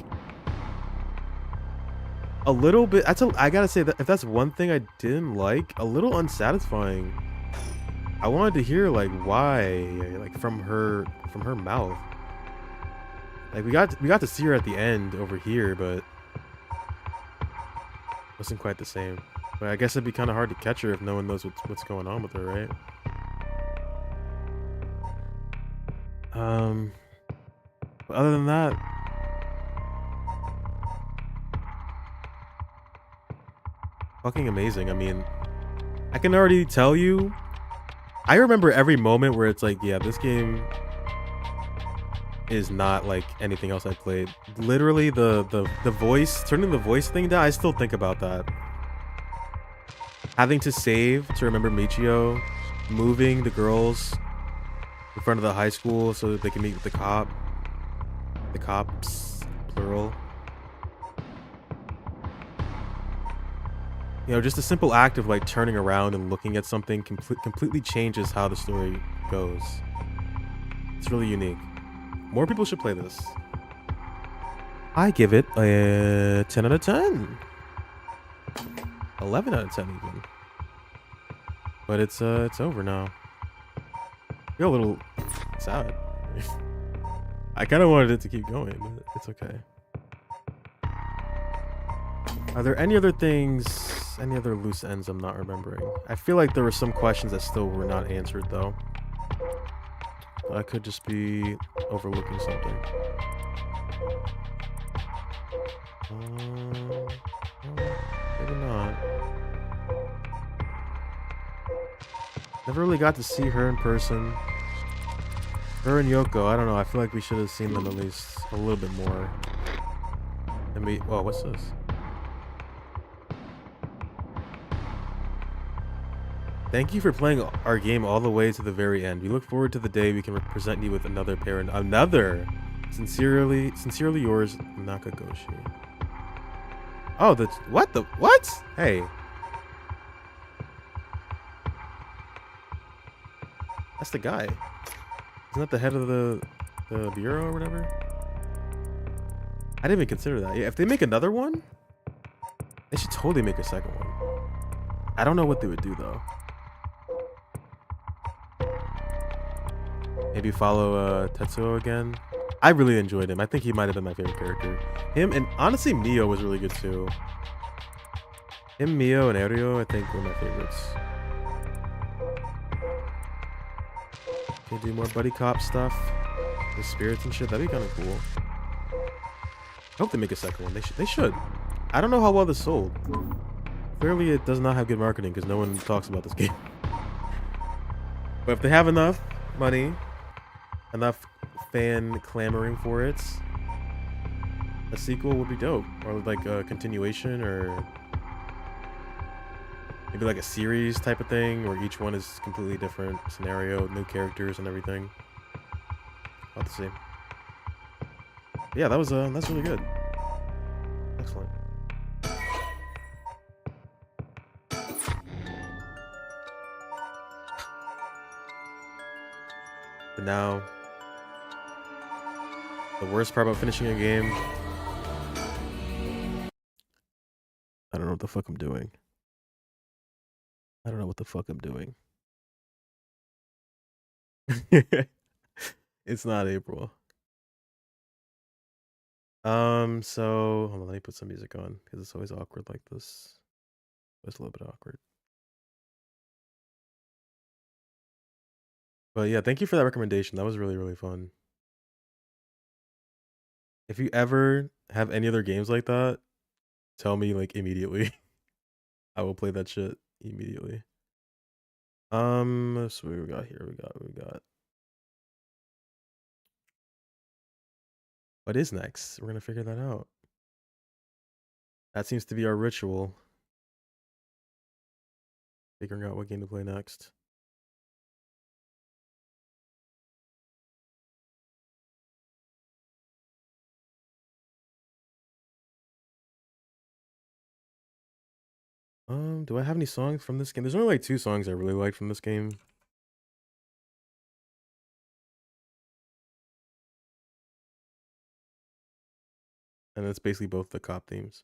a little bit. I gotta say that if that's one thing I didn't like, a little unsatisfying. I wanted to hear like why, like from her mouth. Like we got to see her at the end over here, but wasn't quite the same. But I guess it'd be kind of hard to catch her if no one knows what's going on with her, right? But other than that, fucking amazing. I mean, I can already tell you, I remember every moment where it's like, yeah, this game is not like anything else I played. Literally, the voice, turning the voice thing down, I still think about that. Having to save to remember Michio, moving the girls in front of the high school so that they can meet with the cops, plural. You know, just a simple act of like turning around and looking at something completely changes how the story goes. It's really unique. More people should play this. I give it a 10 out of 10. 11 out of 10 even. But it's over now. I feel a little sad. I kind of wanted it to keep going, but it's okay. Are there any other things, any other loose ends I'm not remembering? I feel like there were some questions that still were not answered, though. I could just be overlooking something. Maybe not. Never really got to see her in person. Her and Yoko, I don't know. I feel like we should have seen them at least a little bit more. And we, whoa, what's this? Thank you for playing our game all the way to the very end. We look forward to the day we can present you with another sincerely yours, Nakagoshi. Oh, that's what? Hey, that's the guy. Isn't that the head of the bureau or whatever? I didn't even consider that. Yeah, if they make another one, they should totally make a second one. I don't know what they would do though. Maybe follow Tetsuo again. I really enjoyed him. I think he might have been my favorite character. Him and honestly Mio was really good too. Him, Mio, and Eryo I think were my favorites. Can do more buddy cop stuff. The spirits and shit. That'd be kind of cool. I hope they make a second one. They should. I don't know how well this sold. Clearly it does not have good marketing because no one talks about this game. But if they have enough money, enough fan clamoring for it, a sequel would be dope. Or like a continuation, or maybe like a series type of thing where each one is completely different scenario, new characters and everything. I'll have to see. But yeah, that's really good. Excellent. But now, the worst part about finishing a game, I don't know what the fuck I'm doing. I don't know what the fuck I'm doing. It's not April. So hold on, let me put some music on because it's always awkward like this. It's a little bit awkward. But yeah, thank you for that recommendation. That was really, really fun. If you ever have any other games like that, tell me like immediately. I will play that shit immediately. So what we got here? We got. What is next? We're gonna figure that out. That seems to be our ritual. Figuring out what game to play next. Do I have any songs from this game? There's only like 2 songs I really like from this game. And it's basically both the cop themes.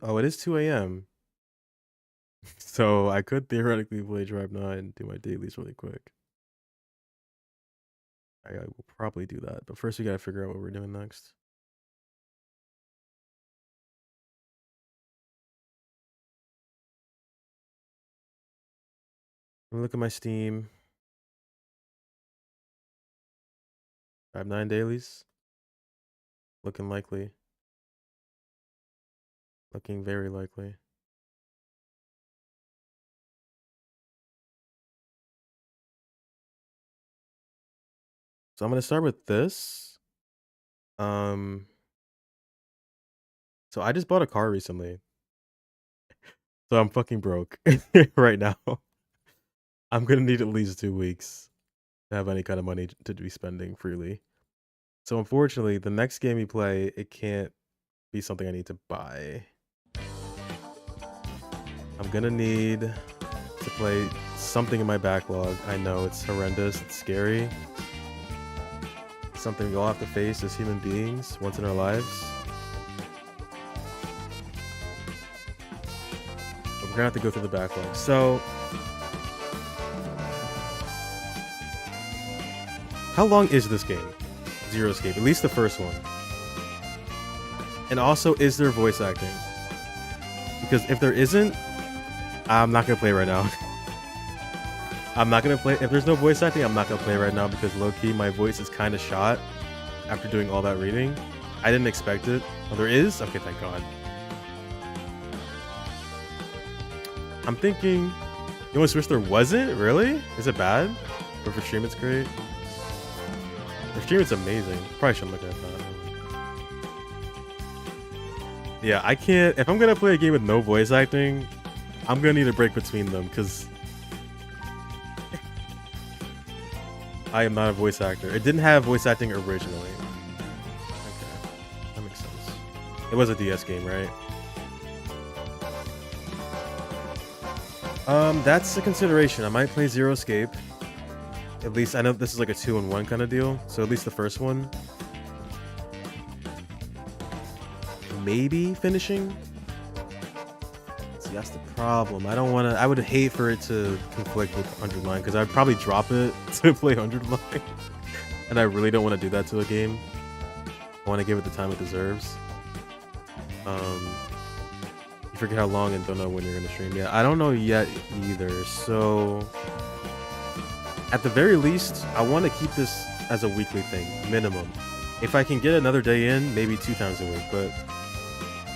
Oh, it is 2 a.m. So I could theoretically play Drive 9 and do my dailies really quick. I will probably do that. But first we gotta figure out what we're doing next. Let me look at my Steam. I have 9 dailies. Looking likely. Looking very likely. So I'm gonna start with this. So I just bought a car recently. So I'm fucking broke right now. I'm gonna need at least 2 weeks to have any kind of money to be spending freely. So unfortunately, the next game we play, it can't be something I need to buy. I'm gonna need to play something in my backlog. I know it's horrendous, it's scary. It's something we all have to face as human beings once in our lives. But we're gonna have to go through the backlog. So, how long is this game? Zero Escape, at least the first one. And also, is there voice acting? Because if there isn't, I'm not gonna play right now. I'm not gonna play. If there's no voice acting, I'm not gonna play right now because low-key my voice is kind of shot after doing all that reading. I didn't expect it. Oh, there is? Okay, thank God. I'm thinking, you almost wish there wasn't? Really? Is it bad? But for stream, it's great. For stream, it's amazing. Probably shouldn't look at that. Yeah, I can't. If I'm gonna play a game with no voice acting, I'm gonna need a break between them because I am not a voice actor. It didn't have voice acting originally. Okay, that makes sense. It was a DS game, right? That's a consideration. I might play Zero Escape. At least I know this is like a 2-in-1 kind of deal. So at least the first one. Maybe finishing. See, that's the problem. I don't want to. I would hate for it to conflict with 100 line because I'd probably drop it to play 100 line, and I really don't want to do that to a game. I want to give it the time it deserves. You forget how long and don't know when you're gonna stream. Yeah, I don't know yet either. So at the very least, I want to keep this as a weekly thing, minimum. If I can get another day in, maybe 2 times a week, but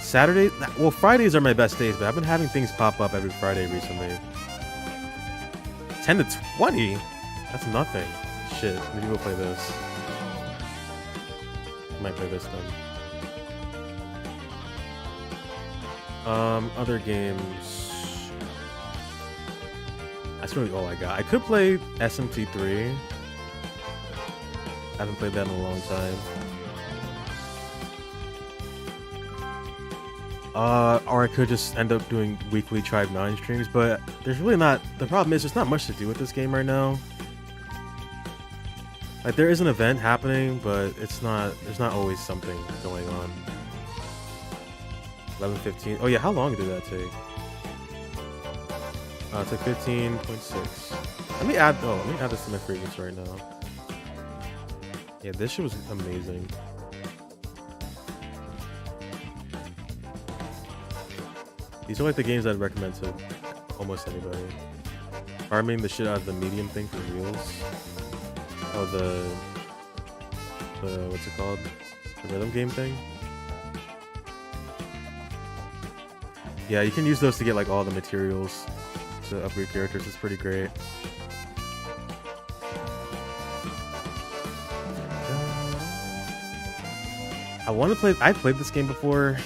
Saturdays, well, Fridays are my best days, but I've been having things pop up every Friday recently. 10 to 20? That's nothing. Shit, maybe we'll play this. I might play this then. Other games. That's really all I got. I could play SMT3. I haven't played that in a long time. Or I could just end up doing weekly Tribe 9 streams, but there's really not. The problem is there's not much to do with this game right now. Like, there is an event happening, but it's not. There's not always something going on. 11:15. Oh yeah, how long did that take? It took 15.6. Let me add. Oh, let me add this to my favorites right now. Yeah, this shit was amazing. These are like the games I'd recommend to almost anybody. Farming the shit out of the medium thing for reals. Oh, the what's it called? The rhythm game thing. Yeah, you can use those to get like all the materials to upgrade characters. It's pretty great. I want to play. I played this game before,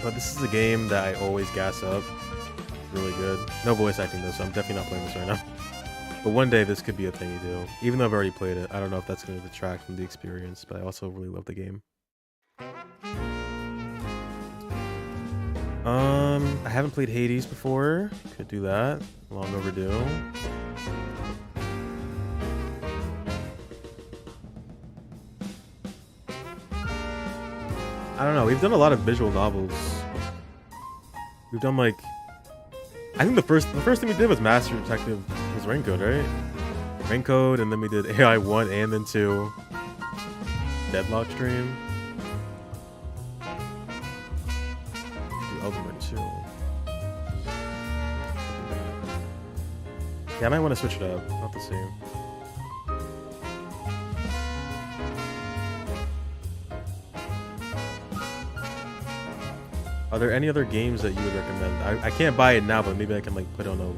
but this is a game that I always gas up. It's really good. No voice acting though, so I'm definitely not playing this right now. But one day this could be a thing you do. Even though I've already played it, I don't know if that's going to detract from the experience, but I also really love the game. I haven't played Hades before. Could do that. Long overdue. I don't know. We've done a lot of visual novels. We've done like, I think the first thing we did was Master Detective was Raincoat, right? Rain Code, and then we did AI 1 and then 2. Deadlock stream. Do Ultimate 2. Yeah, I might want to switch it up. I'll have to see. Are there any other games that you would recommend? I can't buy it now, but maybe I can like put it on a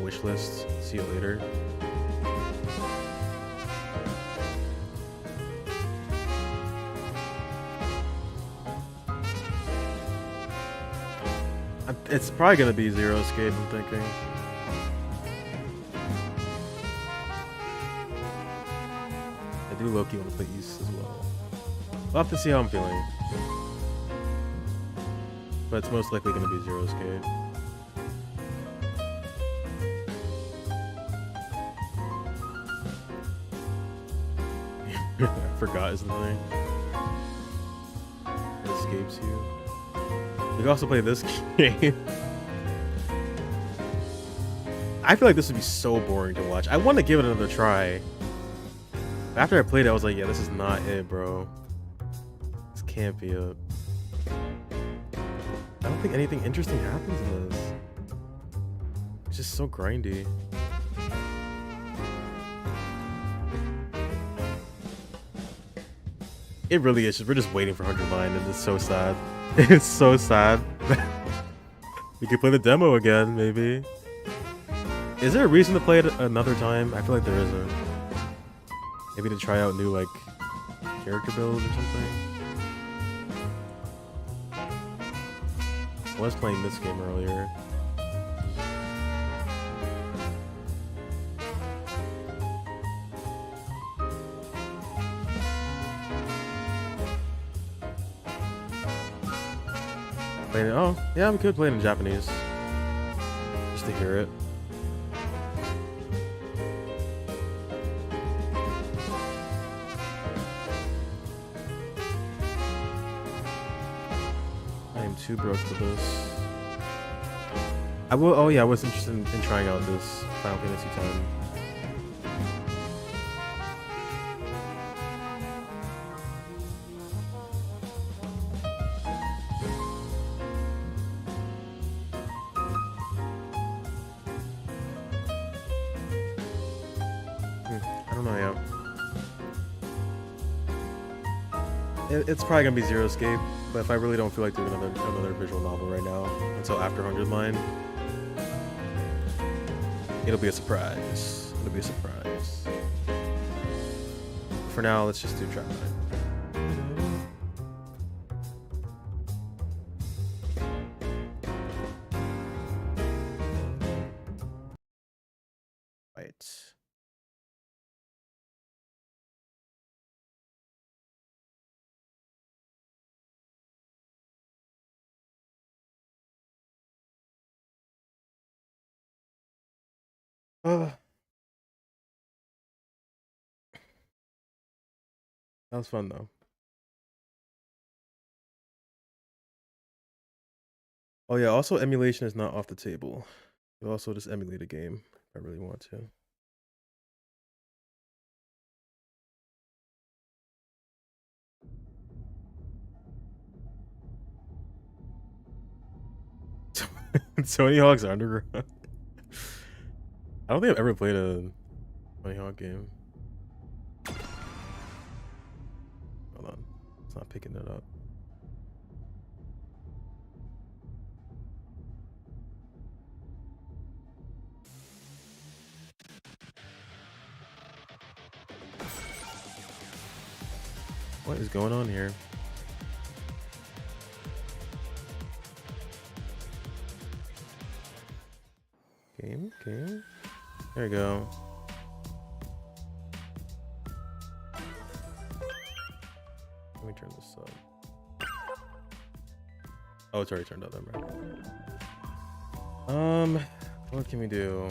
wish list. See it later. It's probably gonna be Zero Escape, I'm thinking. I do low-key want to play East as well. I'll have to see how I'm feeling. But it's most likely gonna be Zero Escape. I forgot is the thing. It escapes you. You can also play this game. I feel like this would be so boring to watch. I want to give it another try. After I played it, I was like, yeah, this is not it, bro. This can't be it. I don't think anything interesting happens in this. It's just so grindy. It really is. We're just waiting for 100 line, and it's so sad. It's so sad. We could play the demo again, maybe. Is there a reason to play it another time? I feel like there isn't. Maybe to try out new, like, character builds or something? I was playing this game earlier. Playing it, oh, yeah, we could play it in Japanese. Just to hear it. I am too broke for this. I will, oh yeah, I was interested in trying out this Final Fantasy X. It's probably gonna be Zero Escape, but if I really don't feel like doing another visual novel right now until after 100 line, it'll be a surprise. It'll be a surprise. For now, let's just do Trap Night. Right. That was fun though. Oh yeah, also emulation is not off the table. You also just emulate a game if I really want to. Tony Hawk's Underground. I don't think I've ever played a Tony Hawk game. Hold on. It's not picking it up. What is going on here? Game. There we go. Let me turn this up. Oh, it's already turned up, right? What can we do?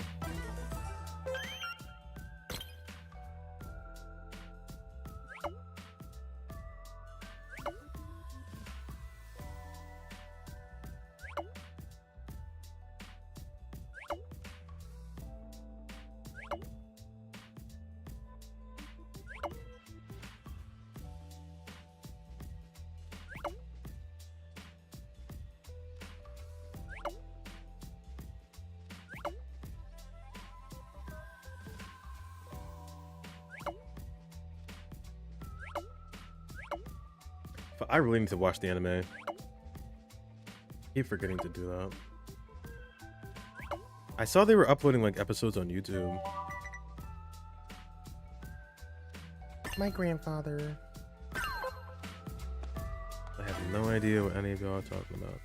I really need to watch the anime. Keep forgetting to do that. I saw they were uploading like episodes on YouTube. My grandfather. I have no idea what any of y'all are talking about.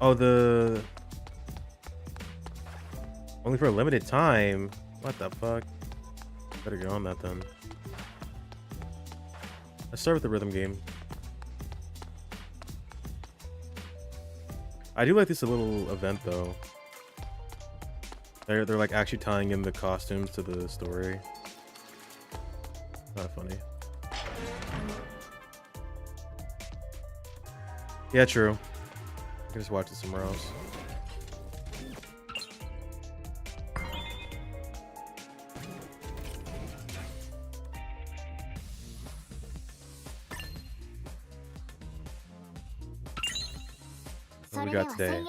Oh, the... Only for a limited time? What the fuck? Better get on that then. Let's start with the rhythm game. I do like this little event though. They're like actually tying in the costumes to the story. Not funny. Yeah, true. I can just watch it somewhere else. What we got today?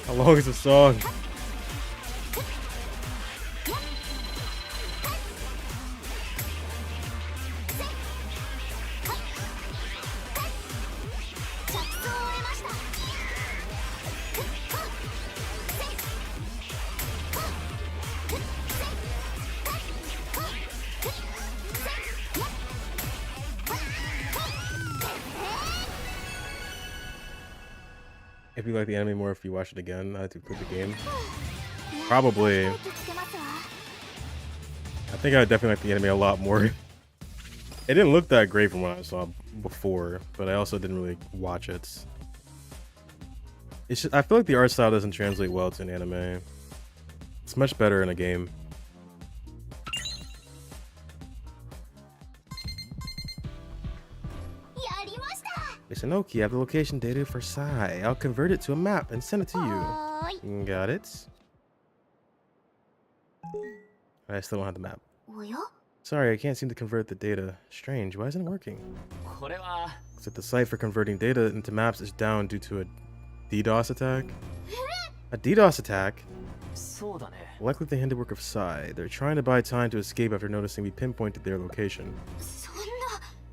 How long is the song? If you like the anime more, if you watch it again, I had to quit the game. Probably. I think I would definitely like the anime a lot more. It didn't look that great from what I saw before, but I also didn't really watch it. It's just, I feel like the art style doesn't translate well to an anime. It's much better in a game. Listen, Oki, I have the location data for Sai. I'll convert it to a map and send it to you. Got it. I still don't have the map. Sorry, I can't seem to convert the data. Strange, why isn't it working? Looks like the site for converting data into maps is down due to a DDoS attack. A DDoS attack? Likely the handiwork of Sai. They're trying to buy time to escape after noticing we pinpointed their location.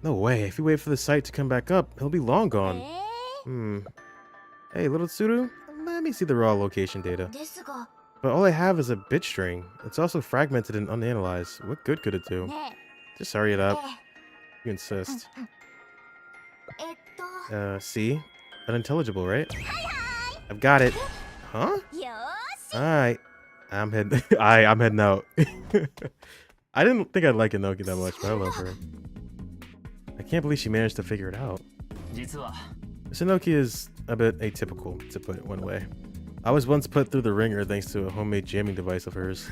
No way, if you wait for the site to come back up, he'll be long gone. Hey, little Tsuru, let me see the raw location data. But all I have is a bit string. It's also fragmented and unanalyzed. What good could it do? Just hurry it up. You insist. See? Unintelligible, right? I've got it. Huh? Alright. I'm heading out. I didn't think I'd like Inoki that much, but I love her. I can't believe she managed to figure it out. Inoki is a bit atypical, to put it one way. I was once put through the ringer thanks to a homemade jamming device of hers.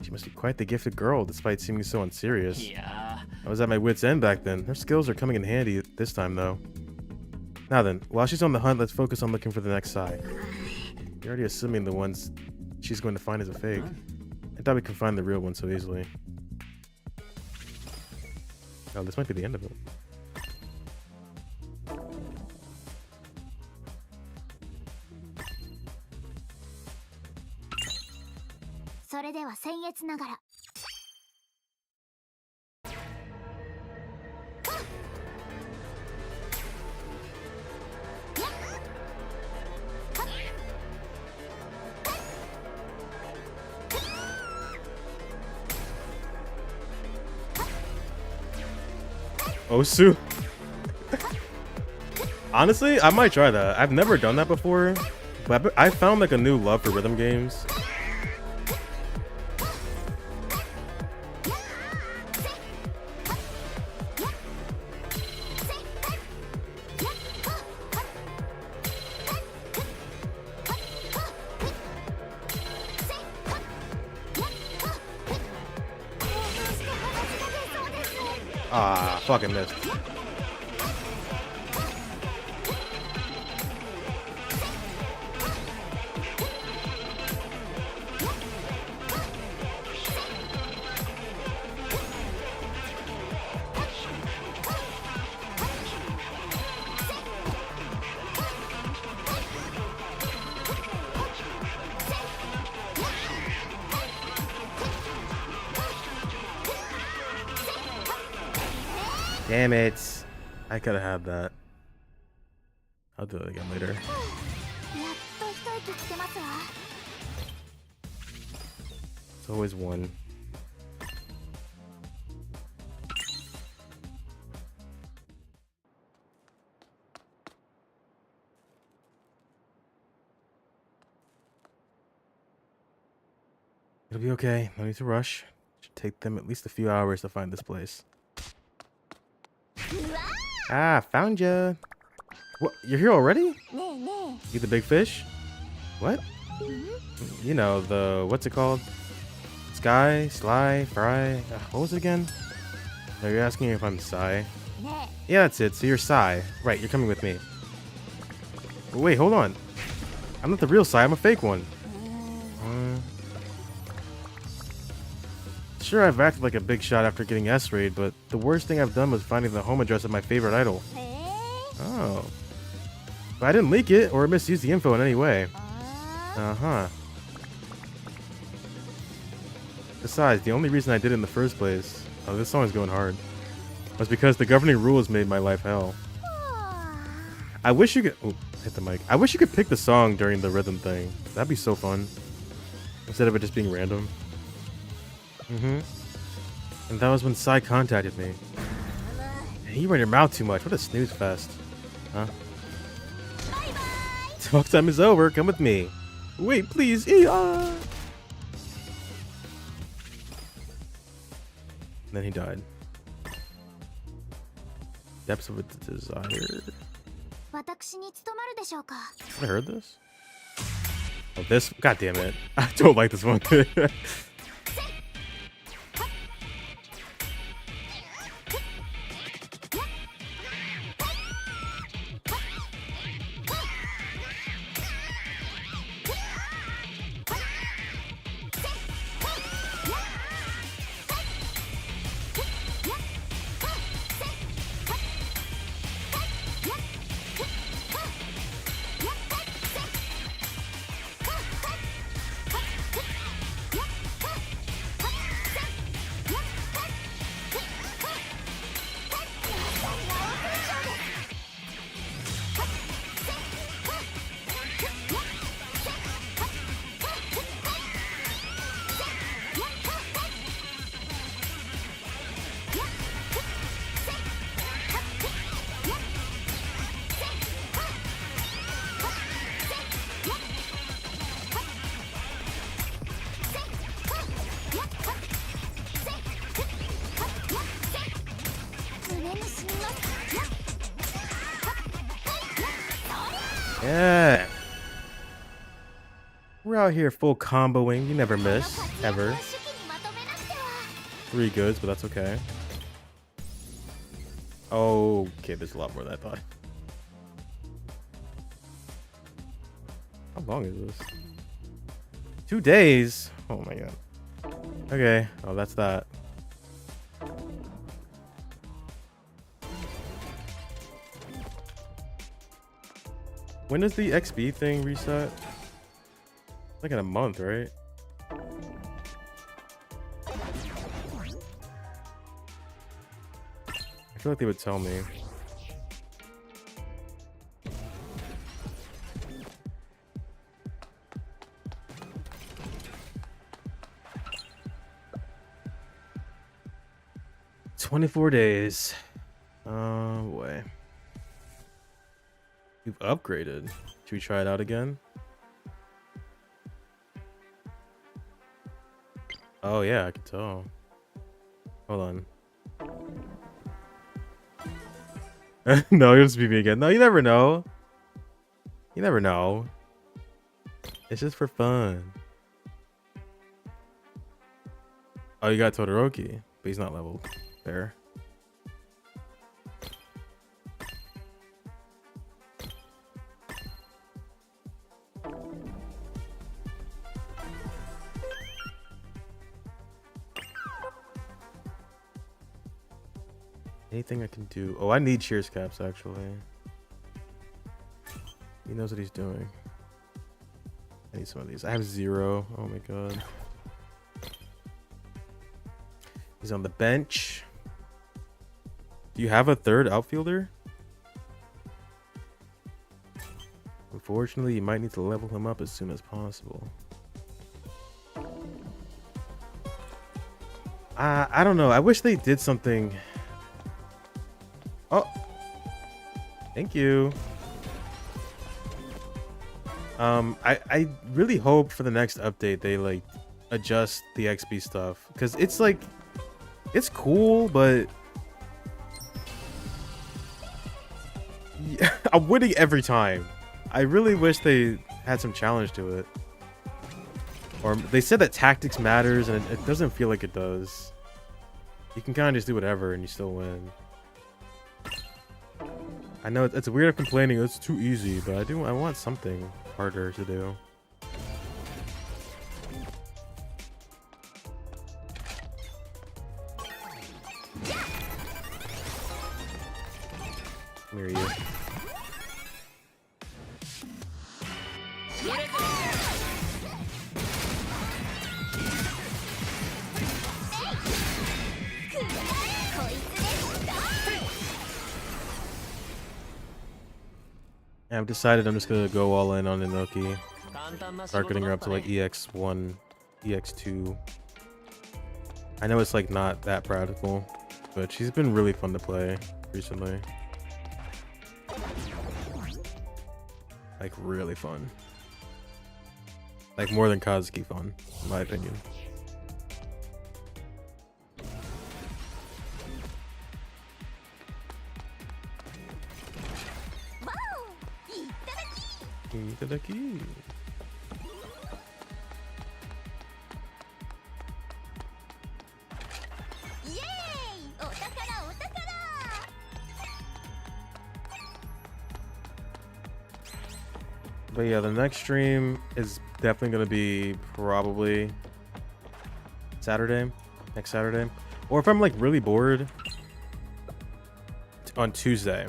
She must be quite the gifted girl, despite seeming so unserious. I was at my wit's end back then. Her skills are coming in handy this time, though. Now then, while she's on the hunt, let's focus on looking for the next Sai. You're already assuming the ones she's going to find is a fake. I thought we could find the real one so easily. Oh, this might be the end of it. Osu. Honestly, I might try that. I've never done that before, but I found like a new love for rhythm games. Ah, fucking missed. Damn it. I could have had that. I'll do it again later. It's always one. It'll be okay. No need to rush. Should take them at least a few hours to find this place. Ah, found ya. What? You're here already? You the big fish? What? You know, the... what's it called? Sky? Sly? Fry? What was it again? No, you're asking if I'm Psy. Yeah, that's it. So you're Psy. Right, you're coming with me. Wait, hold on. I'm not the real Psy. I'm a fake one. Sure, I've acted like a big shot after getting S-raid, but the worst thing I've done was finding the home address of my favorite idol. Oh. But I didn't leak it or misuse the info in any way. Uh-huh. Besides, the only reason I did it in the first place, oh, this song is going hard, was because the governing rules made my life hell. I wish you could... oh, hit the mic. I wish you could pick the song during the rhythm thing. That'd be so fun. Instead of it just being random. And that was when Psy contacted me. Hey, you run your mouth too much. What a snooze fest. Huh? Talk time is over. Come with me. Wait, please. Then he died. Depths of a desire. Have I heard this? Oh, this? God damn it. I don't like this one. Yeah. We're out here full comboing. You never miss. Ever. 3 goods, but that's okay. Okay, there's a lot more than I thought. How long is this? 2 days? Oh my god. Okay. Oh, that's that. When does the XP thing reset? Like in a month, right? I feel like they would tell me. "24 days. Oh boy. You've upgraded. Should we try it out again?" Oh yeah, I can tell. Hold on. No, you'll just beat me again. No, you never know. You never know. It's just for fun. Oh, you got Todoroki, but he's not leveled. Fair. Anything I can do? Oh, I need Cheers caps actually. He knows what he's doing. I need some of these. I have 0. Oh my god. He's on the bench. Do you have a third outfielder? Unfortunately, you might need to level him up as soon as possible. I don't know. I wish they did something. Oh, thank you. I really hope for the next update they like adjust the XP stuff, because it's like it's cool, but yeah, I'm winning every time. I really wish they had some challenge to it, or they said that tactics matters, and it doesn't feel like it does. You can kind of just do whatever and you still win. I know it's weird of complaining it's too easy, but I want something harder to do. Come here, you. I've decided I'm just gonna go all in on Inoki. Start getting her up to like EX1, EX2. I know it's like not that practical, but she's been really fun to play recently. Like really fun. Like more than Kazuki fun, in my opinion. Itadaki. But yeah, the next stream is definitely going to be probably Saturday, next Saturday. Or if I'm like really bored, on Tuesday.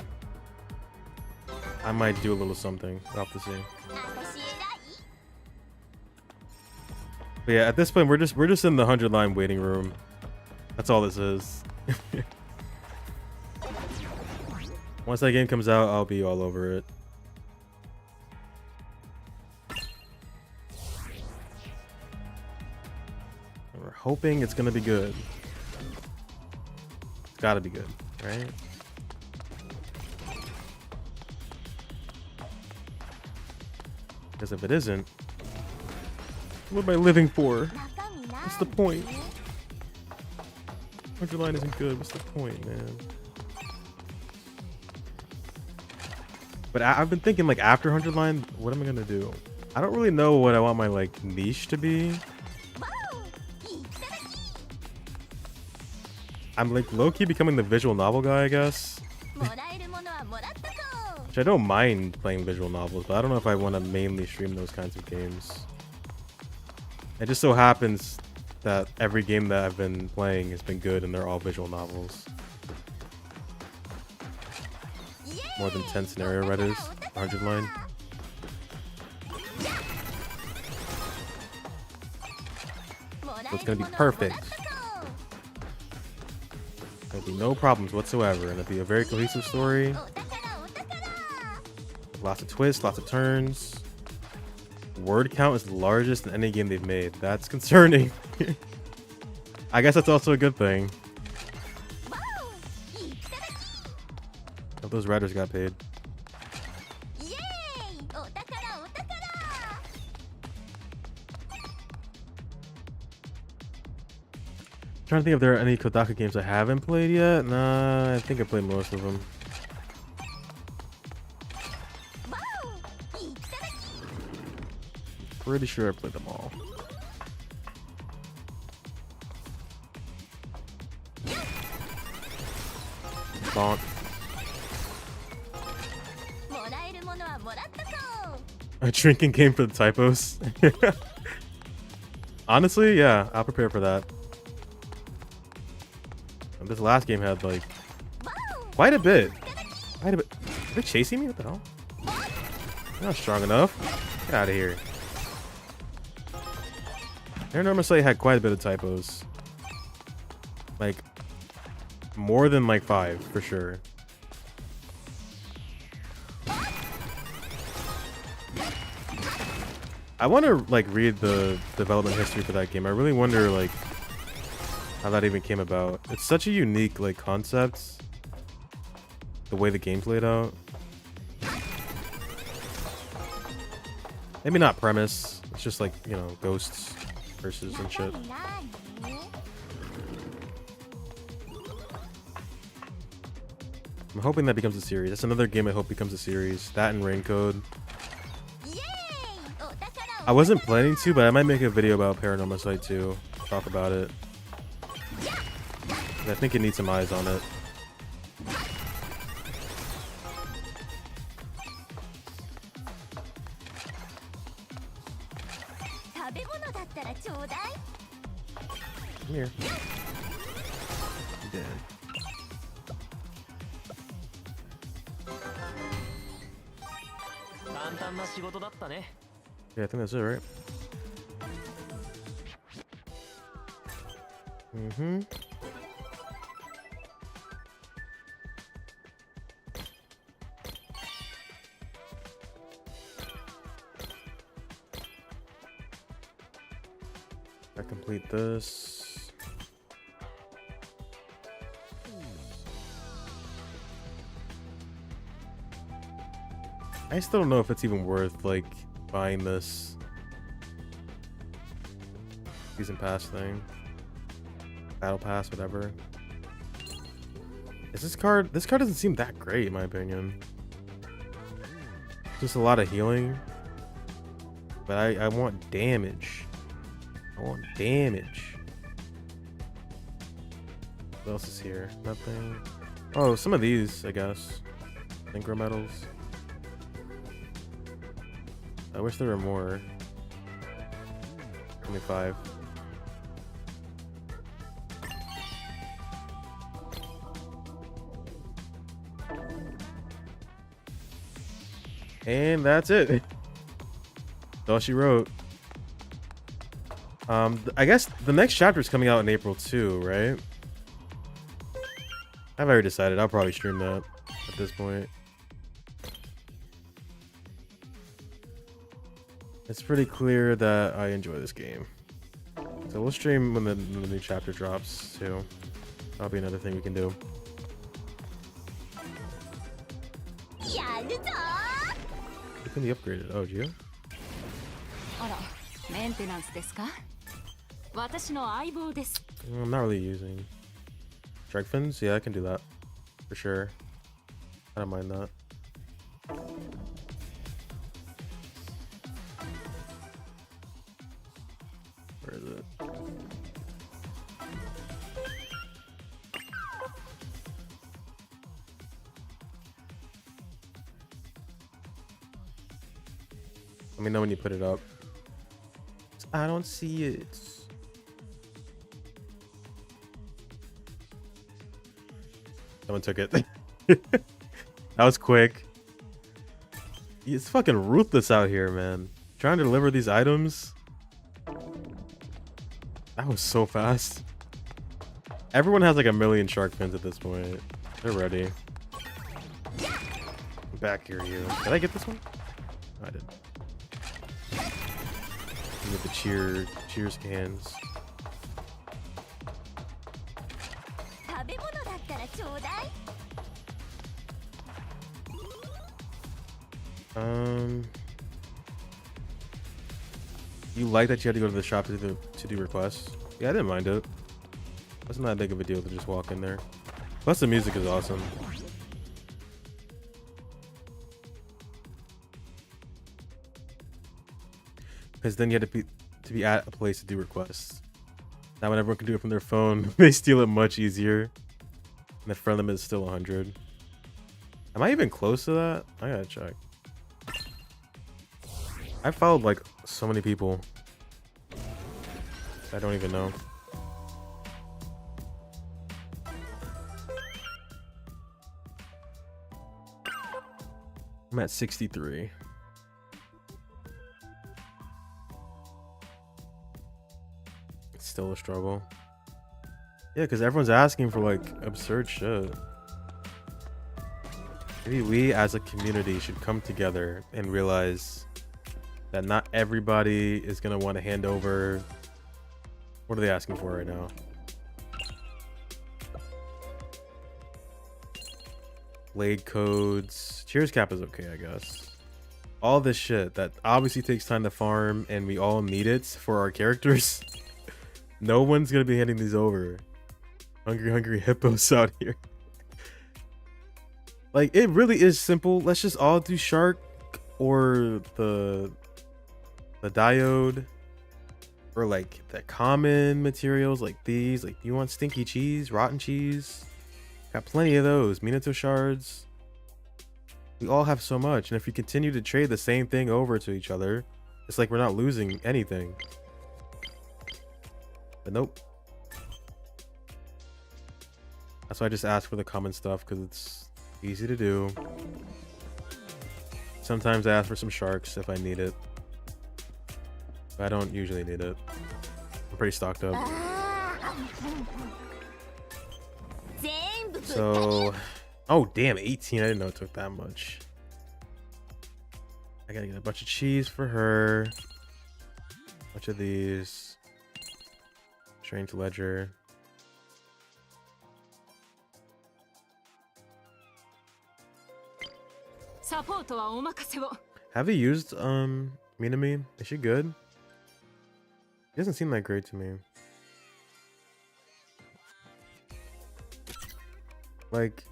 I might do a little something. We'll have to see. But yeah, at this point we're just in the 100 line waiting room. That's all this is. Once that game comes out, I'll be all over it. And we're hoping it's gonna be good. It's gotta be good, right? Because if it isn't, what am I living for? What's the point? 100 line isn't good. What's the point, man? But I've been thinking, like, after 100 line, what am I gonna do? I don't really know what I want my like niche to be. I'm like low-key becoming the visual novel guy, I guess. Which I don't mind playing visual novels, but I don't know if I want to mainly stream those kinds of games. It just so happens that every game that I've been playing has been good and they're all visual novels. More than 10 scenario writers, 100 line. So it's gonna be perfect. There'll be no problems whatsoever, and it'll be a very cohesive story. Lots of twists, lots of turns. Word count is the largest in any game they've made. That's concerning. I guess that's also a good thing. If those writers got paid. Trying to think if there are any Kodaka games I haven't played yet. Nah, I think I played most of them. Pretty sure I played them all. Bonk. A drinking game for the typos. Honestly, yeah, I'll prepare for that. And this last game had like quite a bit. Are they chasing me? What the hell? They're not strong enough. Get out of here. PARANORMASIGHT had quite a bit of typos. Like more than like 5 for sure. I want to like read the development history for that game. I really wonder like how that even came about. It's such a unique like concept, the way the game's laid out. Maybe not premise. It's just like, you know, ghosts, curses and shit. I'm hoping that becomes a series. That's another game I hope becomes a series. That and Raincode. I wasn't planning to, but I might make a video about PARANORMASIGHT too. Talk about it. I think it needs some eyes on it. Come here. Dead. Yeah, I think that's it, right? Mm-hmm. I complete this. I still don't know if it's even worth like buying this season pass thing, battle pass, whatever. Is this card doesn't seem that great in my opinion. Just a lot of healing, but I want damage. I want damage. What else is here? Nothing. Oh, some of these, I guess. Synchro medals. I wish there were more. 25. And that's it. That's all she wrote. I guess the next chapter is coming out in April too, right? I've already decided. I'll probably stream that at this point. It's pretty clear that I enjoy this game. So we'll stream when the new chapter drops too. That'll be another thing we can do. It can be upgraded. Oh, Gio? I'm not really using strike fins. Yeah, I can do that for sure. I don't mind that. Where is it? Let me know when you put it up. I don't see it. Someone took it. That was quick. It's fucking ruthless out here, man. Trying to deliver these items. That was so fast. Everyone has like a million shark fins at this point. They're ready. Back here, you. Did I get this one? Oh, I did. With the cheers cans. You like that you had to go to the shop to do requests? Yeah, I didn't mind it. That's not that big of a deal to just walk in there. Plus the music is awesome. Because then you had to be at a place to do requests. Now when everyone can do it from their phone, they steal it much easier. And the friend limit is still 100. Am I even close to that? I gotta check. I followed like so many people. I don't even know. I'm at 63. It's still a struggle. Yeah, because everyone's asking for like absurd shit. Maybe we as a community should come together and realize that not everybody is gonna want to hand over. What are they asking for right now? Blade codes. Cheers cap is okay, I guess. All this shit that obviously takes time to farm and we all need it for our characters. No one's gonna be handing these over. Hungry hippos out here. Like, it really is simple. Let's just all do shark or the diode, or like the common materials like these. Like, you want stinky cheese, rotten cheese? Got plenty of those. Minato shards. We all have so much, and if we continue to trade the same thing over to each other, it's like we're not losing anything. But nope. That's why I just ask for the common stuff, because it's easy to do. Sometimes I ask for some sharks if I need it. But I don't usually need it. I'm pretty stocked up. So, oh damn, 18. I didn't know it took that much. I gotta get a bunch of cheese for her. A bunch of these. Strange ledger. Have you used Minami? Is she good? It doesn't seem that great to me. Like,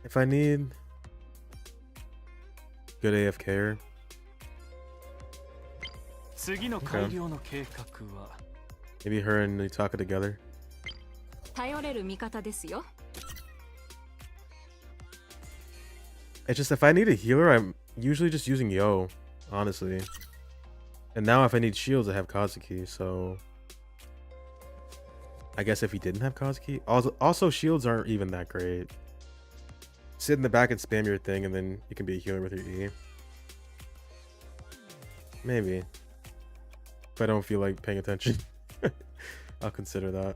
if I need good AFKer. Okay. Maybe her and Nitaka together. It's just, if I need a healer, I'm usually just using Yo, honestly. And now if I need shields, I have Kazuki, so I guess if he didn't have Kazuki. Also shields aren't even that great. Sit in the back and spam your thing, and then you can be a healer with your E. Maybe. If I don't feel like paying attention. I'll consider that.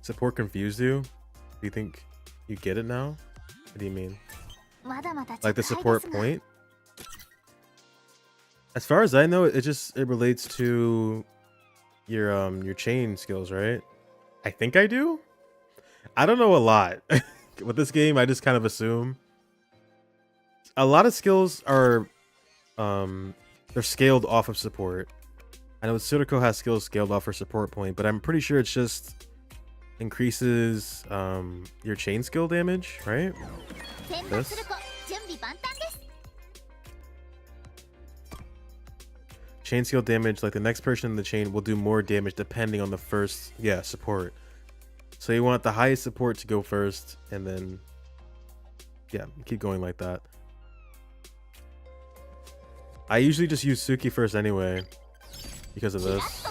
Support confused you? Do you think you get it now? What do you mean? Like the support point? As far as I know, it relates to your chain skills, right? I think I do? I don't know a lot. With this game, I just kind of assume. A lot of skills are they're scaled off of support. I know Tsuriko has skills scaled off her support point, but I'm pretty sure it's just increases your chain skill damage, right? This. Chain skill damage, like the next person in the chain will do more damage depending on the first, support. So you want the highest support to go first, and then keep going like that. I usually just use Suki first anyway because of this.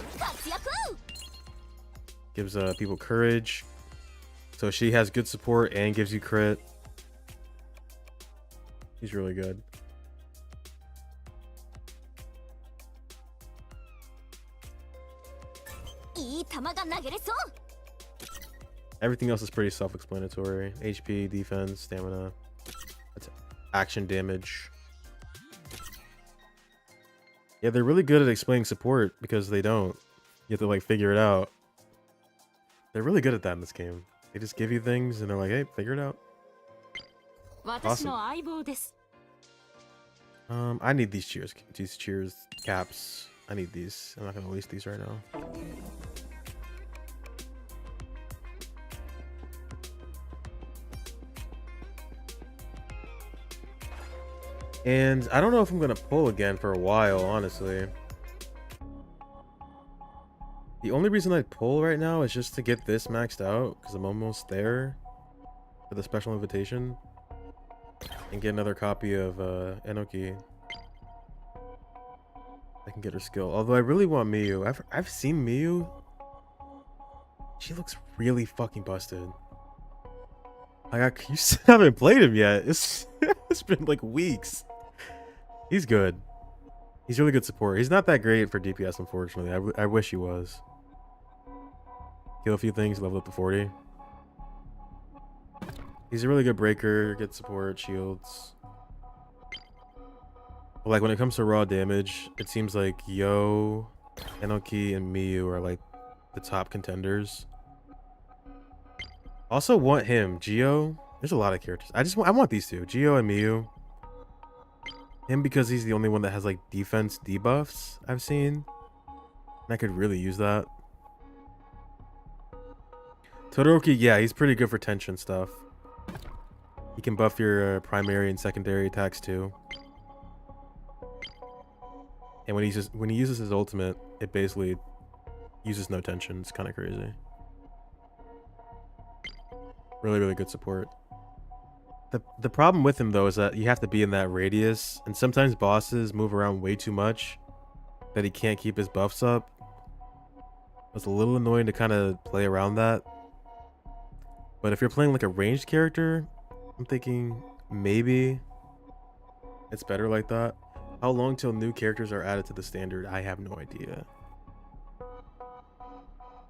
Gives people courage. So she has good support and gives you crit. He's really good. Everything else is pretty self-explanatory. HP, defense, stamina, action damage. Yeah, they're really good at explaining support because they don't. You have to like figure it out. They're really good at that in this game. They just give you things and they're like, hey, figure it out. Awesome. I need these cheers caps. I need these. I'm not gonna waste these right now. And I don't know if I'm gonna pull again for a while, honestly. The only reason I pull right now is just to get this maxed out because I'm almost there for the special invitation and get another copy of Enoki. I can get her skill. Although I really want Miyu. I've seen Miyu. She looks really fucking busted. You still haven't played him yet. It's been like weeks. He's good. He's really good support. He's not that great for DPS, unfortunately. I wish he was. Kill a few things, level up to 40. He's a really good breaker, good support, shields. But like when it comes to raw damage, it seems like Yo, Enoki, and Miyu are like the top contenders. Also want him, Geo. There's a lot of characters. I want these two, Geo and Miyu. Him because he's the only one that has like defense debuffs I've seen. And I could really use that. Todoroki, yeah, he's pretty good for tension stuff. He can buff your primary and secondary attacks too. And when he uses his ultimate, it basically uses no tension. It's kind of crazy. Really, really good support. The problem with him though is that you have to be in that radius, and sometimes bosses move around way too much that he can't keep his buffs up. It's a little annoying to kind of play around that. But if you're playing like a ranged character, I'm thinking maybe it's better like that. How long till new characters are added to the standard? I have no idea.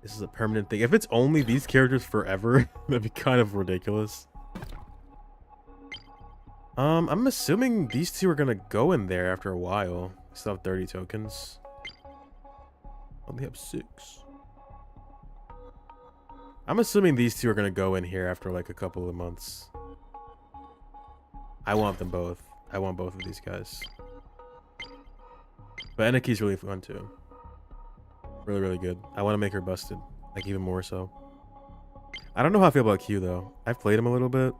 This is a permanent thing. If it's only these characters forever, that'd be kind of ridiculous. I'm assuming these two are gonna go in there after a while. Still have 30 tokens. Only have 6. I'm assuming these two are gonna go in here after like a couple of months. I want them both. I want both of these guys. But Enoki's really fun too. Really, really good. I want to make her busted. Like even more so. I don't know how I feel about Q though. I've played him a little bit.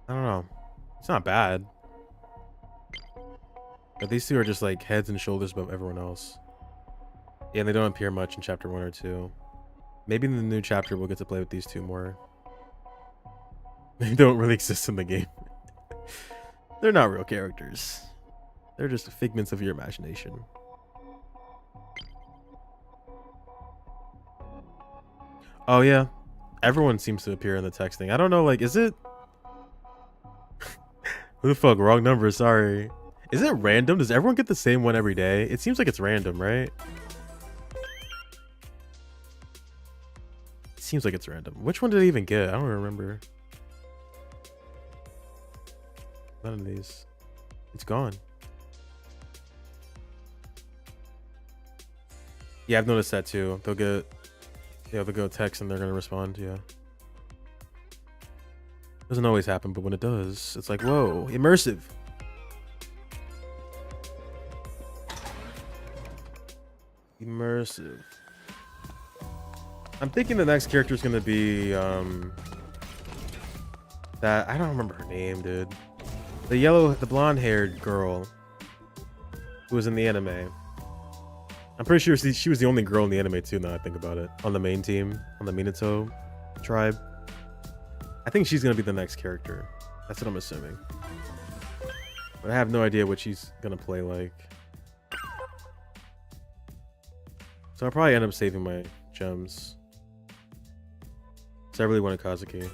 I don't know. It's not bad. But these two are just like heads and shoulders above everyone else. Yeah, and they don't appear much in chapter 1 or 2. Maybe in the new chapter we'll get to play with these two more. They don't really exist in the game. They're not real characters. They're just figments of your imagination. Oh yeah. Everyone seems to appear in the texting. I don't know, like, is it... Who the fuck? Wrong number, sorry. Is it random? Does everyone get the same one every day? It seems like it's random, right? It seems like it's random. Which one did I even get? I don't remember. None of these. It's gone. Yeah, I've noticed that too. They'll get... Yeah, they'll go text and they're gonna respond, yeah. Doesn't always happen, but when it does, it's like, whoa, immersive. Immersive. I'm thinking the next character is gonna be that I don't remember her name, dude. The blonde-haired girl who was in the anime. I'm pretty sure she was the only girl in the anime too. Now I think about it, on the main team, on the Minato tribe. I think she's gonna be the next character. That's what I'm assuming. But I have no idea what she's gonna play like. So I'll probably end up saving my gems. So I really want a Kazuki.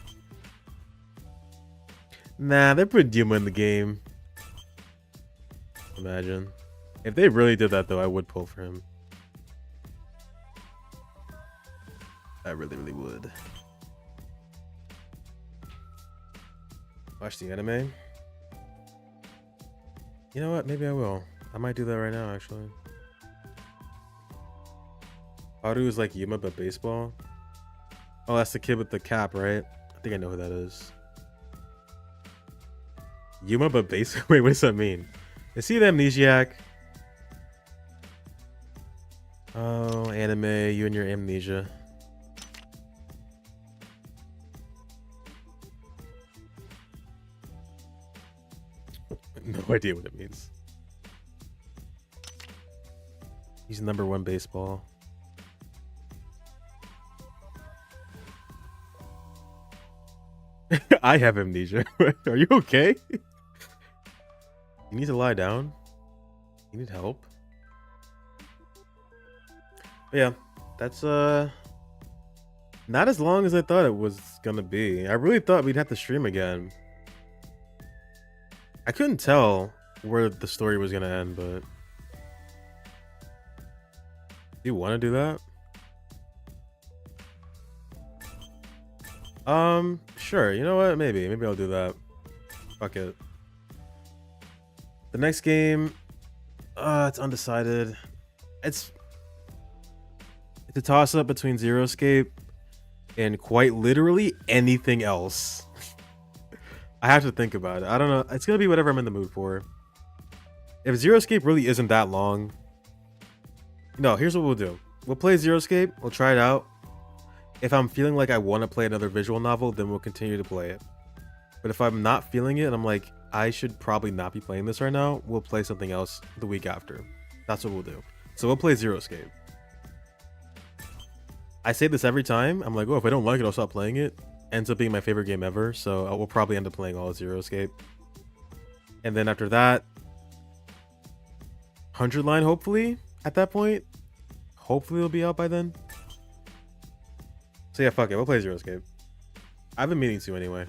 Nah, they're putting Yuma in the game. Imagine. If they really did that, though, I would pull for him. I really, really would. Watch the anime. You know what? Maybe I will. I might do that right now, actually. Haru is like Yuma, but baseball. Oh, that's the kid with the cap, right? I think I know who that is. Yuma, but base. Wait, what does that mean? Is he the amnesiac? Oh, anime, you and your amnesia. No idea what it means. He's #1 baseball. I have amnesia. Are you okay? You need to lie down. You need help. But yeah, that's not as long as I thought it was gonna be. I really thought we'd have to stream again. I couldn't tell where the story was gonna end, but do you want to do that? Sure. You know what? Maybe I'll do that. Fuck it. The next game, it's undecided. It's a toss up between Zero Escape and quite literally anything else. I have to think about it. I don't know. It's gonna be whatever I'm in the mood for. If Zero Escape really isn't that long, no, here's what we'll do. We'll play Zero Escape. We'll try it out. If I'm feeling like I want to play another visual novel, then we'll continue to play it. But if I'm not feeling it and I'm like, I should probably not be playing this right now, we'll play something else the week after. That's what we'll do. So we'll play Zero Escape. I say this every time. I'm like, oh, if I don't like it, I'll stop playing it. Ends up being my favorite game ever. So I will probably end up playing all of Zero Escape. And then after that, 100 line, hopefully, at that point. Hopefully it'll be out by then. So yeah, fuck it. We'll play Zero Escape. I've been meaning to anyway.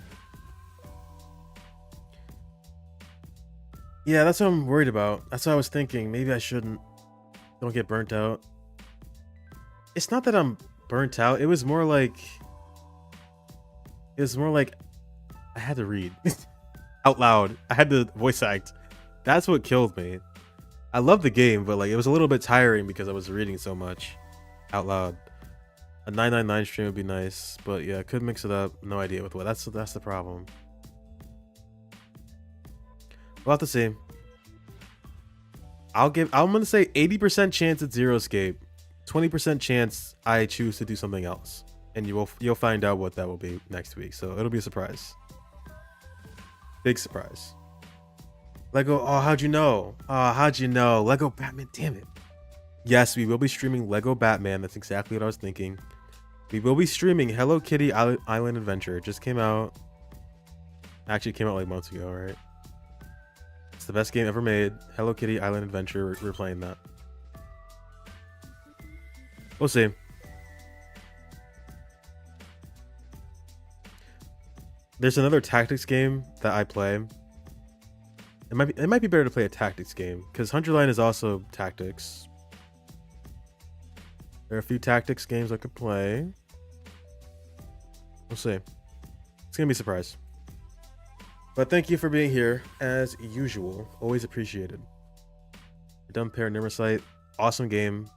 Yeah, that's what I'm worried about. That's what I was thinking. Maybe I shouldn't. Don't get burnt out. It's not that I'm burnt out. It was more like I had to read out loud. I had to voice act. That's what killed me. I love the game, but like it was a little bit tiring because I was reading so much out loud. A 999 stream would be nice, but yeah, I could mix it up. No idea with what. That's the problem. We'll have to see. I'm gonna say 80% chance it's Zero Escape, 20% chance I choose to do something else, and you'll find out what that will be next week. So it'll be a surprise. Big surprise. Lego. Oh, how'd you know? How'd you know? Lego Batman. Damn it. Yes, we will be streaming Lego Batman. That's exactly what I was thinking. We will be streaming Hello Kitty Island Adventure. It just came out. Actually, it came out like months ago, right? It's the best game ever made. Hello Kitty Island Adventure. We're playing that. We'll see. There's another tactics game that I play. It might be better to play a tactics game because 100 line is also tactics. There are a few tactics games I could play. We'll see. It's gonna be a surprise. But thank you for being here as usual. Always appreciated. You're done PARANORMASIGHT. Awesome game.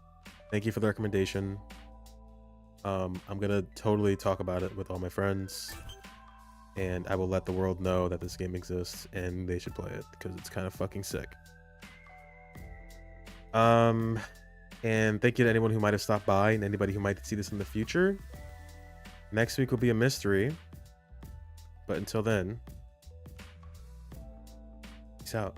Thank you for the recommendation. I'm gonna totally talk about it with all my friends. And I will let the world know that this game exists and they should play it because it's kind of fucking sick. And thank you to anyone who might have stopped by and anybody who might see this in the future. Next week will be a mystery. But until then, peace out.